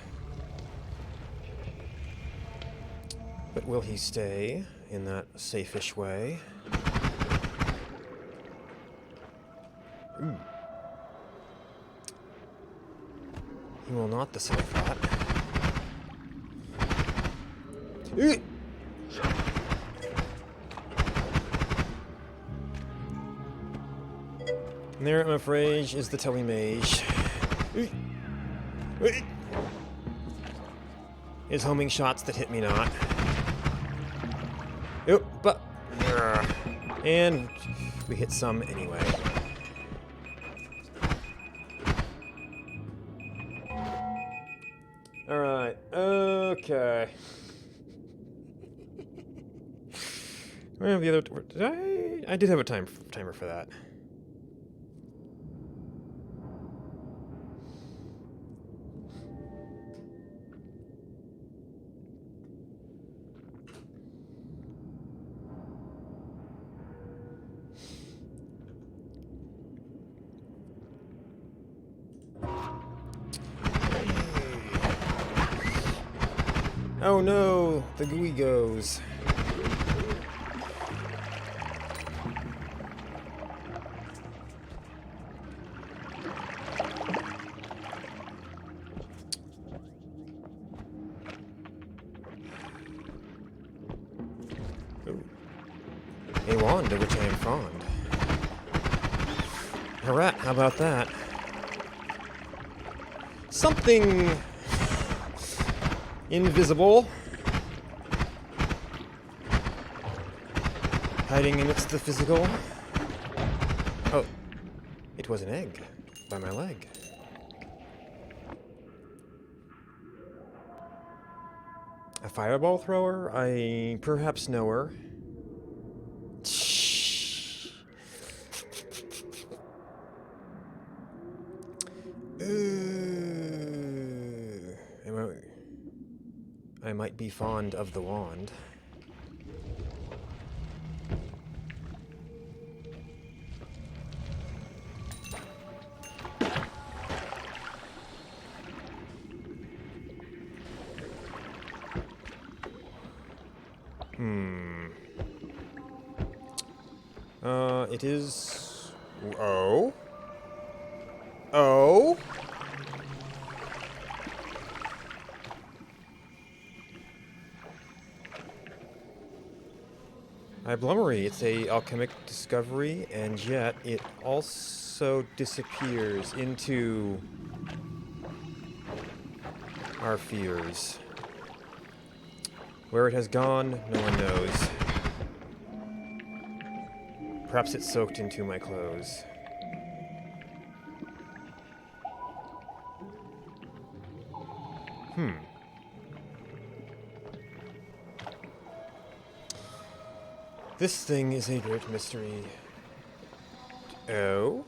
But will he stay in that safe-ish way? Ooh. He will not, the silly thought. And there, I'm afraid, is the telemage. His homing shots that hit me not. Oop, but and we hit some anyway. All right. Okay. Where have the other? Did I did have a timer for that. Oh no, the gooey goes. Ooh. A wand of which I am fond. A rat, how about that? Something invisible, hiding amidst the physical. Oh, it was an egg by my leg. A fireball thrower? I perhaps know her. Shh. I might be fond of the wand. It is... Oh? Oh? Blummery, it's a alchemic discovery, and yet it also disappears into our fears. Where it has gone, no one knows. Perhaps it's soaked into my clothes. This thing is a great mystery. Oh?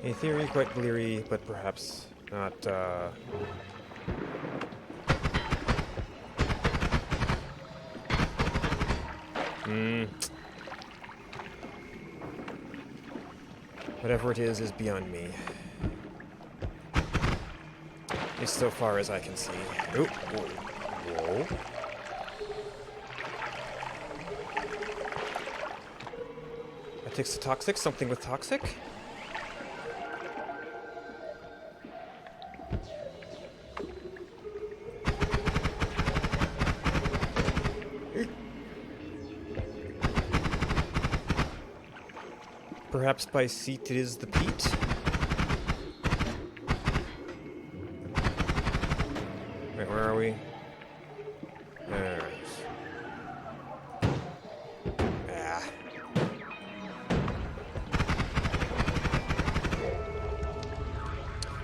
A theory quite bleary, but perhaps not, Whatever it is beyond me. At least so far as I can see. Oop. Whoa. That takes the toxic. Something with toxic? Perhaps by seat it is the peat? Wait, where are we? There it is. Ah.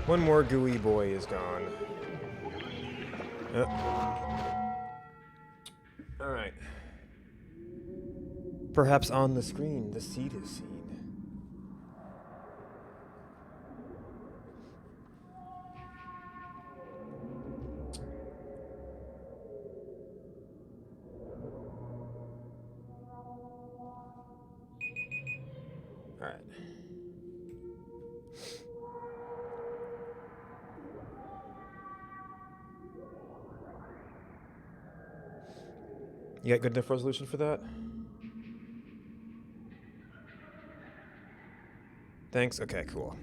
One more gooey boy is gone. Alright. Perhaps on the screen, the seed is seen. Alright. You got good enough resolution for that? Thanks? Okay, cool.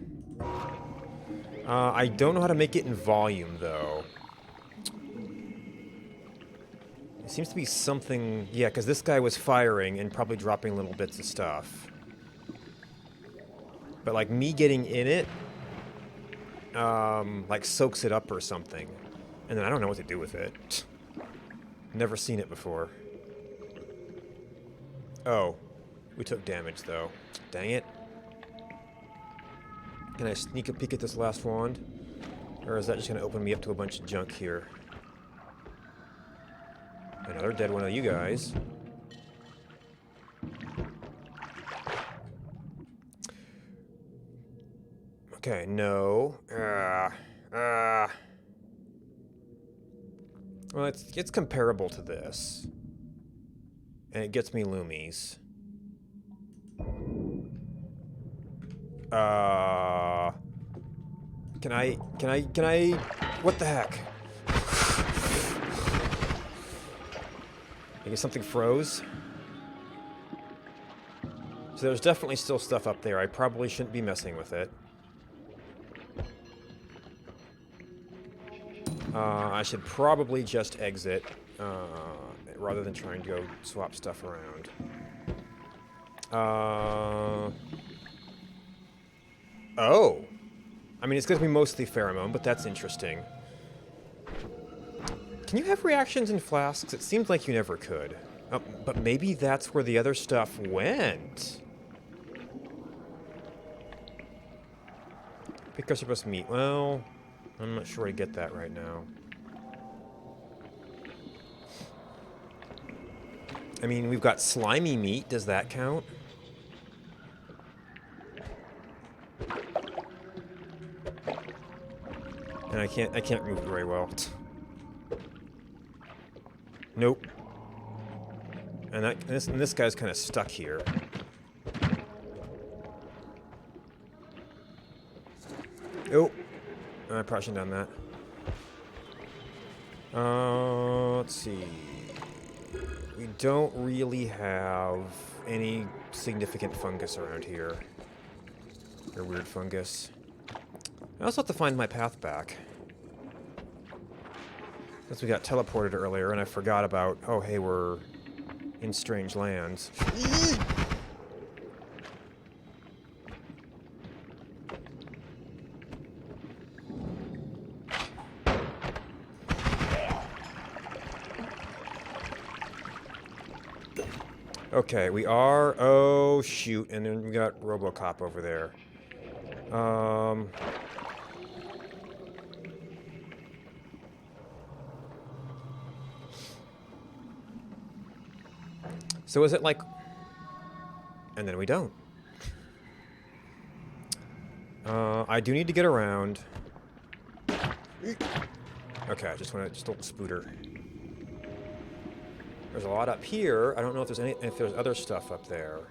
I don't know how to make it in volume, though. It seems to be something... Yeah, because this guy was firing and probably dropping little bits of stuff. But, like, me getting in it, like, soaks it up or something. And then I don't know what to do with it. Never seen it before. Oh. We took damage, though. Dang it. Can I sneak a peek at this last wand? Or is that just going to open me up to a bunch of junk here? Another dead one of you guys. Okay, no. Well, it's comparable to this. And it gets me loomies. Can I... What the heck? I guess something froze. So there's definitely still stuff up there. I probably shouldn't be messing with it. I should probably just exit, rather than trying to go swap stuff around. Oh! I mean, it's going to be mostly pheromone, but that's interesting. Can you have reactions in flasks? It seems like you never could. Oh, but maybe that's where the other stuff went. Picosopus meat. Well, I'm not sure I get that right now. I mean, we've got slimy meat. Does that count? And I can't move very well. Nope. And this guy's kind of stuck here. Oh, I probably shouldn't have done that. Let's see. We don't really have any significant fungus around here. Or weird fungus. I also have to find my path back. Since we got teleported earlier and I forgot about, oh hey, we're in strange lands. Okay, we are... Oh, shoot. And then we got RoboCop over there. So is it like... And then we don't. I do need to get around. Okay, just a little spooter. There's a lot up here. I don't know if there's other stuff up there.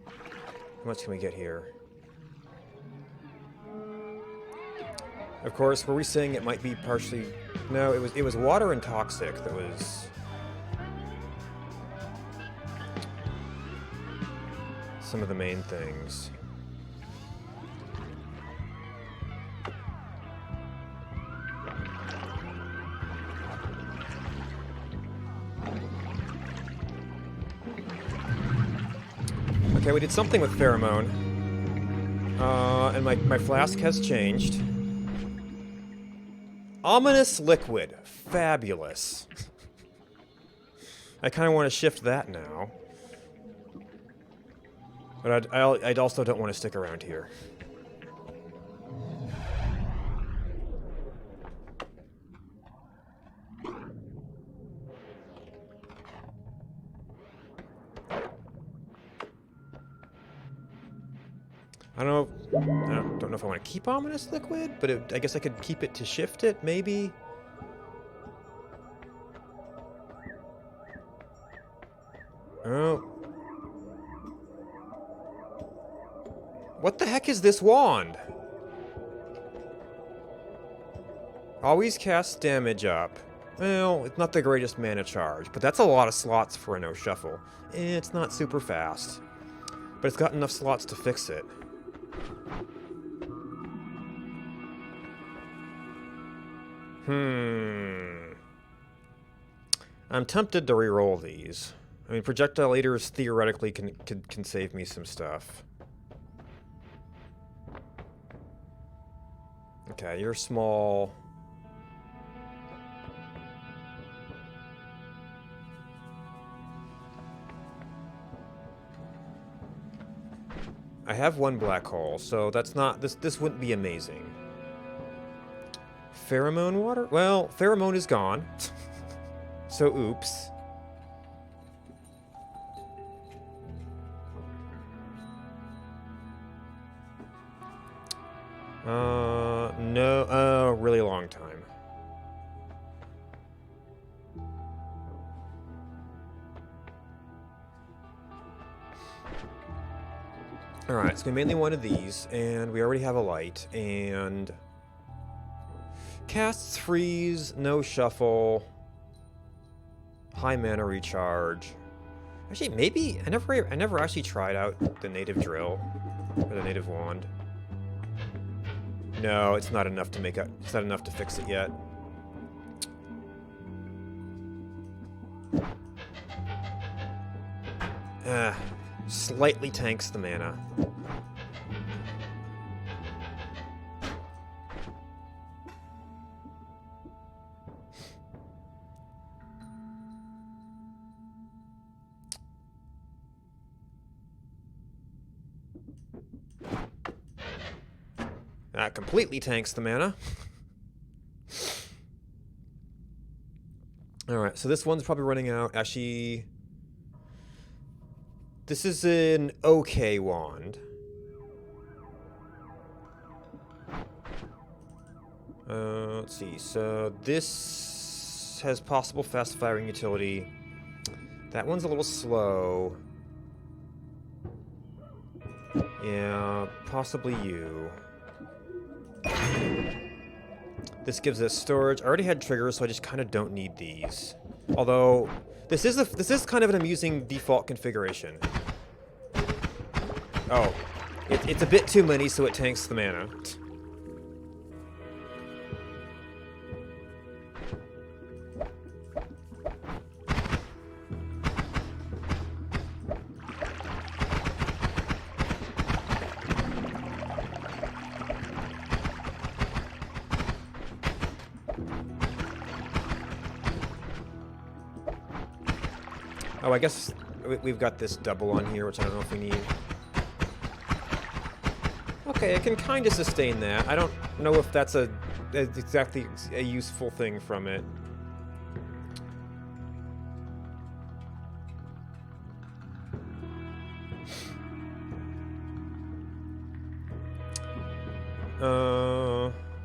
How much can we get here? Of course, were we saying it might be partially... No, it was water and toxic that was... some of the main things. Okay, we did something with pheromone. And my flask has changed. Ominous liquid. Fabulous. I kind of want to shift that now. But I also don't want to stick around here. I don't know if I want to keep Ominous Liquid, but I guess I could keep it to shift it, maybe? Oh. What the heck is this wand? Always cast damage up. Well, it's not the greatest mana charge, but that's a lot of slots for a no-shuffle. It's not super fast. But it's got enough slots to fix it. I'm tempted to reroll these. I mean, projectile leaders theoretically can save me some stuff. Okay, you're small. I have one black hole, so that's not this wouldn't be amazing. Pheromone water? Well, pheromone is gone. So oops. No, really long time. Alright, it's gonna be mainly one of these, and we already have a light, and casts freeze, no shuffle, high mana recharge. Actually, maybe I never actually tried out the native drill or the native wand. No, it's not enough to make it. It's not enough to fix it yet. Slightly tanks the mana. That completely tanks the mana. Alright, so this one's probably running out. Actually, this is an okay wand. Let's see. So this has possible fast firing utility. That one's a little slow. Yeah, possibly you. This gives us storage. I already had triggers, so I just kind of don't need these. Although this is kind of an amusing default configuration. Oh, it's a bit too many, so it tanks the mana. Oh, I guess we've got this double on here, which I don't know if we need. Okay, it can kind of sustain that. I don't know if that's exactly a useful thing from it.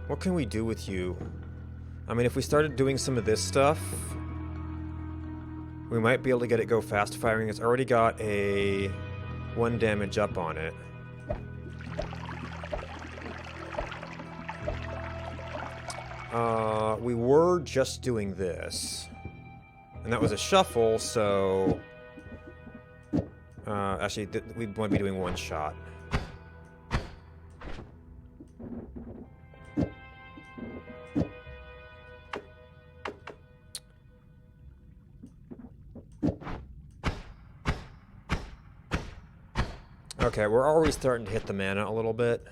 What can we do with you? I mean, if we started doing some of this stuff, we might be able to get it go fast firing. It's already got a 1 damage up on it. We were just doing this. And that was a shuffle, so... actually, we want to be doing 1 shot. Okay, we're already starting to hit the mana a little bit.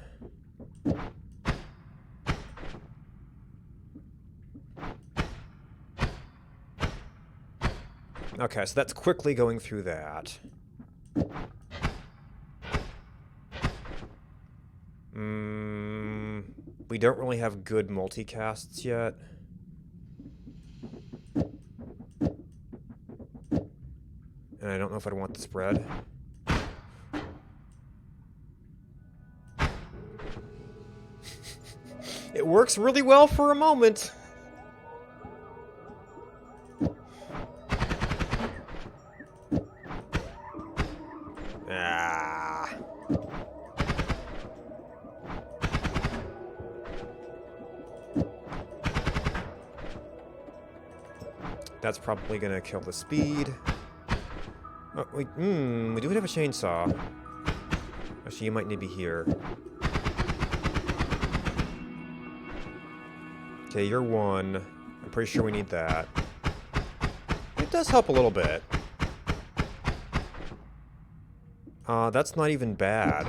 Okay, so that's quickly going through that. We don't really have good multicasts yet. And I don't know if I'd want the spread. It works really well for a moment. Ah. That's probably gonna kill the speed. Oh, we do have a chainsaw. Actually, you might need to be here. Okay, you're 1. I'm pretty sure we need that. It does help a little bit. That's not even bad.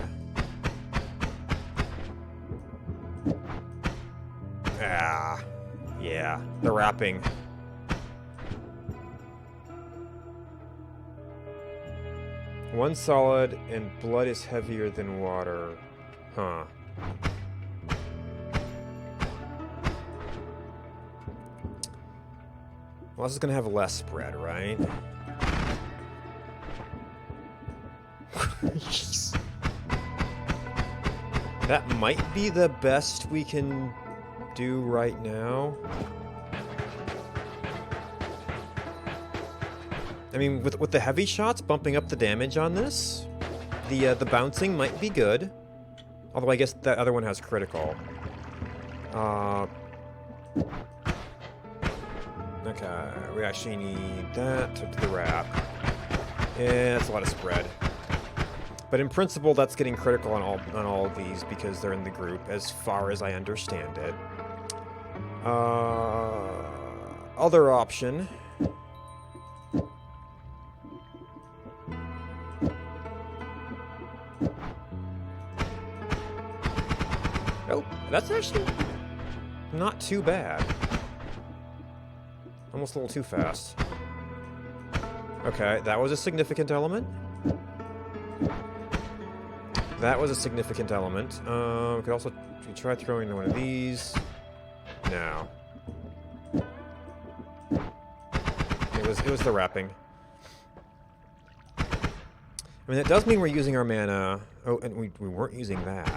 Ah, yeah, the wrapping. One solid and blood is heavier than water. Huh. Well, this is gonna have less spread, right? Jeez. That might be the best we can do right now. I mean, with the heavy shots bumping up the damage on this, the bouncing might be good. Although I guess that other one has critical. Okay, we actually need that to the wrap. Yeah, that's a lot of spread. But in principle, that's getting critical on all of these because they're in the group, as far as I understand it. Other option. Oh, that's actually not too bad. Almost a little too fast. Okay, that was a significant element. That was a significant element. We could also try throwing one of these. No. It was the wrapping. I mean, that does mean we're using our mana. Oh, and we weren't using that.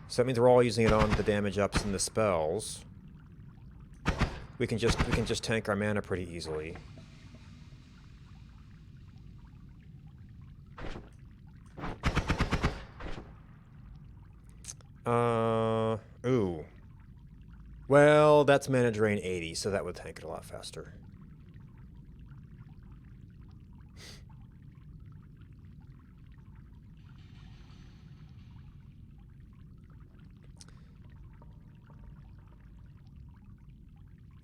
So that means we're all using it on the damage ups and the spells. We can just tank our mana pretty easily. Ooh. Well, that's mana drain 80, so that would tank it a lot faster.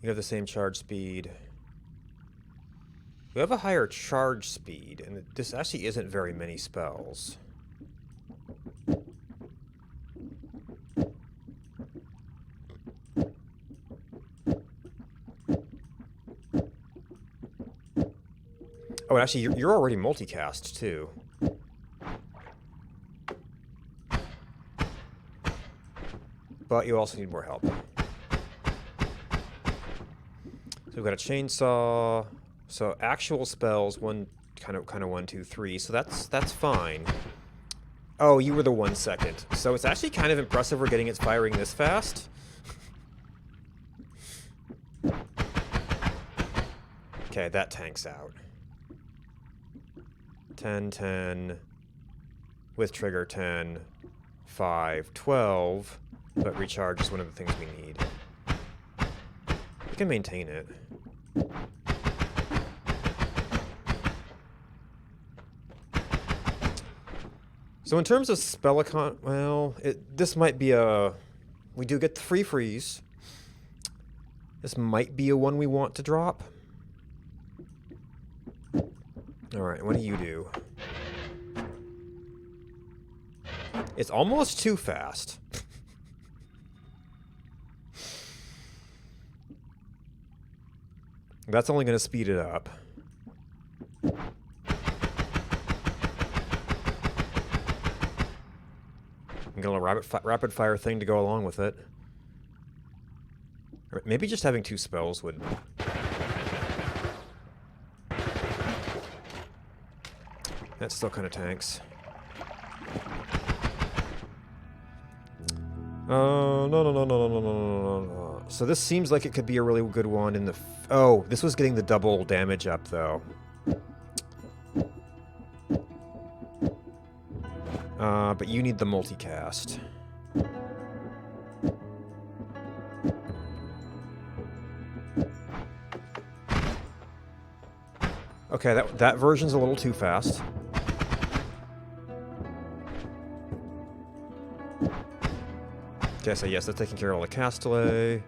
You have the same charge speed. You have a higher charge speed, and this actually isn't very many spells. Oh, and actually, you're already multicast, too. But you also need more help. So we've got a chainsaw. So actual spells, kind of 1, 2, 3. So that's fine. Oh, you were the 1 second. So it's actually kind of impressive we're getting it firing this fast. Okay, that tanks out. 10, 10. With trigger 10. 5, 12. But recharge is one of the things we need. We can maintain it. So in terms of spell well, this might be a... We do get the free freeze. This might be a one we want to drop. Alright, what do you do? It's almost too fast. That's only going to speed it up. I'm going to rapid fire thing to go along with it. Or maybe just having 2 spells would... That still kind of tanks. No. So this seems like it could be a really good one in the... Oh, this was getting the double damage up, though. But you need the multicast. Okay, that version's a little too fast. Okay, so yes, that's taking care of all the Castellet.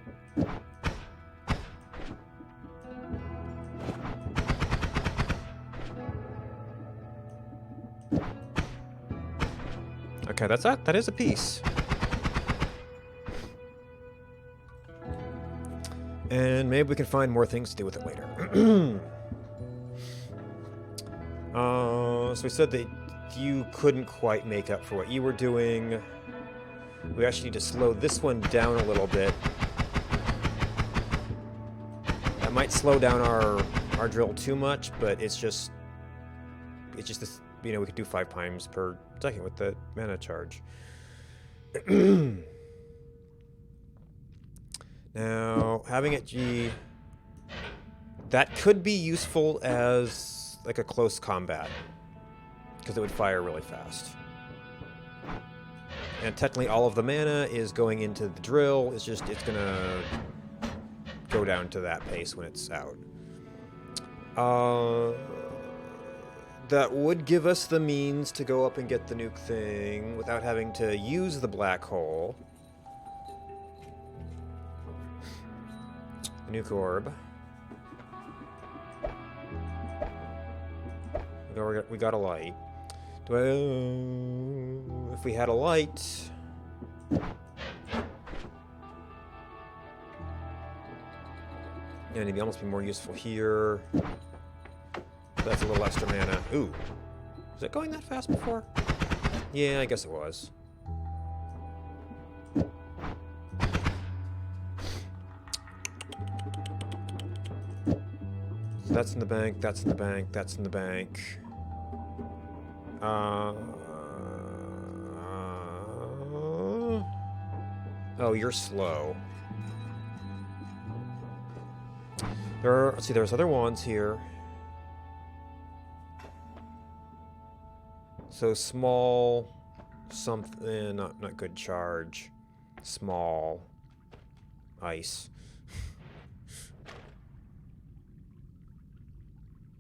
Okay, that's that. That is a piece. And maybe we can find more things to do with it later. So we said that you couldn't quite make up for what you were doing. We actually need to slow this one down a little bit. That might slow down our drill too much, but it's just this, you know, we could do 5 times per second with the mana charge. Now, having it G, that could be useful as like a close combat, because it would fire really fast. And technically all of the mana is going into the drill, it's just, it's gonna go down to that pace when it's out. That would give us the means to go up and get the nuke thing without having to use the black hole. The nuke orb. We got a light. If we had a light... Yeah, it'd almost be more useful here. That's a little extra mana. Ooh. Was it going that fast before? Yeah, I guess it was. So that's in the bank, that's in the bank, that's in the bank. Oh, you're slow. Let's see, there's other wands here. So small, something, not good charge. Small, ice.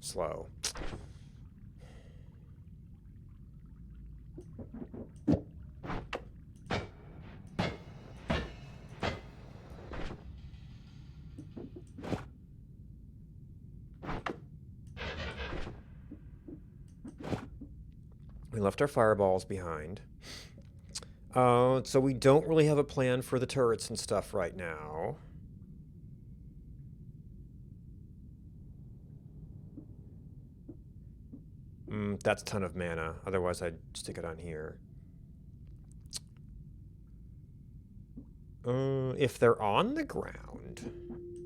Slow. We left our fireballs behind. So we don't really have a plan for the turrets and stuff right now. That's a ton of mana. Otherwise, I'd stick it on here. If they're on the ground,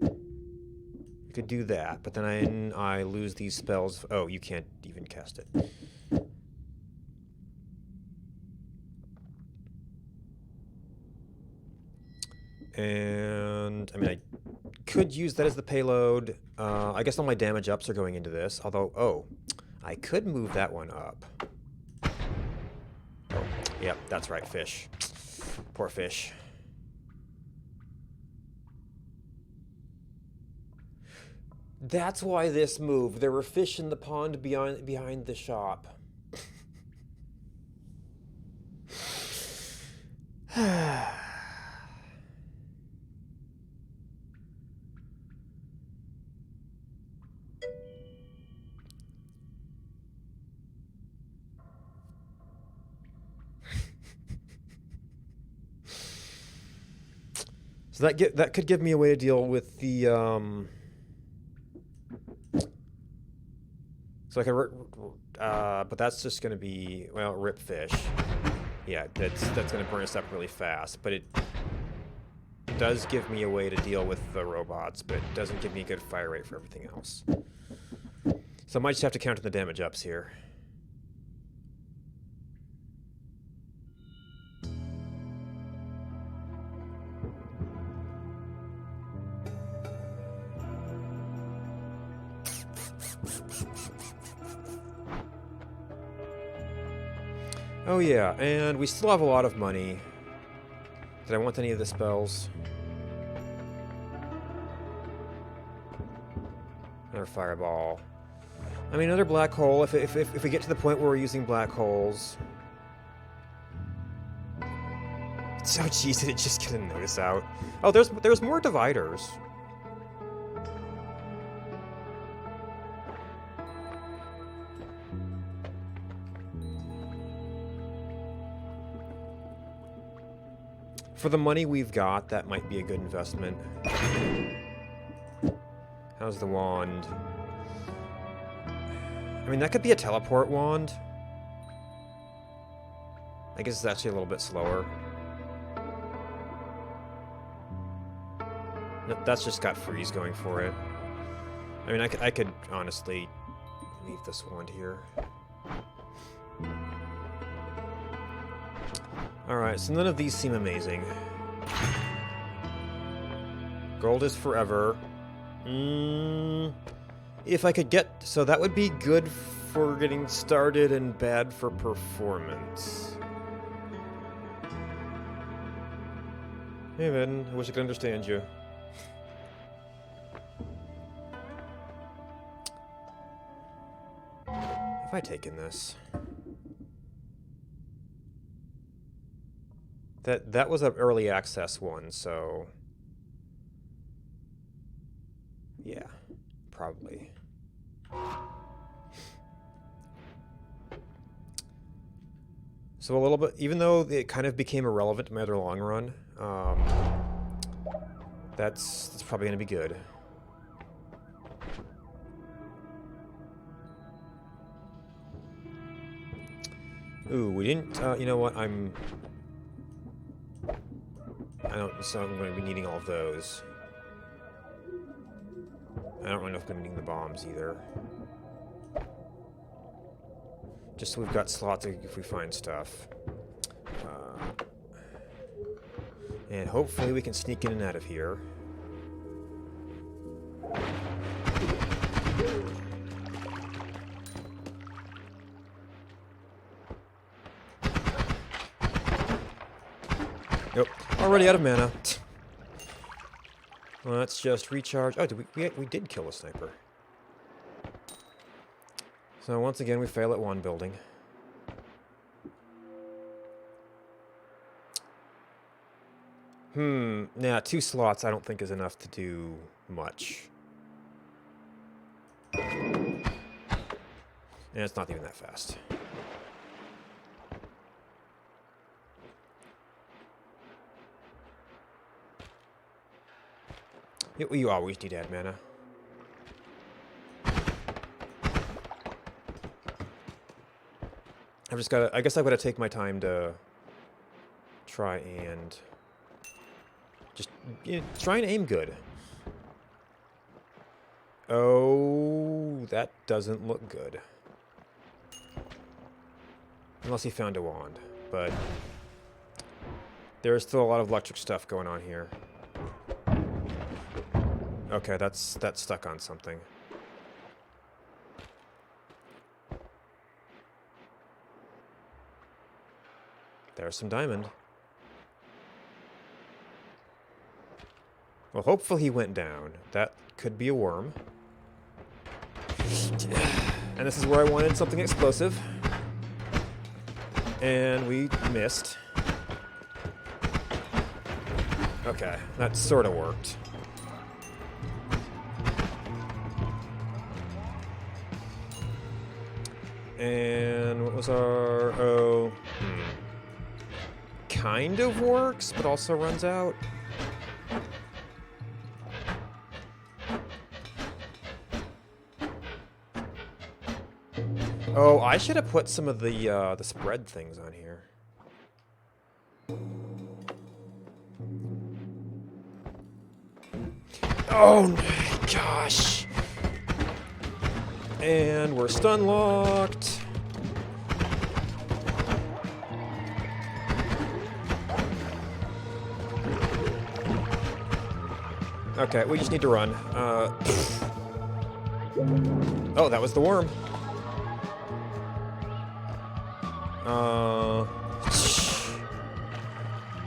you could do that. But then I lose these spells. Oh, you can't even cast it. And, I mean, I could use that as the payload. I guess all my damage ups are going into this. Although, oh, I could move that one up. Oh, yep, that's right, fish. Poor fish. That's why this moved. There were fish in the pond behind the shop. So that could give me a way to deal with the so I could but that's just going to be, well, rip fish. Yeah, that's going to burn us up really fast, but it does give me a way to deal with the robots, but it doesn't give me a good fire rate for everything else. So I might just have to counter the damage ups here. Oh yeah, and we still have a lot of money. Did I want any of the spells? Another fireball. I mean, another black hole. If we get to the point where we're using black holes, So cheesy to just get a notice out. Oh, there's more dividers. For the money we've got, that might be a good investment. How's the wand? I mean, that could be a teleport wand. I guess it's actually a little bit slower. Nope, that's just got freeze going for it. I mean, I could honestly leave this wand here. Alright, so none of these seem amazing. Gold is forever. If I could get... So that would be good for getting started and bad for performance. Hey, man. I wish I could understand you. Have I taken this? That was an early access one, so... Yeah, probably. So a little bit, even though it kind of became irrelevant in my other long run, that's probably going to be good. Ooh, we didn't, you know what, so I'm going to be needing all of those. I don't really know if I'm going to be needing the bombs either. Just so we've got slots if we find stuff. And hopefully we can sneak in and out of here. Nope. Already out of mana. Let's just recharge. Oh, we did kill a sniper. So once again, we fail at one building. Nah, 2 slots I don't think is enough to do much. And it's not even that fast. You always need to add mana. I've just gotta... I guess I've gotta take my time to try and... Just try and aim good. Oh, that doesn't look good. Unless he found a wand. But there's still a lot of electric stuff going on here. Okay, that's stuck on something. There's some diamond. Well, hopefully he went down. That could be a worm. And this is where I wanted something explosive. And we missed. Okay, that sort of worked. And what was our... Oh... Kind of works, but also runs out. Oh, I should have put some of the spread things on here. Oh my gosh! And we're stun locked. Okay, we just need to run. Oh, that was the worm.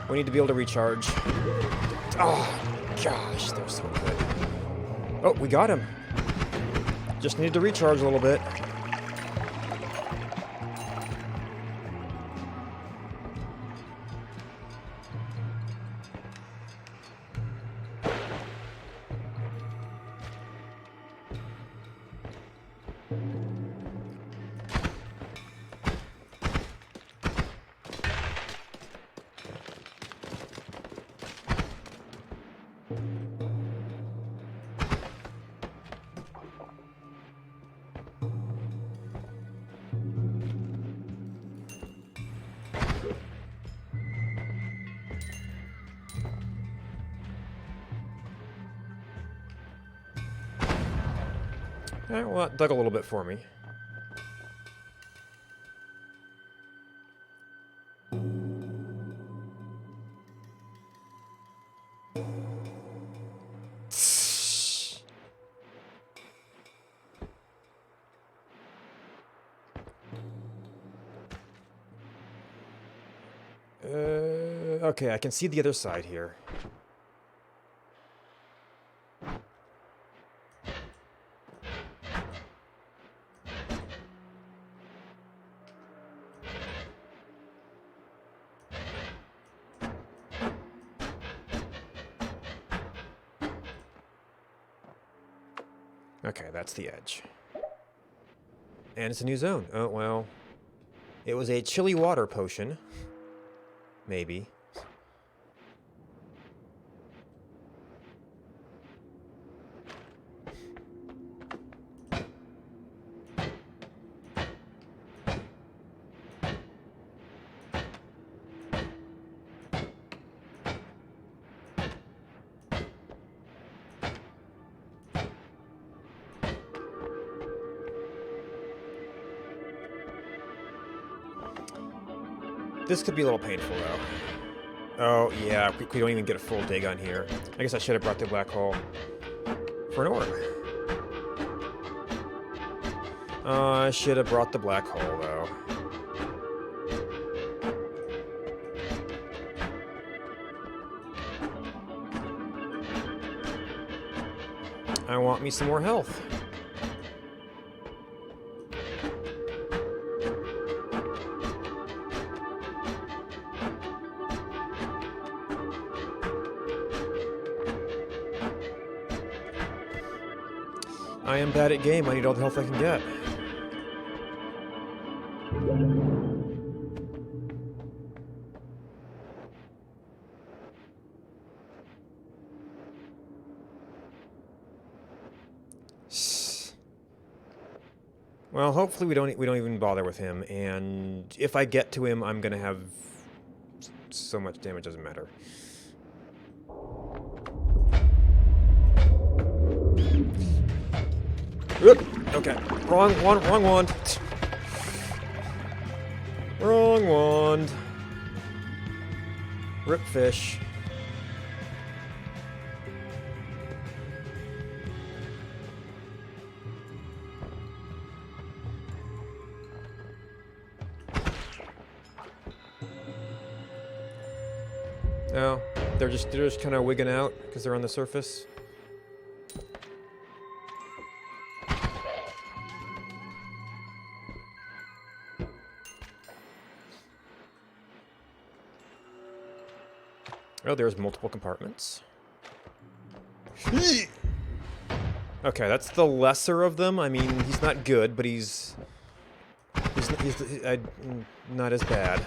We need to be able to recharge. Oh, gosh, they're so good. Oh, we got him. Just need to recharge a little bit. Alright, well, that dug a little bit for me. Okay, I can see the other side here. Okay, that's the edge. And it's a new zone. Oh, well. It was a chilly water potion. Maybe. This could be a little painful, though. Oh, yeah, we don't even get a full dig on here. I guess I should have brought the black hole for an orb. I should have brought the black hole, though. I want me some more health. I am bad at game. I need all the health I can get. Well, hopefully we don't even bother with him, and if I get to him, I'm gonna have so much damage, doesn't matter. Okay, wrong wand. Wrong wand. Rip fish. No, they're just kind of wigging out because they're on the surface. Oh, there's multiple compartments. Okay, that's the lesser of them. I mean, he's not good, but he's not as bad.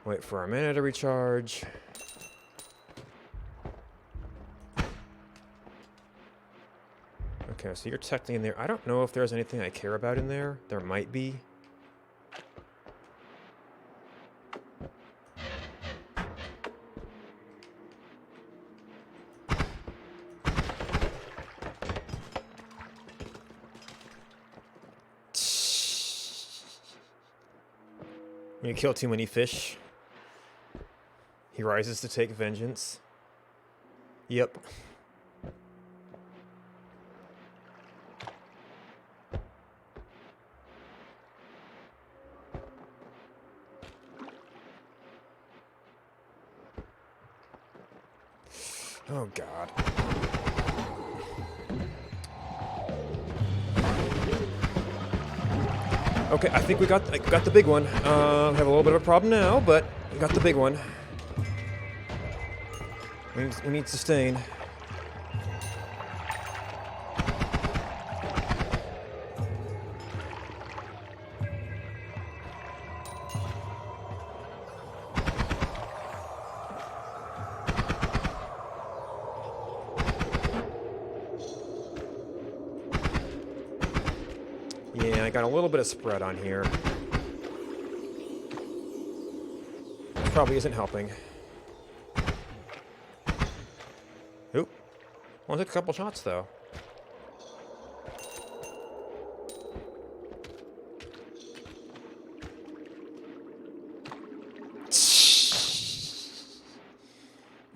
Wait for our mana to recharge. Okay, so you're technically in there. I don't know if there's anything I care about in there. There might be. When you kill too many fish, he rises to take vengeance. Yep. Oh God. Okay, I think we got the big one. Have a little bit of a problem now, but we got the big one. We need sustain. Yeah, I got a little bit of spread on here. Probably isn't helping. Only took a couple shots, though.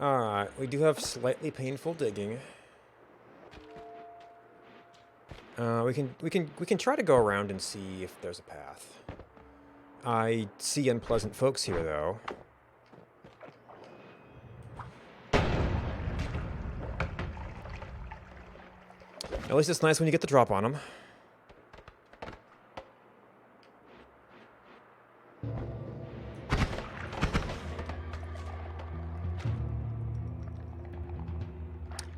Alright, we do have slightly painful digging. We can try to go around and see if there's a path. I see unpleasant folks here, though. At least it's nice when you get the drop on them.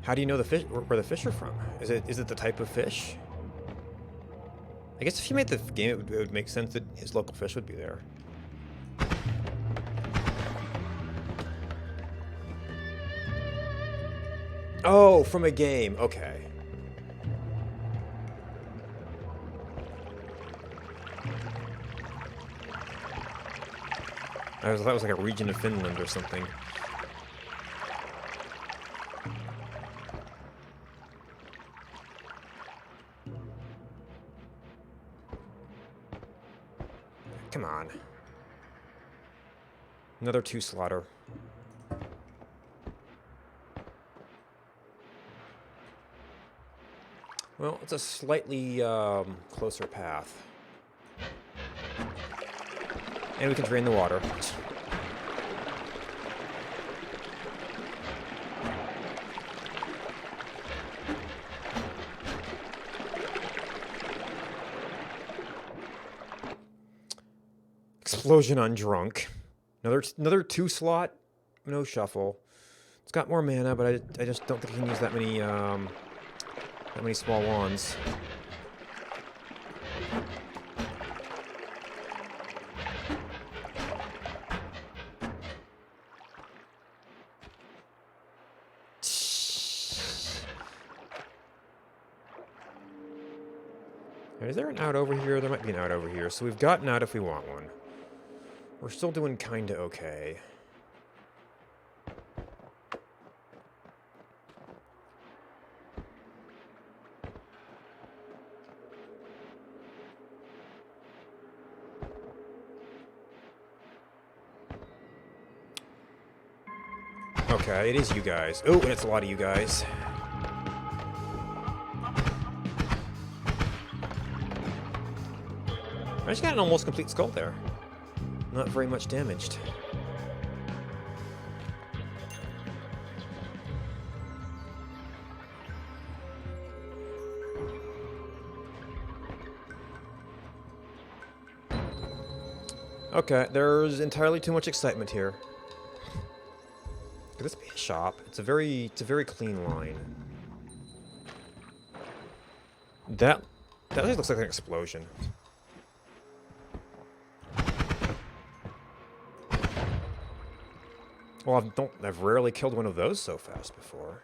How do you know the fish where the fish are from? Is it the type of fish? I guess if you made the game, it would make sense that his local fish would be there. Oh, from a game. Okay. I thought it was like a region of Finland or something. Come on. Another 2 slaughter. Well, it's a slightly closer path. And we can drain the water. Explosion on drunk. Another 2 slot. No shuffle. It's got more mana, but I just don't think I can use that many small wands. Is there an out over here? There might be an out over here. So we've got an out if we want one. We're still doing kinda okay. Okay, it is you guys. Oh, and it's a lot of you guys. I just got an almost complete skull there. Not very much damaged. Okay, there's entirely too much excitement here. Could this be a shop? It's a very clean line. That actually looks like an explosion. Well, I've rarely killed one of those so fast before.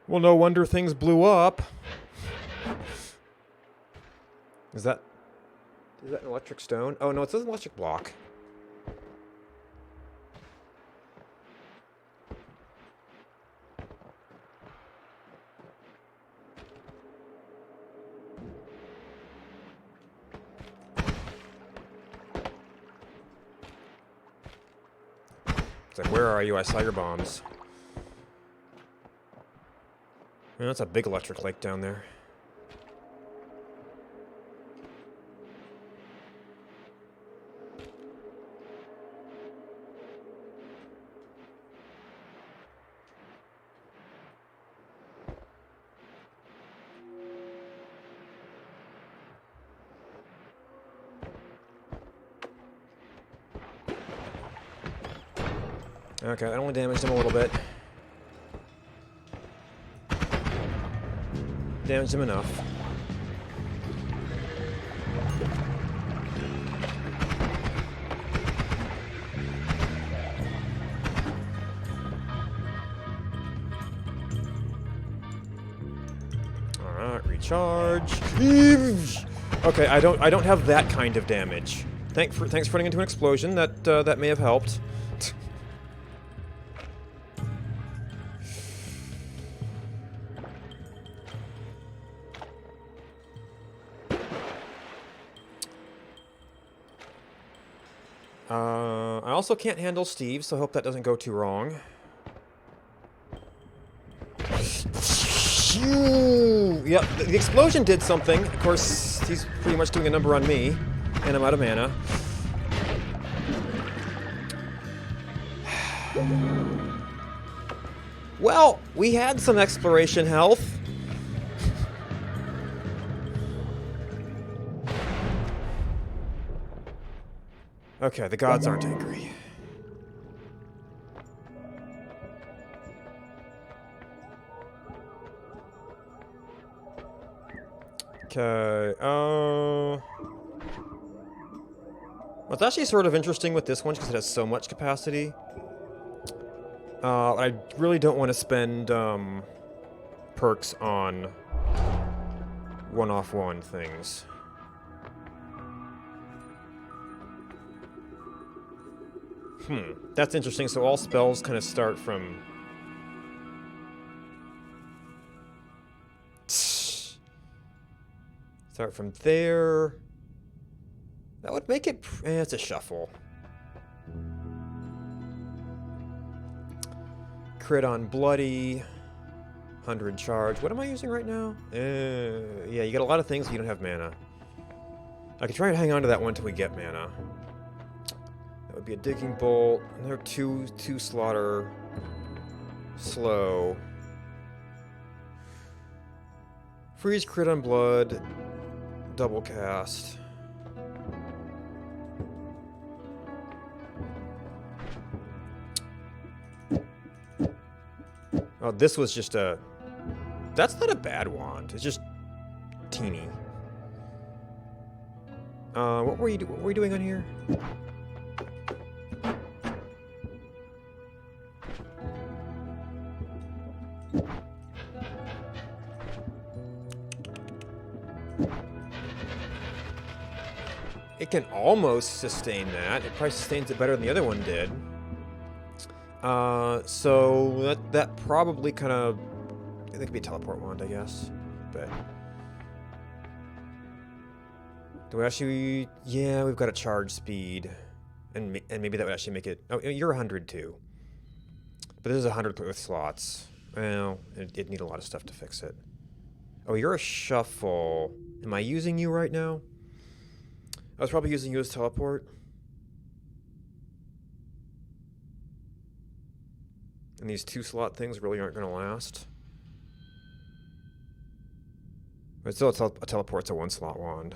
Well, no wonder things blew up. Is that an electric stone? Oh no, it says an electric block. It's like, where are you? I saw your bombs. Man, that's a big electric lake down there. Okay, that only damaged him a little bit. Damaged him enough. charge. Okay, I don't have that kind of damage. Thanks for running into an explosion. That may have helped. I also can't handle Steve, so I hope that doesn't go too wrong. Yep, the explosion did something. Of course, he's pretty much doing a number on me, and I'm out of mana. Well, we had some exploration health. Okay, the gods aren't angry. Okay, well, it's actually sort of interesting with this one because it has so much capacity. I really don't want to spend perks on one-off-one things. That's interesting. So all spells kind of start from... Start from there. That would make it... it's a shuffle. Crit on Bloody. 100 charge. What am I using right now? Yeah, you get a lot of things, but you don't have mana. I could try and hang on to that one until we get mana. That would be a Digging Bolt. Another two slaughter. Slow. Freeze crit on blood. Double cast. Oh, this was just a... That's not a bad wand. It's just teeny. What were you doing on here? It can almost sustain that. It probably sustains it better than the other one did. So that probably kind of... It could be a teleport wand, I guess. But... Do we actually... Yeah, we've got a charge speed. And maybe that would actually make it... Oh, you're 100 too. But this is 100 with slots. Well, it'd need a lot of stuff to fix it. Oh, you're a shuffle. Am I using you right now? I was probably using you as teleport. And these 2-slot things really aren't going to last. But still, a teleport's a 1-slot wand.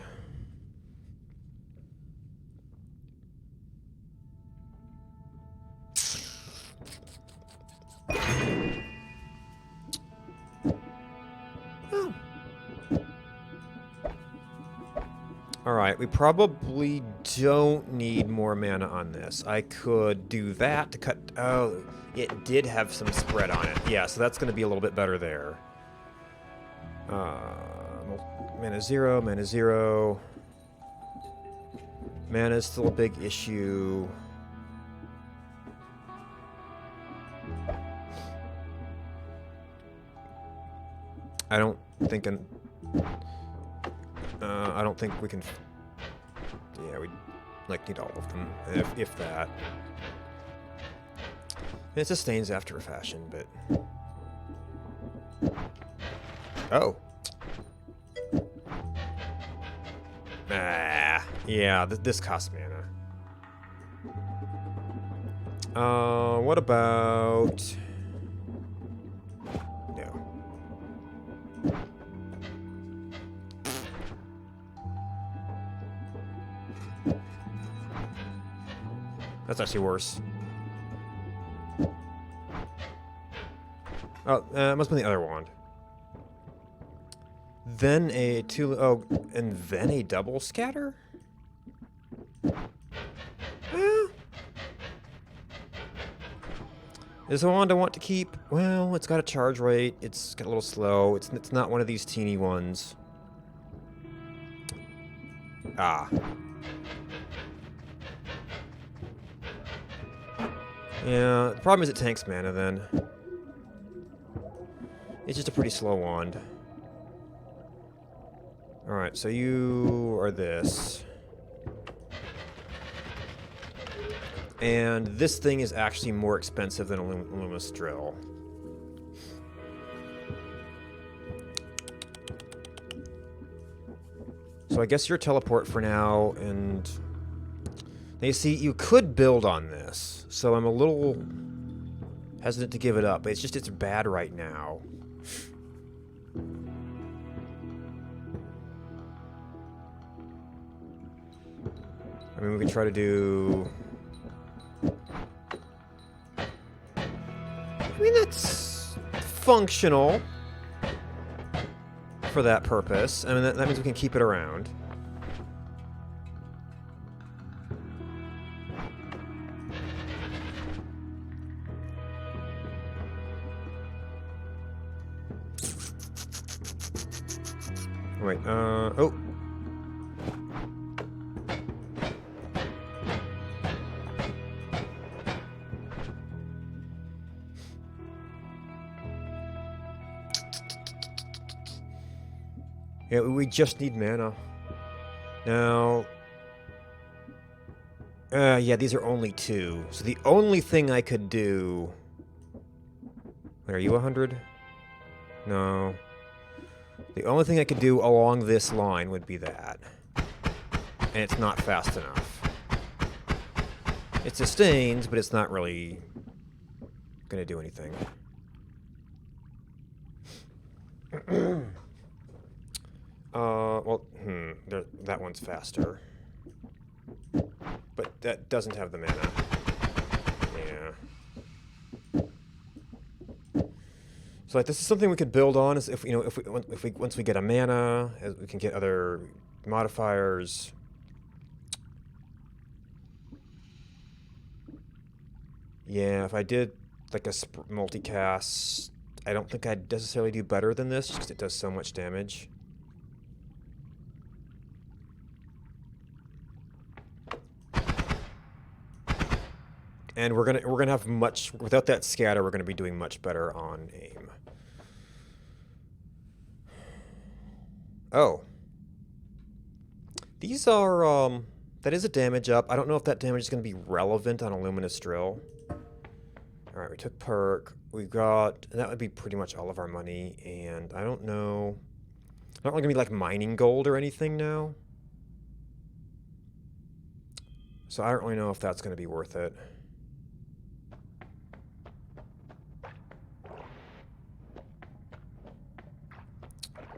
Oh. Alright, we probably don't need more mana on this. I could do that to cut... Oh, it did have some spread on it. Yeah, so that's going to be a little bit better there. Mana 0, mana 0. Mana is still a big issue. I don't think we can... Yeah, we need all of them, if that. It sustains after a fashion, but... Oh. Yeah, this costs mana. What about... No. That's actually worse. Oh, it must be the other wand. Then a and then a double scatter? Is the wand I want to keep? Well, it's got a charge rate. It's got a little slow. It's not one of these teeny ones. Ah. Yeah, the problem is it tanks mana then. It's just a pretty slow wand. Alright, so you are this. And this thing is actually more expensive than a Luminous Drill. So I guess you're teleport for now, and... Now you see, you could build on this, so I'm a little hesitant to give it up. It's just, it's bad right now. I mean, we can try to do... I mean, that's functional for that purpose. I mean, that means we can keep it around. Wait, oh. Yeah, we just need mana. Now... yeah, these are only 2. So the only thing I could do... Wait, are you 100? No. The only thing I could do along this line would be that. And it's not fast enough. It sustains, but it's not really gonna do anything. Well, that one's faster. But that doesn't have the mana. Yeah. So like, this is something we could build on. Is if once we get a mana, we can get other modifiers. Yeah, if I did like a multicast, I don't think I'd necessarily do better than this, just because it does so much damage. And we're gonna have much without that scatter. We're gonna be doing much better on aim. Oh, these are that is a damage up. I don't know if that damage is gonna be relevant on a Luminous Drill. All right, we took perk. We got, and that would be pretty much all of our money. And I don't know. Not really gonna be like mining gold or anything now. So I don't really know if that's gonna be worth it.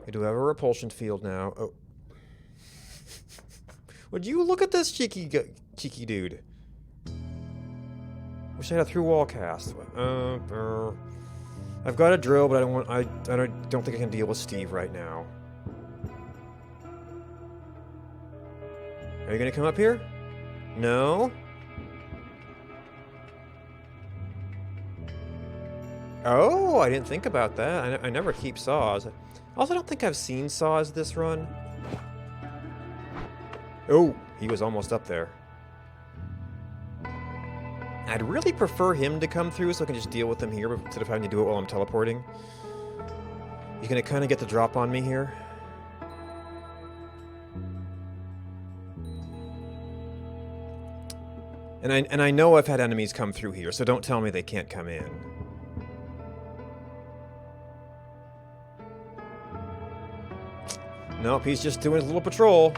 We do have a repulsion field now. Oh. Would you look at this cheeky dude? Wish I had a through wall cast. I've got a drill, but I don't think I can deal with Steve right now. Are you gonna come up here? No? Oh, I didn't think about that. I never keep saws. I also don't think I've seen saws this run. Oh, he was almost up there. I'd really prefer him to come through so I can just deal with him here instead of having to do it while I'm teleporting. He's gonna kind of get the drop on me here. And I know I've had enemies come through here, so don't tell me they can't come in. Nope, he's just doing his little patrol.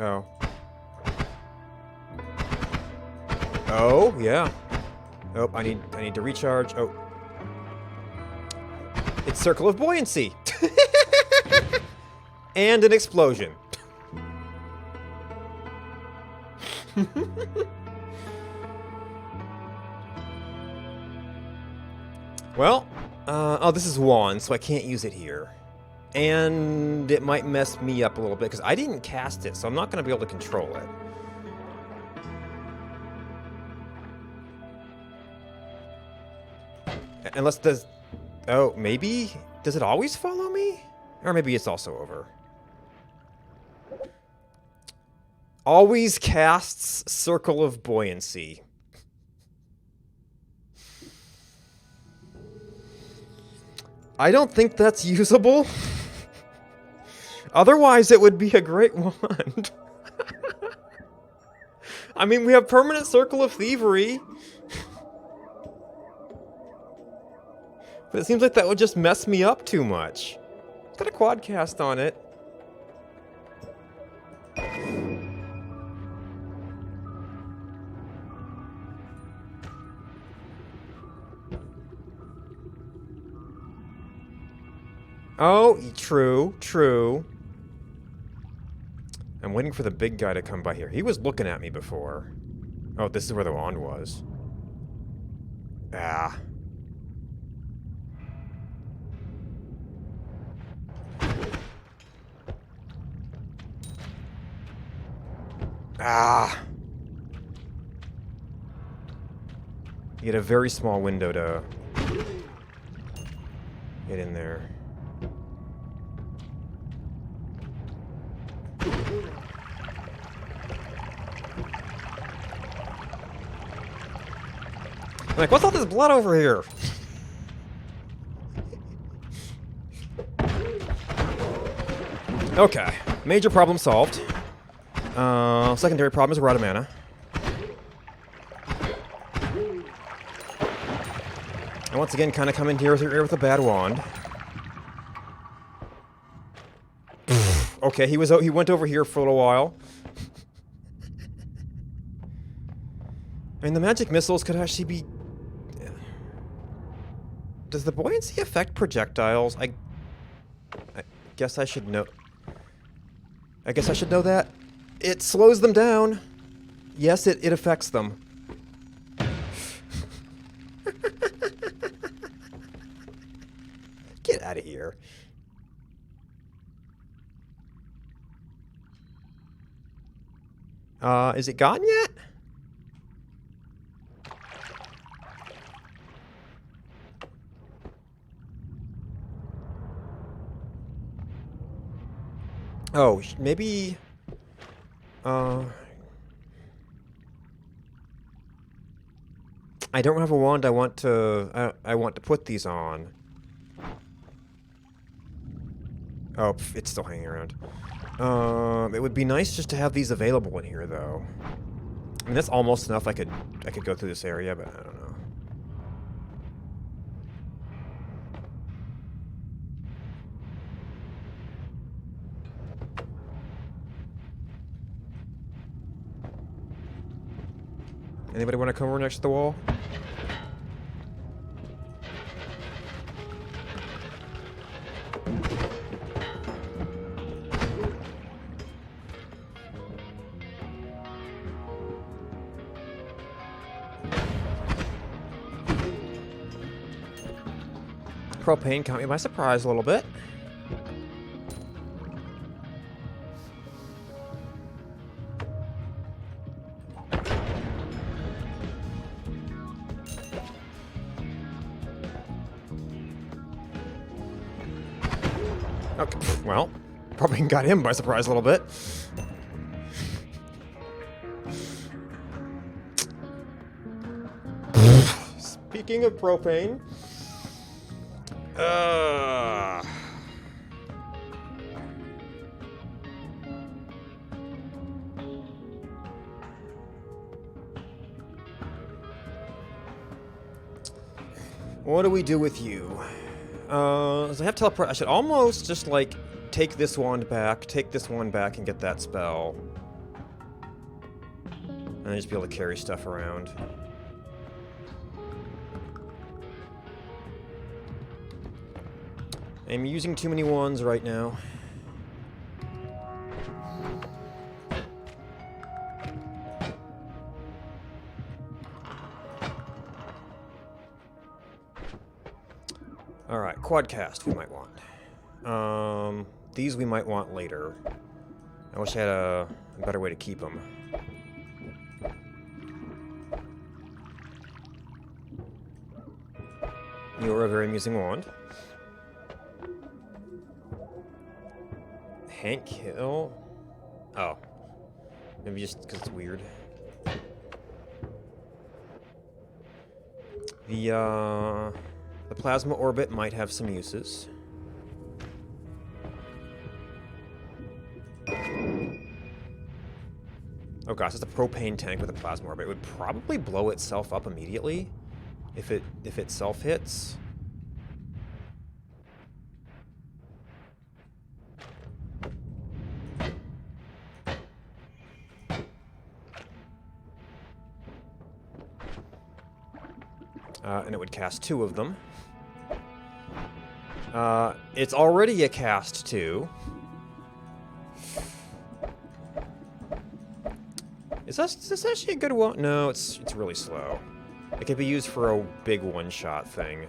Oh. Oh, yeah. Oh, I need to recharge. Oh. It's Circle of Buoyancy. And an explosion. Well, oh, this is wand, so I can't use it here. And it might mess me up a little bit, because I didn't cast it, so I'm not going to be able to control it. Unless does... Oh, maybe? Does it always follow me? Or maybe it's also over. Always casts Circle of Buoyancy. I don't think that's usable. Otherwise, it would be a great wand. I mean, we have permanent Circle of Thievery. But it seems like that would just mess me up too much. Got a quad cast on it. Oh, true, true. I'm waiting for the big guy to come by here. He was looking at me before. Oh, this is where the wand was. Ah. Ah. You get a very small window to get in there. I'm like, what's all this blood over here? Okay, major problem solved. Secondary problem is we're out of mana. And once again, kind of come in here with a bad wand. Okay, he went over here for a little while. I mean, the magic missiles could actually be... Does the buoyancy affect projectiles? I guess I should know... I guess I should know that. It slows them down. Yes, it affects them. Get out of here. Is it gone yet? Oh, maybe... I don't have a wand I want to put these on. Oh, it's still hanging around. It would be nice just to have these available in here, though. I mean, that's almost enough. I could go through this area, but I don't know. Anybody want to come over next to the wall? Propane caught me by surprise a little bit. Okay, well, propane got him by surprise a little bit. Speaking of propane, what do we do with you? So I have teleport. I should almost just, like, take this wand back, and get that spell. And then just be able to carry stuff around. I'm using too many wands right now. Alright, quadcast we might want. These we might want later. I wish I had a better way to keep them. You are a very amusing wand. Hank Hill? Oh. Maybe just because it's weird. The plasma orbit might have some uses. Oh gosh, it's a propane tank with a plasma orbit. It would probably blow itself up immediately if it self hits. And it would cast 2 of them. It's already a cast 2. Is this actually a good one? No, it's really slow. It could be used for a big one-shot thing.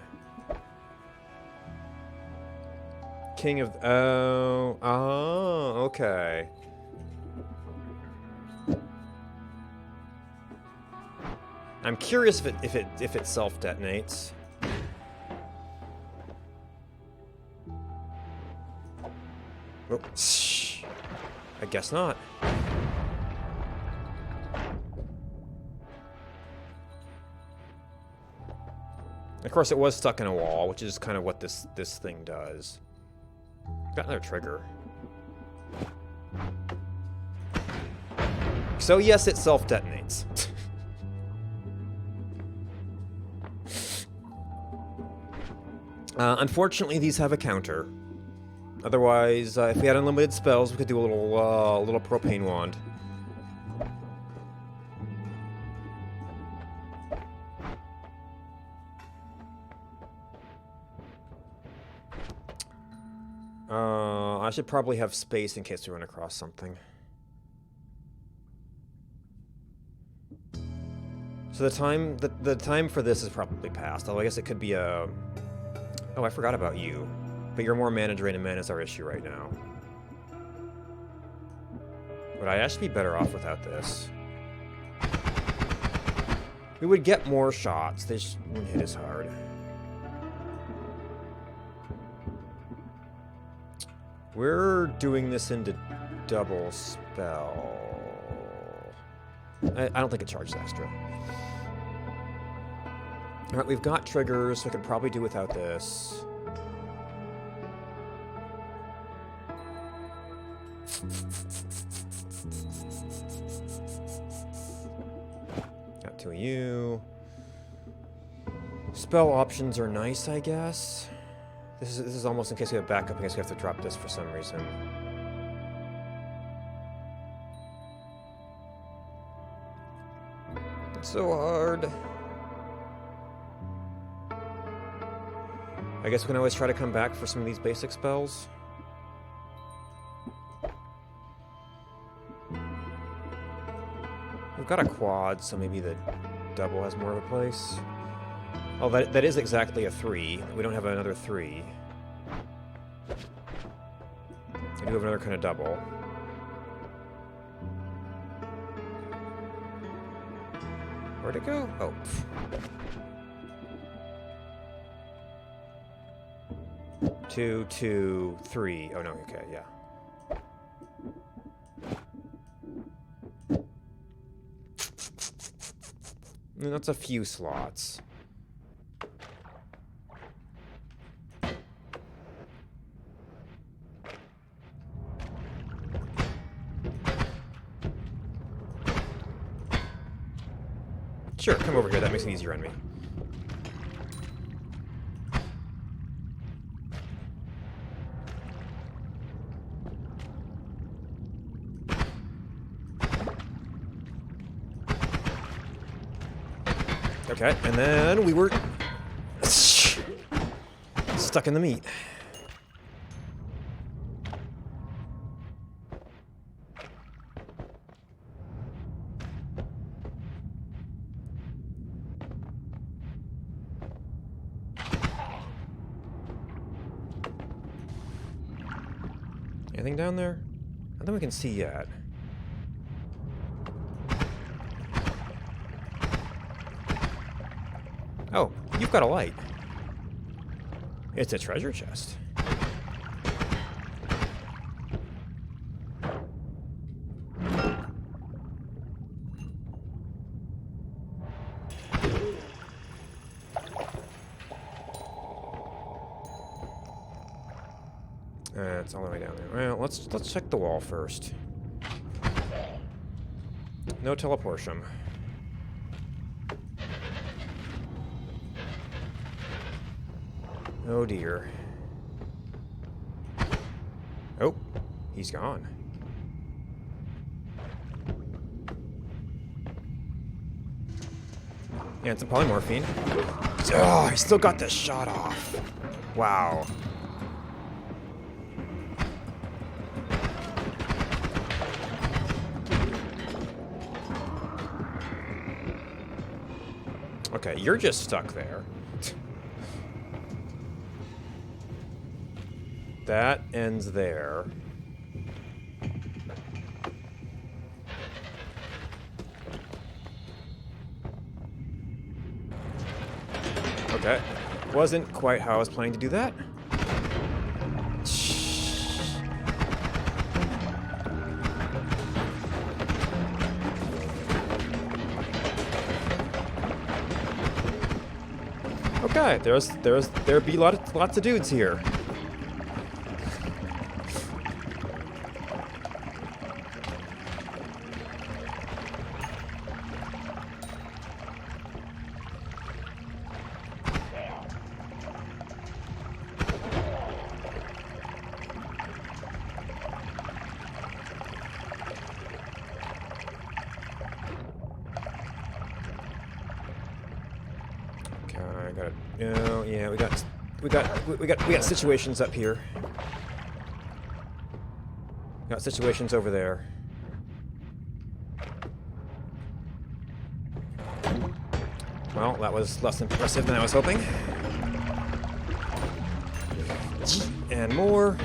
King of... Oh, okay. I'm curious if it self-detonates. Oh, I guess not. Of course, it was stuck in a wall, which is kind of what this thing does. Got another trigger. So yes, it self-detonates. Unfortunately, these have a counter. Otherwise, if we had unlimited spells, we could do a little propane wand. I should probably have space in case we run across something. So the time for this is probably past. Although I guess it could be a... Oh, I forgot about you. But you're more mana drain, and mana is our issue right now. Would I actually be better off without this? We would get more shots. They just wouldn't hit as hard. We're doing this into double spell. I don't think it charges extra. Alright, we've got triggers, so I could probably do without this. Got 2 of you. Spell options are nice, I guess. This is almost in case we have backup, in case we have to drop this for some reason. It's so hard. I guess we can always try to come back for some of these basic spells. We've got a quad, so maybe the double has more of a place. Oh, that is exactly a 3. We don't have another 3. We do have another kind of double. Where'd it go? Oh. 2, 2, 3. Oh no, okay, yeah. That's a few slots. Sure, come over here. That makes it easier on me. Okay, and then we were stuck in the meat. Anything down there? I don't think we can see yet. Oh, you've got a light. It's a treasure chest. It's all the way down there. Well, let's check the wall first. No teleportation. Oh dear. Oh, he's gone. Yeah, it's a polymorphine. Oh, he still got the shot off. Wow. Okay, you're just stuck there. That ends there. Okay. Wasn't quite how I was planning to do that. Okay, there'd be lots of dudes here. Oh yeah, we got situations up here. Got situations over there. Well, that was less impressive than I was hoping. And more.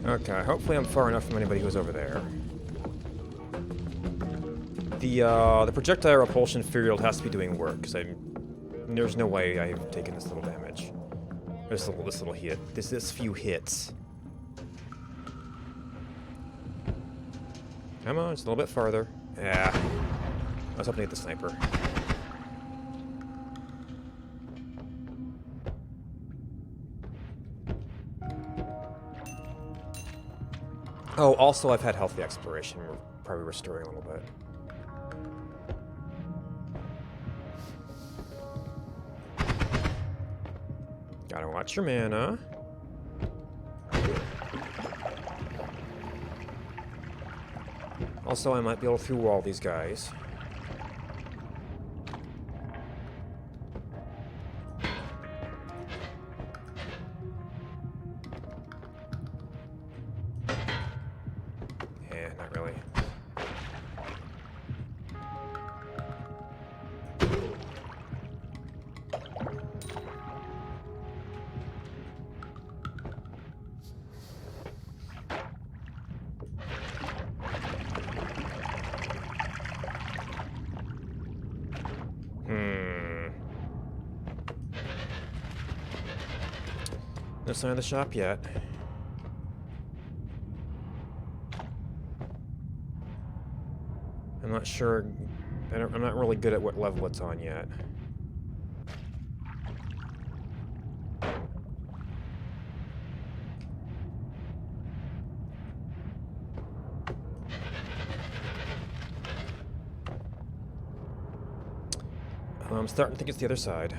Okay, hopefully I'm far enough from anybody who's over there. The projectile repulsion field has to be doing work, because there's no way I've taken this little damage. This little hit. This few hits. Come on, just a little bit farther. Yeah. I was hoping to hit the sniper. Oh, also I've had healthy exploration. We're probably restoring a little bit. Gotta watch your mana. Also, I might be able to through-wall these guys. Not really. No sign of the shop yet. I'm not sure. I'm not really good at what level it's on yet. I'm starting to think it's the other side.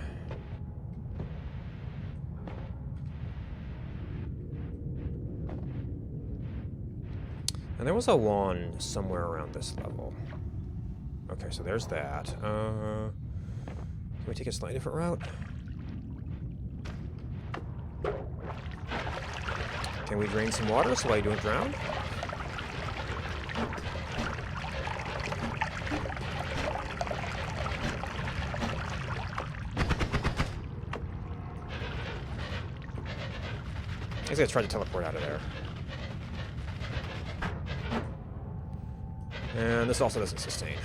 And there was a wand somewhere around this level. Okay, so there's that. Can we take a slightly different route? Can we drain some water so I don't drown? I guess I tried to teleport out of there. And this also doesn't sustain.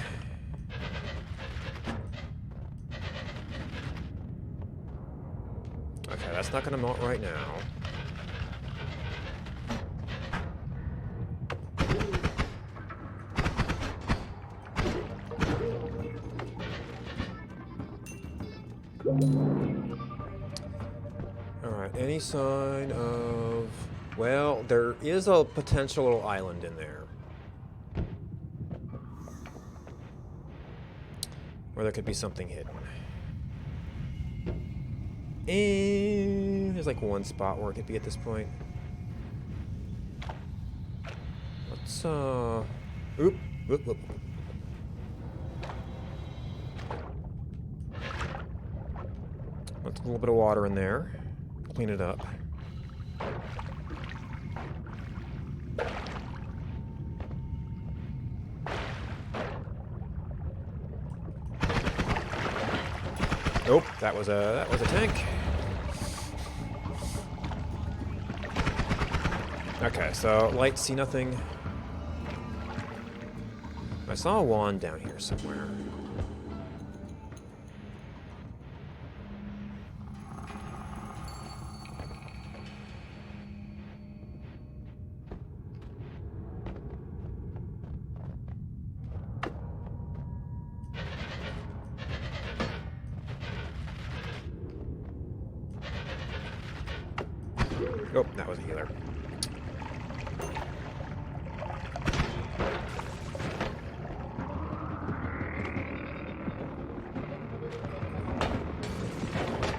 Okay, that's not gonna melt right now. Alright, any sign of... Well, there is a potential little island in there. Or there could be something hidden. And there's like one spot where it could be at this point. Let's, Oop, whoop, whoop. Let's put a little bit of water in there. Clean it up. Nope, that was a tank. Okay, so light, see nothing. I saw a wand down here somewhere. Oh, that was a healer.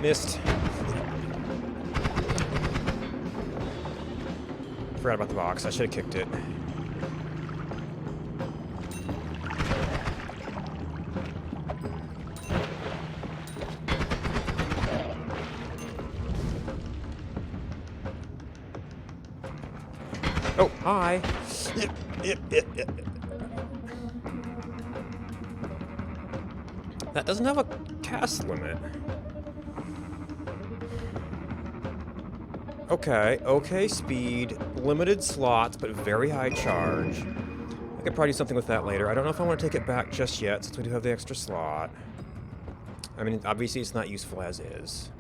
Missed. Forgot about the box. I should have kicked it. Oh, hi. That doesn't have a cast limit. Okay, okay speed, limited slots, but very high charge. I could probably do something with that later. I don't know if I want to take it back just yet, since we do have the extra slot. I mean, obviously it's not useful as is.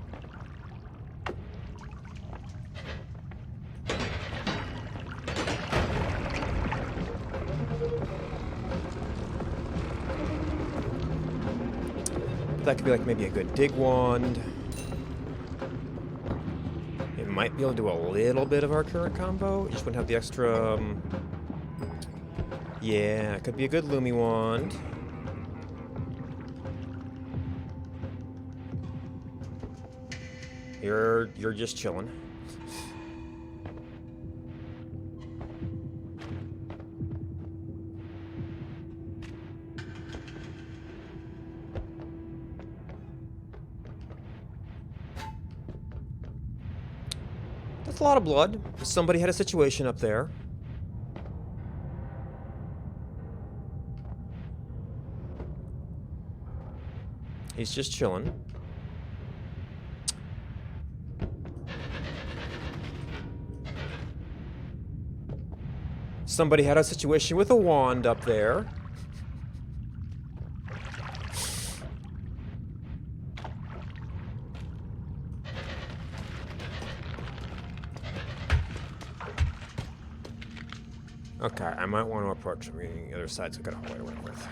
That could be like maybe a good dig wand. It might be able to do a little bit of our current combo. You just wouldn't have the extra... yeah, it could be a good Lumi wand. You're just chilling. That's a lot of blood. Somebody had a situation up there. He's just chilling. Somebody had a situation with a wand up there. Okay, I might want to approach him. The other side's got a whole way to work with.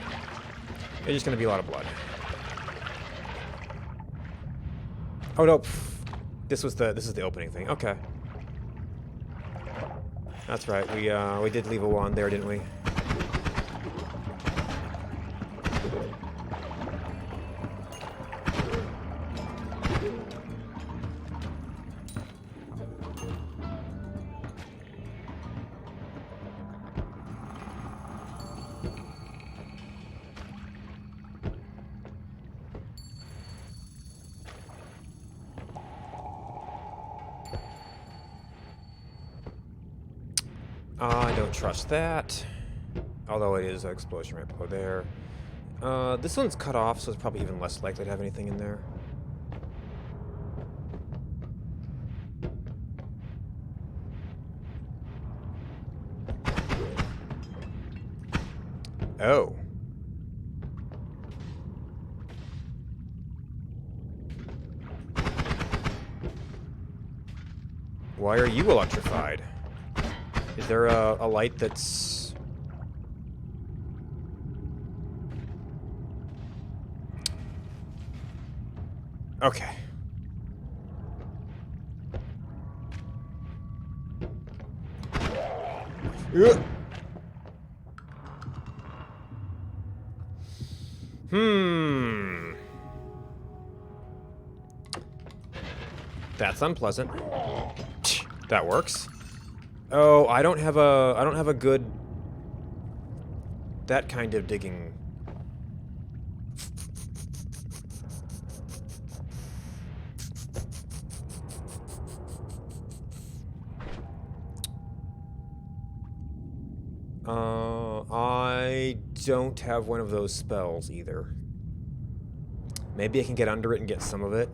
There's just going to be a lot of blood. Oh no, this is the opening thing. Okay, that's right. We did leave a wand there, didn't we? I don't trust that. Although it is an explosion right below there. This one's cut off, so it's probably even less likely to have anything in there. Oh. Why are you electrified? Is there a light that's... Okay. Ugh. That's unpleasant. That works. Oh, I don't have a good that kind of digging. I don't have one of those spells either. Maybe I can get under it and get some of it.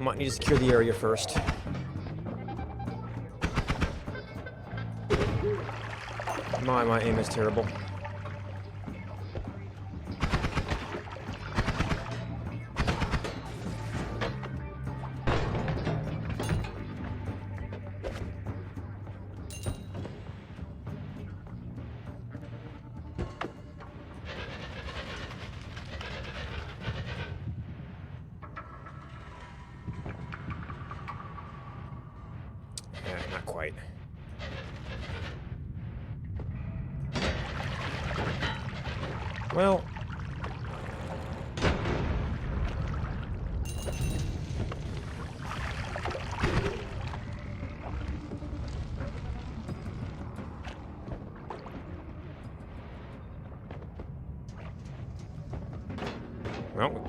Might need to secure the area first. My aim is terrible. Not quite. Well,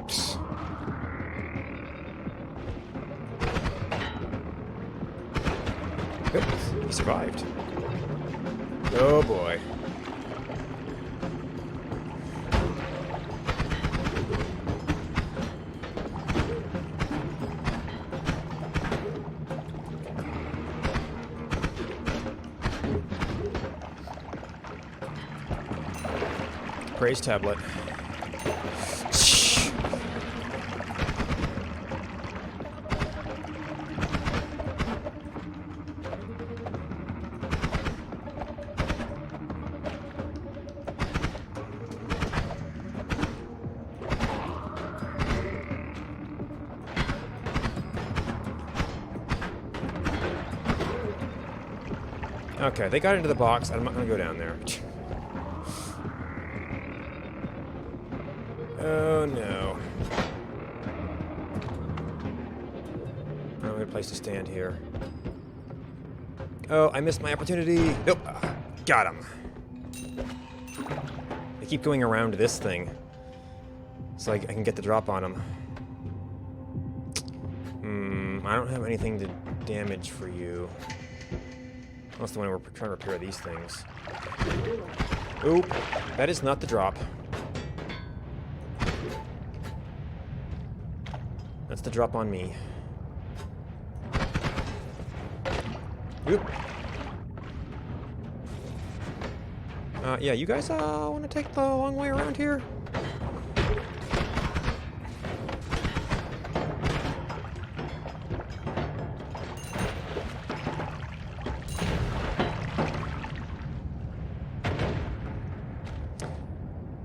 psst. Good. He survived. Oh boy. Praise tablet. Okay, they got into the box. I'm not gonna go down there. Oh no. I don't have a place to stand here. Oh, I missed my opportunity. Nope. Got him. They keep going around this thing. So I can get the drop on them. I don't have anything to damage for you. That's the one we're trying to repair these things. Oop. That is not the drop. That's the drop on me. Oop. Yeah, you guys want to take the long way around here?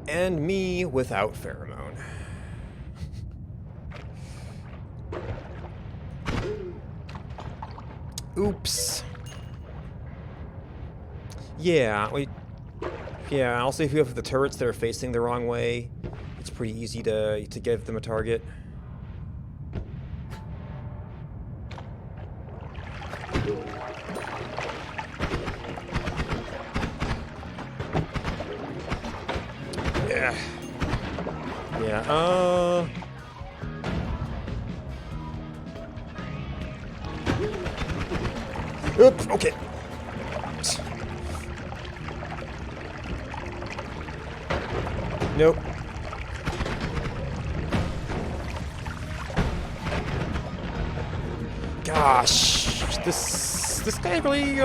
And me without pheromone. Oops. Yeah, also if you have the turrets that are facing the wrong way, it's pretty easy to give them a target. Yeah. Oops, okay. Nope. Gosh, this guy really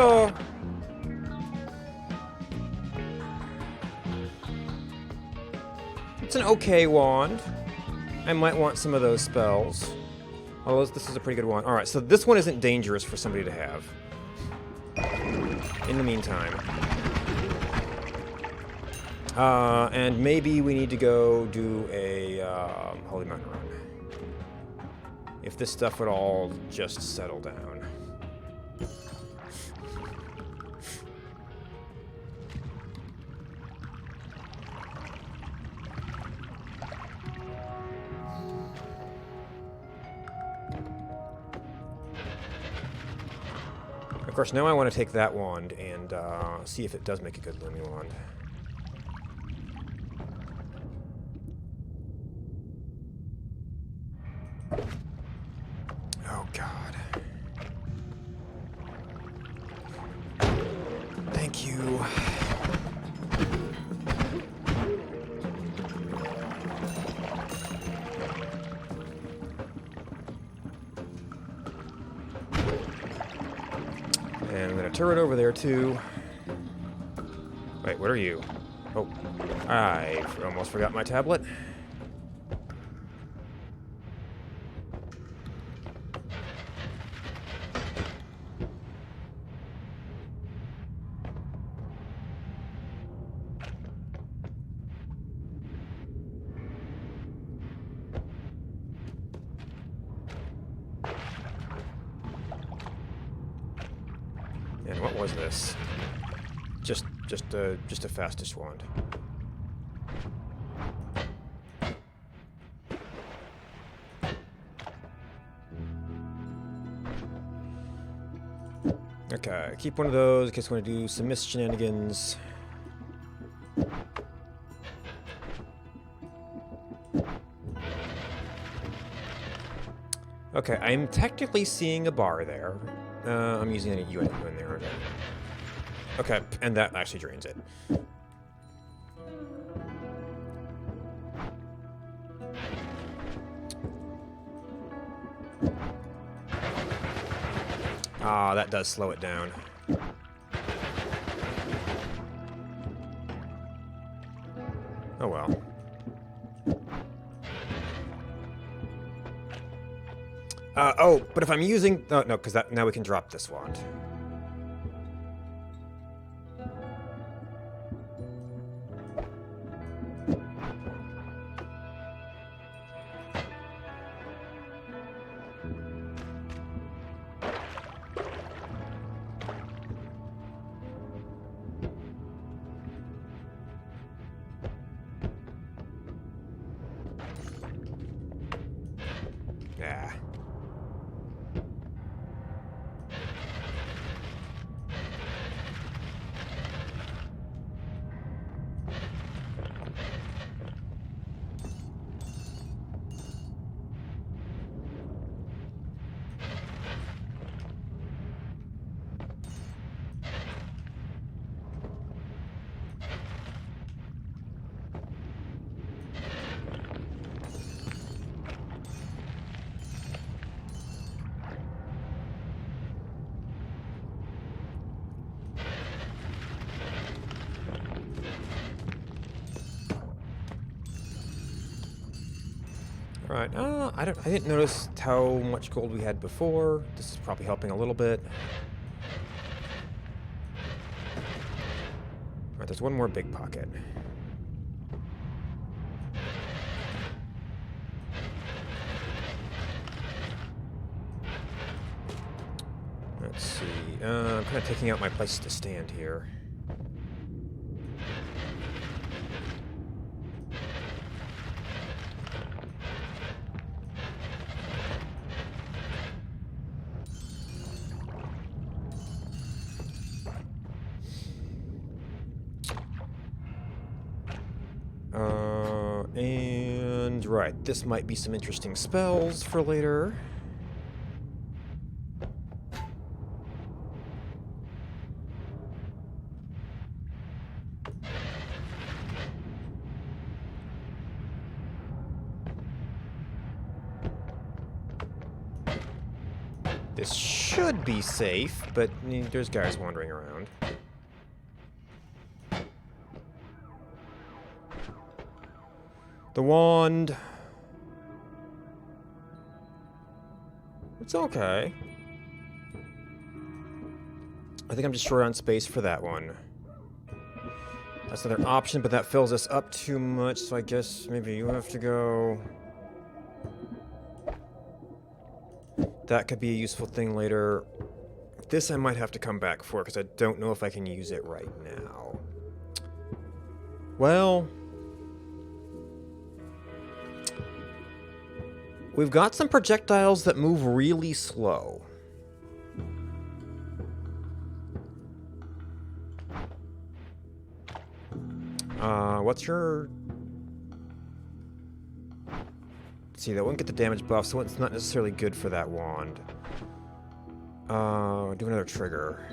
it's an okay wand. I might want some of those spells. Although this is a pretty good one. Alright, so this one isn't dangerous for somebody to have. In the meantime. And maybe we need to go do a Holy Mountain Run. If this stuff would all just settle down. Of course, now I want to take that wand and see if it does make a good Lumi wand. Oh, God. Thank you. And I'm going to turret over there, too. Wait, what are you? Oh, I almost forgot my tablet. And what was this? Just a fastest wand. Okay, keep one of those in case we want to do some mist shenanigans. Okay, I'm technically seeing a bar there. I'm using any UN in there. Okay, and that actually drains it. Ah, that does slow it down. Oh well. Oh, but if I'm using... Oh, no, because now we can drop this wand. Yeah. Alright, I didn't notice how much gold we had before. This is probably helping a little bit. Alright, there's one more big pocket. Let's see. I'm kind of taking out my place to stand here. And right, this might be some interesting spells for later. This should be safe, but there's guys wandering around. The wand. It's okay. I think I'm just short on space for that one. That's another option, but that fills us up too much, so I guess maybe you have to go. That could be a useful thing later. This I might have to come back for, because I don't know if I can use it right now. Well... we've got some projectiles that move really slow. What's your... let's see, that wouldn't get the damage buff, so it's not necessarily good for that wand. Do another trigger.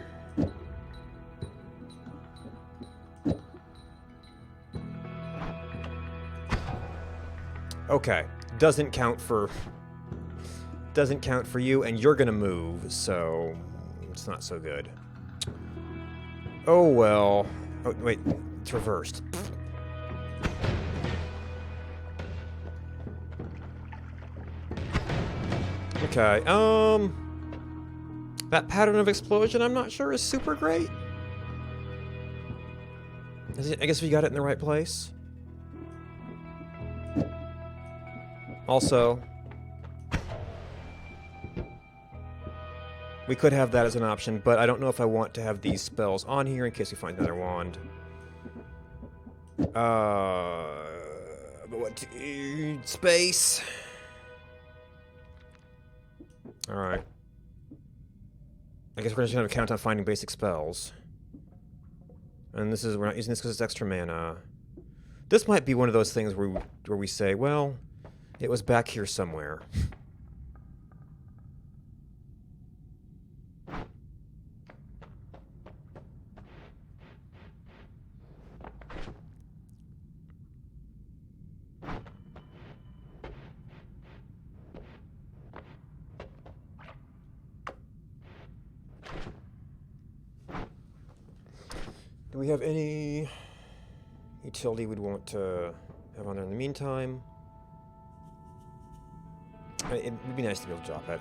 Okay. Doesn't count for you, and you're gonna move, so it's not so good. Oh well. Oh wait, it's reversed. Okay, that pattern of explosion I'm not sure is super great. I guess we got it in the right place. Also, we could have that as an option, but I don't know if I want to have these spells on here in case we find another wand. But what? Space. Alright. I guess we're just gonna count on finding basic spells. And this is, we're not using this because it's extra mana. This might be one of those things where we say, well, it was back here somewhere. Do we have any utility we'd want to have on there in the meantime? It would be nice to be able to drop it.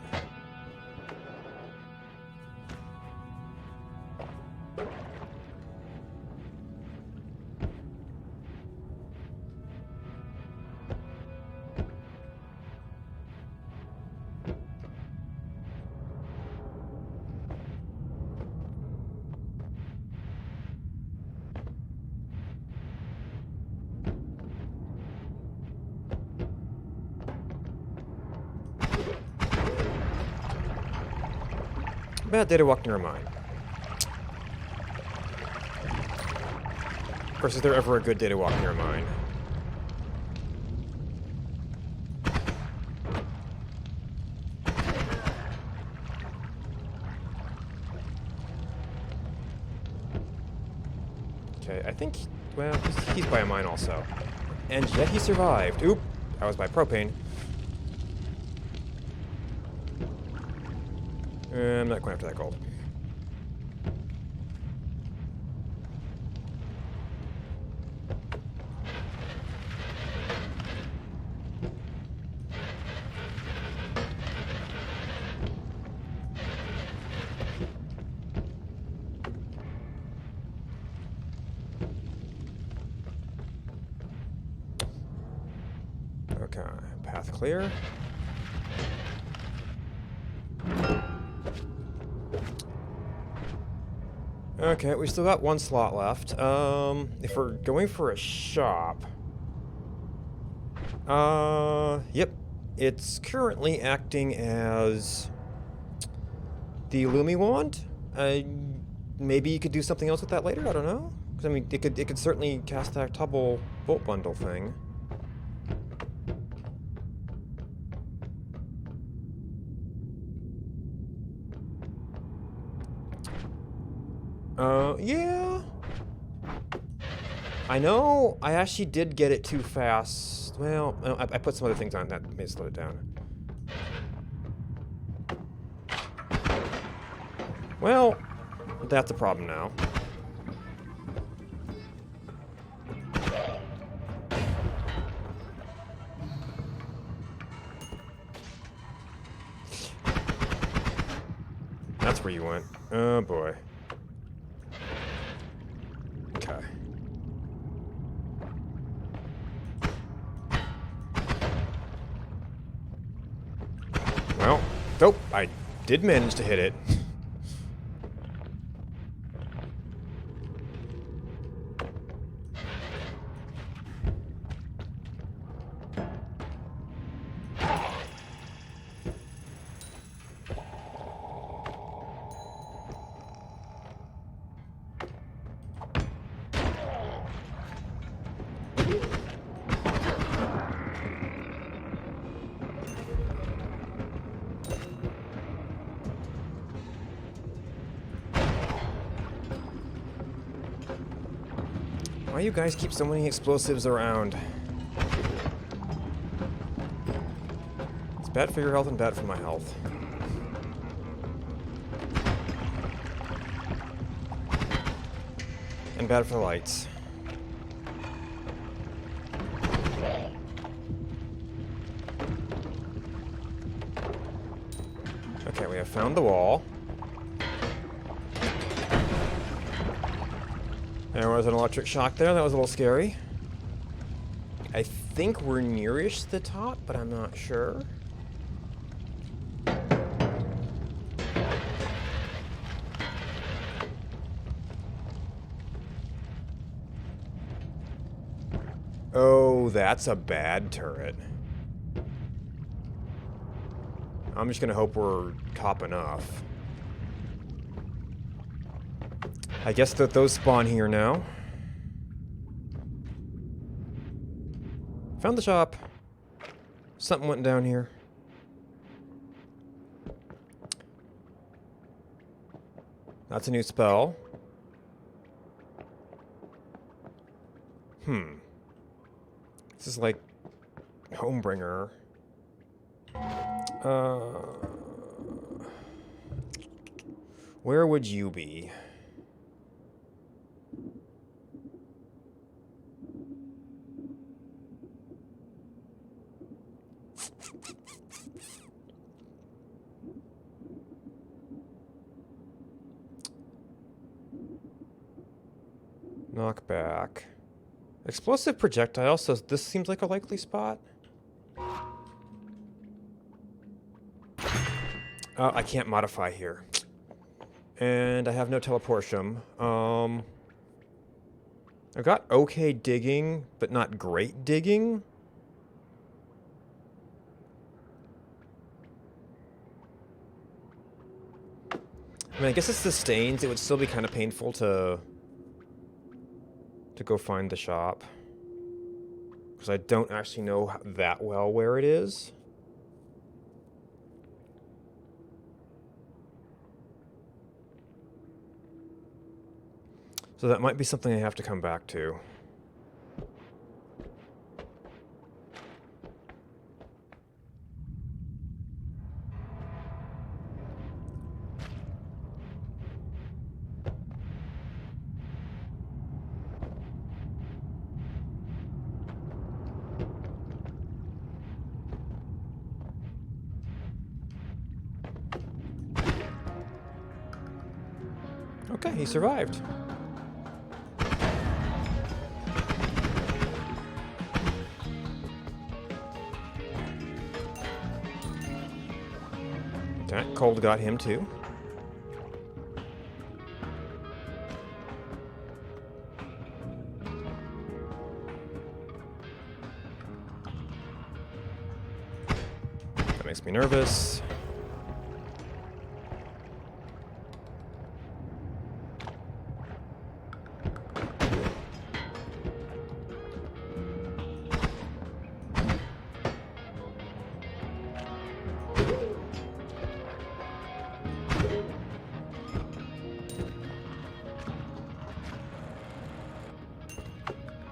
Bad data walk near a mine. Of course, is there ever a good data walk near a mine? Okay, I think, well, he's by a mine also. And yet he survived. Oop, I was by propane. I'm not going after that gold. Okay, path clear. Okay, we still got one slot left. If we're going for a shop... yep. It's currently acting as the Lumi wand. Maybe you could do something else with that later, I don't know. 'Cause, I mean, it could certainly cast that double bolt bundle thing. Yeah. I know I actually did get it too fast. Well, I put some other things on that may slow it down. Well, that's a problem now. That's where you went. Oh boy. Okay. Well, nope, I did manage to hit it. Why you guys keep so many explosives around? It's bad for your health and bad for my health. And bad for the lights. Okay, we have found the wall. There was an electric shock there. That was a little scary. I think we're nearish the top, but I'm not sure. Oh, that's a bad turret. I'm just gonna hope we're top enough. I guess that those spawn here now. Found the shop. Something went down here. That's a new spell. This is like Homebringer. Where would you be? Knockback. Explosive projectile, so this seems like a likely spot. I can't modify here. And I have no teleportium. I've got okay digging, but not great digging. I mean, I guess it's the stains. It would still be kind of painful to go find the shop. Because I don't actually know that well where it is. So that might be something I have to come back to. Okay, he survived. That cold got him too. That makes me nervous.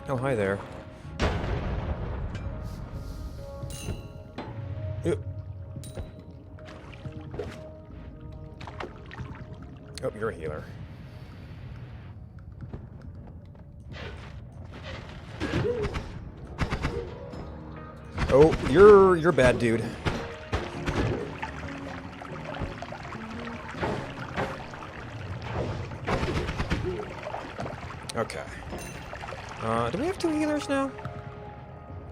Oh, hi there. Ew. Oh, you're a healer. Oh, you're bad, dude. Okay. Do we have 2 healers now?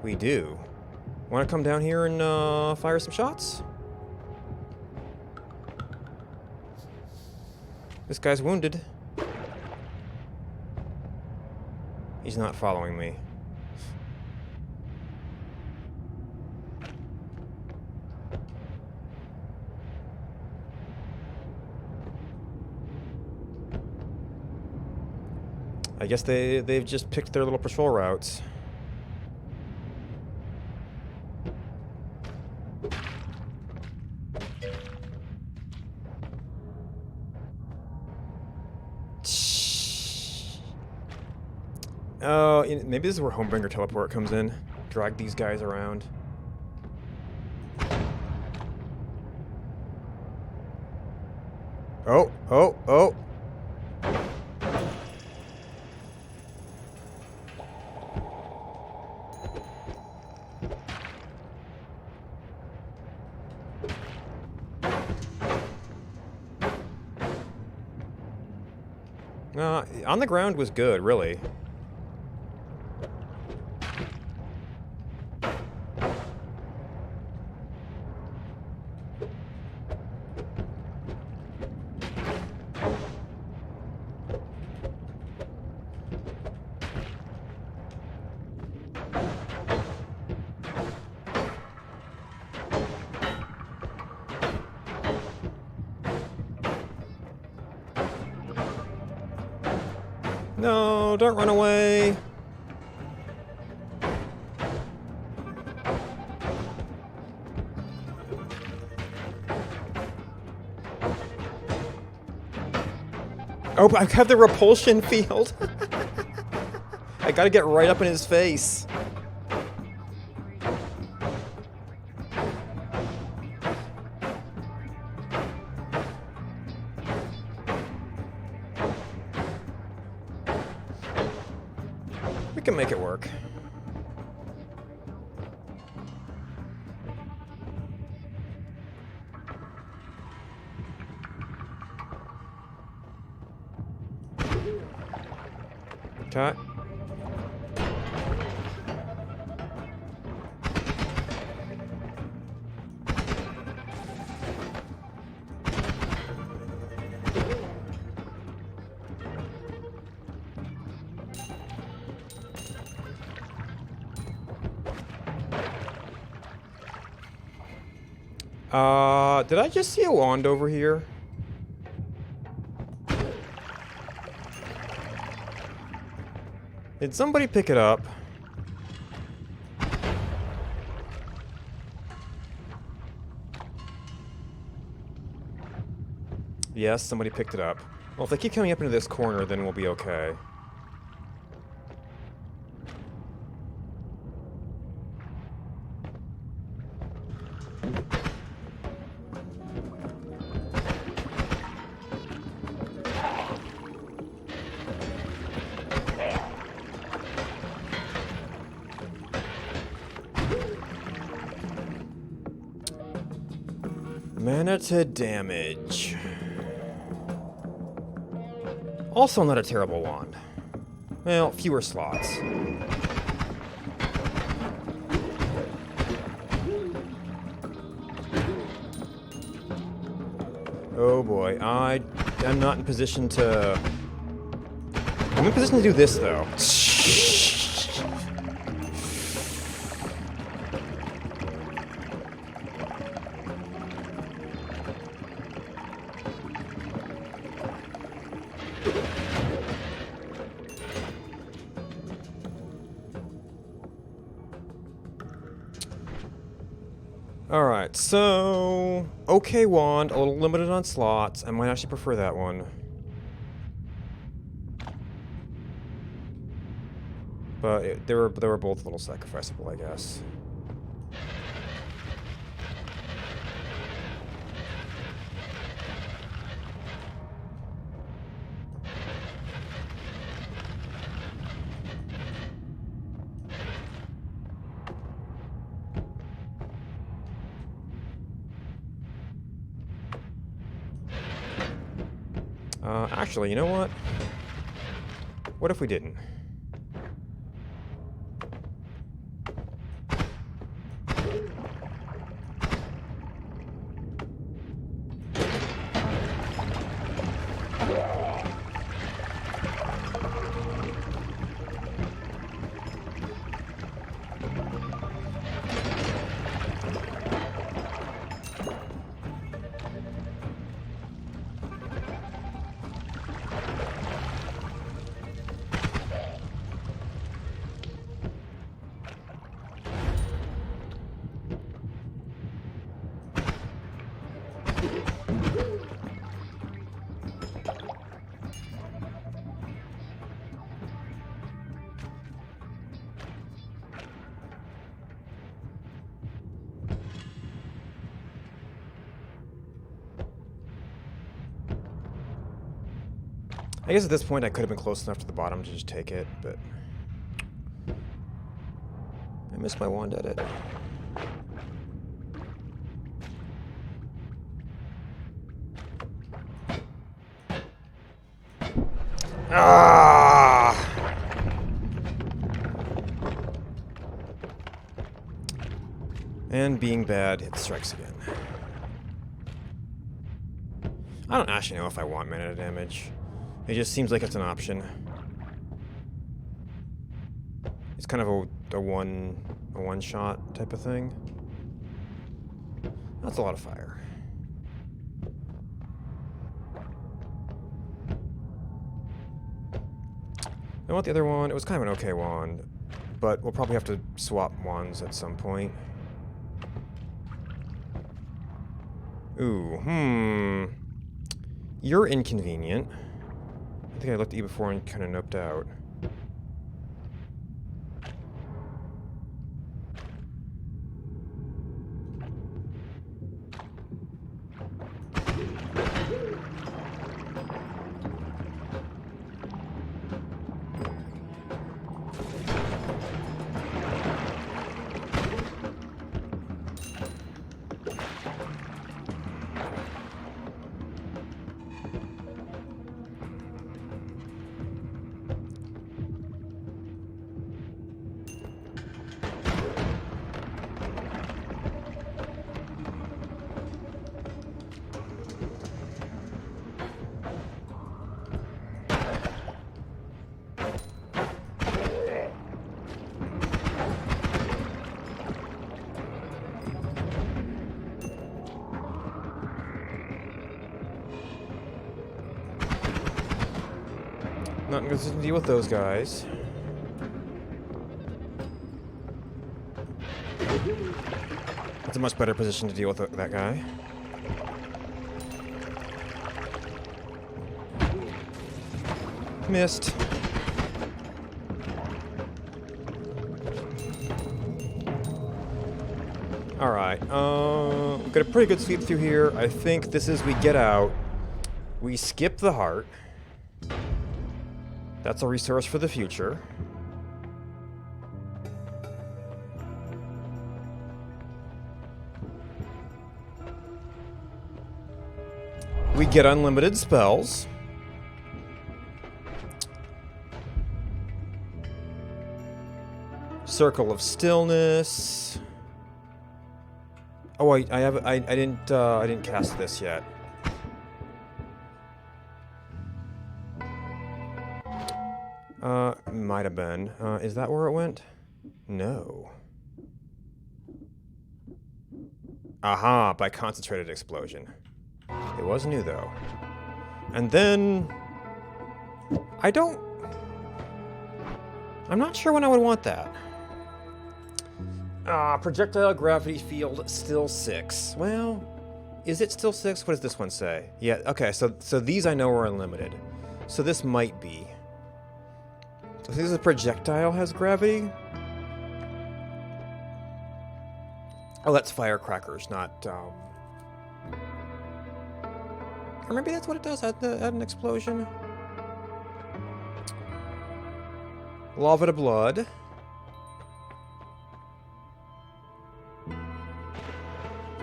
We do. Want to come down here and fire some shots? This guy's wounded. He's not following me. I guess they've just picked their little patrol routes. Oh, maybe this is where Homebringer Teleport comes in. Drag these guys around. Oh, oh, oh. On the ground was good, really. No, don't run away. Oh, I have the repulsion field. I gotta get right up in his face. We can make it work. Okay. Did I just see a wand over here? Did somebody pick it up? Yes, somebody picked it up. Well, if they keep coming up into this corner, then we'll be okay. Mana to damage. Also not a terrible wand. Well, fewer slots. Oh boy, I'm not in position to... I'm in position to do this, though. Alright, so... Okay, wand, a little limited on slots. I might actually prefer that one. But they were both a little sacrificable, I guess. Actually, you know what? What if we didn't? I guess at this point I could have been close enough to the bottom to just take it, but I missed my wand edit. Ah! And being bad, it strikes again. I don't actually know if I want mana damage. It just seems like it's an option. It's kind of a one shot type of thing. That's a lot of fire. I want the other one. It was kind of an okay wand, but we'll probably have to swap wands at some point. Ooh, You're inconvenient. I think I looked at you before and kind of noped out. Not going to deal with those guys. It's a much better position to deal with that guy. Missed. Alright, got a pretty good sweep through here. I think this is we get out. We skip the heart. That's a resource for the future. We get unlimited spells. Circle of Stillness. Oh, I didn't cast this yet. Might have been. Is that where it went? No. Aha, by Concentrated Explosion. It was new, though. And then... I'm not sure when I would want that. Projectile Gravity Field, still 6. Well, is it still 6? What does this one say? Yeah, okay, so these I know are unlimited. So this might be. So this is a projectile has gravity? Oh, that's firecrackers, not, or maybe that's what it does, add an explosion. Lava to blood.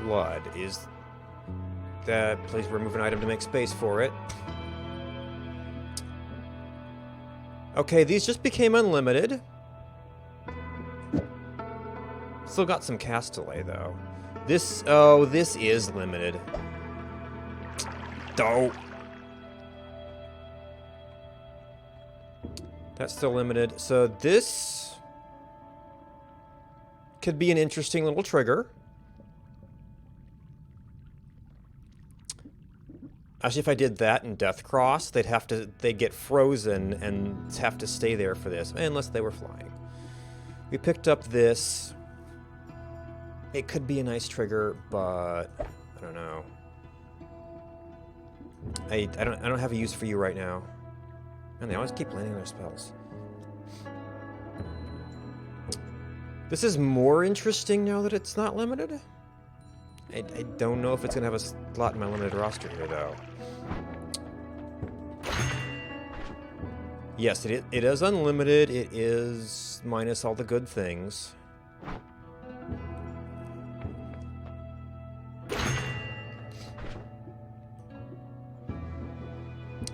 Blood is that place where remove an item to make space for it. Okay, these just became unlimited. Still got some cast delay, though. This is limited. Dope. That's still limited. So this could be an interesting little trigger. Actually, if I did that in Deathcross, they'd get frozen and have to stay there for this, unless they were flying. We picked up this. It could be a nice trigger, but I don't know. I don't have a use for you right now. And they always keep landing their spells. This is more interesting now that it's not limited. I don't know if it's gonna have a slot in my limited roster here, though. Yes, it is unlimited. It is minus all the good things.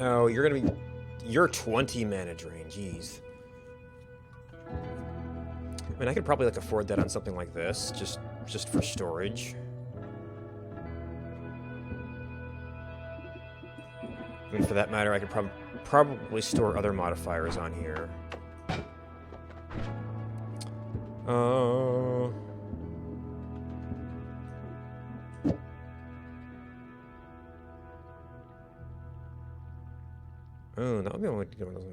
Oh, you're 20 mana drain, jeez. I mean, I could probably like afford that on something like this, just for storage. I mean, for that matter, I could probably store other modifiers on here. Oh, that would be one way to go with those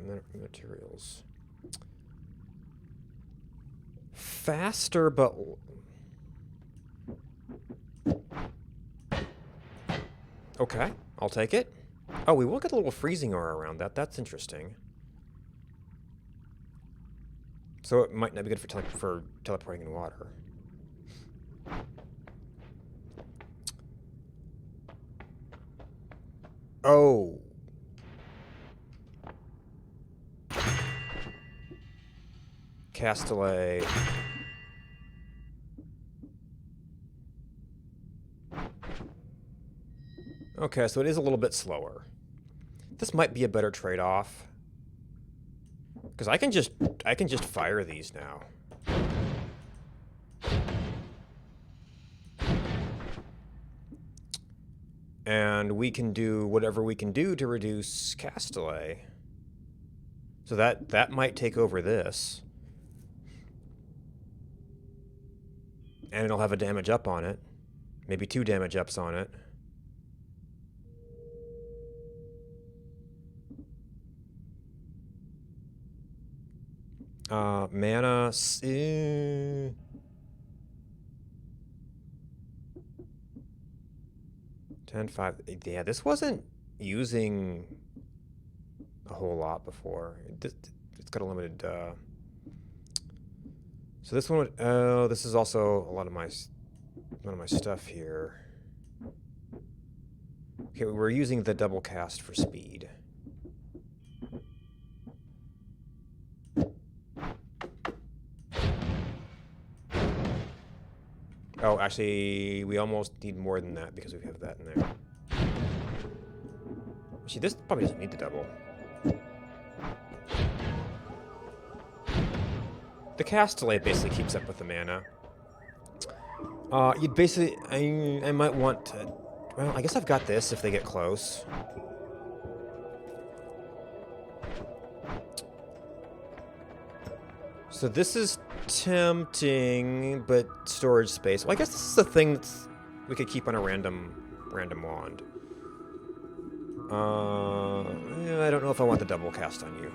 materials. Faster, but... Okay, I'll take it. Oh, we will get a little freezing aura around that. That's interesting. So it might not be good for teleporting in water. Oh. Cast delay. Okay, so it is a little bit slower. This might be a better trade-off. Because I can just fire these now. And we can do whatever we can do to reduce cast delay. So that might take over this. And it'll have a damage up on it. Maybe 2 damage ups on it. Mana... 10-5... Yeah, this wasn't using a whole lot before. It's got a limited... So this one would... Oh, this is also a lot of my stuff here. Okay, we're using the double cast for speed. Oh, actually, we almost need more than that because we have that in there. Actually, this probably doesn't need the double. The cast delay basically keeps up with the mana. You'd basically... I might want to... Well, I guess I've got this if they get close. So this is tempting, but storage space. Well, I guess this is a thing that's we could keep on a random wand. Yeah, I don't know if I want the double cast on you.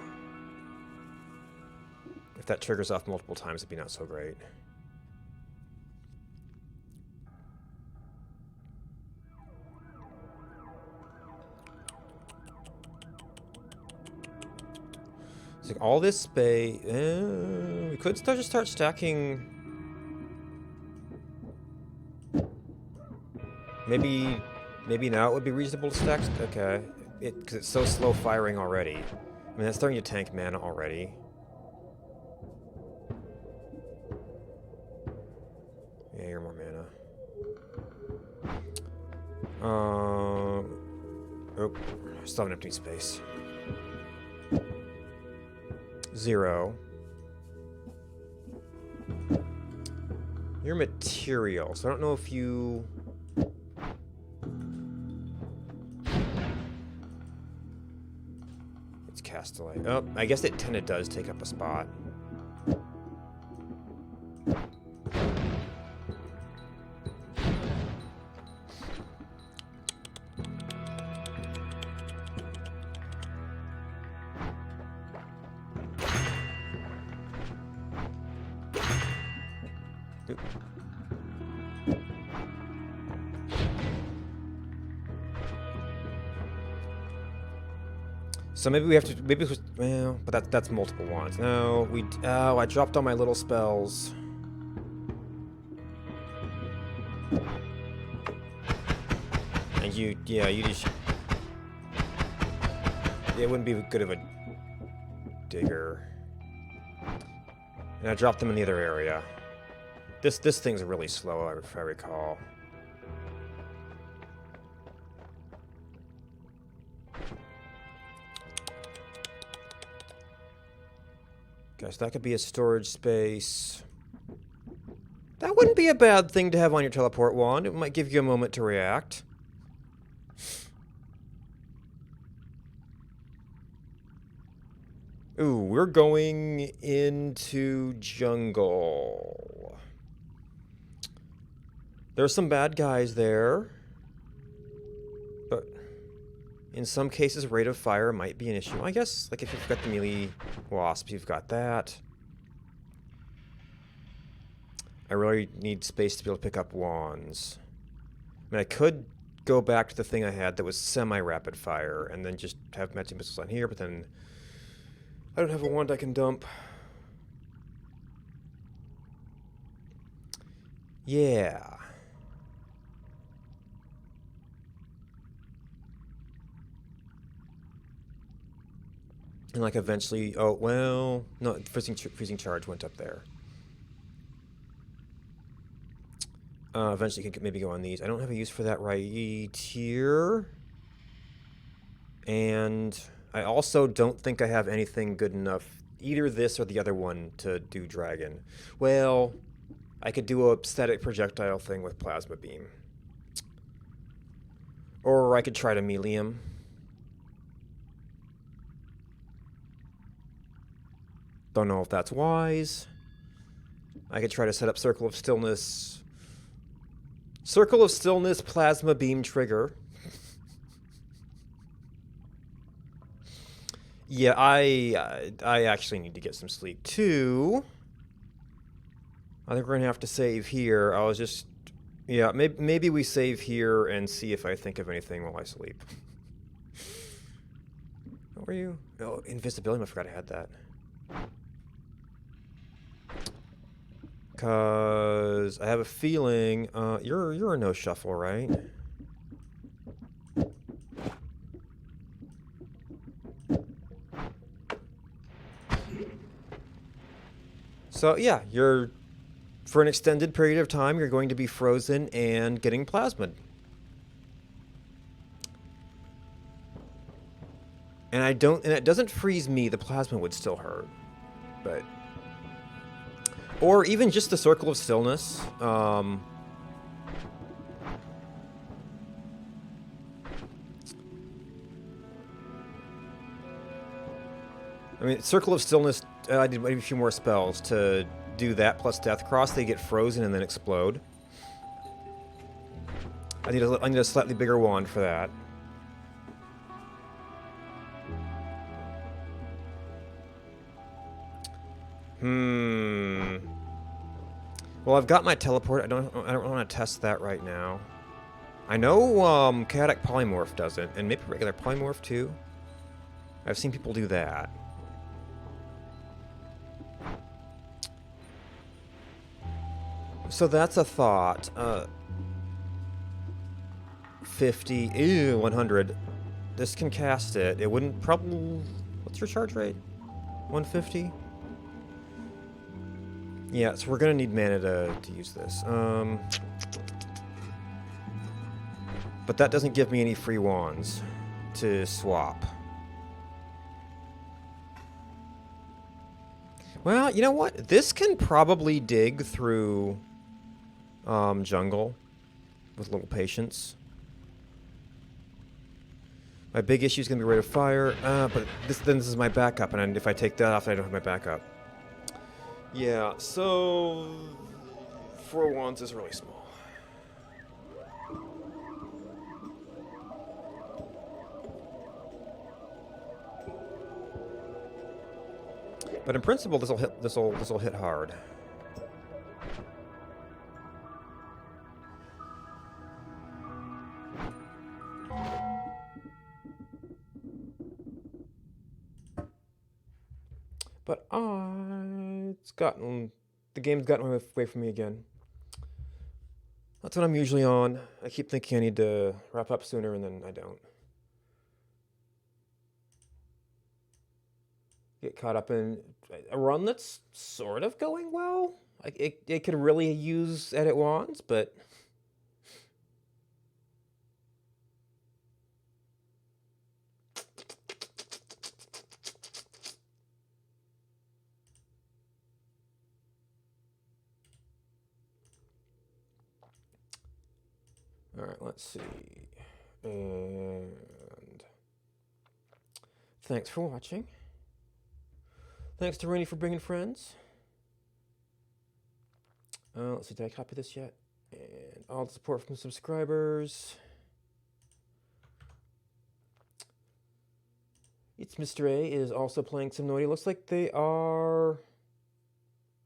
If that triggers off multiple times, it'd be not so great. So all this space... we could just start stacking... Maybe now it would be reasonable to stack... Okay. Because it's so slow firing already. I mean, that's starting to tank mana already. Yeah, you're more mana. Oh, still have an empty space. 0. Your material. So I don't know if you... It's Castellite. Oh, I guess it kind of does take up a spot. So maybe we have to, maybe, well, but that's multiple wands. No, oh, I dropped all my little spells. And you just, it wouldn't be good of a digger. And I dropped them in the other area. This thing's really slow, if I recall. Guess that could be a storage space. That wouldn't be a bad thing to have on your teleport wand. It might give you a moment to react. Ooh, we're going into jungle. There's some bad guys there. But in some cases, rate of fire might be an issue. I guess, like, if you've got the melee wasps, you've got that. I really need space to be able to pick up wands. I mean, I could go back to the thing I had that was semi-rapid fire and then just have magic missiles on here, but then I don't have a wand I can dump. Yeah. And like eventually, oh, well, no, freezing charge went up there. Eventually you can maybe go on these. I don't have a use for that right here. And I also don't think I have anything good enough, either this or the other one, to do dragon. Well, I could do a static projectile thing with plasma beam. Or I could try to melee him. Don't know if that's wise. I could try to set up Circle of Stillness. Circle of Stillness, plasma beam trigger. Yeah, I actually need to get some sleep too. I think we're gonna have to save here. I was just, yeah, maybe we save here and see if I think of anything while I sleep. What were you? Oh, invisibility. I forgot I had that. Cause I have a feeling you're a no shuffle, right? So yeah, for an extended period of time, you're going to be frozen and getting plasmid. And it doesn't freeze me. The plasma would still hurt, but. Or even just the Circle of Stillness. I mean, Circle of Stillness, I did maybe a few more spells to do that, plus Death Cross. They get frozen and then explode. I need a slightly bigger wand for that. Well, I've got my teleport. I don't want to test that right now. I know Chaotic Polymorph does it, and maybe regular Polymorph too. I've seen people do that. So that's a thought. 50, ew, 100. This can cast it. It wouldn't probably. What's your charge rate? 150. Yeah, so we're gonna need mana to use this. But that doesn't give me any free wands to swap. Well, you know what? This can probably dig through jungle with a little patience. My big issue is going to be rate of fire, but this is my backup, and if I take that off, I don't have my backup. Yeah, so 4 wands is really small. But in principle, this'll hit hard. But the game's gotten away from me again. That's what I'm usually on. I keep thinking I need to wrap up sooner, and then I don't. Get caught up in a run that's sort of going well. Like it could really use edit wands, but all right, let's see. And thanks for watching. Thanks to Rainy for bringing friends. Let's see, did I copy this yet? And all the support from subscribers. It's Mr. A is also playing some Noity. Looks like they are...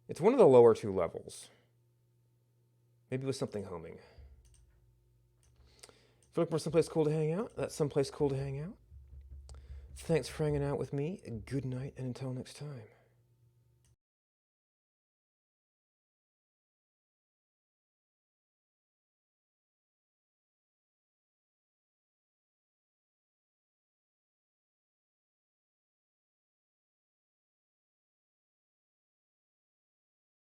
It's one of the lower 2 levels. Maybe with something homing. If you're looking for someplace cool to hang out, that's someplace cool to hang out. Thanks for hanging out with me. Good night, and until next time.